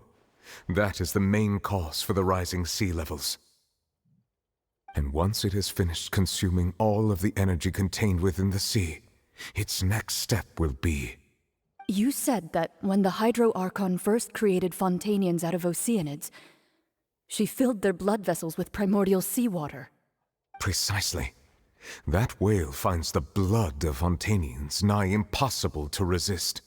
That is the main cause for the rising sea levels. And once it has finished consuming all of the energy contained within the sea, its next step will be... You said that when the Hydro Archon first created Fontainians out of Oceanids, she filled their blood vessels with primordial seawater. Precisely. That whale finds the blood of Fontainians nigh impossible to resist.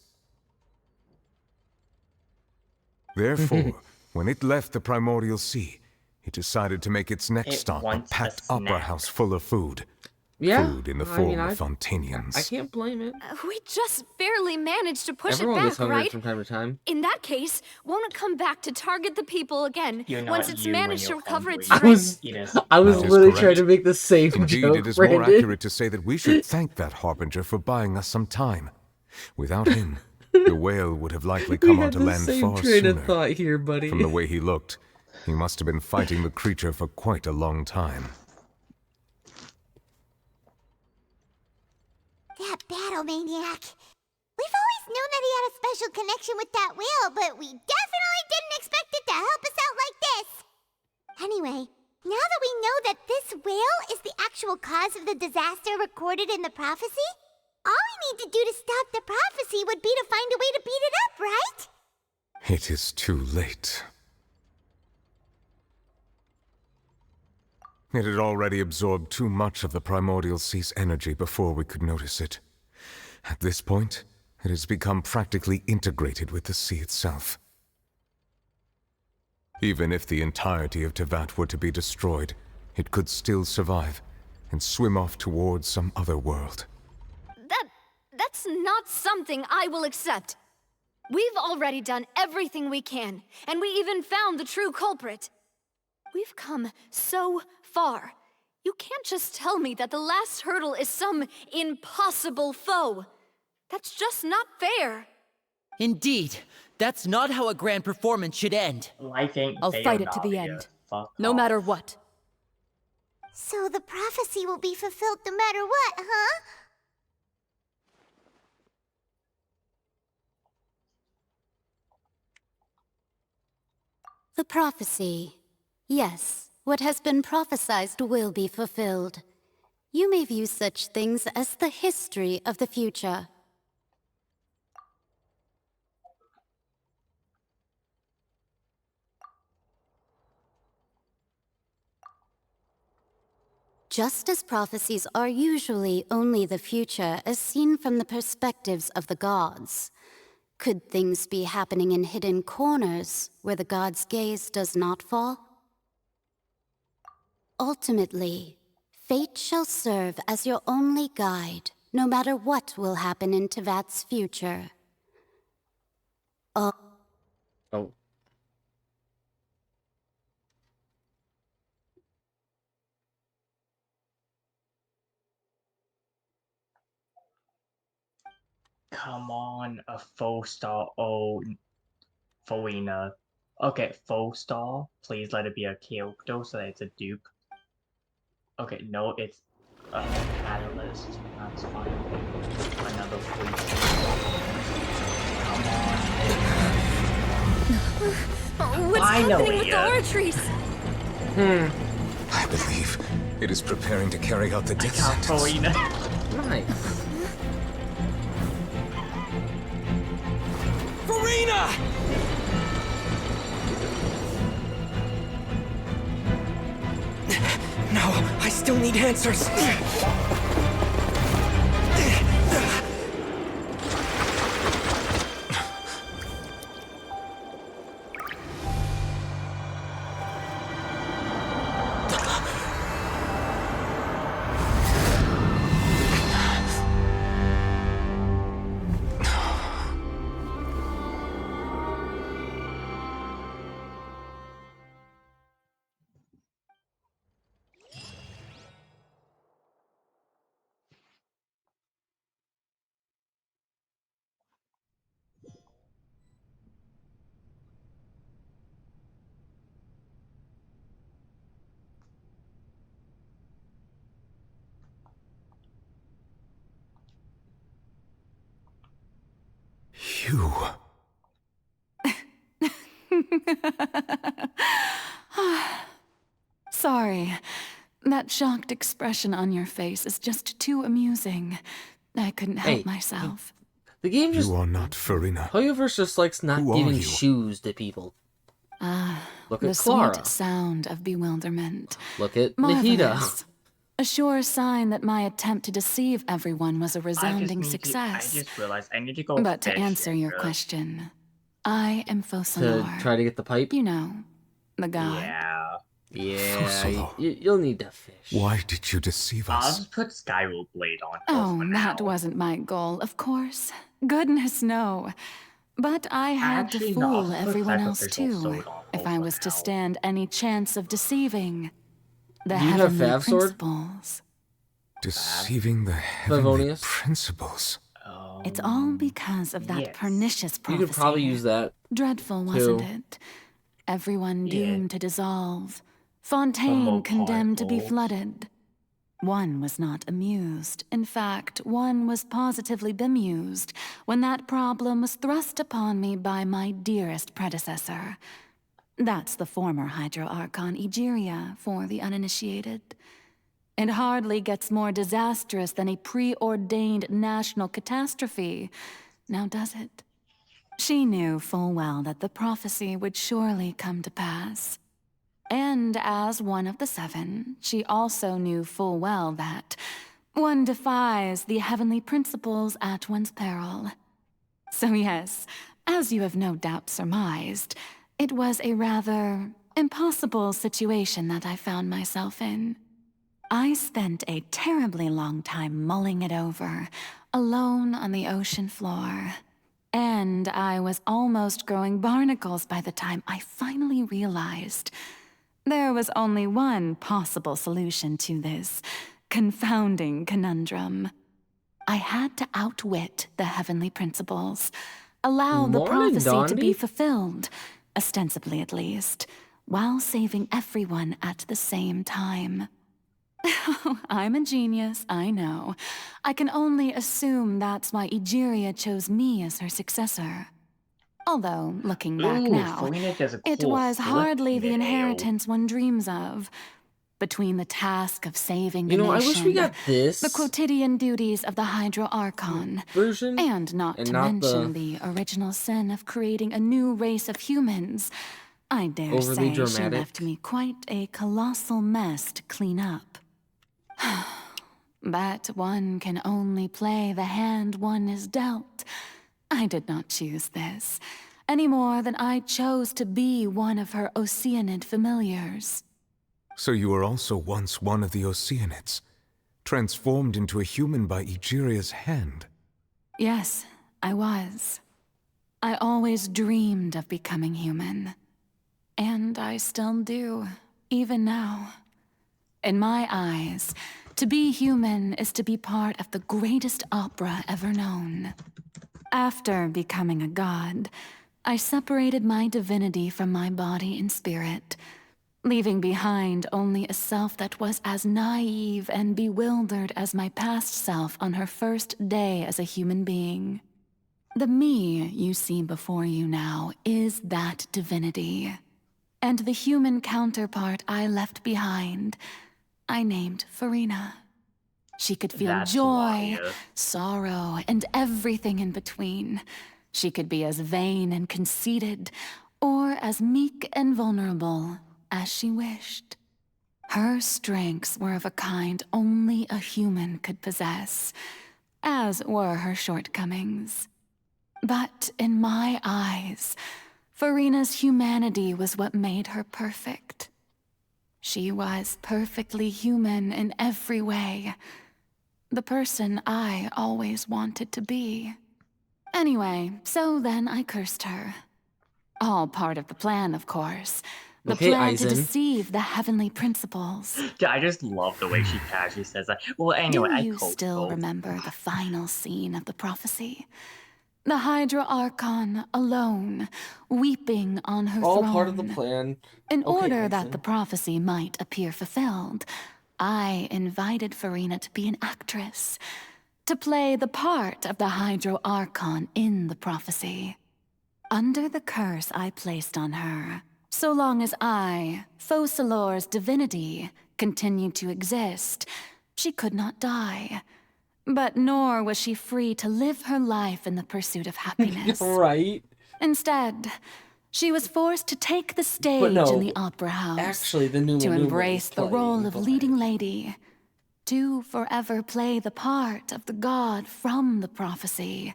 Therefore, when it left the primordial sea, it decided to make its next stop a packed opera house full of food. Yeah, Food in the form of Fontainians. I can't blame it. We just barely managed to push Everyone it gets back, hungry right? from time to time. In that case, won't it come back to target the people again You're once not it's you when managed to you're recover its hungry. strength? I was That is literally correct. trying to make the same Indeed, joke, it is more Brandon. accurate to say that we should thank that Harbinger for buying us some time. Without him, the whale would have likely We come had onto the land same far train of sooner. thought here, buddy. From the way he looked, he must have been fighting the creature for quite a long time. That battle maniac. We've always known that he had a special connection with that whale, but we definitely didn't expect it to help us out like this. Anyway, now that we know that this whale is the actual cause of the disaster recorded in the prophecy, all we need to do to stop the prophecy would be to find a way to beat it up, right? It is too late. It had already absorbed too much of the primordial sea's energy before we could notice it. At this point, it has become practically integrated with the sea itself. Even if the entirety of Teyvat were to be destroyed, it could still survive and swim off towards some other world. That's not something I will accept. We've already done everything we can, and we even found the true culprit. We've come so far, You can't just tell me that the last hurdle is some impossible foe. That's just not fair. Indeed, that's not how a grand performance should end. I think I'll fight it to the end, no matter what. So the prophecy will be fulfilled no matter what, huh? The prophecy. Yes, what has been prophesied will be fulfilled. You may view such things as the history of the future. Just as prophecies are usually only the future as seen from the perspectives of the gods, could things be happening in hidden corners where the gods' gaze does not fall? Ultimately, fate shall serve as your only guide, no matter what will happen in Teyvat's future. Oh. Come on, a faux star. Oh, Felina. Okay, faux star. Please let it be a Kyoto so that it's a dupe. Okay, no, it's a catalyst. That's fine. Another police. Come on. What's happening with the Finally, Ortries? I believe it is preparing to carry out the death sentence. Felina. Nice. Farina! No, I still need answers. You. Sorry. That shocked expression on your face is just too amusing. I couldn't help myself. The game just... You are not Farina. Hoyoverse just likes not Who are giving you? shoes to people. Look The at Clara. sweet sound of bewilderment. Look at Nahida. Marvelous. A sure sign that my attempt to deceive everyone was a resounding success. I just realized I need to go. But to fish answer your later. question, I am To Focalor. try to get the pipe? You know, the god. Yeah. Focalor. You'll need to fish. Why did you deceive I'll us? just put Skyward Blade on. Oh, that wasn't my goal, of course. Goodness, no. But I had Actually, to no, fool I'll put everyone else Sacrificial too, Sword on if I was to stand any chance of deceiving the Do you have heavenly Fav sword? principles. Deceiving the heavenly Favonius? principles. It's all because of that yes. pernicious You prophecy. could probably use that. Dreadful, wasn't too. it? Everyone Yeah. doomed to dissolve. Fontaine Humble condemned to be Bible. flooded. One was not amused. In fact, one was positively bemused when that problem was thrust upon me by my dearest predecessor. That's the former Hydro Archon Egeria for the uninitiated. It hardly gets more disastrous than a preordained national catastrophe, now does it? She knew full well that the prophecy would surely come to pass. And as one of the seven, she also knew full well that one defies the heavenly principles at one's peril. So yes, as you have no doubt surmised, it was a rather impossible situation that I found myself in. I spent a terribly long time mulling it over, alone on the ocean floor. And I was almost growing barnacles by the time I finally realized There was only one possible solution to this confounding conundrum. I had to outwit the heavenly principles, allow the Morning, prophecy to be Dondi. fulfilled, ostensibly at least, while saving everyone at the same time. I'm a genius, I know. I can only assume that's why Egeria chose me as her successor. Although, looking back Ooh, now, Felina does a it cool was flip hardly the mid-AO. inheritance one dreams of. Between the task of saving the You know, I nation, wish we got this the quotidian duties of the Hydro Archon, version, and not and to not mention the original sin of creating a new race of humans, I dare Overly say she dramatic. left me quite a colossal mess to clean up. But one can only play the hand one is dealt. I did not choose this, any more than I chose to be one of her Oceanid familiars. So you were also once one of the Oceanids, transformed into a human by Egeria's hand. Yes, I was. I always dreamed of becoming human. And I still do, even now. In my eyes, to be human is to be part of the greatest opera ever known. After becoming a god, I separated my divinity from my body and spirit, leaving behind only a self that was as naive and bewildered as my past self on her first day as a human being. The me you see before you now is that divinity. And the human counterpart I left behind, I named Farina. She could feel That's joy, Lavia. sorrow, and everything in between. She could be as vain and conceited, or as meek and vulnerable as she wished. Her strengths were of a kind only a human could possess, as were her shortcomings. But in my eyes, Farina's humanity was what made her perfect. She was perfectly human in every way. The person I always wanted to be. Anyway, so then I cursed her. All part of the plan, of course. The Okay, plan to Aizen. deceive the heavenly principles. Yeah, I just love the way she casually says that. Well, anyway, Do I you coach still both. remember the final scene of the prophecy? The Hydra Archon alone, weeping on her All throne. part of the plan. In Okay, order that Aizen. the prophecy might appear fulfilled, I invited Farina to be an actress, to play the part of the Hydro Archon in the prophecy. Under the curse I placed on her, so long as I, Focalor's divinity, continued to exist, she could not die. But nor was she free to live her life in the pursuit of happiness. Right? Instead, she was forced to take the stage But no, in the opera house, actually, the Numa to Numa embrace is the role playing, of but- leading lady, to forever play the part of the god from the prophecy,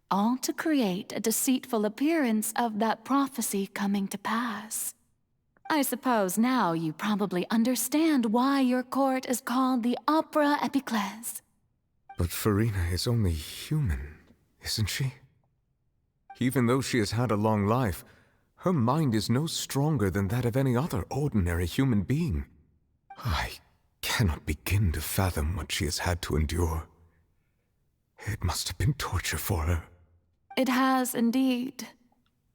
all to create a deceitful appearance of that prophecy coming to pass. I suppose now you probably understand why your court is called the Opera Epiclese. But Farina is only human, isn't she? Even though she has had a long life, her mind is no stronger than that of any other ordinary human being. I cannot begin to fathom what she has had to endure. It must have been torture for her. It has indeed.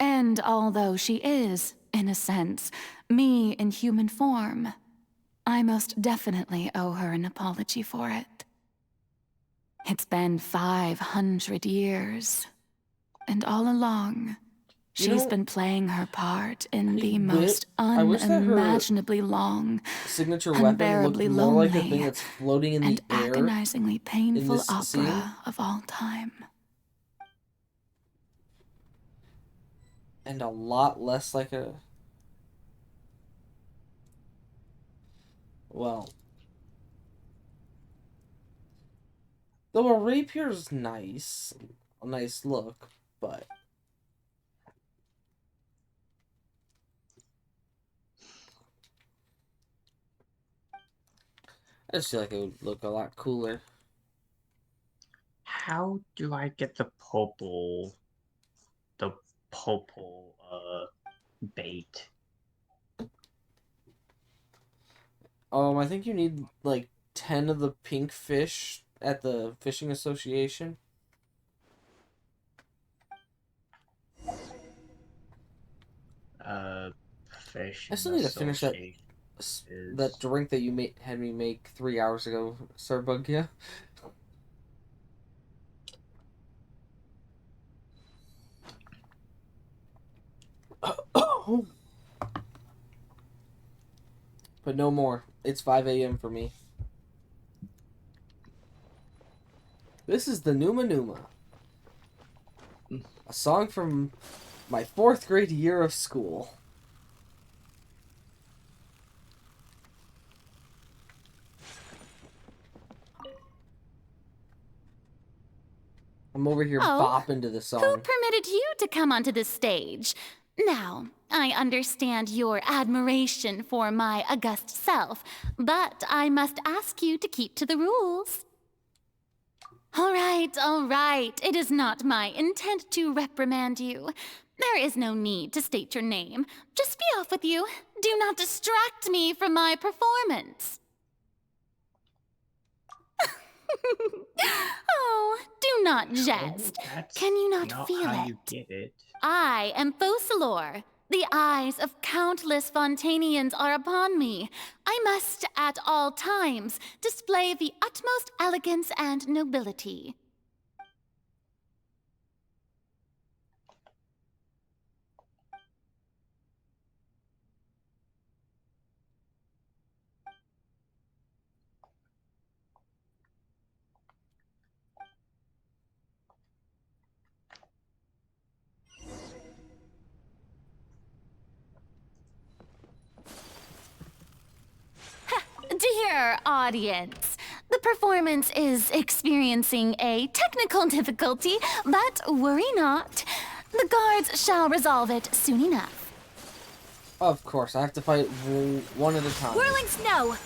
And although she is, in a sense, me in human form, I most definitely owe her an apology for it. It's been 500 years, and all along, You she's know, been playing her part in the wi- most I wish that her unimaginably long, Signature weapon looked unbearably more like a lonely, thing that's floating in and the air. agonizingly painful this opera scene. of all time. And a lot less like a... Well... Though a rapier's nice. A nice look, but... I just feel like it would look a lot cooler. How do I get the popal bait? I think you need like 10 of the pink fish at the fishing association. Fish. I still need to finish that drink that you had me make 3 hours ago, Sir Bugya. But no more. It's 5 a.m. for me. This is the Numa Numa. A song from my 4th grade year of school. I'm over here bopping to the song. Who permitted you to come onto this stage? Now, I understand your admiration for my august self, but I must ask you to keep to the rules. All right. It is not my intent to reprimand you. There is no need to state your name. Just be off with you. Do not distract me from my performance. Oh, do not jest. Can you not feel how it? you get it. I am Focalor. The eyes of countless Fontanians are upon me. I must, at all times, display the utmost elegance and nobility. Dear audience, the performance is experiencing a technical difficulty, but worry not. The guards shall resolve it soon enough. Of course, I have to fight one at a time. Whirling snow!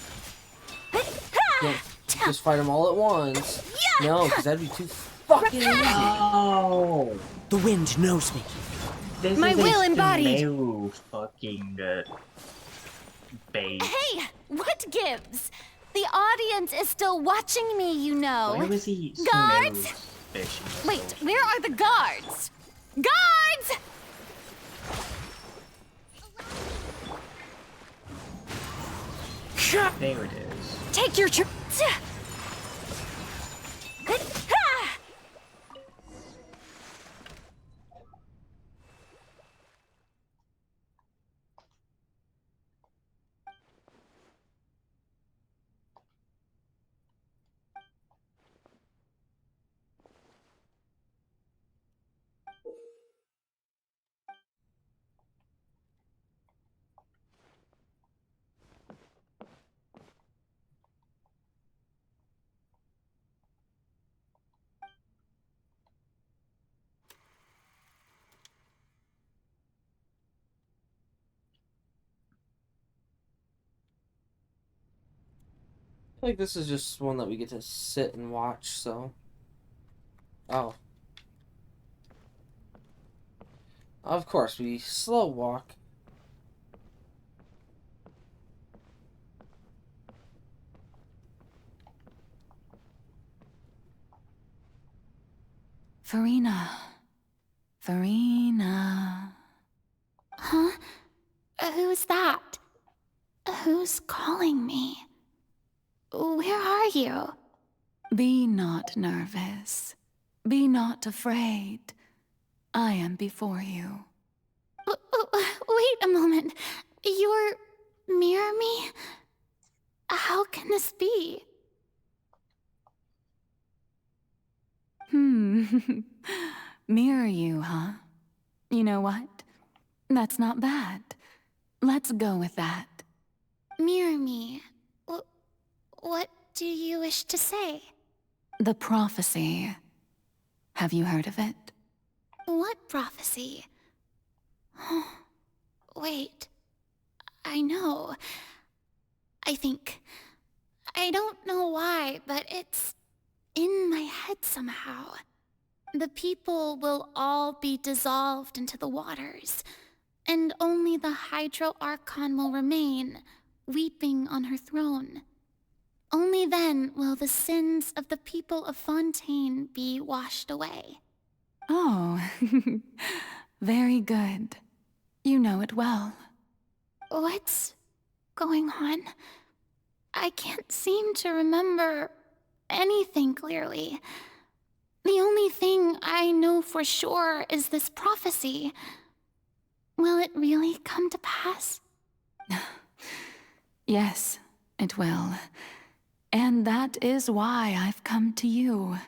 Can't just fight them all at once. No, because that'd be too fucking easy. No! The wind knows me. This My is will a embodied. Sumeru fucking bait. Hey, what gives? The audience is still watching me, you know. Why was he Guards? Sumeru fishing? Wait, where are the guards? Guards! There it is. Take your turn. I feel like this is just one that we get to sit and watch, so... Oh. Of course, we slow walk. Farina. Farina. Huh? Who's that? Who's calling me? Where are you? Be not nervous. Be not afraid. I am before you. Wait a moment. You're mirror me? How can this be? Mirror you, huh? You know what? That's not bad. Let's go with that. Mirror me. What do you wish to say? The prophecy. Have you heard of it? What prophecy? Wait. I know. I think. I don't know why, but it's in my head somehow. The people will all be dissolved into the waters, and only the Hydro Archon will remain, weeping on her throne. Only then will the sins of the people of Fontaine be washed away. Oh, very good. You know it well. What's going on? I can't seem to remember anything clearly. The only thing I know for sure is this prophecy. Will it really come to pass? Yes, it will. And that is why I've come to you.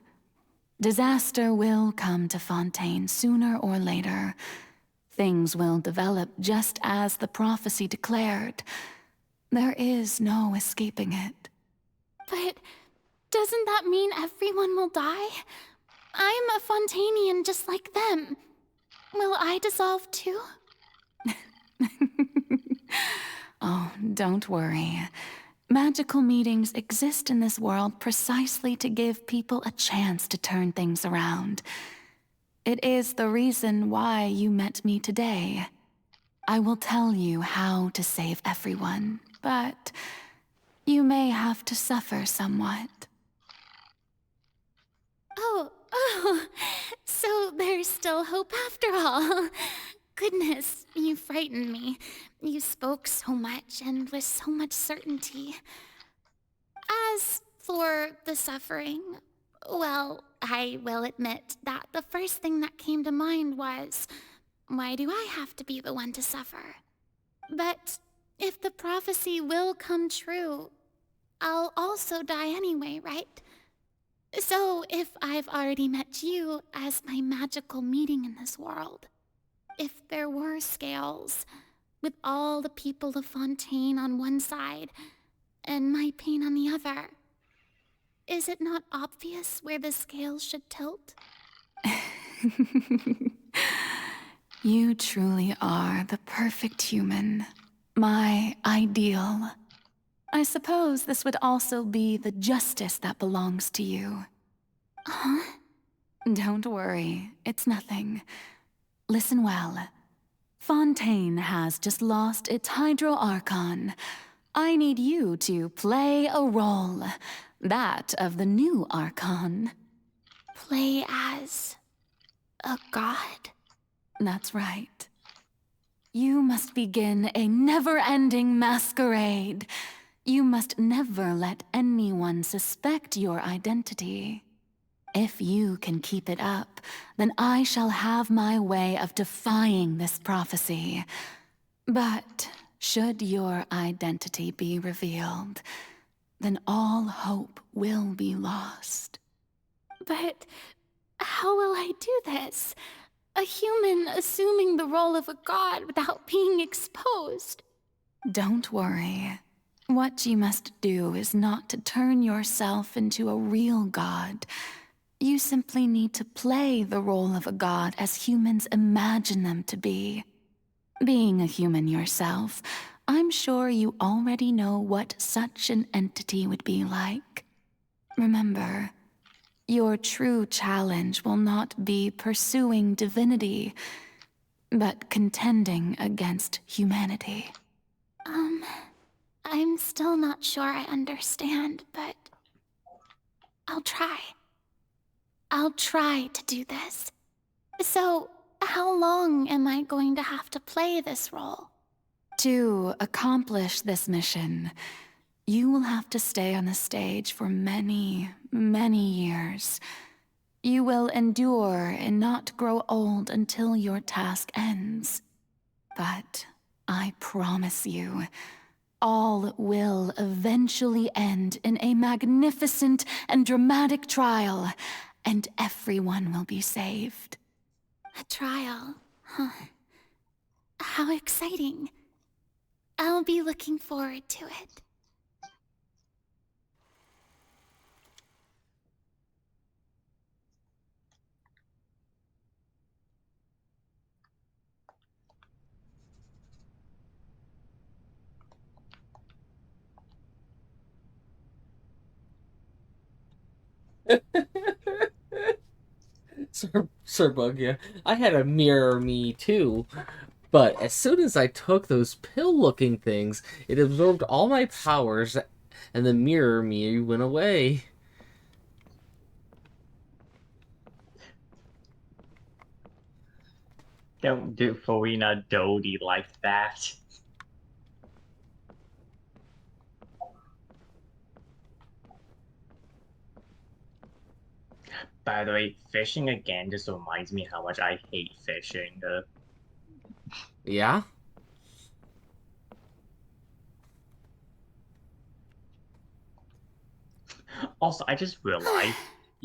Disaster will come to Fontaine sooner or later. Things will develop just as the prophecy declared. There is no escaping it. But doesn't that mean everyone will die? I'm a Fontainian just like them. Will I dissolve too? Oh, don't worry. Magical meetings exist in this world precisely to give people a chance to turn things around. It is the reason why you met me today. I will tell you how to save everyone, but you may have to suffer somewhat. Oh, so there's still hope after all. Goodness, you frightened me. You spoke so much and with so much certainty. As for the suffering, well, I will admit that the first thing that came to mind was, why do I have to be the one to suffer? But if the prophecy will come true, I'll also die anyway, right? So if I've already met you as my magical meeting in this world, if there were scales, with all the people of Fontaine on one side, and my pain on the other, is it not obvious where the scales should tilt? You truly are the perfect human. My ideal. I suppose this would also be the justice that belongs to you. Huh? Don't worry, it's nothing. Listen well. Fontaine has just lost its Hydro Archon. I need you to play a role. That of the new Archon. Play as a god? That's right. You must begin a never-ending masquerade. You must never let anyone suspect your identity. If you can keep it up, then I shall have my way of defying this prophecy. But should your identity be revealed, then all hope will be lost. But how will I do this? A human assuming the role of a god without being exposed? Don't worry. What you must do is not to turn yourself into a real god. You simply need to play the role of a god as humans imagine them to be. Being a human yourself, I'm sure you already know what such an entity would be like. Remember, your true challenge will not be pursuing divinity, but contending against humanity. I'm still not sure I understand, but I'll try. I'll try to do this. So, how long am I going to have to play this role? To accomplish this mission, you will have to stay on the stage for many, many years. You will endure and not grow old until your task ends. But I promise you, all will eventually end in a magnificent and dramatic trial, and everyone will be saved. A trial, huh? How exciting. I'll be looking forward to it. Sir Bug, yeah. I had a mirror me too. But as soon as I took those pill-looking things, it absorbed all my powers, and the mirror me went away. Don't do Farina Dodie like that. By the way, fishing again just reminds me how much I hate fishing. Yeah? Also, I just realized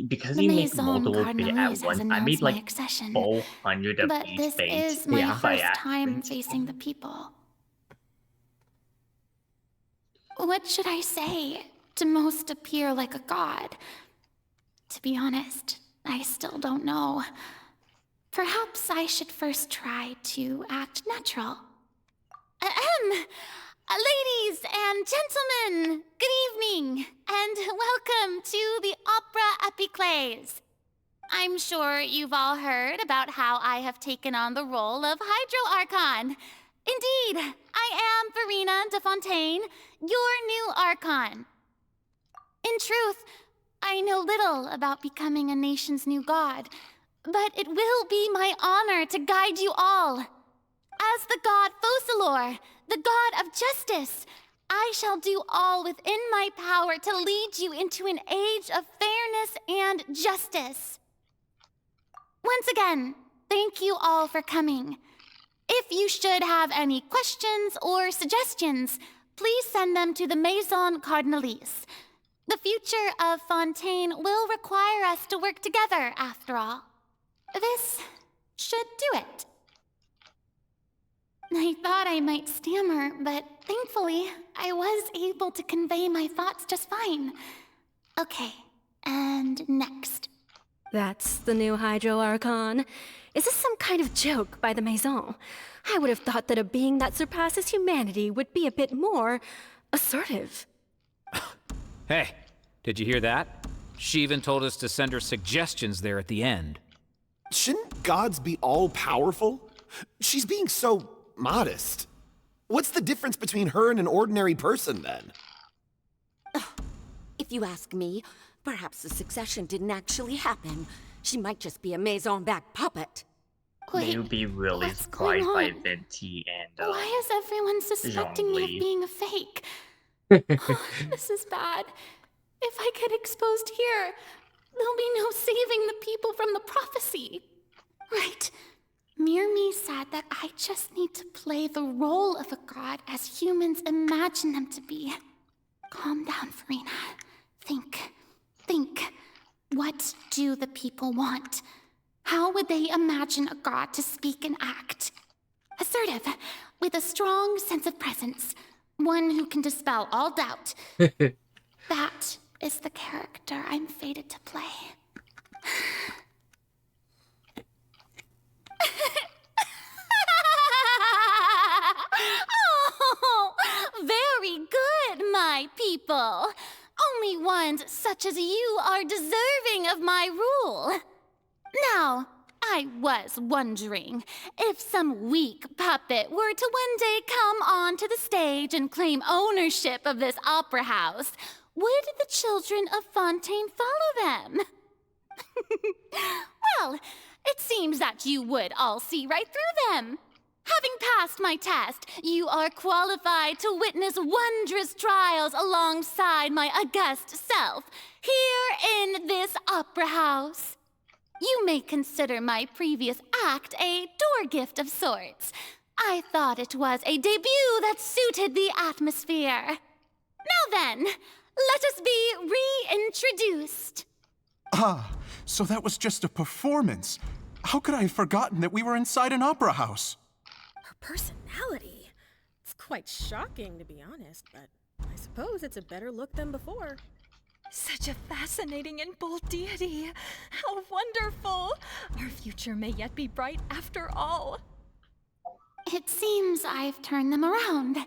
because The you make Maison multiple fish Cardinalise at has once, I announced made my like accession. 400 of But each this bait is my by first time accident. facing the people. What should I say to most appear like a god? To be honest, I still don't know. Perhaps I should first try to act natural. Ahem! Ladies and gentlemen, good evening, and welcome to the Opera Epiclese. I'm sure you've all heard about how I have taken on the role of Hydro Archon. Indeed, I am Farina de Fontaine, your new Archon. In truth, I know little about becoming a nation's new god, but it will be my honor to guide you all. As the god Focalor, the god of justice, I shall do all within my power to lead you into an age of fairness and justice. Once again, thank you all for coming. If you should have any questions or suggestions, please send them to the Maison Cardinalise. The future of Fontaine will require us to work together, after all. This should do it. I thought I might stammer, but thankfully, I was able to convey my thoughts just fine. Okay, and next. That's the new Hydro Archon. Is this some kind of joke by the Maison? I would have thought that a being that surpasses humanity would be a bit more assertive. Hey, did you hear that? She even told us to send her suggestions there at the end. Shouldn't gods be all-powerful? She's being so modest. What's the difference between her and an ordinary person, then? If you ask me, perhaps the succession didn't actually happen. She might just be a Maison back puppet. They would be really surprised by Venti and Why is everyone suspecting me of Jean-Louis. being a fake? This is bad. If I get exposed here, there'll be no saving the people from the prophecy. Right. Mirmi said that I just need to play the role of a god as humans imagine them to be. Calm down, Farina. Think. What do the people want? How would they imagine a god to speak and act? Assertive, with a strong sense of presence. One who can dispel all doubt. That is the character I'm fated to play. Oh, very good, my people. Only ones such as you are deserving of my rule. Now, I was wondering if some weak puppet were to one day come onto the stage and claim ownership of this opera house, would the children of Fontaine follow them? Well, it seems that you would all see right through them. Having passed my test, you are qualified to witness wondrous trials alongside my august self, here in this opera house. You may consider my previous act a door gift of sorts. I thought it was a debut that suited the atmosphere. Now then, let us be reintroduced. Ah, so that was just a performance. How could I have forgotten that we were inside an opera house? Her personality. It's quite shocking, to be honest, but I suppose it's a better look than before. Such a fascinating and bold deity. How wonderful! Our future may yet be bright after all. It seems I've turned them around.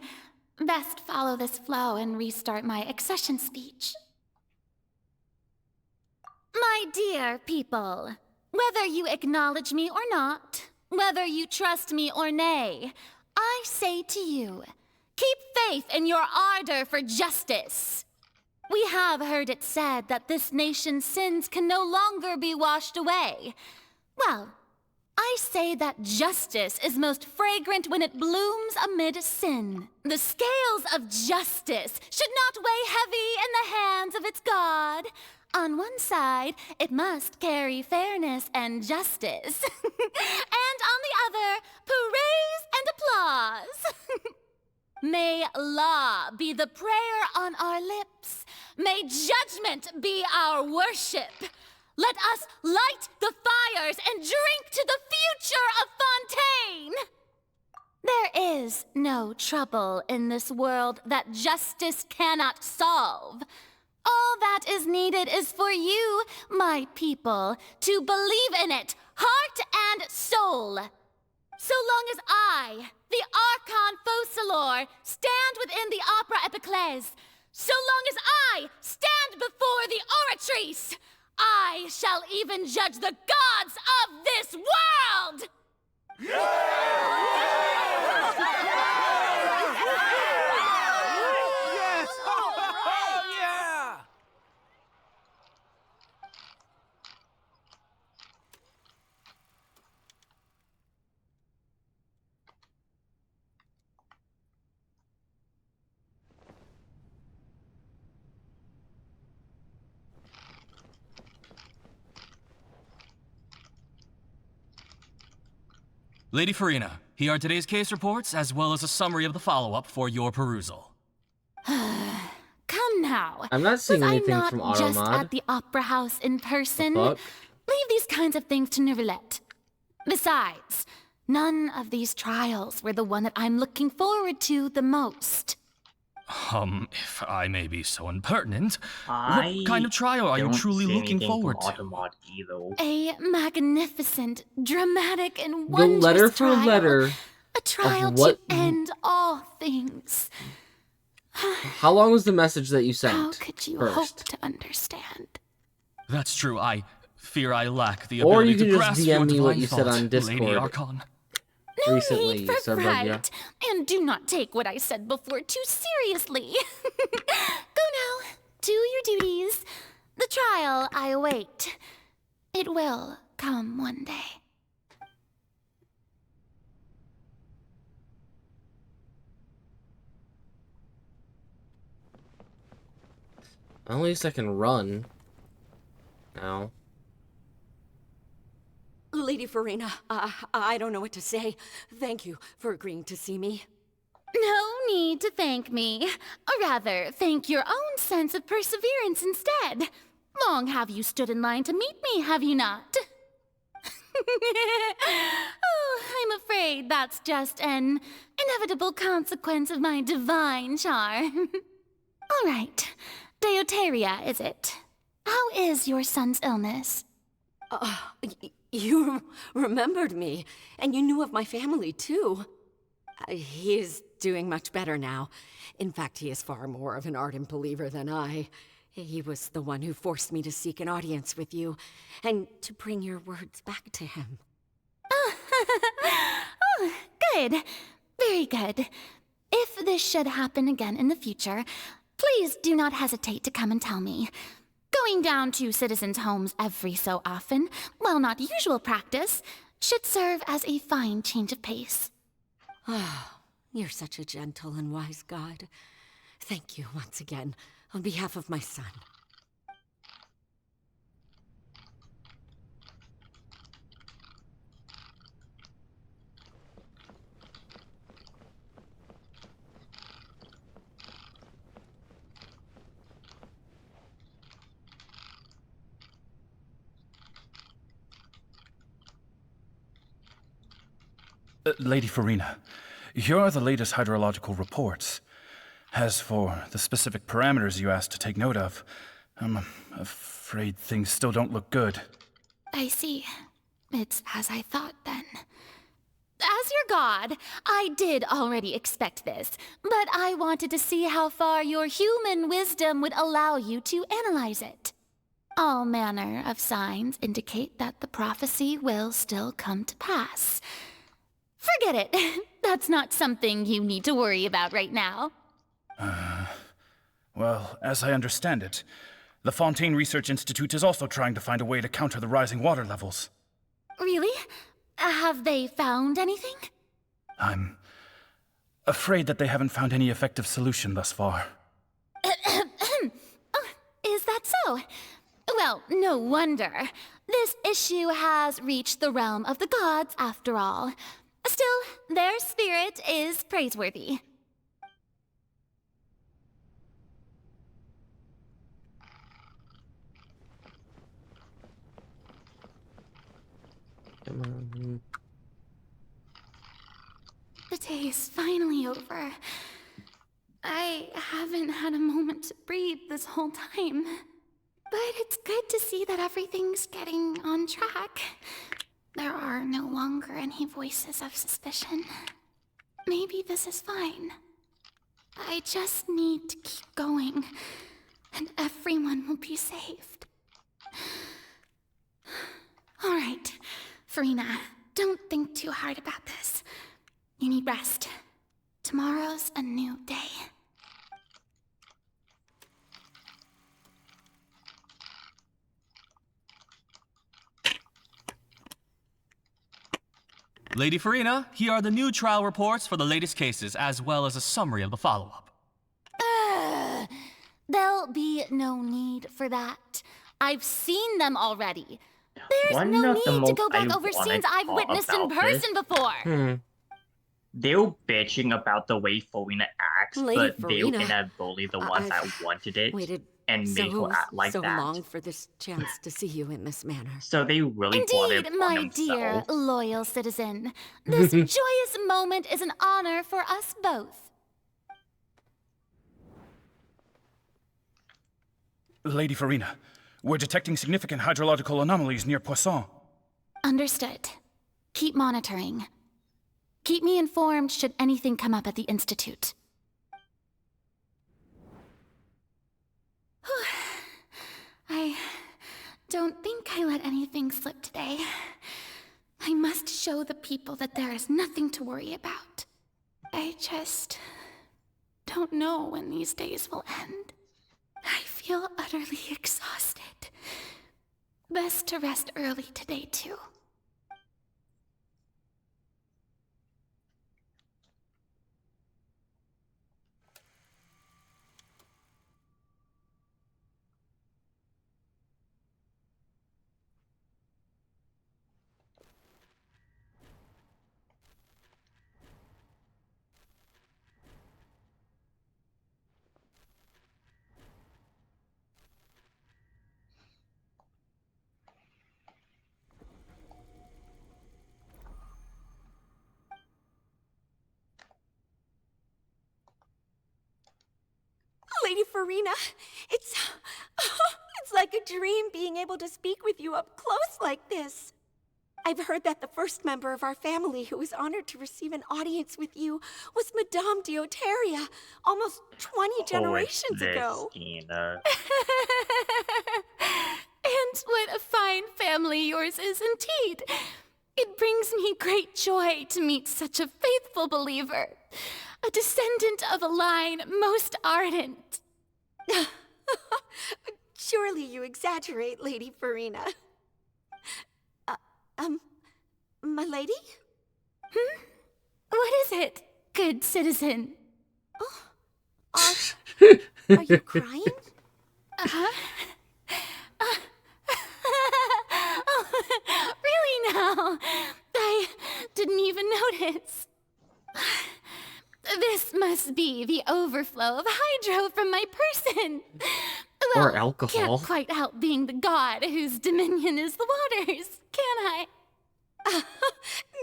Best follow this flow and restart my accession speech. My dear people, whether you acknowledge me or not, Whether you trust me or nay, I say to you, keep faith in your ardor for justice. We have heard it said that this nation's sins can no longer be washed away. Well, I say that justice is most fragrant when it blooms amid sin. The scales of justice should not weigh heavy in the hands of its God. On one side, it must carry fairness and justice. And on the other, praise and applause. May law be the prayer on our lips. May judgment be our worship. Let us light the fires and drink to the future of Fontaine. There is no trouble in this world that justice cannot solve. All that is needed is for you, my people, to believe in it, heart and soul. So long as I, the Archon Focalors, stand within the Opera Epiclese, so long as I stand before the Oratrice, I shall even judge the gods of this world! Yes! Oh, yeah! Lady Farina, here are today's case reports, as well as a summary of the follow-up for your perusal. Come now. I'm not seeing Was anything I not from just Automod. at the Opera House in person? fuck? Leave these kinds of things to Neuvillette. Besides, none of these trials were the one that I'm looking forward to the most. If I may be so impertinent, I what kind of trial are you don't truly see looking anything forward to? from Automod either. A magnificent, dramatic, and The wondrous letter for trial. letter. A trial of what? to end all things. How long was the message that you sent? How could you first? hope to understand? That's true, I fear I lack the Or ability you can to just grasp your DM me what divine you said thought, on Lady Discord. Archon. No Recently, need for Surbugya. fright. And do not take what I said before too seriously. Go now. Do your duties. The trial I await. It will come one day. At least I can run. Now. Lady Farina, I don't know what to say. Thank you for agreeing to see me. No need to thank me. Or rather, thank your own sense of perseverance instead. Long have you stood in line to meet me, have you not? Oh, I'm afraid that's just an inevitable consequence of my divine charm. All right. Deoteria, is it? How is your son's illness? You remembered me, and you knew of my family, too. He is doing much better now. In fact, he is far more of an ardent believer than I. He was the one who forced me to seek an audience with you, and to bring your words back to him. Oh, good. Very good. If this should happen again in the future, please do not hesitate to come and tell me. Going down to citizens' homes every so often, while not usual practice, should serve as a fine change of pace. Ah, you're such a gentle and wise god. Thank you once again, on behalf of my son. Lady Farina, here are the latest hydrological reports. As for the specific parameters you asked to take note of, I'm afraid things still don't look good. I see. It's as I thought, then. As your god, I did already expect this, but I wanted to see how far your human wisdom would allow you to analyze it. All manner of signs indicate that the prophecy will still come to pass. Forget it. That's not something you need to worry about right now. Well, as I understand it, the Fontaine Research Institute is also trying to find a way to counter the rising water levels. Really? Have they found anything? I'm afraid that they haven't found any effective solution thus far. Oh, is that so? Well, no wonder. This issue has reached the realm of the gods, after all. Still, their spirit is praiseworthy. Come on. The day is finally over. I haven't had a moment to breathe this whole time. But it's good to see that everything's getting on track. There are no longer any voices of suspicion. Maybe this is fine. I just need to keep going, and everyone will be saved. All right, Farina, don't think too hard about this. You need rest. Tomorrow's a new day. Lady Farina, here are the new trial reports for the latest cases, as well as a summary of the follow-up. There'll be no need for that. I've seen them already. There's One no of the need to most go back over ironic scenes I've part witnessed in about person this- before. They were bitching about the way Farina acts, Lady but they were Farina, inevitably the ones that wanted it waited and made her act like so that. long for this chance to see you in this manner. So they really brought it Indeed, on my dear themselves. loyal citizen. This joyous moment is an honor for us both. Lady Farina, we're detecting significant hydrological anomalies near Poisson. Understood. Keep monitoring. Keep me informed should anything come up at the Institute. I don't think I let anything slip today. I must show the people that there is nothing to worry about. I just don't know when these days will end. I feel utterly exhausted. Best to rest early today, too. Lady Farina, it's like a dream being able to speak with you up close like this. I've heard that the first member of our family who was honored to receive an audience with you was Madame Deoteria, almost 20 generations ago. Tina. And what a fine family yours is indeed. It brings me great joy to meet such a faithful believer, a descendant of a line most ardent. Surely you exaggerate, Lady Farina. My lady? What is it, good citizen? Are you crying? Uh-huh. Really now? I didn't even notice. This must be the overflow of hydro from my person. Well, Or alcohol. Can't quite help being the god whose dominion is the waters, can I?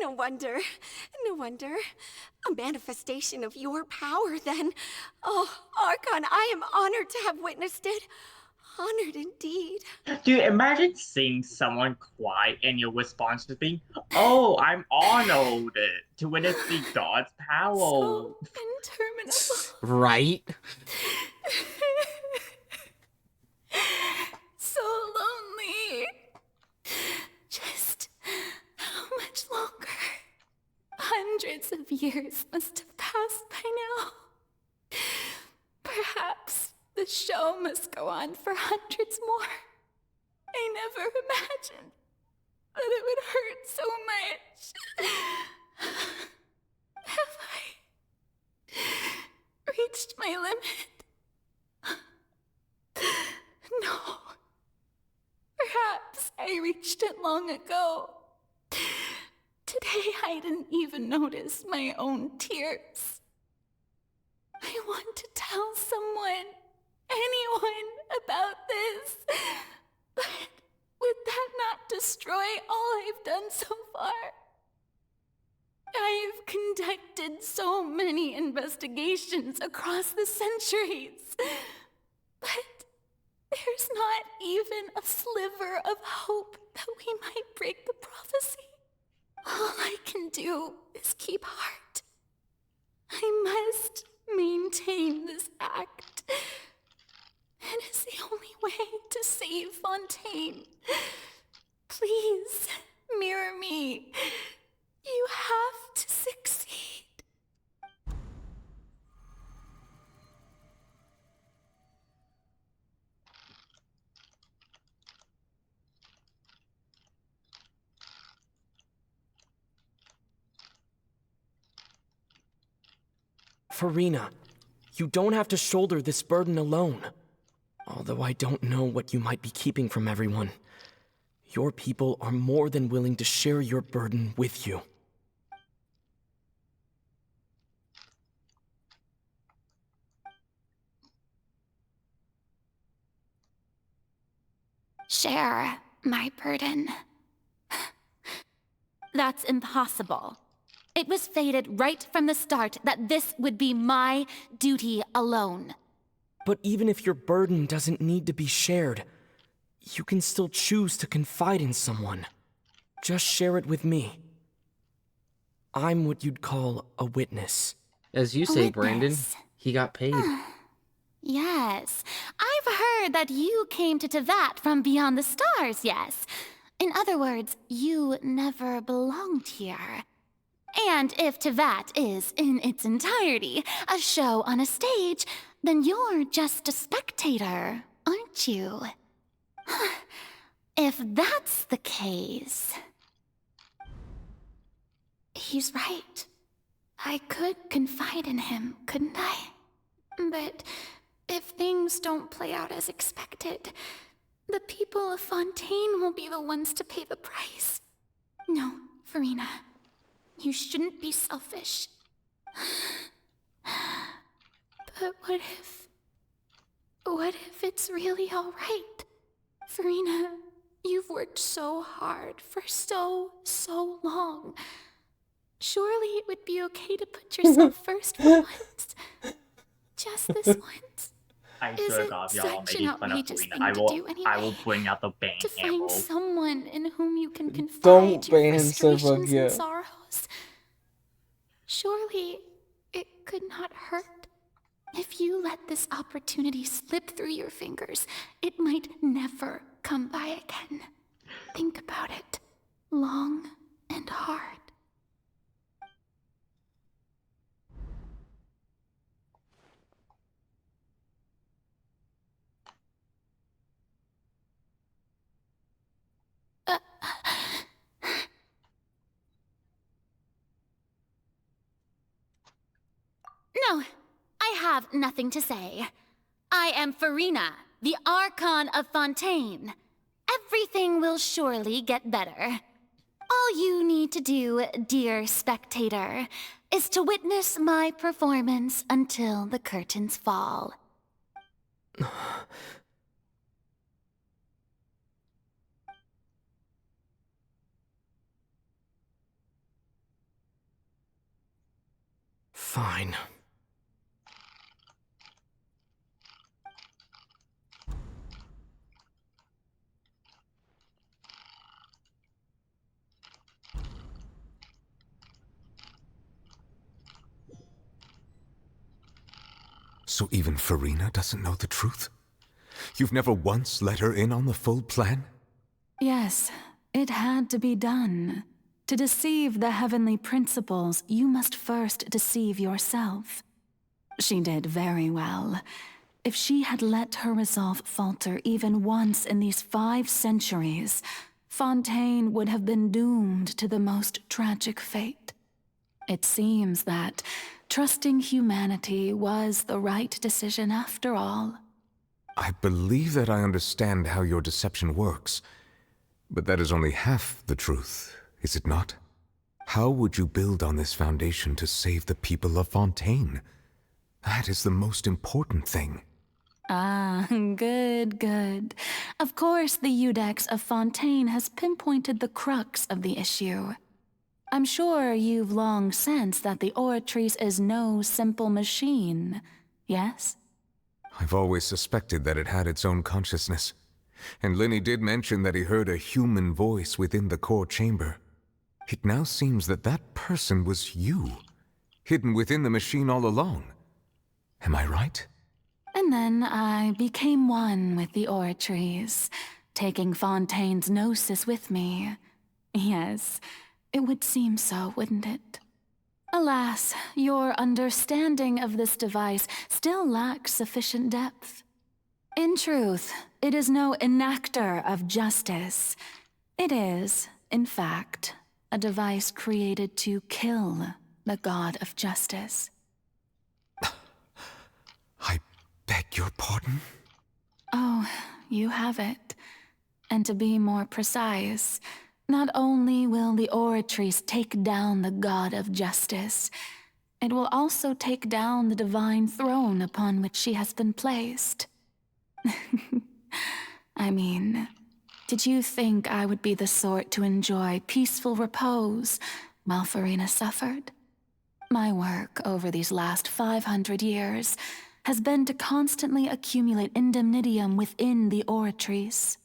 No wonder. No wonder. A manifestation of your power, then. Oh, Archon, I am honored to have witnessed it. Honored indeed. Dude, imagine seeing someone cry and your response to being, "Oh, I'm honored to witness the god's power." So interminable. Right? So Hundreds of years must have passed by now. Perhaps the show must go on for hundreds more. I never imagined that it would hurt so much. Have I reached my limit? No. Perhaps I reached it long ago. Today I didn't even notice my own tears. I want to tell someone, anyone, about this, but would that not destroy all I've done so far? I've conducted so many investigations across the centuries, but there's not even a sliver of hope that we might break the prophecy. All I can do is keep heart. I must maintain this act. It is the only way to save Fontaine. Please, mirror me. You have to succeed. Furina, you don't have to shoulder this burden alone. Although I don't know what you might be keeping from everyone, your people are more than willing to share your burden with you. Share my burden. That's impossible. It was fated right from the start that this would be my duty alone. But even if your burden doesn't need to be shared, you can still choose to confide in someone. Just share it with me. I'm what you'd call a witness. As you say, Brandon, he got paid. Yes, I've heard that you came to Teyvat from beyond the stars, yes. In other words, you never belonged here. And if Teyvat is, in its entirety, a show on a stage, then you're just a spectator, aren't you? If that's the case... He's right. I could confide in him, couldn't I? But if things don't play out as expected, the people of Fontaine will be the ones to pay the price. No, Furina. You shouldn't be selfish. But what if it's really all right? Furina, you've worked so hard for so long. Surely it would be okay to put yourself first for once. Just this once. I swear to God, y'all such making an fun of outrageous Furina. thing I to will, do I will bring out the bang To find ammo. someone in whom you can confide Don't your ban frustrations and Sylvagia. sorrows. Surely it could not hurt. If you let this opportunity slip through your fingers, it might never come by again. Think about it long and hard. No, I have nothing to say. I am Furina, the Archon of Fontaine. Everything will surely get better. All you need to do, dear spectator, is to witness my performance until the curtains fall. Fine. So even Furina doesn't know the truth? You've never once let her in on the full plan? Yes, it had to be done. To deceive the heavenly principles, you must first deceive yourself. She did very well. If she had let her resolve falter even once in these 5 centuries, Fontaine would have been doomed to the most tragic fate. It seems that trusting humanity was the right decision after all. I believe that I understand how your deception works, but that is only half the truth, is it not? How would you build on this foundation to save the people of Fontaine? That is the most important thing. Ah, good. Of course, the Iudex of Fontaine has pinpointed the crux of the issue. I'm sure you've long sensed that the Oratrice is no simple machine, yes? I've always suspected that it had its own consciousness, and Lenny did mention that he heard a human voice within the core chamber. It now seems that that person was you, hidden within the machine all along. Am I right? And then I became one with the Oratrice, taking Fontaine's gnosis with me. Yes, it would seem so, wouldn't it? Alas, your understanding of this device still lacks sufficient depth. In truth, it is no enactor of justice. It is, in fact, a device created to kill the god of justice. Beg your pardon? Oh, you have it. And to be more precise, not only will the Oratrice take down the god of justice, it will also take down the divine throne upon which she has been placed. I mean, did you think I would be the sort to enjoy peaceful repose while Furina suffered? My work over these last 500 years has been to constantly accumulate indemnitium within the Oratrice.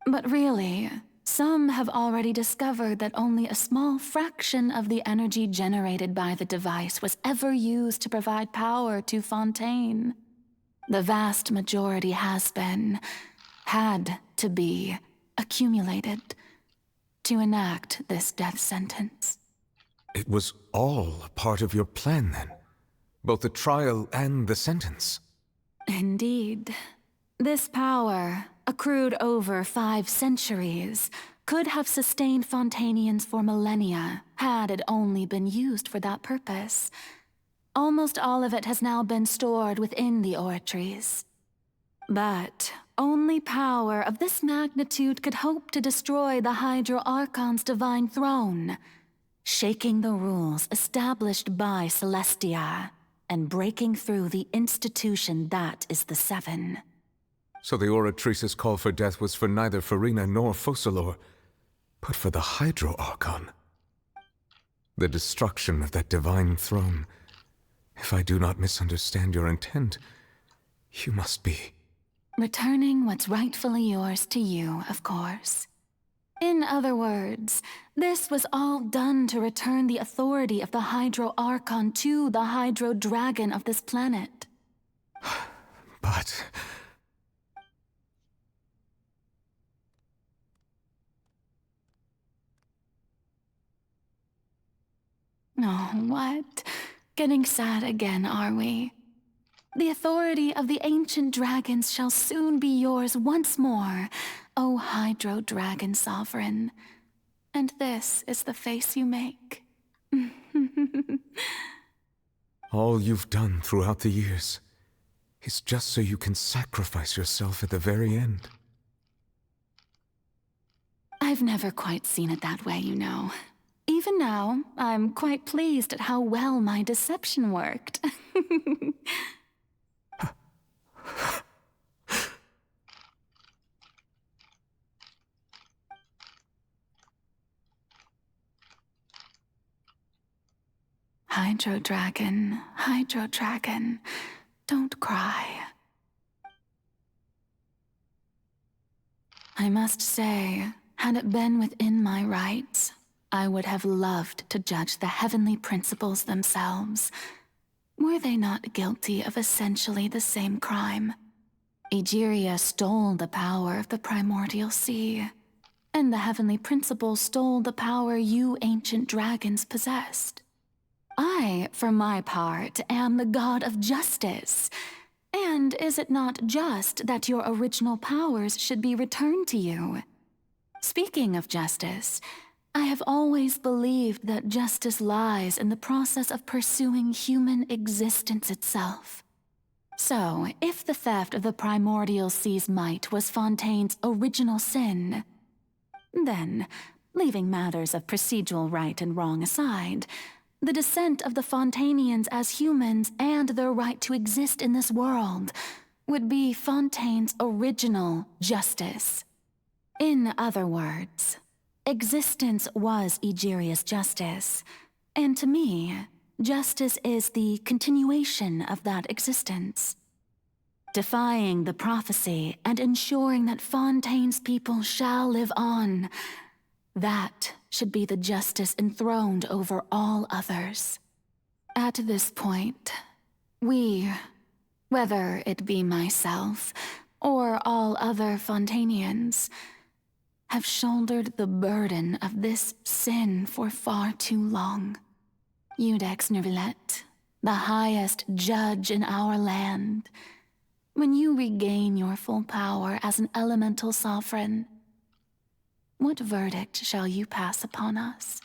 But really, some have already discovered that only a small fraction of the energy generated by the device was ever used to provide power to Fontaine. The vast majority had to be, accumulated to enact this death sentence. It was all a part of your plan, then? Both the trial and the sentence? Indeed. This power, accrued over 5 centuries, could have sustained Fontainians for millennia, had it only been used for that purpose. Almost all of it has now been stored within the Oratrice. But only power of this magnitude could hope to destroy the Hydro Archon's divine throne, shaking the rules established by Celestia, and breaking through the institution that is the Seven. So the Oratrice's call for death was for neither Furina nor Focalors, but for the Hydro Archon. The destruction of that divine throne. If I do not misunderstand your intent, you must be... Returning what's rightfully yours to you, of course. In other words, this was all done to return the authority of the Hydro Archon to the Hydro Dragon of this planet. But... Oh, what? Getting sad again, are we? The authority of the ancient dragons shall soon be yours once more, O Hydro Dragon Sovereign. And this is the face you make. All you've done throughout the years is just so you can sacrifice yourself at the very end. I've never quite seen it that way, you know. Even now, I'm quite pleased at how well my deception worked. Hydro Dragon, don't cry. I must say, had it been within my rights, I would have loved to judge the heavenly principles themselves. Were they not guilty of essentially the same crime? Egeria stole the power of the primordial sea, and the heavenly principle stole the power you ancient dragons possessed. I, for my part, am the god of justice. And is it not just that your original powers should be returned to you? Speaking of justice, I have always believed that justice lies in the process of pursuing human existence itself. So, if the theft of the primordial sea's might was Fontaine's original sin, then, leaving matters of procedural right and wrong aside, the descent of the Fontainians as humans and their right to exist in this world would be Fontaine's original justice. In other words, existence was Egeria's justice, and to me, justice is the continuation of that existence. Defying the prophecy and ensuring that Fontaine's people shall live on, that should be the justice enthroned over all others. At this point, we, whether it be myself or all other Fontainians, have shouldered the burden of this sin for far too long. Iudex Neuvillette, the highest judge in our land, when you regain your full power as an elemental sovereign, what verdict shall you pass upon us?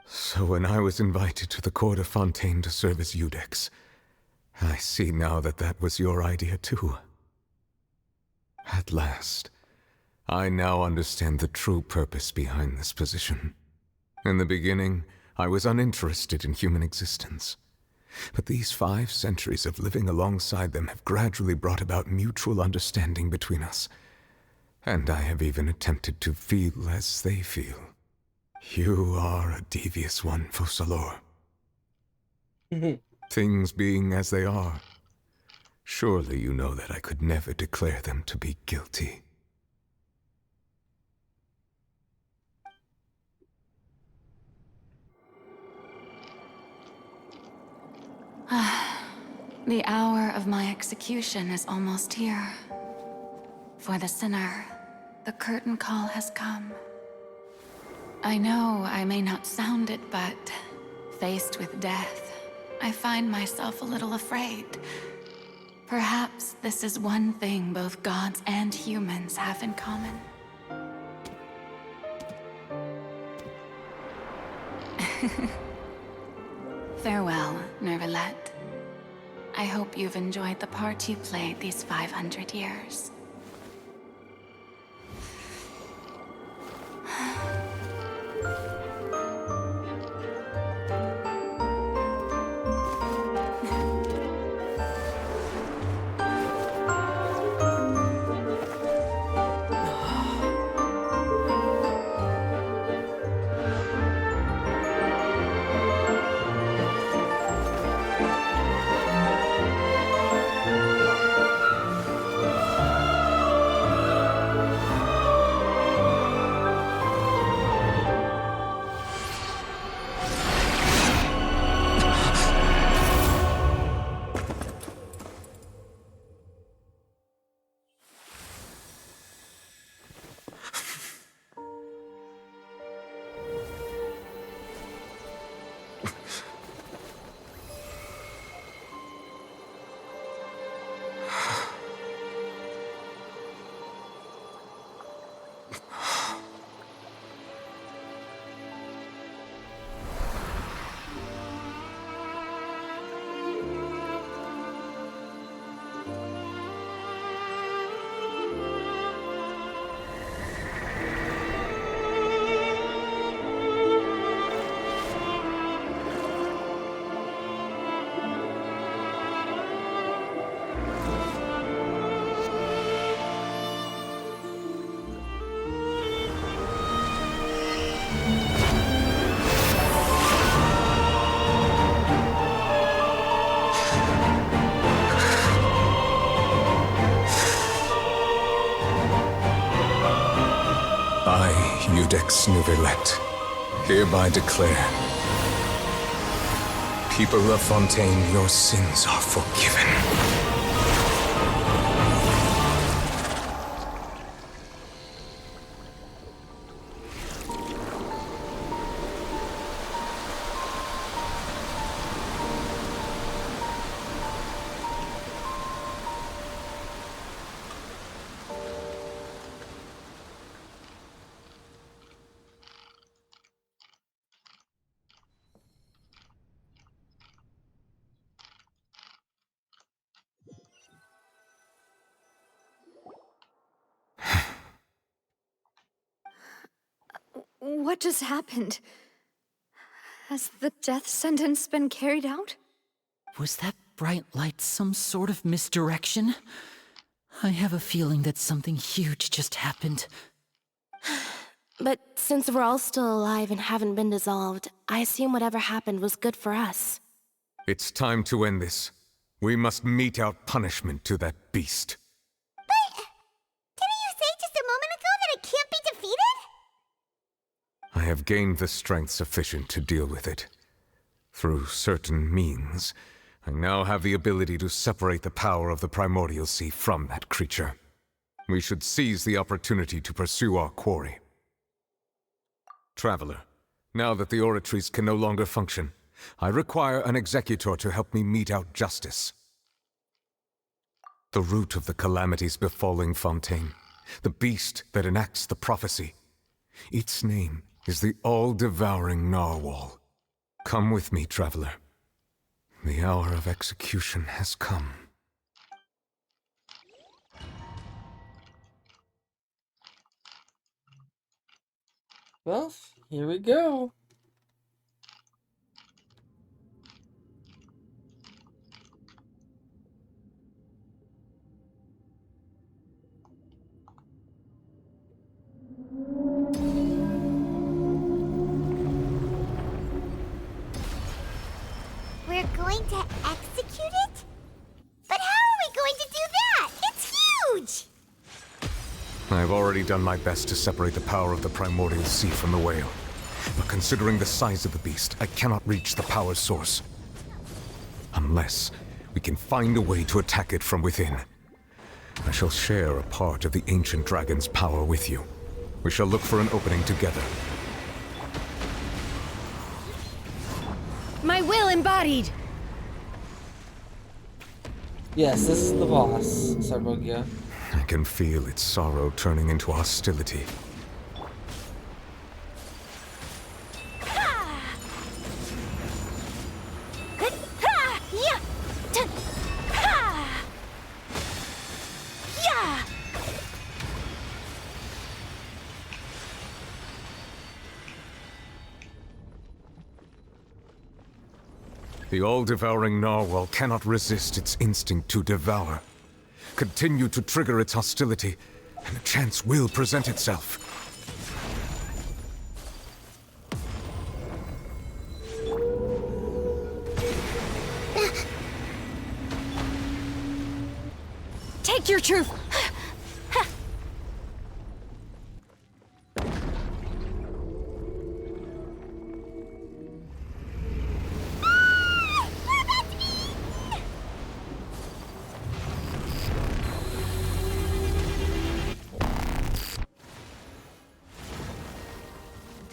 So when I was invited to the court of Fontaine to serve as Iudex, I see now that that was your idea too. At last, I now understand the true purpose behind this position. In the beginning, I was uninterested in human existence. But these 5 centuries of living alongside them have gradually brought about mutual understanding between us. And I have even attempted to feel as they feel. You are a devious one, Focalors. Things being as they are, surely you know that I could never declare them to be guilty. The hour of my execution is almost here. For the sinner, the curtain call has come. I know I may not sound it, but faced with death, I find myself a little afraid. Perhaps this is one thing both gods and humans have in common. Farewell, Neuvillette. I hope you've enjoyed the part you played these 500 years. Iudex Neuvillette, hereby declare, people of Fontaine, your sins are forgiven. What just happened? Has the death sentence been carried out? Was that bright light some sort of misdirection? I have a feeling that something huge just happened. But since we're all still alive and haven't been dissolved, I assume whatever happened was good for us. It's time to end this. We must mete out punishment to that beast. Didn't you say just a moment ago that it can't be defeated? I have gained the strength sufficient to deal with it. Through certain means, I now have the ability to separate the power of the Primordial Sea from that creature. We should seize the opportunity to pursue our quarry. Traveler, now that the oratories can no longer function, I require an executor to help me mete out justice. The root of the calamities befalling Fontaine, the beast that enacts the prophecy. Its name is the all-devouring Narwhal. Come with me, traveler. The hour of execution has come. Well, here we go. We're going to execute it? But how are we going to do that? It's huge! I have already done my best to separate the power of the Primordial Sea from the whale. But considering the size of the beast, I cannot reach the power source. Unless we can find a way to attack it from within. I shall share a part of the ancient dragon's power with you. We shall look for an opening together. My will embodied! Yes, this is the boss, Sarbogia. I can feel its sorrow turning into hostility. The all-devouring Narwhal cannot resist its instinct to devour. Continue to trigger its hostility, and a chance will present itself. Take your truth!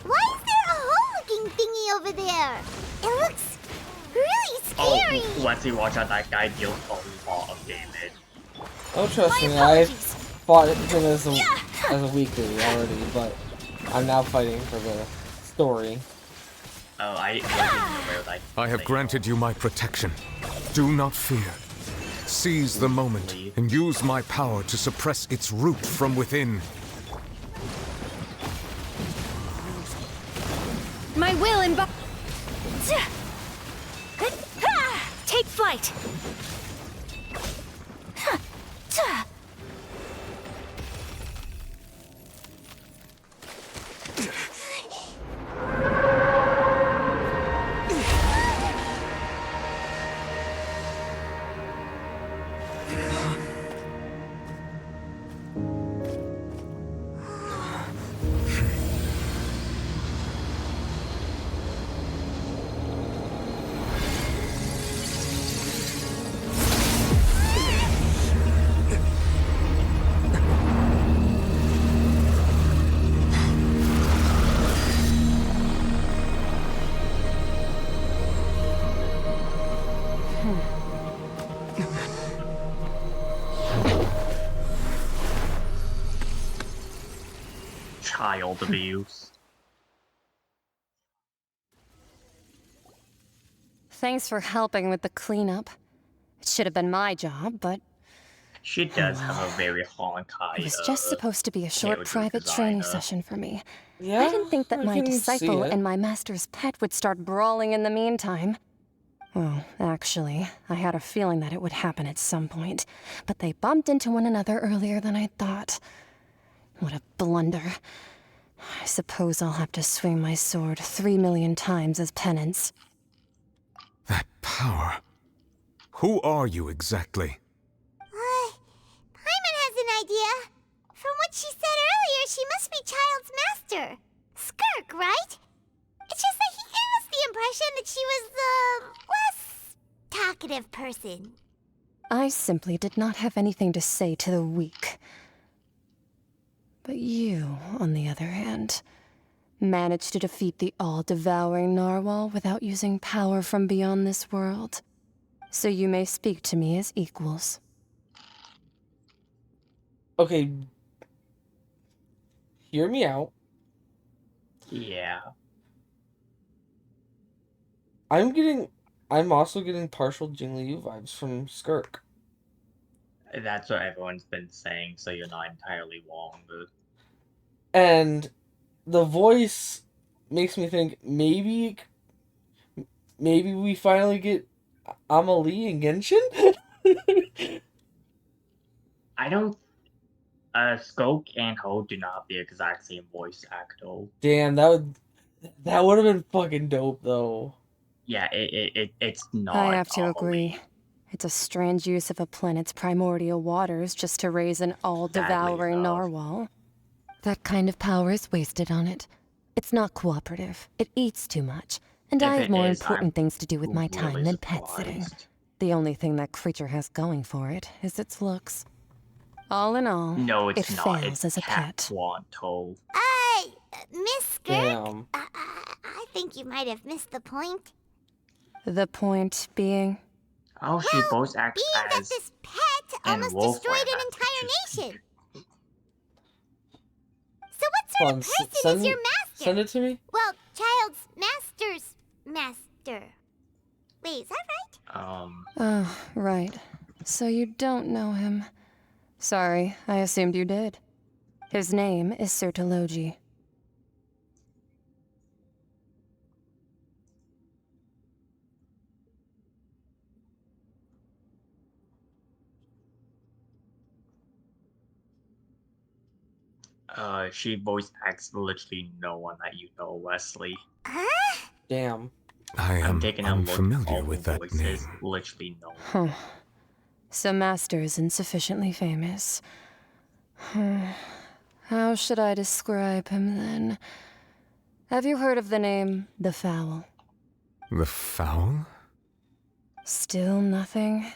Why is there a hole-looking thingy over there? It looks really scary! Oh, once you watch out, that guy deals a lot of damage. Oh, trust me, I fought him as a weekly already, but I'm now fighting for the story. Oh, I wasn't aware of that. I have granted you my protection. Do not fear. Seize the moment and use my power to suppress its root from within. My will embodied. Take flight! Child abuse. Thanks for helping with the cleanup. It should have been my job, but She does have a very honkai. It was just supposed to be a short character private training designer. session for me. Yeah, I didn't think that I my can see disciple it. and my master's pet would start brawling in the meantime. Well, actually, I had a feeling that it would happen at some point, but they bumped into one another earlier than I thought. What a blunder. I suppose I'll have to swing my sword 3 million times as penance. That power. Who are you exactly? Paimon has an idea. From what she said earlier, she must be Child's master. Skirk, right? It's just that he gave us the impression that she was the less talkative person. I simply did not have anything to say to the weak. But you, on the other hand, managed to defeat the all-devouring narwhal without using power from beyond this world. So you may speak to me as equals. Okay. Hear me out. Yeah. I'm also getting partial Jingliu vibes from Skirk. That's what everyone's been saying, so you're not entirely wrong. And the voice makes me think maybe we finally get Amelie and Genshin? I don't. Skulk and Ho do not have the exact same voice actor. Damn, that would have been fucking dope though. Yeah, it's not. I have to agree. It's a strange use of a planet's primordial waters just to raise an all-devouring narwhal. That kind of power is wasted on it. It's not cooperative. It eats too much. And I have more important things to do with my time than pet sitting. The only thing that creature has going for it is its looks. All in all, No, it's it not. fails It's as a Cat pet. Wanto. Miss Skirk? Damn. I think you might have missed the point. The point being? Oh, she both acts Being that as this pet and almost Wolf destroyed an Rat. entire nation. So what sort of person Send is your master? Send it to me. Well, Child's master's master. Wait, is that right? Oh, right. So you don't know him. Sorry, I assumed you did. His name is Sertologi. She voice acts literally no one that you know, Wesley. Damn. I am taking a look at unfamiliar all with the that voices, name. Literally no one. Huh. So Master is insufficiently famous. How should I describe him then? Have you heard of the name The Fowl? The Fowl? Still nothing?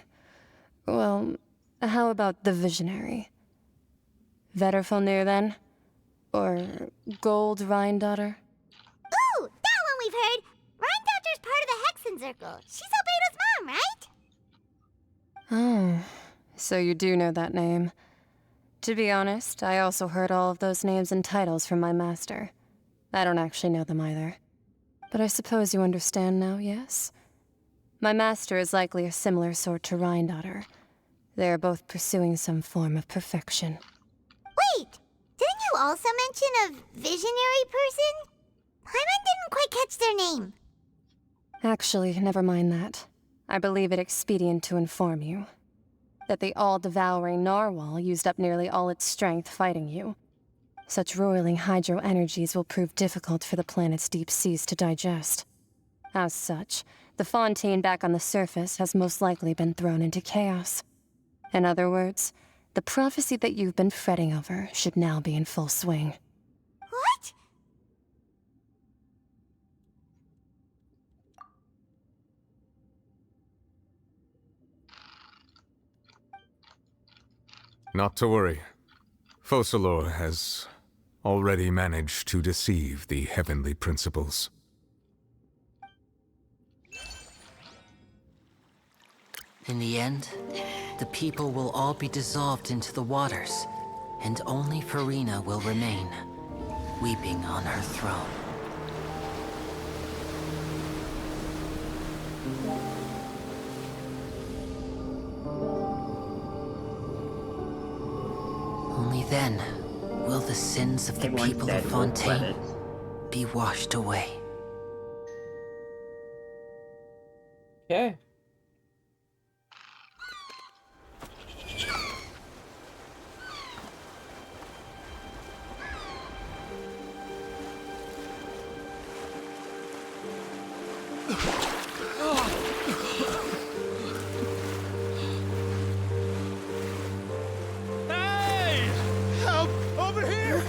Well, how about The Visionary? Vetterfalnir then? Or Gold Rhindaughter? Ooh, that one we've heard. Rhindaughter's part of the Hexen Circle. She's Albedo's mom, right? Oh, so you do know that name. To be honest, I also heard all of those names and titles from my master. I don't actually know them either. But I suppose you understand now, yes? My master is likely a similar sort to Rhindaughter. They are both pursuing some form of perfection. Wait, didn't you also mention a visionary person? Paimon didn't quite catch their name. Actually, never mind that. I believe it expedient to inform you that the all-devouring narwhal used up nearly all its strength fighting you. Such roiling hydro energies will prove difficult for the planet's deep seas to digest. As such, the Fontaine back on the surface has most likely been thrown into chaos. In other words, the prophecy that you've been fretting over should now be in full swing. What? Not to worry. Focalor has already managed to deceive the heavenly principles. In the end, the people will all be dissolved into the waters, and only Farina will remain, weeping on her throne. then will the sins of the Everyone's people dead, of roll Fontaine credits. be washed away. Okay. Hey! Help! Over here!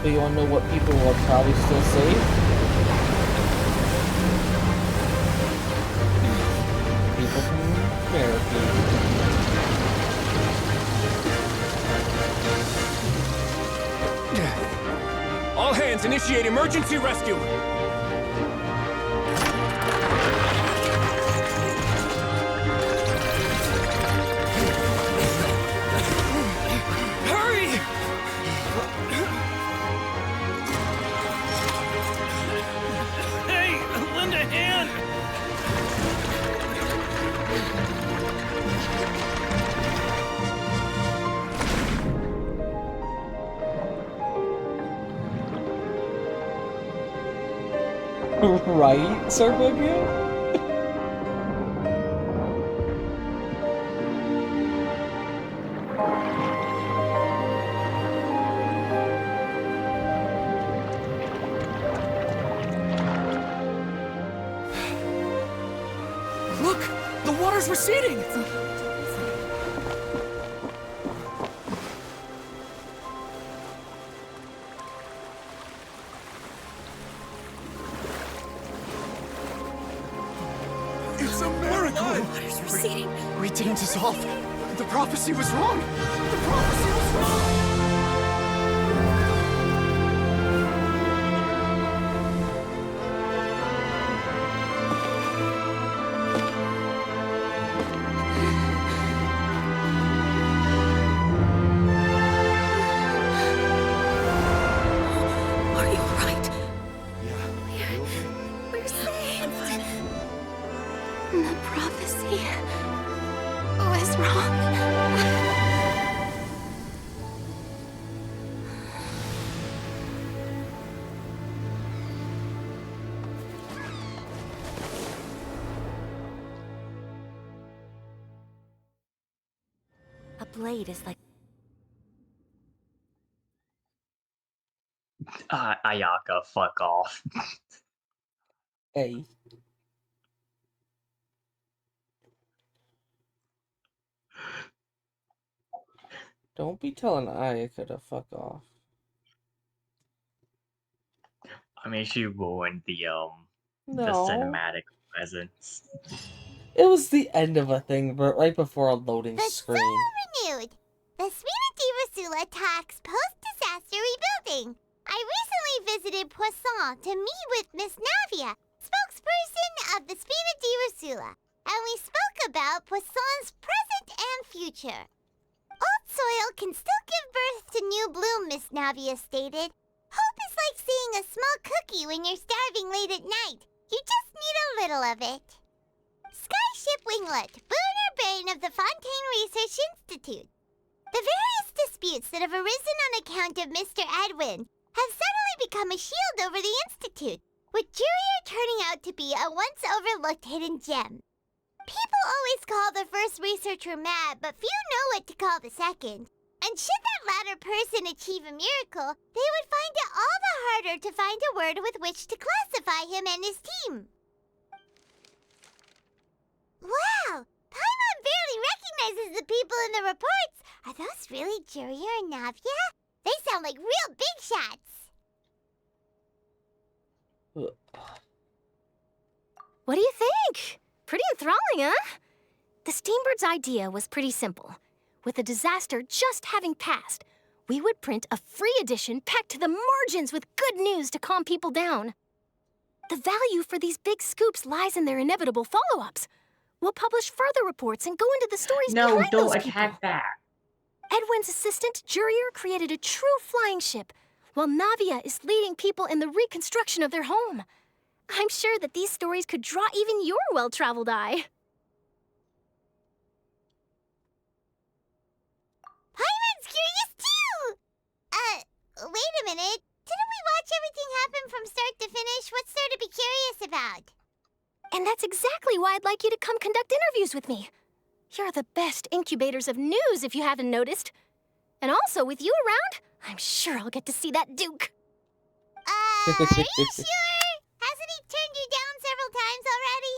So you want to know what people will probably still save? People from America. All hands, initiate emergency rescue! Hurry! Hey, lend a hand! Right, Sir Buggy? Look! The water's receding! It's a miracle! Water's receding. We didn't dissolve. The prophecy was wrong. The prophecy was wrong. Are you alright? We're saved. The prophecy was wrong. A blade is like Ayaka, fuck off. Hey. Don't be telling Ayaka to fuck off. I mean, she ruined the No. cinematic presence. It was the end of a thing, but right before a loading The screen. Soul renewed. The Spina di Rosula talks post-disaster rebuilding. I recently visited Poisson to meet with Miss Navia, spokesperson of the Spina di Rosula, and we spoke about Poisson's present and future. Old soil can still give birth to new bloom, Miss Navia stated. Hope is like seeing a small cookie when you're starving late at night. You just need a little of it. Skyship Winglet, booner brain of the Fontaine Research Institute. The various disputes that have arisen on account of Mr. Edwin have suddenly become a shield over the Institute, with Jurier turning out to be a once overlooked hidden gem. People always call the first researcher mad, but few know what to call the second. And should that latter person achieve a miracle, they would find it all the harder to find a word with which to classify him and his team. Wow! Paimon barely recognizes the people in the reports. Are those really Jurier and Navia? They sound like real big shots. What do you think? Pretty enthralling, huh? The Steambird's idea was pretty simple. With the disaster just having passed, we would print a free edition packed to the margins with good news to calm people down. The value for these big scoops lies in their inevitable follow-ups. We'll publish further reports and go into the stories No, behind don't those attack people. that. Edwin's assistant, Jurier, created a true flying ship, while Navia is leading people in the reconstruction of their home. I'm sure that these stories could draw even your well-traveled eye. Paimon's curious too! Wait a minute. Didn't we watch everything happen from start to finish? What's there to be curious about? And that's exactly why I'd like you to come conduct interviews with me. You're the best incubators of news, if you haven't noticed. And also, with you around, I'm sure I'll get to see that Duke. Are you sure? Hasn't he turned you down several times already?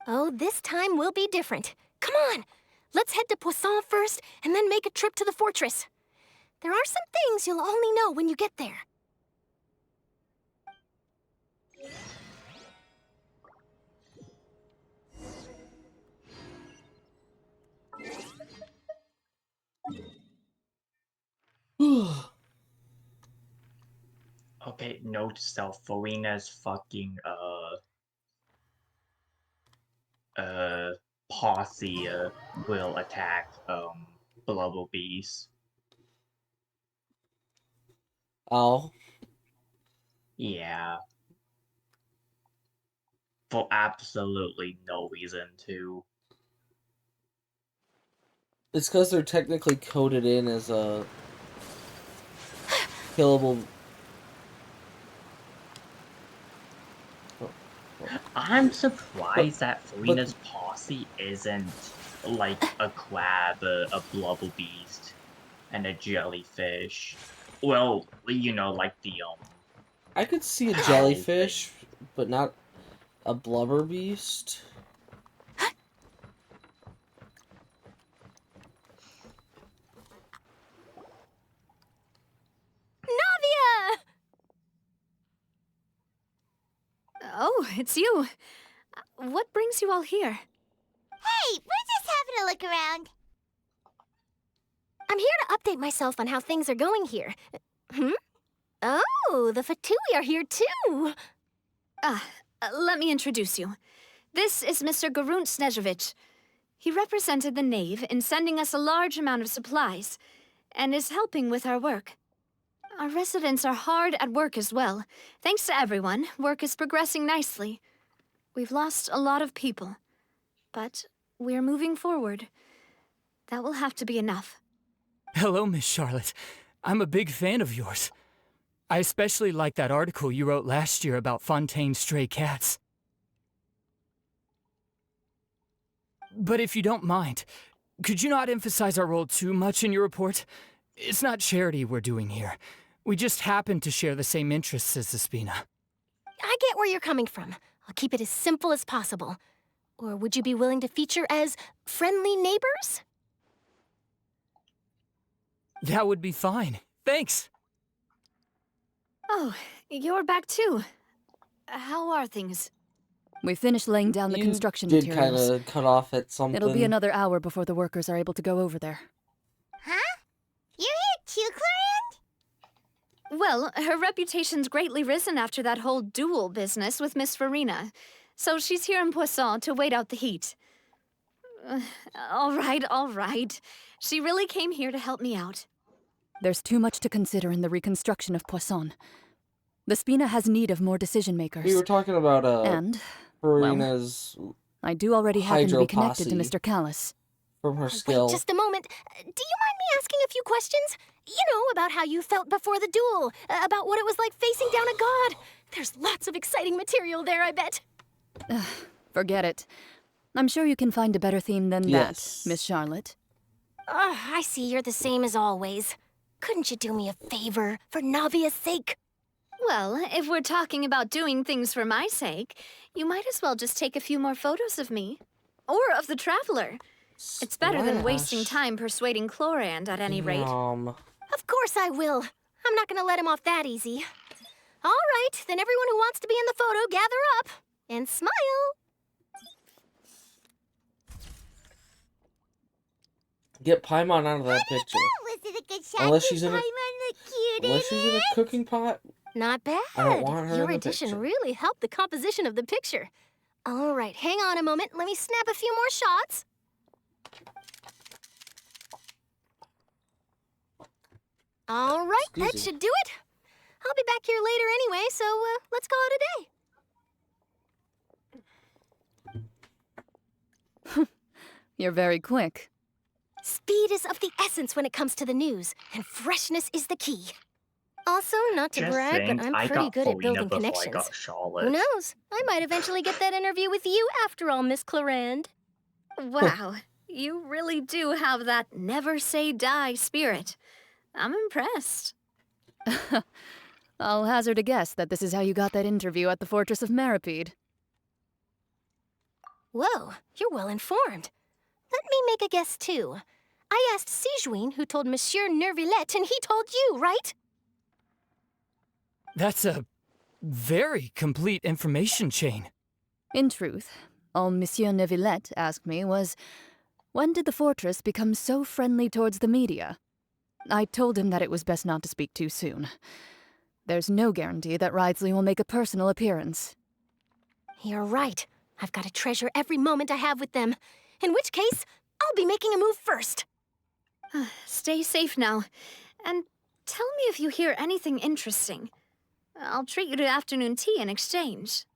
Oh, this time will be different. Come on, let's head to Poisson first, and then make a trip to the fortress. There are some things you'll only know when you get there. Okay, note to self, Farina's fucking, posse, will attack, Blubble Beast. Oh. Yeah. For absolutely no reason to. It's because they're technically coded in as a killable. I'm surprised that Farina's posse isn't like a crab, a blubble beast, and a jellyfish. Well, you know, like the I could see a jellyfish, but not a blubber beast. Navia! Oh, it's you. What brings you all here? Hey, we're just having a look around. I'm here to update myself on how things are going here. Oh, the Fatui are here too. Let me introduce you. This is Mr. Garunt Snezhevich. He represented the Knave in sending us a large amount of supplies, and is helping with our work. Our residents are hard at work as well. Thanks to everyone, work is progressing nicely. We've lost a lot of people, but we're moving forward. That will have to be enough. Hello, Miss Charlotte. I'm a big fan of yours. I especially like that article you wrote last year about Fontaine's stray cats. But if you don't mind, could you not emphasize our role too much in your report? It's not charity we're doing here. We just happen to share the same interests as the Spina. I get where you're coming from. I'll keep it as simple as possible. Or would you be willing to feature as friendly neighbors? That would be fine. Thanks. Oh, you're back too. How are things? We finished laying down the construction did materials. kind of cut off at something. It'll be another hour before the workers are able to go over there. Huh? You're here too, Clorinde? Well, her reputation's greatly risen after that whole duel business with Miss Farina. So she's here in Poisson to wait out the heat. All right. She really came here to help me out. There's too much to consider in the reconstruction of Poisson. The Spina has need of more decision-makers. We were talking about and Farina's I do already happen to be connected to Hydro Mr. Callis. from her skill. Wait just a moment. Do you mind me asking a few questions? You know, about how you felt before the duel, about what it was like facing down a god. There's lots of exciting material there, I bet. Forget it. I'm sure you can find a better theme than that, Miss Charlotte. I see you're the same as always. Couldn't you do me a favor, for Navia's sake? Well, if we're talking about doing things for my sake, you might as well just take a few more photos of me. Or of the Traveler. It's better than wasting time persuading Clorinde at any rate. Of course I will. I'm not gonna let him off that easy. All right, then everyone who wants to be in the photo, gather up. And smile. Get Paimon out of that picture. Was it a good shot? Unless she's in a Paimon look cute unless she's in a cooking pot Not bad. I don't want her Your in the addition picture. really helped the composition of the picture. All right, hang on a moment. Let me snap a few more shots. All right, that Excuse me. should do it. I'll be back here later anyway, so let's call it a day. You're very quick. Speed is of the essence when it comes to the news, and freshness is the key. Also, not to Just brag, think, but I'm I pretty got good at Felina building before I connections. got Charlotte. Who knows? I might eventually get that interview with you after all, Miss Clarand. Wow, you really do have that never say die spirit. I'm impressed. I'll hazard a guess that this is how you got that interview at the Fortress of Meripede. Whoa, you're well informed. Let me make a guess, too. I asked Sijuin, who told Monsieur Nervillet, and he told you, right? That's a very complete information chain. In truth, all Monsieur Neuvillette asked me was, when did the fortress become so friendly towards the media? I told him that it was best not to speak too soon. There's no guarantee that Ridesley will make a personal appearance. You're right. I've got to treasure every moment I have with them. In which case, I'll be making a move first. Stay safe now, and tell me if you hear anything interesting. I'll treat you to afternoon tea in exchange.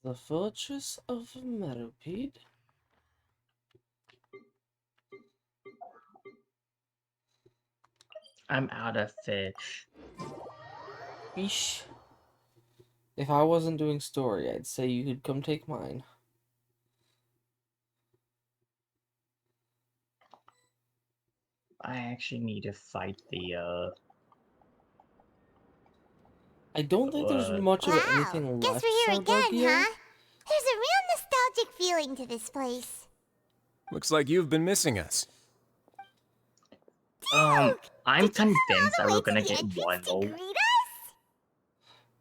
The Fortress of Meripede. I'm out of fish. Eesh. If I wasn't doing story, I'd say you could come take mine. I actually need to fight the I don't think there's much of anything Guess left. we're here again, Sardogia. huh? There's a real nostalgic feeling to this place. Looks like you've been missing us. I'm convinced that we're gonna get one more.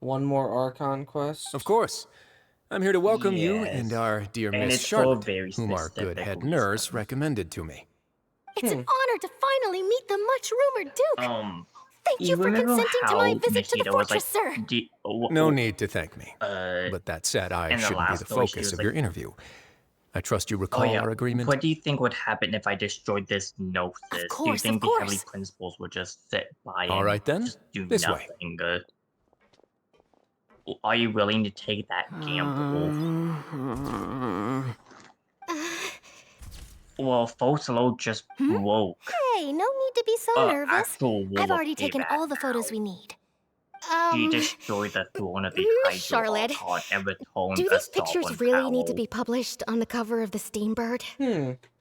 One more Archon quest. Of course. I'm here to welcome you and our dear And Miss it's all Charlotte, very whom our good head specific nurse recommended to me. It's an honor to finally meet the much-rumored Duke. Thank you for remember consenting to my how visit to the Nishida was fortress, like, sir. No need to thank me. Uh, But that said, I in the shouldn't be last the story, she focus was of like- your interview. I trust you Oh recall yeah. our agreement? What do you think would happen if I destroyed this Gnosis? Do you course, think of the Heavenly course. Principles would just sit by All and right then, just do this way. nothing? Are you willing to take that gamble? Well, Fosilo just woke. Hey, no need to be so nervous. Actual wall I've of already taken payback all the photos we need. She destroyed the throne of the Hydro Charlotte, Archon and returned do a these pictures sovereign really need to power. be published on the cover of the Steambird?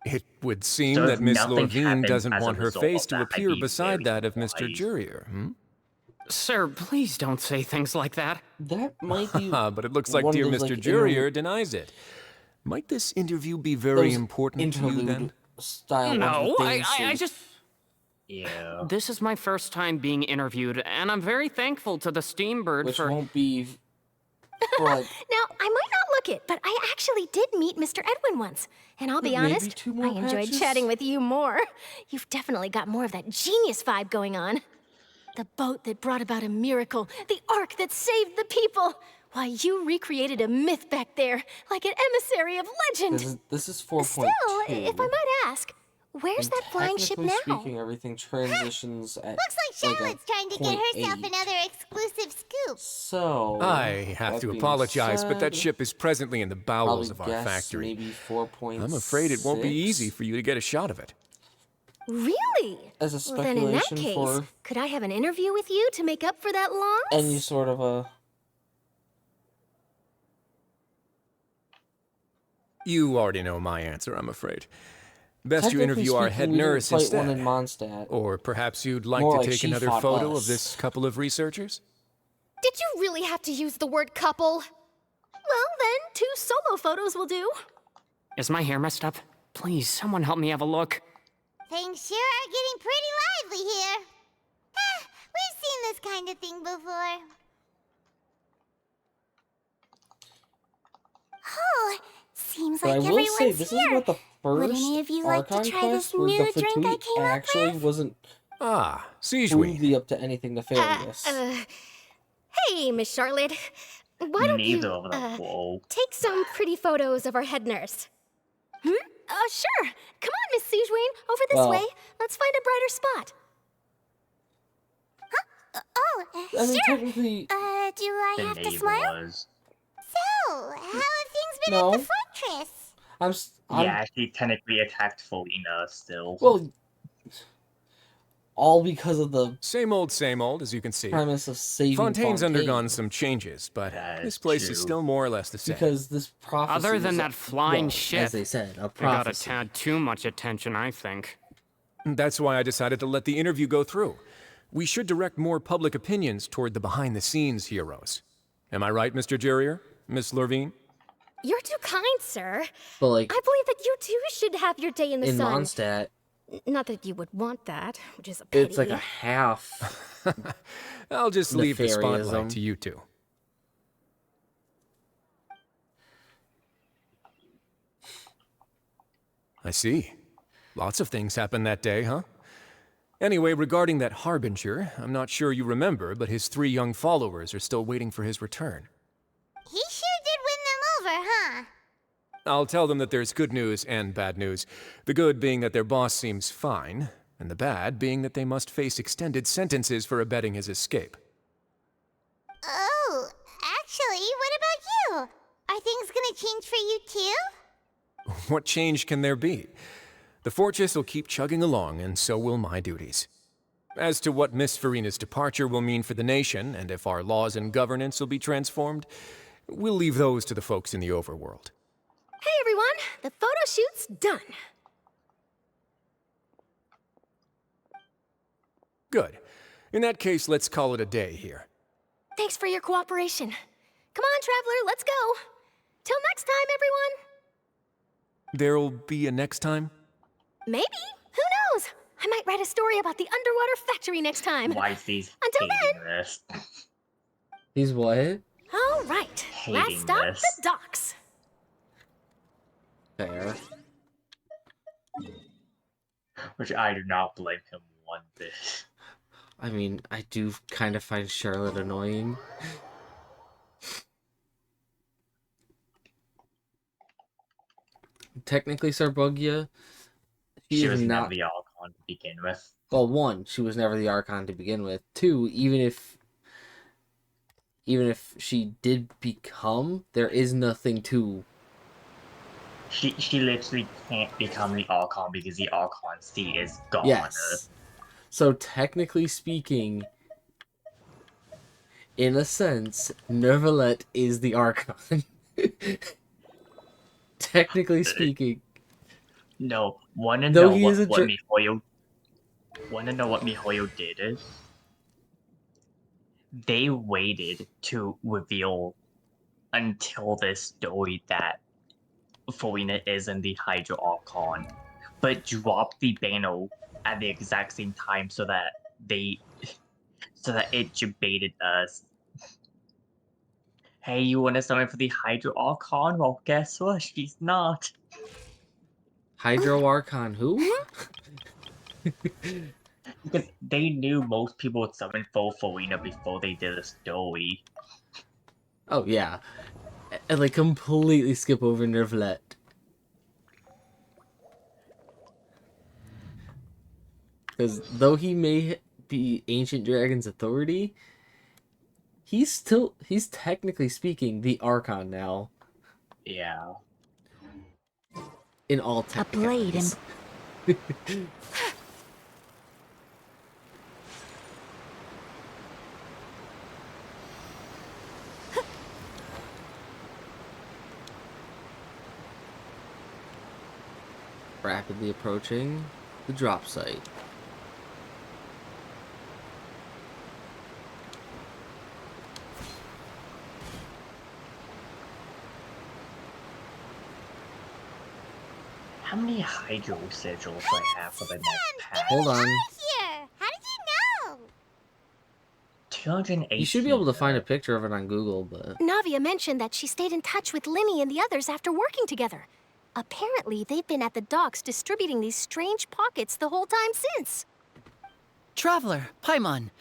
It would seem So that if Miss nothing Lorvine happens doesn't as a want her result face of to that, I'd appear be beside very that of Mr. surprised. Jurier, hmm? Sir, please don't say things like that. That might be. But it looks like one of dear those, Mr. like, Jurier denies it. Might this interview be very Those important to you then? interlude style. No, of I things just. Yeah. This is my first time being interviewed, and I'm very thankful to the Steambird Which for. won't be. For like, Now, I might not look it, but I actually did meet Mr. Edwin once. And I'll be Maybe honest, 2 more I enjoyed patches? chatting with you more. You've definitely got more of that genius vibe going on. The boat that brought about a miracle, the ark that saved the people. Why, you recreated a myth back there, like an emissary of legend. this is 4.2. Still, if I might ask, where's that flying ship now? Technically speaking, everying transitions at. Looks like Charlotte's trying to get herself 0.8. another exclusive scoop. So. I have that to being apologize, but that said, ship is presently in the bowels of probably our guess factory. Maybe 4.6. I'm afraid it won't be easy for you to get a shot of it. Really? As a Well, then in that speculation case, for could I have an interview with you to make up for that loss? any sort of a. You already know my answer, I'm afraid. Best you Technically interview our speaking, head we didn't nurse fight instead. one in Mondstadt. Or perhaps you'd like More to like take she another fought photo us. of this couple of researchers? Did you really have to use the word couple? Well, then, 2 solo photos will do. Is my hair messed up? Please, someone help me have a look. Things sure are getting pretty lively here. We've seen this kind of thing before. Oh, seems seems But like I will everyone's say, this is here. about the Would first any of you like to Archon try this quest where new the drink I Fatui came up actually with? wasn't Siege truly up to anything nefarious. Hey, Miss Charlotte. Why don't Neither you, of them. Whoa. take some pretty photos of our head nurse? Sure. Come on, Miss Siegewayne. Over this Well- way. Let's find a brighter spot. I mean, Sure. technically, Do I The have to neighbor smile? was. So, how have things been No. at the fortress? I'm Yeah, she technically attacked Felina still. well, all because of the Same old, as you can see. premise of saving Fontaine's Fontaine. undergone some changes, but this place is true. still more or less the same. Because this prophecy Other than was that flying well, ship, as they said, a they got a prophecy. tad too much attention, I think. That's why I decided to let the interview go through. We should direct more public opinions toward the behind-the-scenes heroes. Am I right, Mr. Jurier? Miss Lurvine? You're too kind, sir. But like I believe that you too should have your day in the in sun. Mondstadt, Not that you would want that, which is a pity. it's like a half. I'll just leave the spotlight Nefarism. to you two. I see. Lots of things happened that day, huh? Anyway, regarding that Harbinger, I'm not sure you remember, but his 3 young followers are still waiting for his return. He sure did win them over, huh? I'll tell them that there's good news and bad news. The good being that their boss seems fine, and the bad being that they must face extended sentences for abetting his escape. Oh, actually, what about you? Are things gonna change for you too? What change can there be? The fortress will keep chugging along, and so will my duties. As to what Miss Farina's departure will mean for the nation, and if our laws and governance will be transformed, we'll leave those to the folks in the overworld. Hey, everyone. The photo shoot's done. Good. In that case, let's call it a day here. Thanks for your cooperation. Come on, Traveler, let's go. Till next time, everyone. There'll be a next time? Maybe. Who knows? I might write a story about the underwater factory next time. Wifey's Until hating this. He's what? All right. Last Hating stop, this. the docks. Fair. Which I do not blame him one bit. I mean, I do kind of find Charlotte annoying. Technically, Sarbugia, She is was not. never the Archon to begin with. Well, 1, she was never the Archon to begin with. 2, even if she did become, there is nothing to. She literally can't become the Archon because the Archon seat is gone. Yes. So technically speaking, in a sense, Neuvillette is the Archon. Technically speaking. No, wanna Though know he is a what MiHoYo did? They waited to reveal until this story that Farina isn't the Hydra Archon, but dropped the banner at the exact same time so that it debated us. Hey, you want to summon for the Hydra Archon? Well, guess what? She's not. Hydro Archon who? Because they knew most people would summon for Farina before they did a story. Oh yeah. And like completely skip over Neuvillette. Because though he may be Ancient Dragon's authority, he's technically speaking the Archon now. Yeah. In all A blade and Rapidly approaching the drop site. How many Hydro sigils do I have for the next pack? Hold on. Here, how did you know? 218. You should be able to find a picture of it on Google, but Navia mentioned that she stayed in touch with Linny and the others after working together. Apparently, they've been at the docks distributing these strange pockets the whole time since. Traveler, Paimon.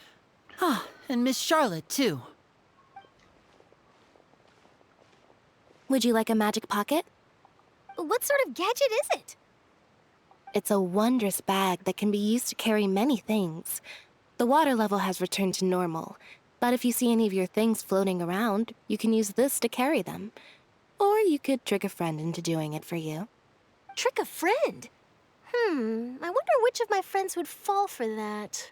Ah, and Miss Charlotte, too. Would you like a magic pocket? What sort of gadget is it? It's a wondrous bag that can be used to carry many things. The water level has returned to normal, but if you see any of your things floating around, you can use this to carry them. Or you could trick a friend into doing it for you. Trick a friend? I wonder which of my friends would fall for that.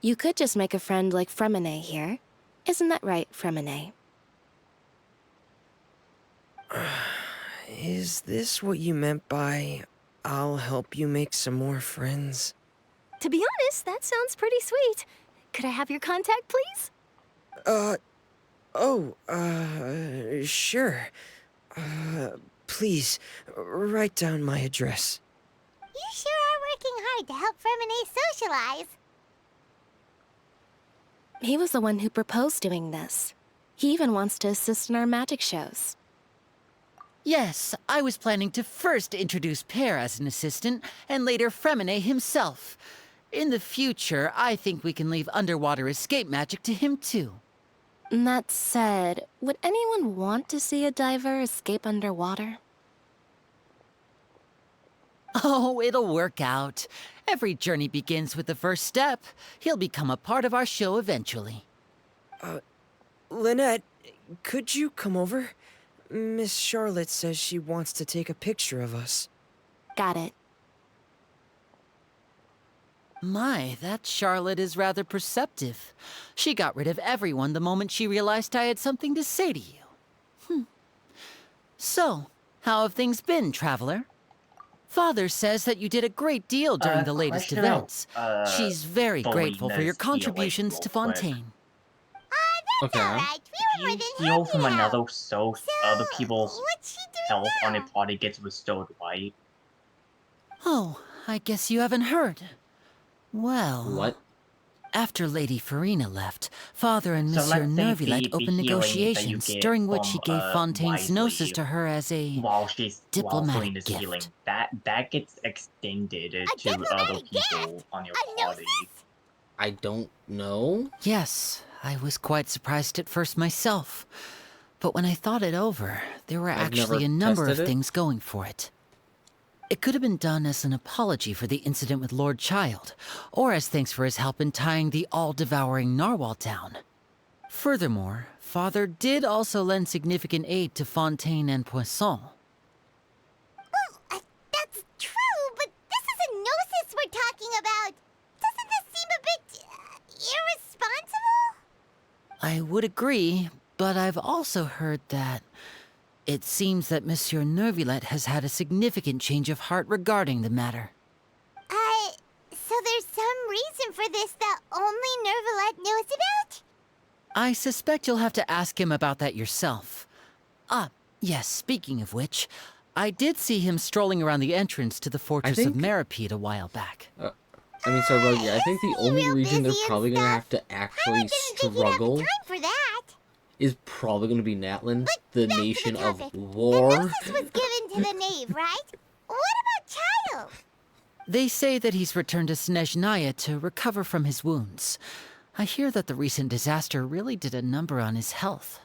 You could just make a friend like Fremine here. Isn't that right, Fremine? Is this what you meant by, I'll help you make some more friends? To be honest, that sounds pretty sweet. Could I have your contact, please? Sure. Please, write down my address. You sure are working hard to help Fremine socialize. He was the one who proposed doing this. He even wants to assist in our magic shows. Yes, I was planning to first introduce Pear as an assistant, and later Fremine himself. In the future, I think we can leave underwater escape magic to him too. That said, would anyone want to see a diver escape underwater? Oh, it'll work out. Every journey begins with the first step. He'll become a part of our show eventually. Lynette, could you come over? Miss Charlotte says she wants to take a picture of us. Got it. My, that Charlotte is rather perceptive. She got rid of everyone the moment she realized I had something to say to you. So, how have things been, Traveler? Father says that you did a great deal during the latest events. She's very grateful for your contributions to Fontaine. Okay. If you heal from another source, other people's health on a party gets restored, right? Oh, I guess you haven't heard. Well... What? After Lady Farina left, Father and Monsieur Nervilet opened negotiations, during which he gave Fontaine's gnosis to her as a diplomatic gift. Healing. That gets extended to other people on your party. I don't know. Yes, I was quite surprised at first myself. But when I thought it over, there were actually a number of things going for it. It could have been done as an apology for the incident with Lord Child, or as thanks for his help in tying the all-devouring narwhal down. Furthermore, Father did also lend significant aid to Fontaine and Poisson. Well, that's true, but this is a gnosis we're talking about. Doesn't this seem a bit irresponsible? I would agree, but I've also heard that it seems that Monsieur Nervilet has had a significant change of heart regarding the matter. So there's some reason for this that only Nervilet knows about? I suspect you'll have to ask him about that yourself. Ah, yes, speaking of which, I did see him strolling around the entrance to the Fortress of Meripede a while back. I mean, so Rogi, I think the only reason they're probably going to have to actually struggle is probably going to be Natlan, the nation of war. The gnosis was given to the knave, right? What about Child? They say that he's returned to Snezhnaya to recover from his wounds. I hear that the recent disaster really did a number on his health.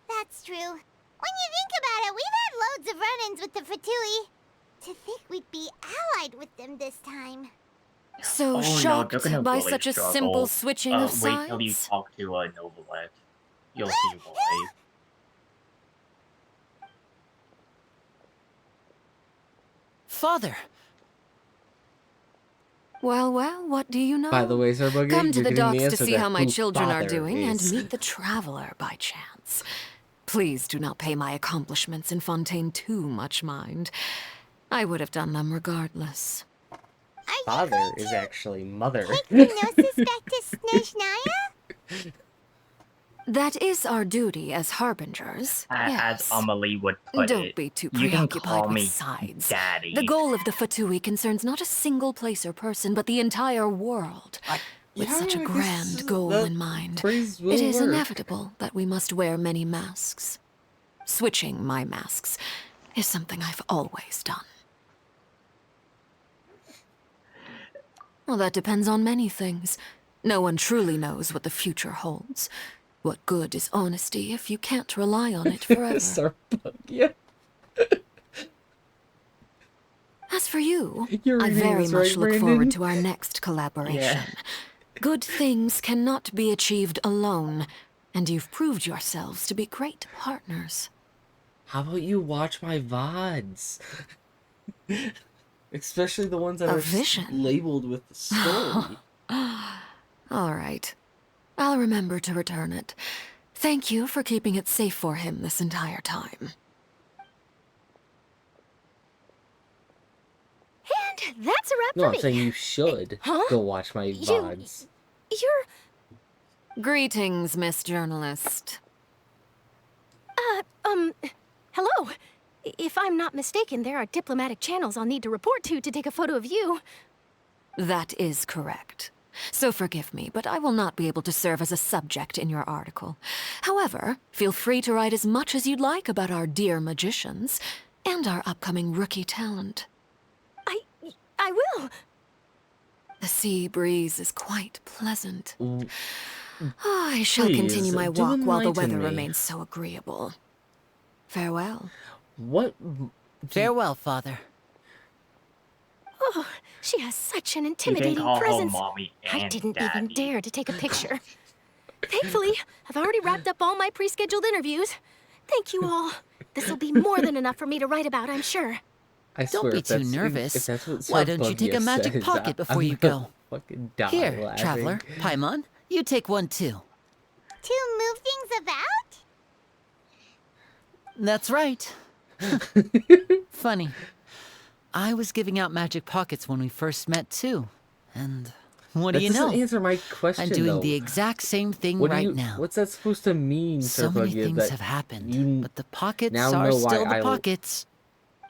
That's true. When you think about it, we've had loads of run-ins with the Fatui. To think we'd be allied with them this time. So shocked by such a simple switching of sides? Wait till you talk to Novelet. You'll see why. Father! Well, what do you know? By the way, Sir Buggy, come to the docks to see how my who children are father doing is. and meet the traveler by chance. Please do not pay my accomplishments in Fontaine too much mind. I would have done them regardless. Father is actually mother. Take the gnosis back to Snezhnaya? That is our duty as harbingers. As Amelie would put Don't it. be too You can preoccupied call with me sides. Daddy. The goal of the Fatui concerns not a single place or person, but the entire world. With such a grand goal in mind, it is inevitable that we must wear many masks. Switching my masks is something I've always done. Well, that depends on many things. No one truly knows what the future holds. What good is honesty if you can't rely on it forever? Yeah. As for you, You're I reading very this, much right, look Brandon? forward to our next collaboration. Yeah. Good things cannot be achieved alone, and you've proved yourselves to be great partners. How about you watch my VODs? Especially the ones that A are vision. labeled with the story. All right. I'll remember to return it. Thank you for keeping it safe for him this entire time. And that's a wrap No, for I'm me. saying you should go watch my VODs. You're... Greetings, Miss Journalist. Hello. If I'm not mistaken, there are diplomatic channels I'll need to report to take a photo of you. That is correct. So forgive me, but I will not be able to serve as a subject in your article. However, feel free to write as much as you'd like about our dear magicians and our upcoming rookie talent. I will. The sea breeze is quite pleasant. Mm. I shall Please, continue my do walk while the enlighten weather me. remains so agreeable. Farewell. What? Farewell, Father. Oh, she has such an You intimidating can call her presence. mommy I and didn't daddy. even dare to take a picture. Thankfully, I've already wrapped up all my pre-scheduled interviews. Thank you all. This will be more than enough for me to write about, I'm sure. I Don't swear, be if too that's- nervous. if that's what Why don't you Sarbugia take a magic says, pocket before I'm you gonna go? Fucking die Here, laughing. traveler, Paimon, you take one too. To move things about? That's right. Funny. I was giving out magic pockets when we first met too. And what do That you know? doesn't answer my question, I'm doing though. the exact same thing What do right you- now. What's that supposed to mean, So many Sarbugia, things that have happened, you but the pockets now are know why still the I- pockets.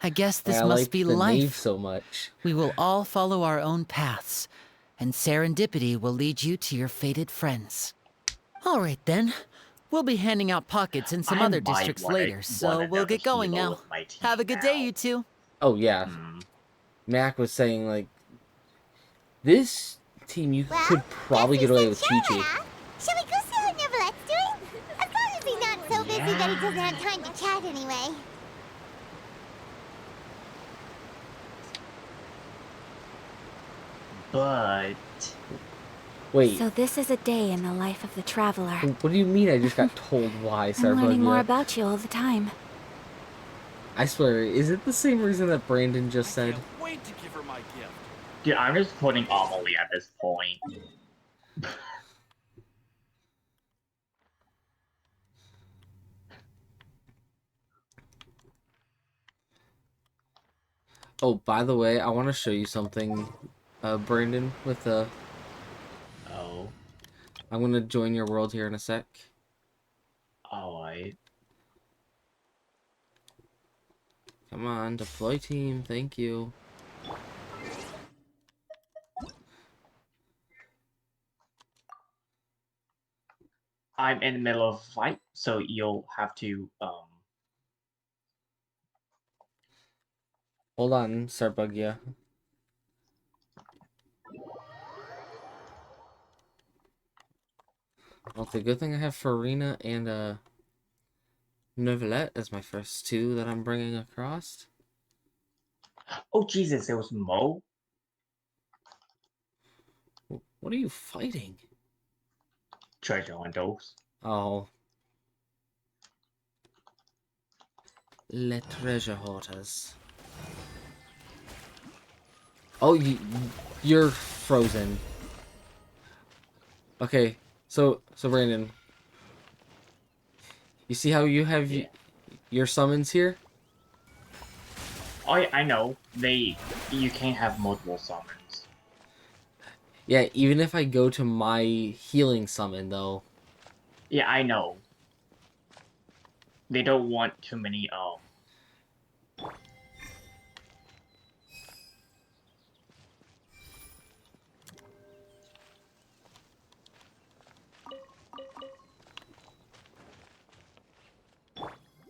I guess this I must like be the life. name so much. We will all follow our own paths, and serendipity will lead you to your fated friends. All right then. We'll be handing out pockets in some I other might districts wanna- later, so wanna we'll know get the going hero now. of my team Have a good day, you two. Oh, yeah. Mac was saying, like, this team, you could probably get away with Chi-Chi. Shall we go see how Neverlette's doing? As long as he's not so busy that he doesn't have time to chat anyway. But... Wait, So this is a day in the life of the traveler. what do you mean I just got told why, I'm learning more Sarbugia? about you all the time. I swear, is it the same reason that Brandon just said? Wait to give her my gift. Dude, I'm just putting Amelie at this point. Oh, by the way, I want to show you something, Brandon, with Oh. I'm gonna join your world here in a sec. Alright. Come on, deploy team, thank you. I'm in the middle of a fight, so you'll have to, Hold on, Sarbugia. Well, it's a good thing I have Farina and, Neuvillette as my first two that I'm bringing across. Oh, Jesus, it was Mo? What are you fighting? Treasure hunters. Oh. Le treasure hunters. Oh, you're frozen. Okay, so Brandon, you see how you have your summons here? Oh, yeah, I know. You can't have multiple summons. Yeah, even if I go to my healing summon, though, Yeah, I know. They don't want too many,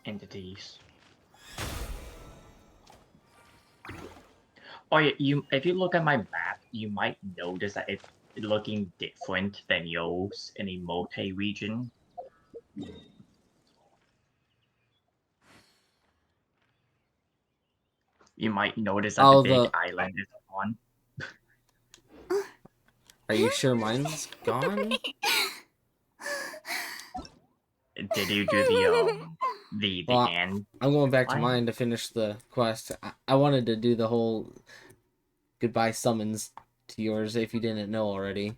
entities. Oh yeah, if you look at my map, you might notice that it's looking different than yours in a multi-region. You might notice that the big island is on. Are you sure mine's gone? Did you do the Well, hand? I'm going back to line? mine to finish the quest. I wanted to do the whole goodbye summons to yours if you didn't know already.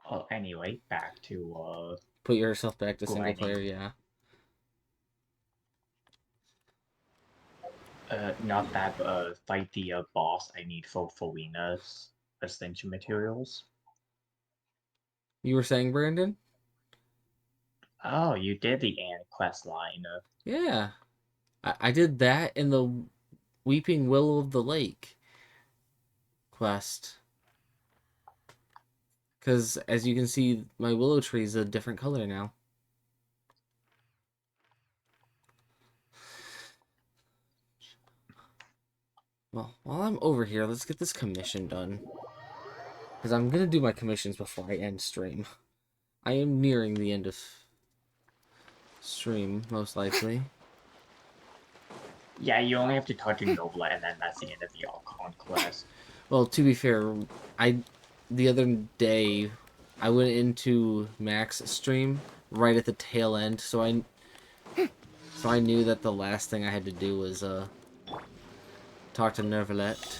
Well, anyway, back to Put yourself back to single grinding. player, yeah. Not that, fight the boss I need for Farina's ascension materials. You were saying, Brandon? Oh, you did the Ant quest line. Yeah. I did that in the Weeping Willow of the Lake quest. Because, as you can see, my willow tree is a different color now. Well, while I'm over here, let's get this commission done. Because I'm going to do my commissions before I end stream. I am nearing the end of stream, most likely. Yeah, you only have to talk to Nobla, and then that's the end of the Archon quest. Well, to be fair, the other day, I went into Mac's stream right at the tail end, so I knew that the last thing I had to do was talk to Neuvillette.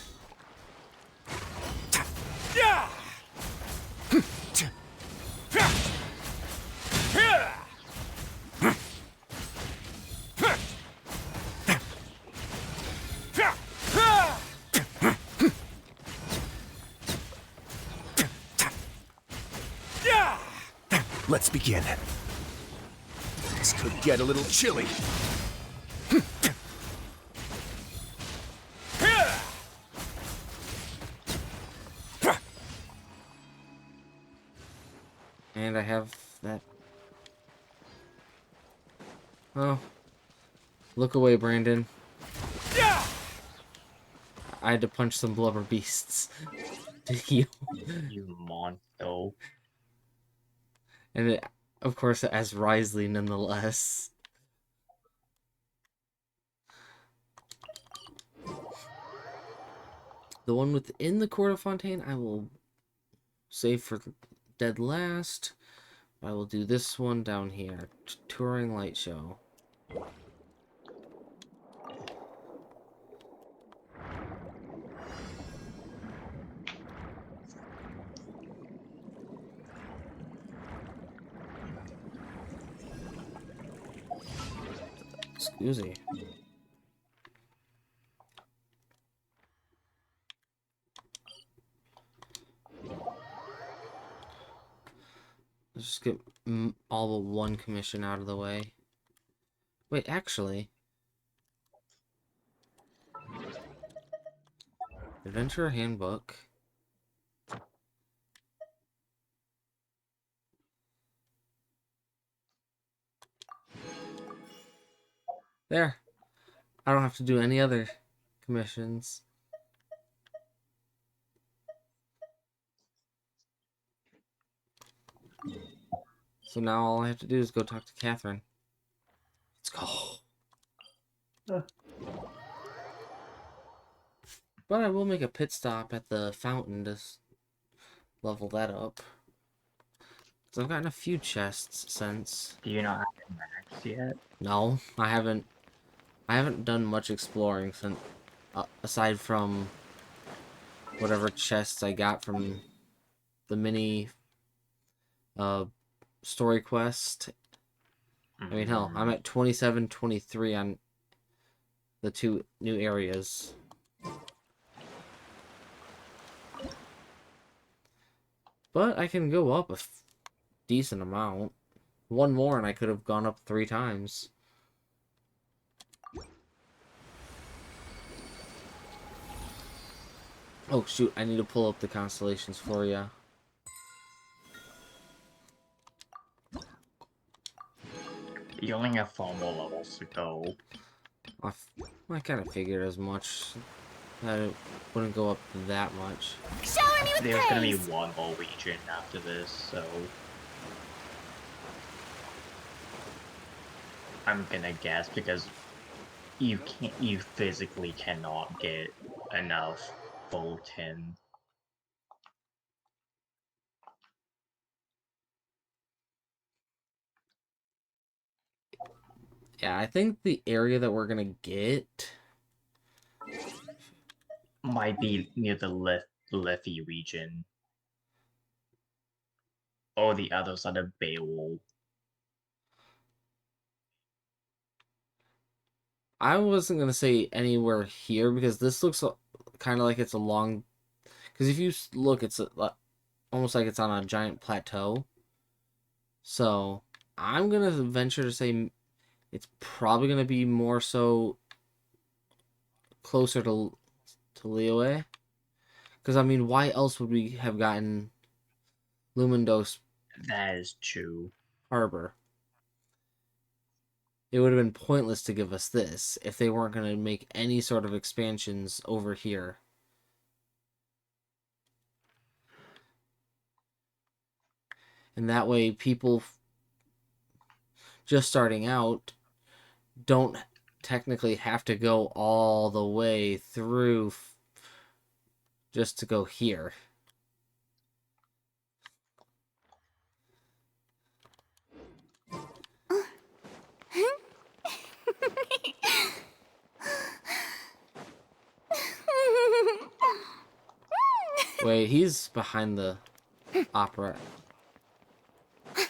Let's begin. This could get a little chilly. And I have that. Oh. Look away, Brandon. I had to punch some blubber beasts to heal. You monster. And it, of course, as Risley nonetheless. The one within the Court of Fontaine, I will save for dead last. I will do this one down here. Touring Light Show. Excuse me. Let's just get all but one commission out of the way. Wait, actually. Adventurer Handbook. There. I don't have to do any other commissions. So now all I have to do is go talk to Catherine. Let's go. But I will make a pit stop at the fountain to level that up. Because I've gotten a few chests since. Do you not have the max yet? No, I haven't. I haven't done much exploring since, aside from whatever chests I got from the mini story quest. I mean, hell, I'm at 27, 23 on the two new areas. But I can go up a decent amount. One more and I could have gone up 3 times. Oh shoot, I need to pull up the constellations for you. You only have 4 more levels to go. I kind of figured as much. That it wouldn't go up that much. Shower me with There's praise. gonna be 1 more region after this, so... I'm gonna guess, because you physically cannot get enough full 10. Yeah, I think the area that we're gonna get might be near the Lethe region. Or the other side of Beowulf. I wasn't gonna say anywhere here because this looks kind of like it's a long. Because if you look, it's almost like it's on a giant plateau. So I'm gonna venture to say it's probably gonna be more so closer to Liyue. Because I mean, why else would we have gotten Lumindos? That is true. Harbor. It would have been pointless to give us this if they weren't going to make any sort of expansions over here. And that way people just starting out don't technically have to go all the way through just to go here. Wait, he's behind the opera.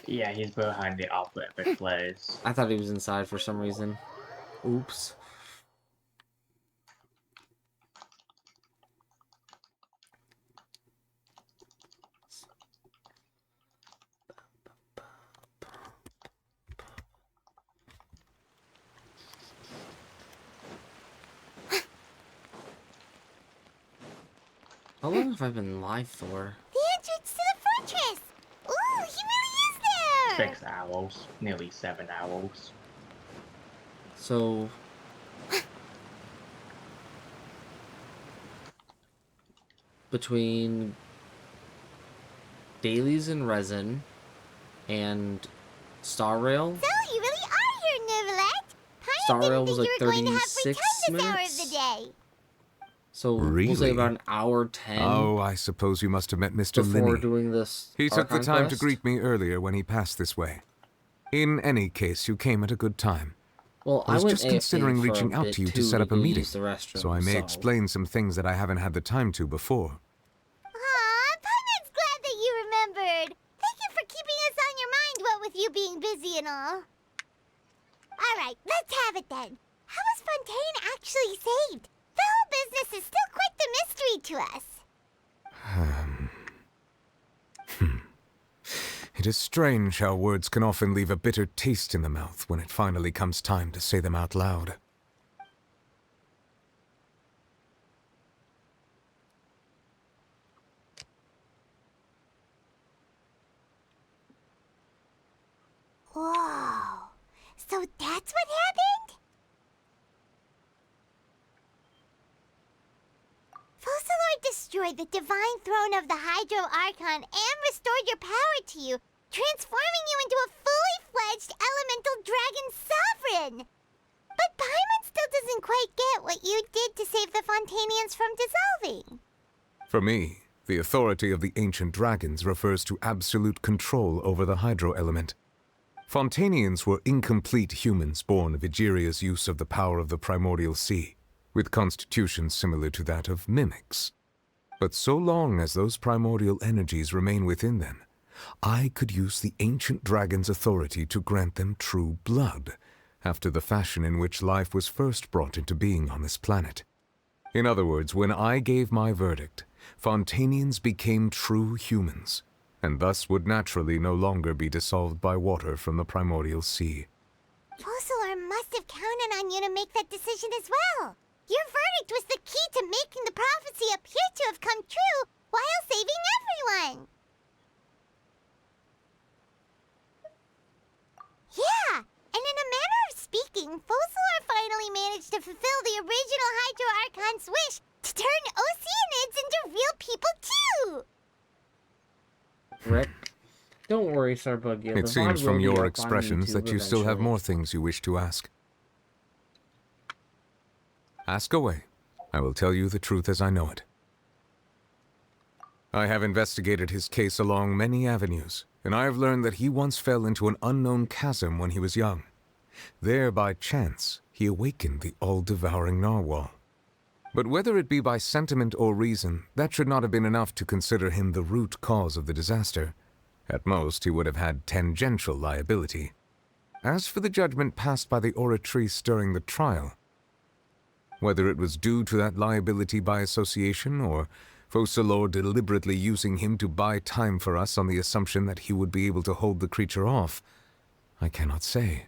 Yeah, he's behind the opera epic place. I thought he was inside for some reason. Oops. How long have I been live for? The entrance to the fortress! Ooh, he really is there! 6 hours. Nearly 7 hours. So... between dailies and resin and Star Rail. So, you really are here, Neuvillette! Star Rail was think like you were going to have 36 free time this hour of minutes. the day. So Really? we'll say about an hour 10. Oh, I suppose you must have met Mr. before Linney. doing this. He took the Archon time to quest. greet me earlier when he passed this way. In any case, you came at a good time. Well, I was went just AFK considering for a reaching out bit to you to too set up a go meeting, use the restroom, so I may so- explain some things that I haven't had the time to before. Aw, Paimon's glad that you remembered. Thank you for keeping us on your mind, what with you being busy and all. Alright, let's have it then. How was Fontaine actually saved? The whole business is still quite the mystery to us. It is strange how words can often leave a bitter taste in the mouth when it finally comes time to say them out loud. Whoa. So that's what happened? Focalord destroyed the divine throne of the Hydro Archon and restored your power to you, transforming you into a fully fledged elemental dragon sovereign. But Paimon still doesn't quite get what you did to save the Fontanians from dissolving. For me, the authority of the ancient dragons refers to absolute control over the hydro element. Fontanians were incomplete humans born of Egeria's use of the power of the primordial sea, with constitutions similar to that of mimics. But so long as those primordial energies remain within them, I could use the ancient dragon's authority to grant them true blood, after the fashion in which life was first brought into being on this planet. In other words, when I gave my verdict, Fontanians became true humans, and thus would naturally no longer be dissolved by water from the primordial sea. Focalor must have counted on you to make that decision as well. Your verdict was the key to making the prophecy appear to have come true while saving everyone. Yeah, and in a manner of speaking, Focalor finally managed to fulfill the original Hydro Archon's wish to turn Oceanids into real people too! Rick, don't worry, Sarbuggia. It seems from your expressions that you still have more things you wish to ask. Ask away. I will tell you the truth as I know it. I have investigated his case along many avenues, and I have learned that he once fell into an unknown chasm when he was young. There, by chance, he awakened the all-devouring narwhal. But whether it be by sentiment or reason, that should not have been enough to consider him the root cause of the disaster. At most, he would have had tangential liability. As for the judgment passed by the Oratrice during the trial, whether it was due to that liability by association, or Focalor deliberately using him to buy time for us on the assumption that he would be able to hold the creature off, I cannot say.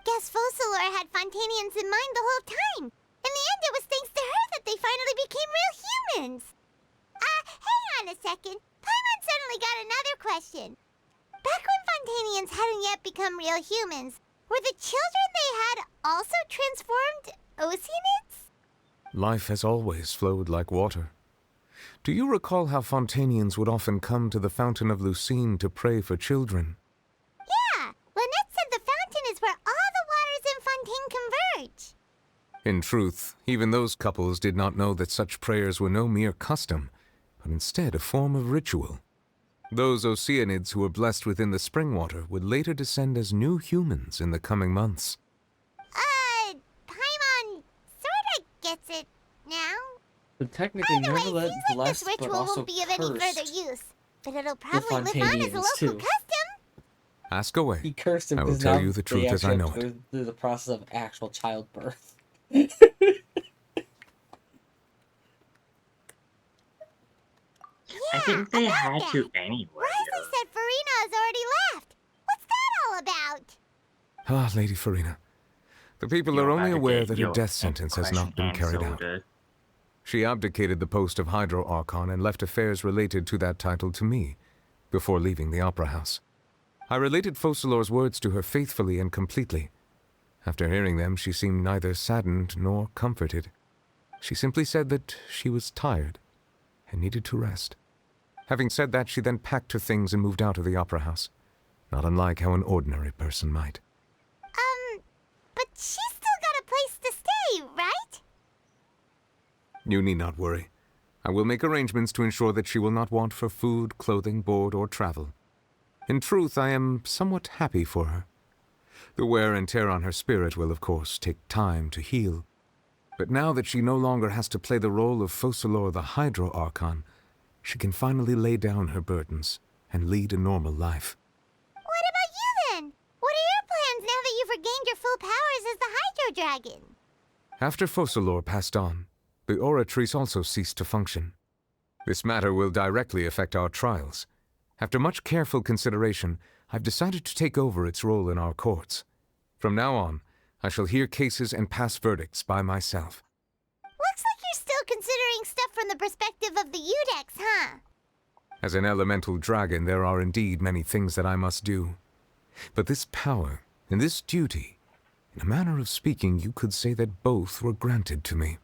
Guess Focalor had Fontanians in mind the whole time. In the end, it was thanks to her that they finally became real humans. Hang on a second. Paimon suddenly got another question. Back when Fontanians hadn't yet become real humans, were the children they had also transformed Oceanids? Life has always flowed like water. Do you recall how Fontanians would often come to the Fountain of Lucine to pray for children? Yeah, Lynette said the fountain is where all the waters in Fontaine converge. In truth, even those couples did not know that such prayers were no mere custom, but instead a form of ritual. Those Oceanids who were blessed within the spring water would later descend as new humans in the coming months. Paimon sorta gets it now. But technically, nevertheless, Seems like blessed, this but ritual also won't be of any further cursed. use, but it'll probably live on as a Fontanians, local too. custom. Ask away. He cursed him I will because tell now you the truth they as I actually know have to it. go through the process of actual childbirth. I think they had to anyway. Risley said Farina has already left. What's that all about? Ah, Lady Farina. The people are only aware that her death sentence has not been carried out. She abdicated the post of Hydro Archon and left affairs related to that title to me, before leaving the Opera House. I related Focalor's words to her faithfully and completely. After hearing them, she seemed neither saddened nor comforted. She simply said that she was tired and needed to rest. Having said that, she then packed her things and moved out of the Opera House, not unlike how an ordinary person might. But she's still got a place to stay, right? You need not worry. I will make arrangements to ensure that she will not want for food, clothing, board, or travel. In truth, I am somewhat happy for her. The wear and tear on her spirit will, of course, take time to heal. But now that she no longer has to play the role of Focalor the Hydro Archon, she can finally lay down her burdens and lead a normal life. What about you then? What are your plans now that you've regained your full powers as the Hydro Dragon? After Focalor passed on, the Oratrice also ceased to function. This matter will directly affect our trials. After much careful consideration, I've decided to take over its role in our courts. From now on, I shall hear cases and pass verdicts by myself. Looks like you're still considering stuff from the perspective of the Udex, huh? As an elemental dragon, there are indeed many things that I must do. But this power and this duty, in a manner of speaking, you could say that both were granted to me.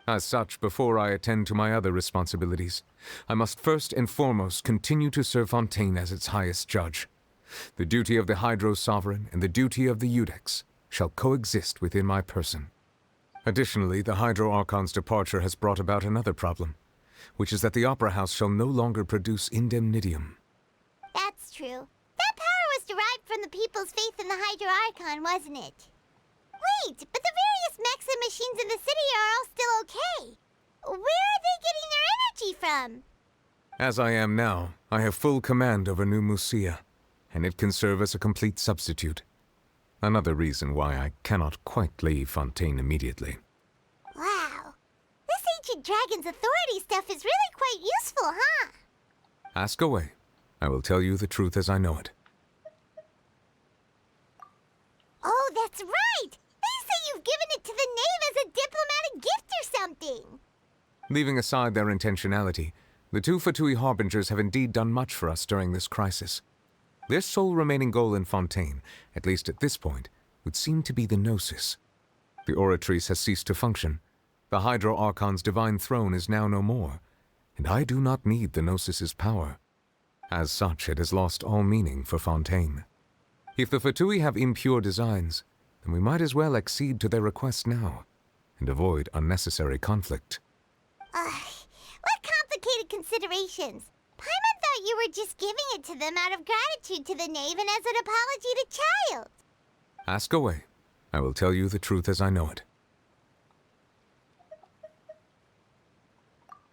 As such, before I attend to my other responsibilities, I must first and foremost continue to serve Fontaine as its highest judge. The duty of the Hydro Sovereign and the duty of the Udex shall coexist within my person. Additionally, the Hydro Archon's departure has brought about another problem, which is that the Opera House shall no longer produce indemnitium. That's true. That power was derived from the people's faith in the Hydro Archon, wasn't it? Wait, but the various mechs and machines in the city are all still okay. Where are they getting their energy from? As I am now, I have full command over New Musia, and it can serve as a complete substitute. Another reason why I cannot quite leave Fontaine immediately. Wow. This ancient dragon's authority stuff is really quite useful, huh? Ask away. I will tell you the truth as I know it. Oh, that's right! They say you've given it to the Knave as a diplomatic gift or something! Leaving aside their intentionality, the two Fatui Harbingers have indeed done much for us during this crisis. Their sole remaining goal in Fontaine, at least at this point, would seem to be the Gnosis. The Oratrice has ceased to function. The Hydro Archon's divine throne is now no more, and I do not need the Gnosis's power. As such, it has lost all meaning for Fontaine. If the Fatui have impure designs, then we might as well accede to their request now, and avoid unnecessary conflict. What complicated considerations? Paimon thought you were just giving it to them out of gratitude to the Knave and as an apology to Childe. Ask away. I will tell you the truth as I know it.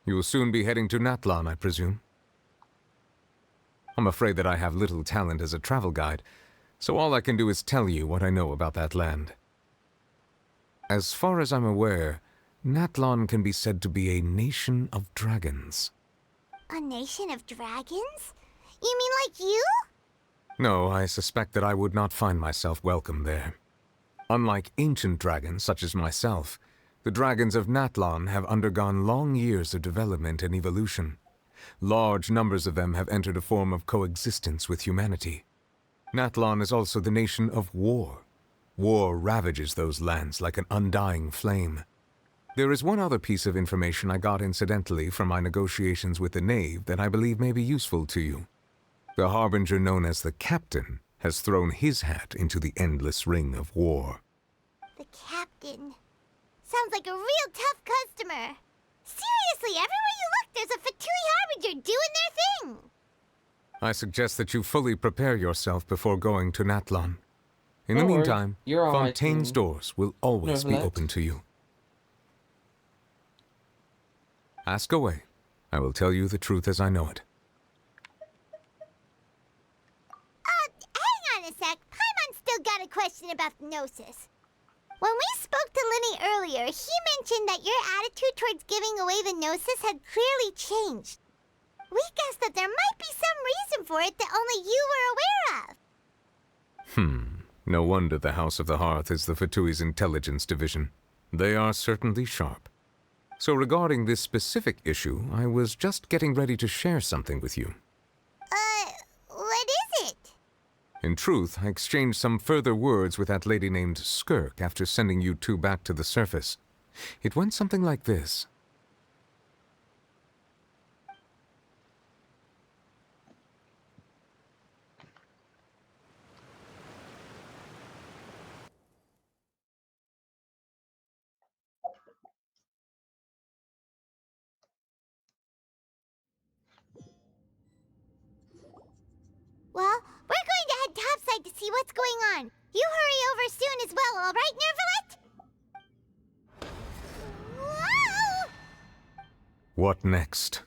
You will soon be heading to Natlan, I presume? I'm afraid that I have little talent as a travel guide, so all I can do is tell you what I know about that land. As far as I'm aware, Natlan can be said to be a nation of dragons. A nation of dragons? You mean like you? No, I suspect that I would not find myself welcome there. Unlike ancient dragons such as myself, the dragons of Natlan have undergone long years of development and evolution. Large numbers of them have entered a form of coexistence with humanity. Natlan is also the nation of war. War ravages those lands like an undying flame. There is one other piece of information I got incidentally from my negotiations with the Knave that I believe may be useful to you. The Harbinger known as the Captain has thrown his hat into the endless ring of war. The Captain. Sounds like a real tough customer. Seriously, everywhere you look, there's a Fatui Harbinger doing their thing. I suggest that you fully prepare yourself before going to Natlan. In the Don't worry, meantime, you're on my Fontaine's team. doors will always be Nevertheless. open to you. Ask away. I will tell you the truth as I know it. Hang on a sec. Paimon still got a question about the Gnosis. When we spoke to Linny earlier, he mentioned that your attitude towards giving away the Gnosis had clearly changed. We guessed that there might be some reason for it that only you were aware of. No wonder the House of the Hearth is the Fatui's intelligence division. They are certainly sharp. So regarding this specific issue, I was just getting ready to share something with you. What is it? In truth, I exchanged some further words with that lady named Skirk after sending you two back to the surface. It went something like this. Well, we're going to head topside to see what's going on. You hurry over soon as well, all right, Nervalet? Whoa! What next?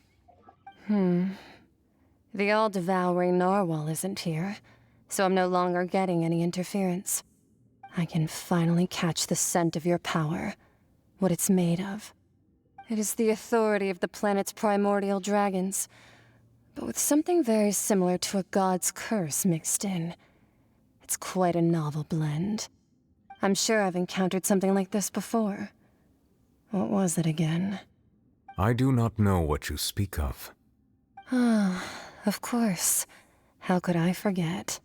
The all-devouring narwhal isn't here, so I'm no longer getting any interference. I can finally catch the scent of your power, what it's made of. It is the authority of the planet's primordial dragons, but with something very similar to a god's curse mixed in. It's quite a novel blend. I'm sure I've encountered something like this before. What was it again? I do not know what you speak of. Ah, of course. How could I forget?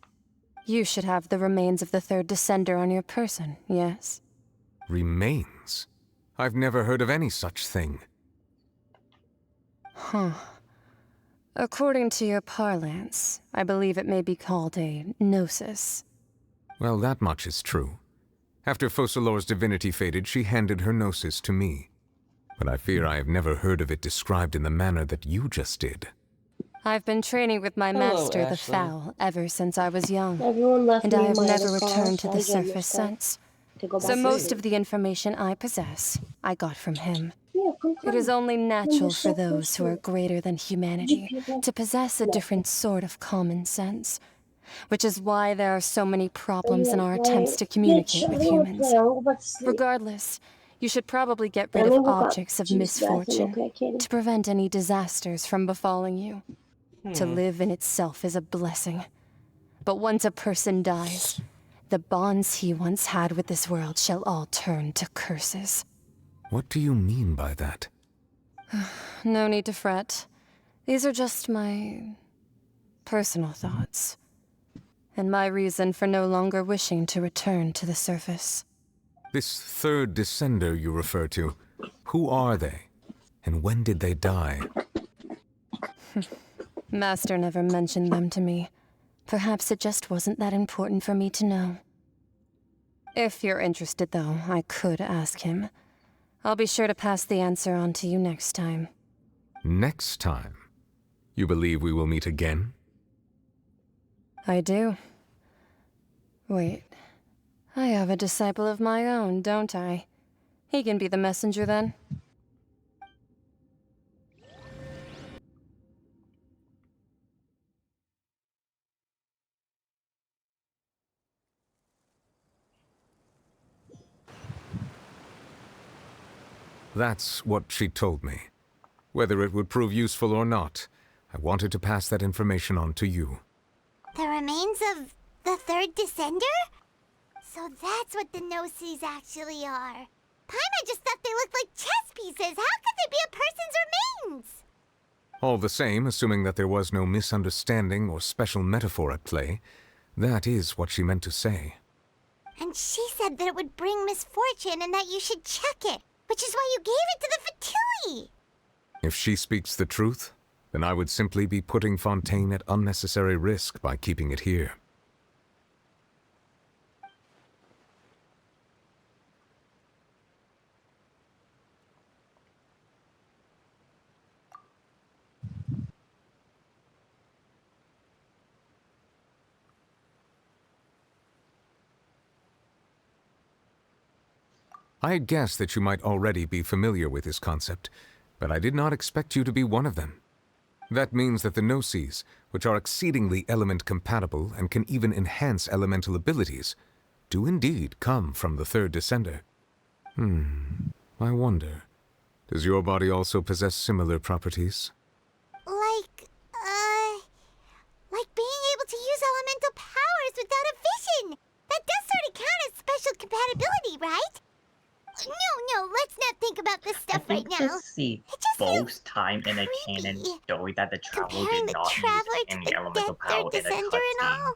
You should have the remains of the third descender on your person, yes? Remains? I've never heard of any such thing. Huh. According to your parlance, I believe it may be called a gnosis. Well, that much is true. After Focalor's divinity faded, she handed her gnosis to me. But I fear I have never heard of it described in the manner that you just did. I've been training with my Hello, master, the Ashley. Fowl, ever since I was young. Everyone left And me I have minus never five, returned to I the get surface this stuff since. to go So back most to. of the information I possess, I got from him. Yeah, It is only natural you're for so those who are greater than humanity to possess a different sort of common sense, which is why there are so many problems in our attempts to communicate with humans. Regardless, you should probably get rid of objects of misfortune to prevent any disasters from befalling you. To live in itself is a blessing. But once a person dies, the bonds he once had with this world shall all turn to curses. What do you mean by that? No need to fret. These are just my personal thoughts. And my reason for no longer wishing to return to the surface. This third descender you refer to, who are they? And when did they die? Master never mentioned them to me. Perhaps it just wasn't that important for me to know. If you're interested, though, I could ask him. I'll be sure to pass the answer on to you next time. Next time? You believe we will meet again? I do. Wait. I have a disciple of my own, don't I? He can be the messenger then. That's what she told me. Whether it would prove useful or not, I wanted to pass that information on to you. The remains of the third descender? So that's what the Gnosis actually are. Paimon just thought they looked like chess pieces. How could they be a person's remains? All the same, assuming that there was no misunderstanding or special metaphor at play, that is what she meant to say. And she said that it would bring misfortune and that you should check it, which is why you gave it to the Fatui. If she speaks the truth, then I would simply be putting Fontaine at unnecessary risk by keeping it here. I had guessed that you might already be familiar with this concept, but I did not expect you to be one of them. That means that the Gnosis, which are exceedingly element-compatible and can even enhance elemental abilities, do indeed come from the third descender. I wonder, does your body also possess similar properties? Like being able to use elemental powers without a vision. That does sort of count as special compatibility, right? No, let's not think about this stuff right now. This is the first time in a canon story that the Traveler did not use any elemental power in a cutscene.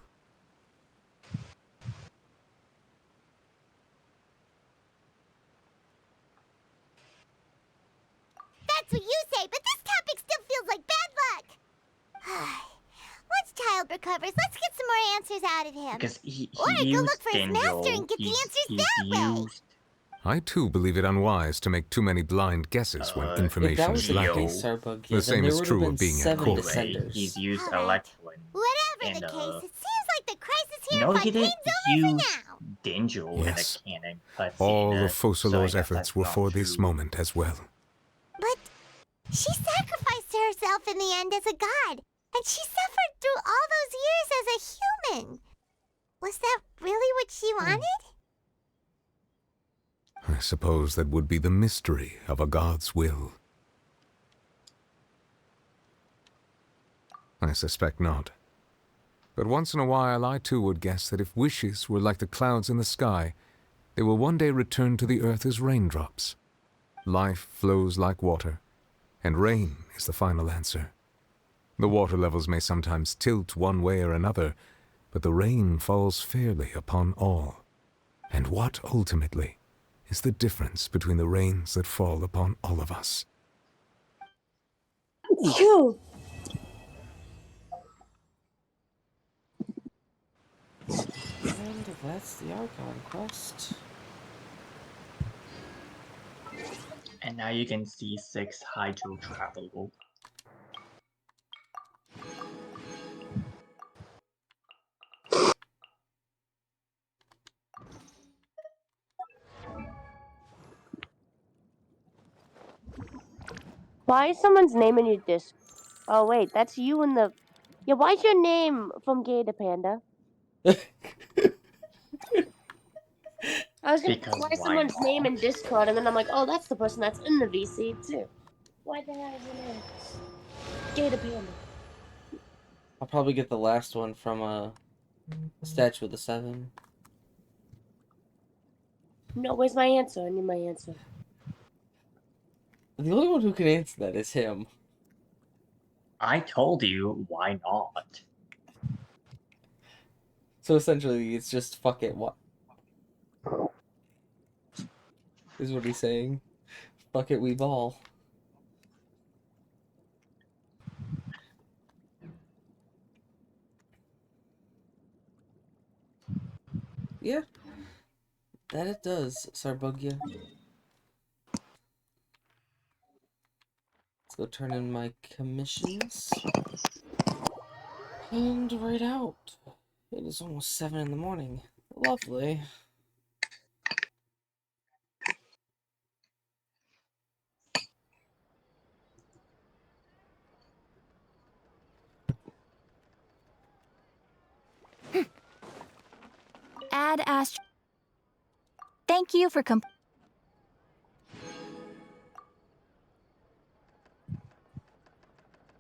That's what you say, but this topic still feels like bad luck. Once Child recovers, let's get some more answers out of him. Because he or go used look for his master and get the answers that way. I too believe it unwise to make too many blind guesses when information is lacking. The same is true of being at court. He's used Electron. Whatever the case, it seems like the crisis here No, in he didn't Fontaine's over use for now. Dingel Yes. in a canon cutscene. All of so Focalor's I guess efforts that's were not for true. this moment as well. But she sacrificed herself in the end as a god, and she suffered through all those years as a human. Was that really what she wanted? I suppose that would be the mystery of a god's will. I suspect not. But once in a while I too would guess that if wishes were like the clouds in the sky, they will one day return to the earth as raindrops. Life flows like water, and rain is the final answer. The water levels may sometimes tilt one way or another, but the rain falls fairly upon all. And what, ultimately, is the difference between the rains that fall upon all of us? Phew. And that's the Archon quest. And now you can see 6 Hydro Travel. Why is someone's name in your disc? Oh wait, that's you in the. Yeah, why's your name from Gator Panda? I was gonna Because why is why someone's not? name in Discord, and then I'm like, oh, that's the person that's in the VC too. Why the hell is your name? Gator Panda. I'll probably get the last one from a statue of the 7. No, where's my answer? I need my answer. The only one who can answer that is him. I told you, why not? So essentially, it's just fuck it. What is what he's saying? Fuck it, we ball. Yeah, that it does, Sarbugia. Let's go turn in my commissions. And right out. It is almost 7 in the morning. Lovely. Ad Ast. Thank you for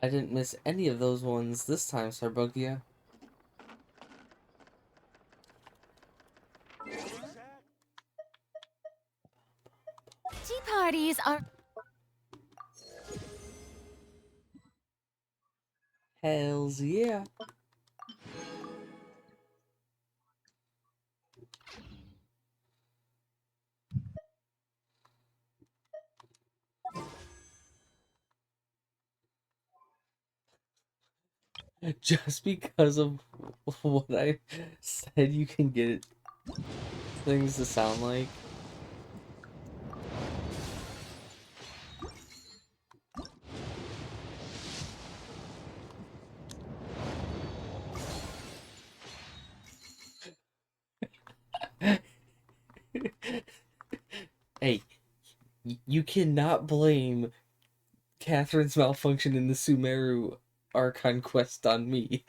I didn't miss any of those ones this time, Sarbugia. Tea parties are. Hells yeah. Just because of what I said you can get things to sound like. Hey, you cannot blame Catherine's malfunction in the Sumeru Archon quest on me.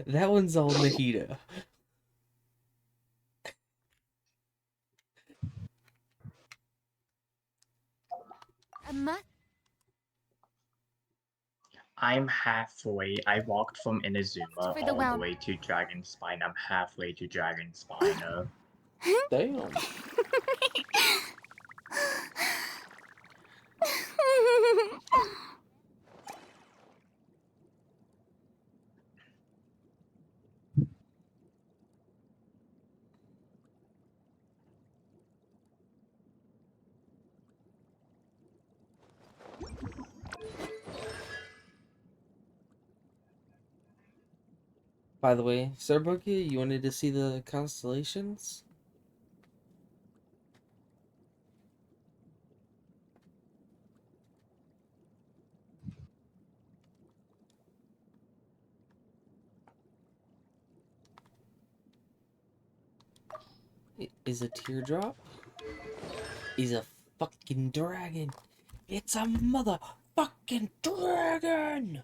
That one's all Nahida. I'm halfway. I walked from Inazuma For the all the way to Dragonspine. I'm halfway to Dragonspine. Damn. By the way, Sarbugia, you wanted to see the constellations? Is a teardrop? Is a fucking dragon. It's a motherfucking dragon!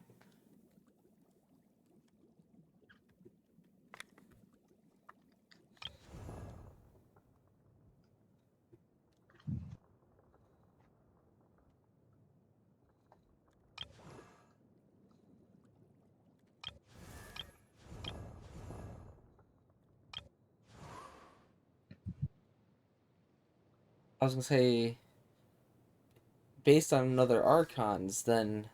I was gonna say, based on another Archons, then...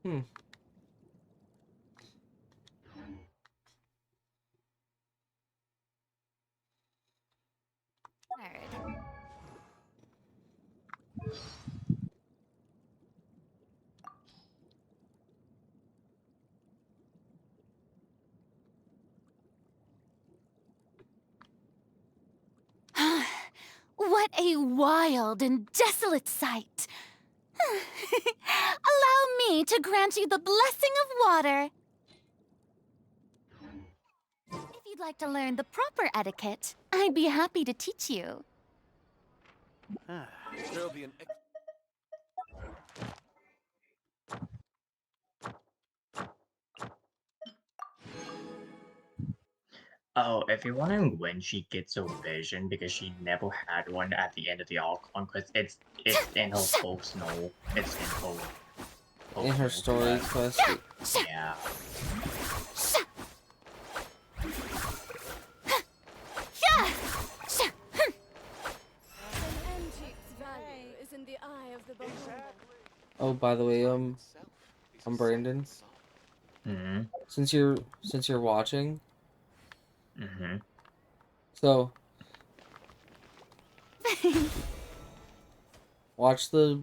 Hmm. What a wild and desolate sight. Allow me to grant you the blessing of water. If you'd like to learn the proper etiquette, I'd be happy to teach you. There'll be an. Oh, if you're wondering when she gets a vision, because she never had one at the end of the Archon, because it's in her post-null. It's in her In her story quest. Yeah. Oh, by the way, I'm Brandon. Mm-hmm. Since you're watching. Mm-hmm. So watch the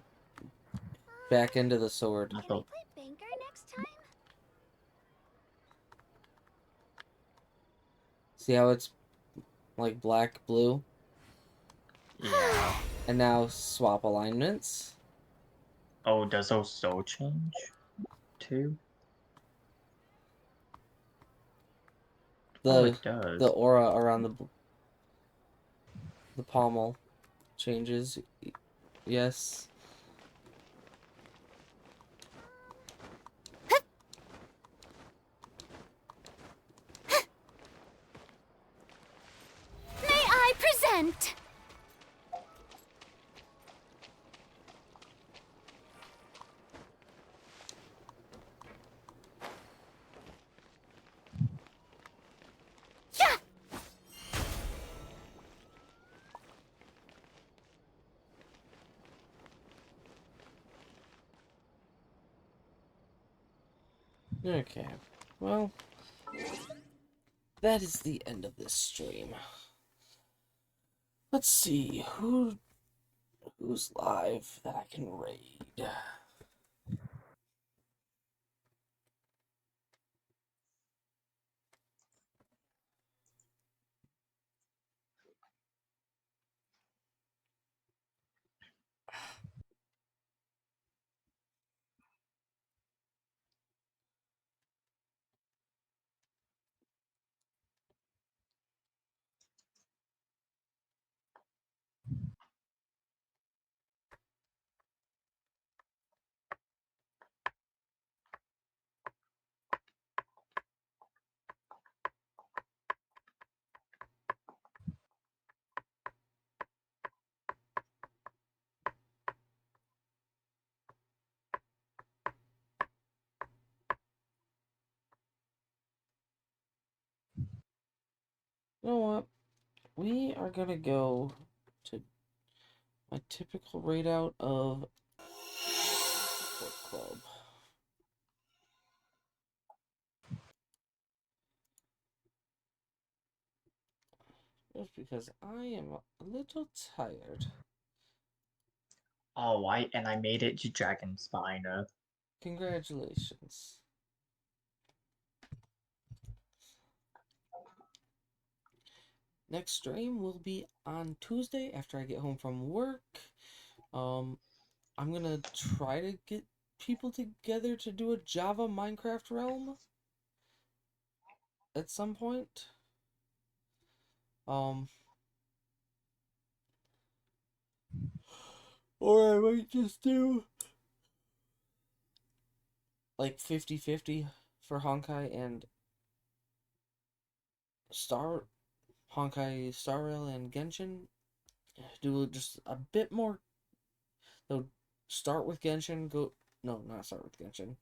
back end of the sword. Can we play Banker next time? See how it's like black, blue? Yeah. And now swap alignments. Oh, does those so change too? Oh, it does. The aura around the pommel changes. Yes. May I present? Okay. Well, that is the end of this stream. Let's see who's live that I can raid. You know what? We are gonna go to my typical raid out of book club. Just because I am a little tired. Oh, and I made it to Dragon Spiner. Congratulations. Next stream will be on Tuesday after I get home from work. I'm gonna try to get people together to do a Java Minecraft realm at some point. Or I might just do like 50-50 for Honkai and Honkai Star Rail and Genshin. Do just a bit more. So start with Genshin, not start with Genshin.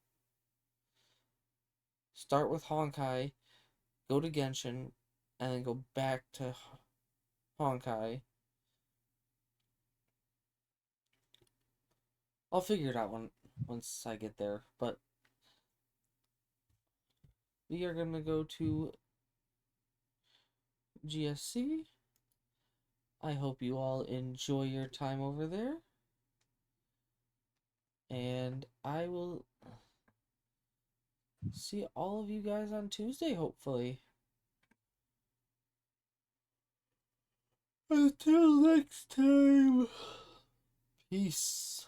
Start with Honkai, go to Genshin, and then go back to Honkai. I'll figure it out once I get there, but we are gonna go to GSC. I hope you all enjoy your time over there. And I will see all of you guys on Tuesday, hopefully. Until next time. Peace.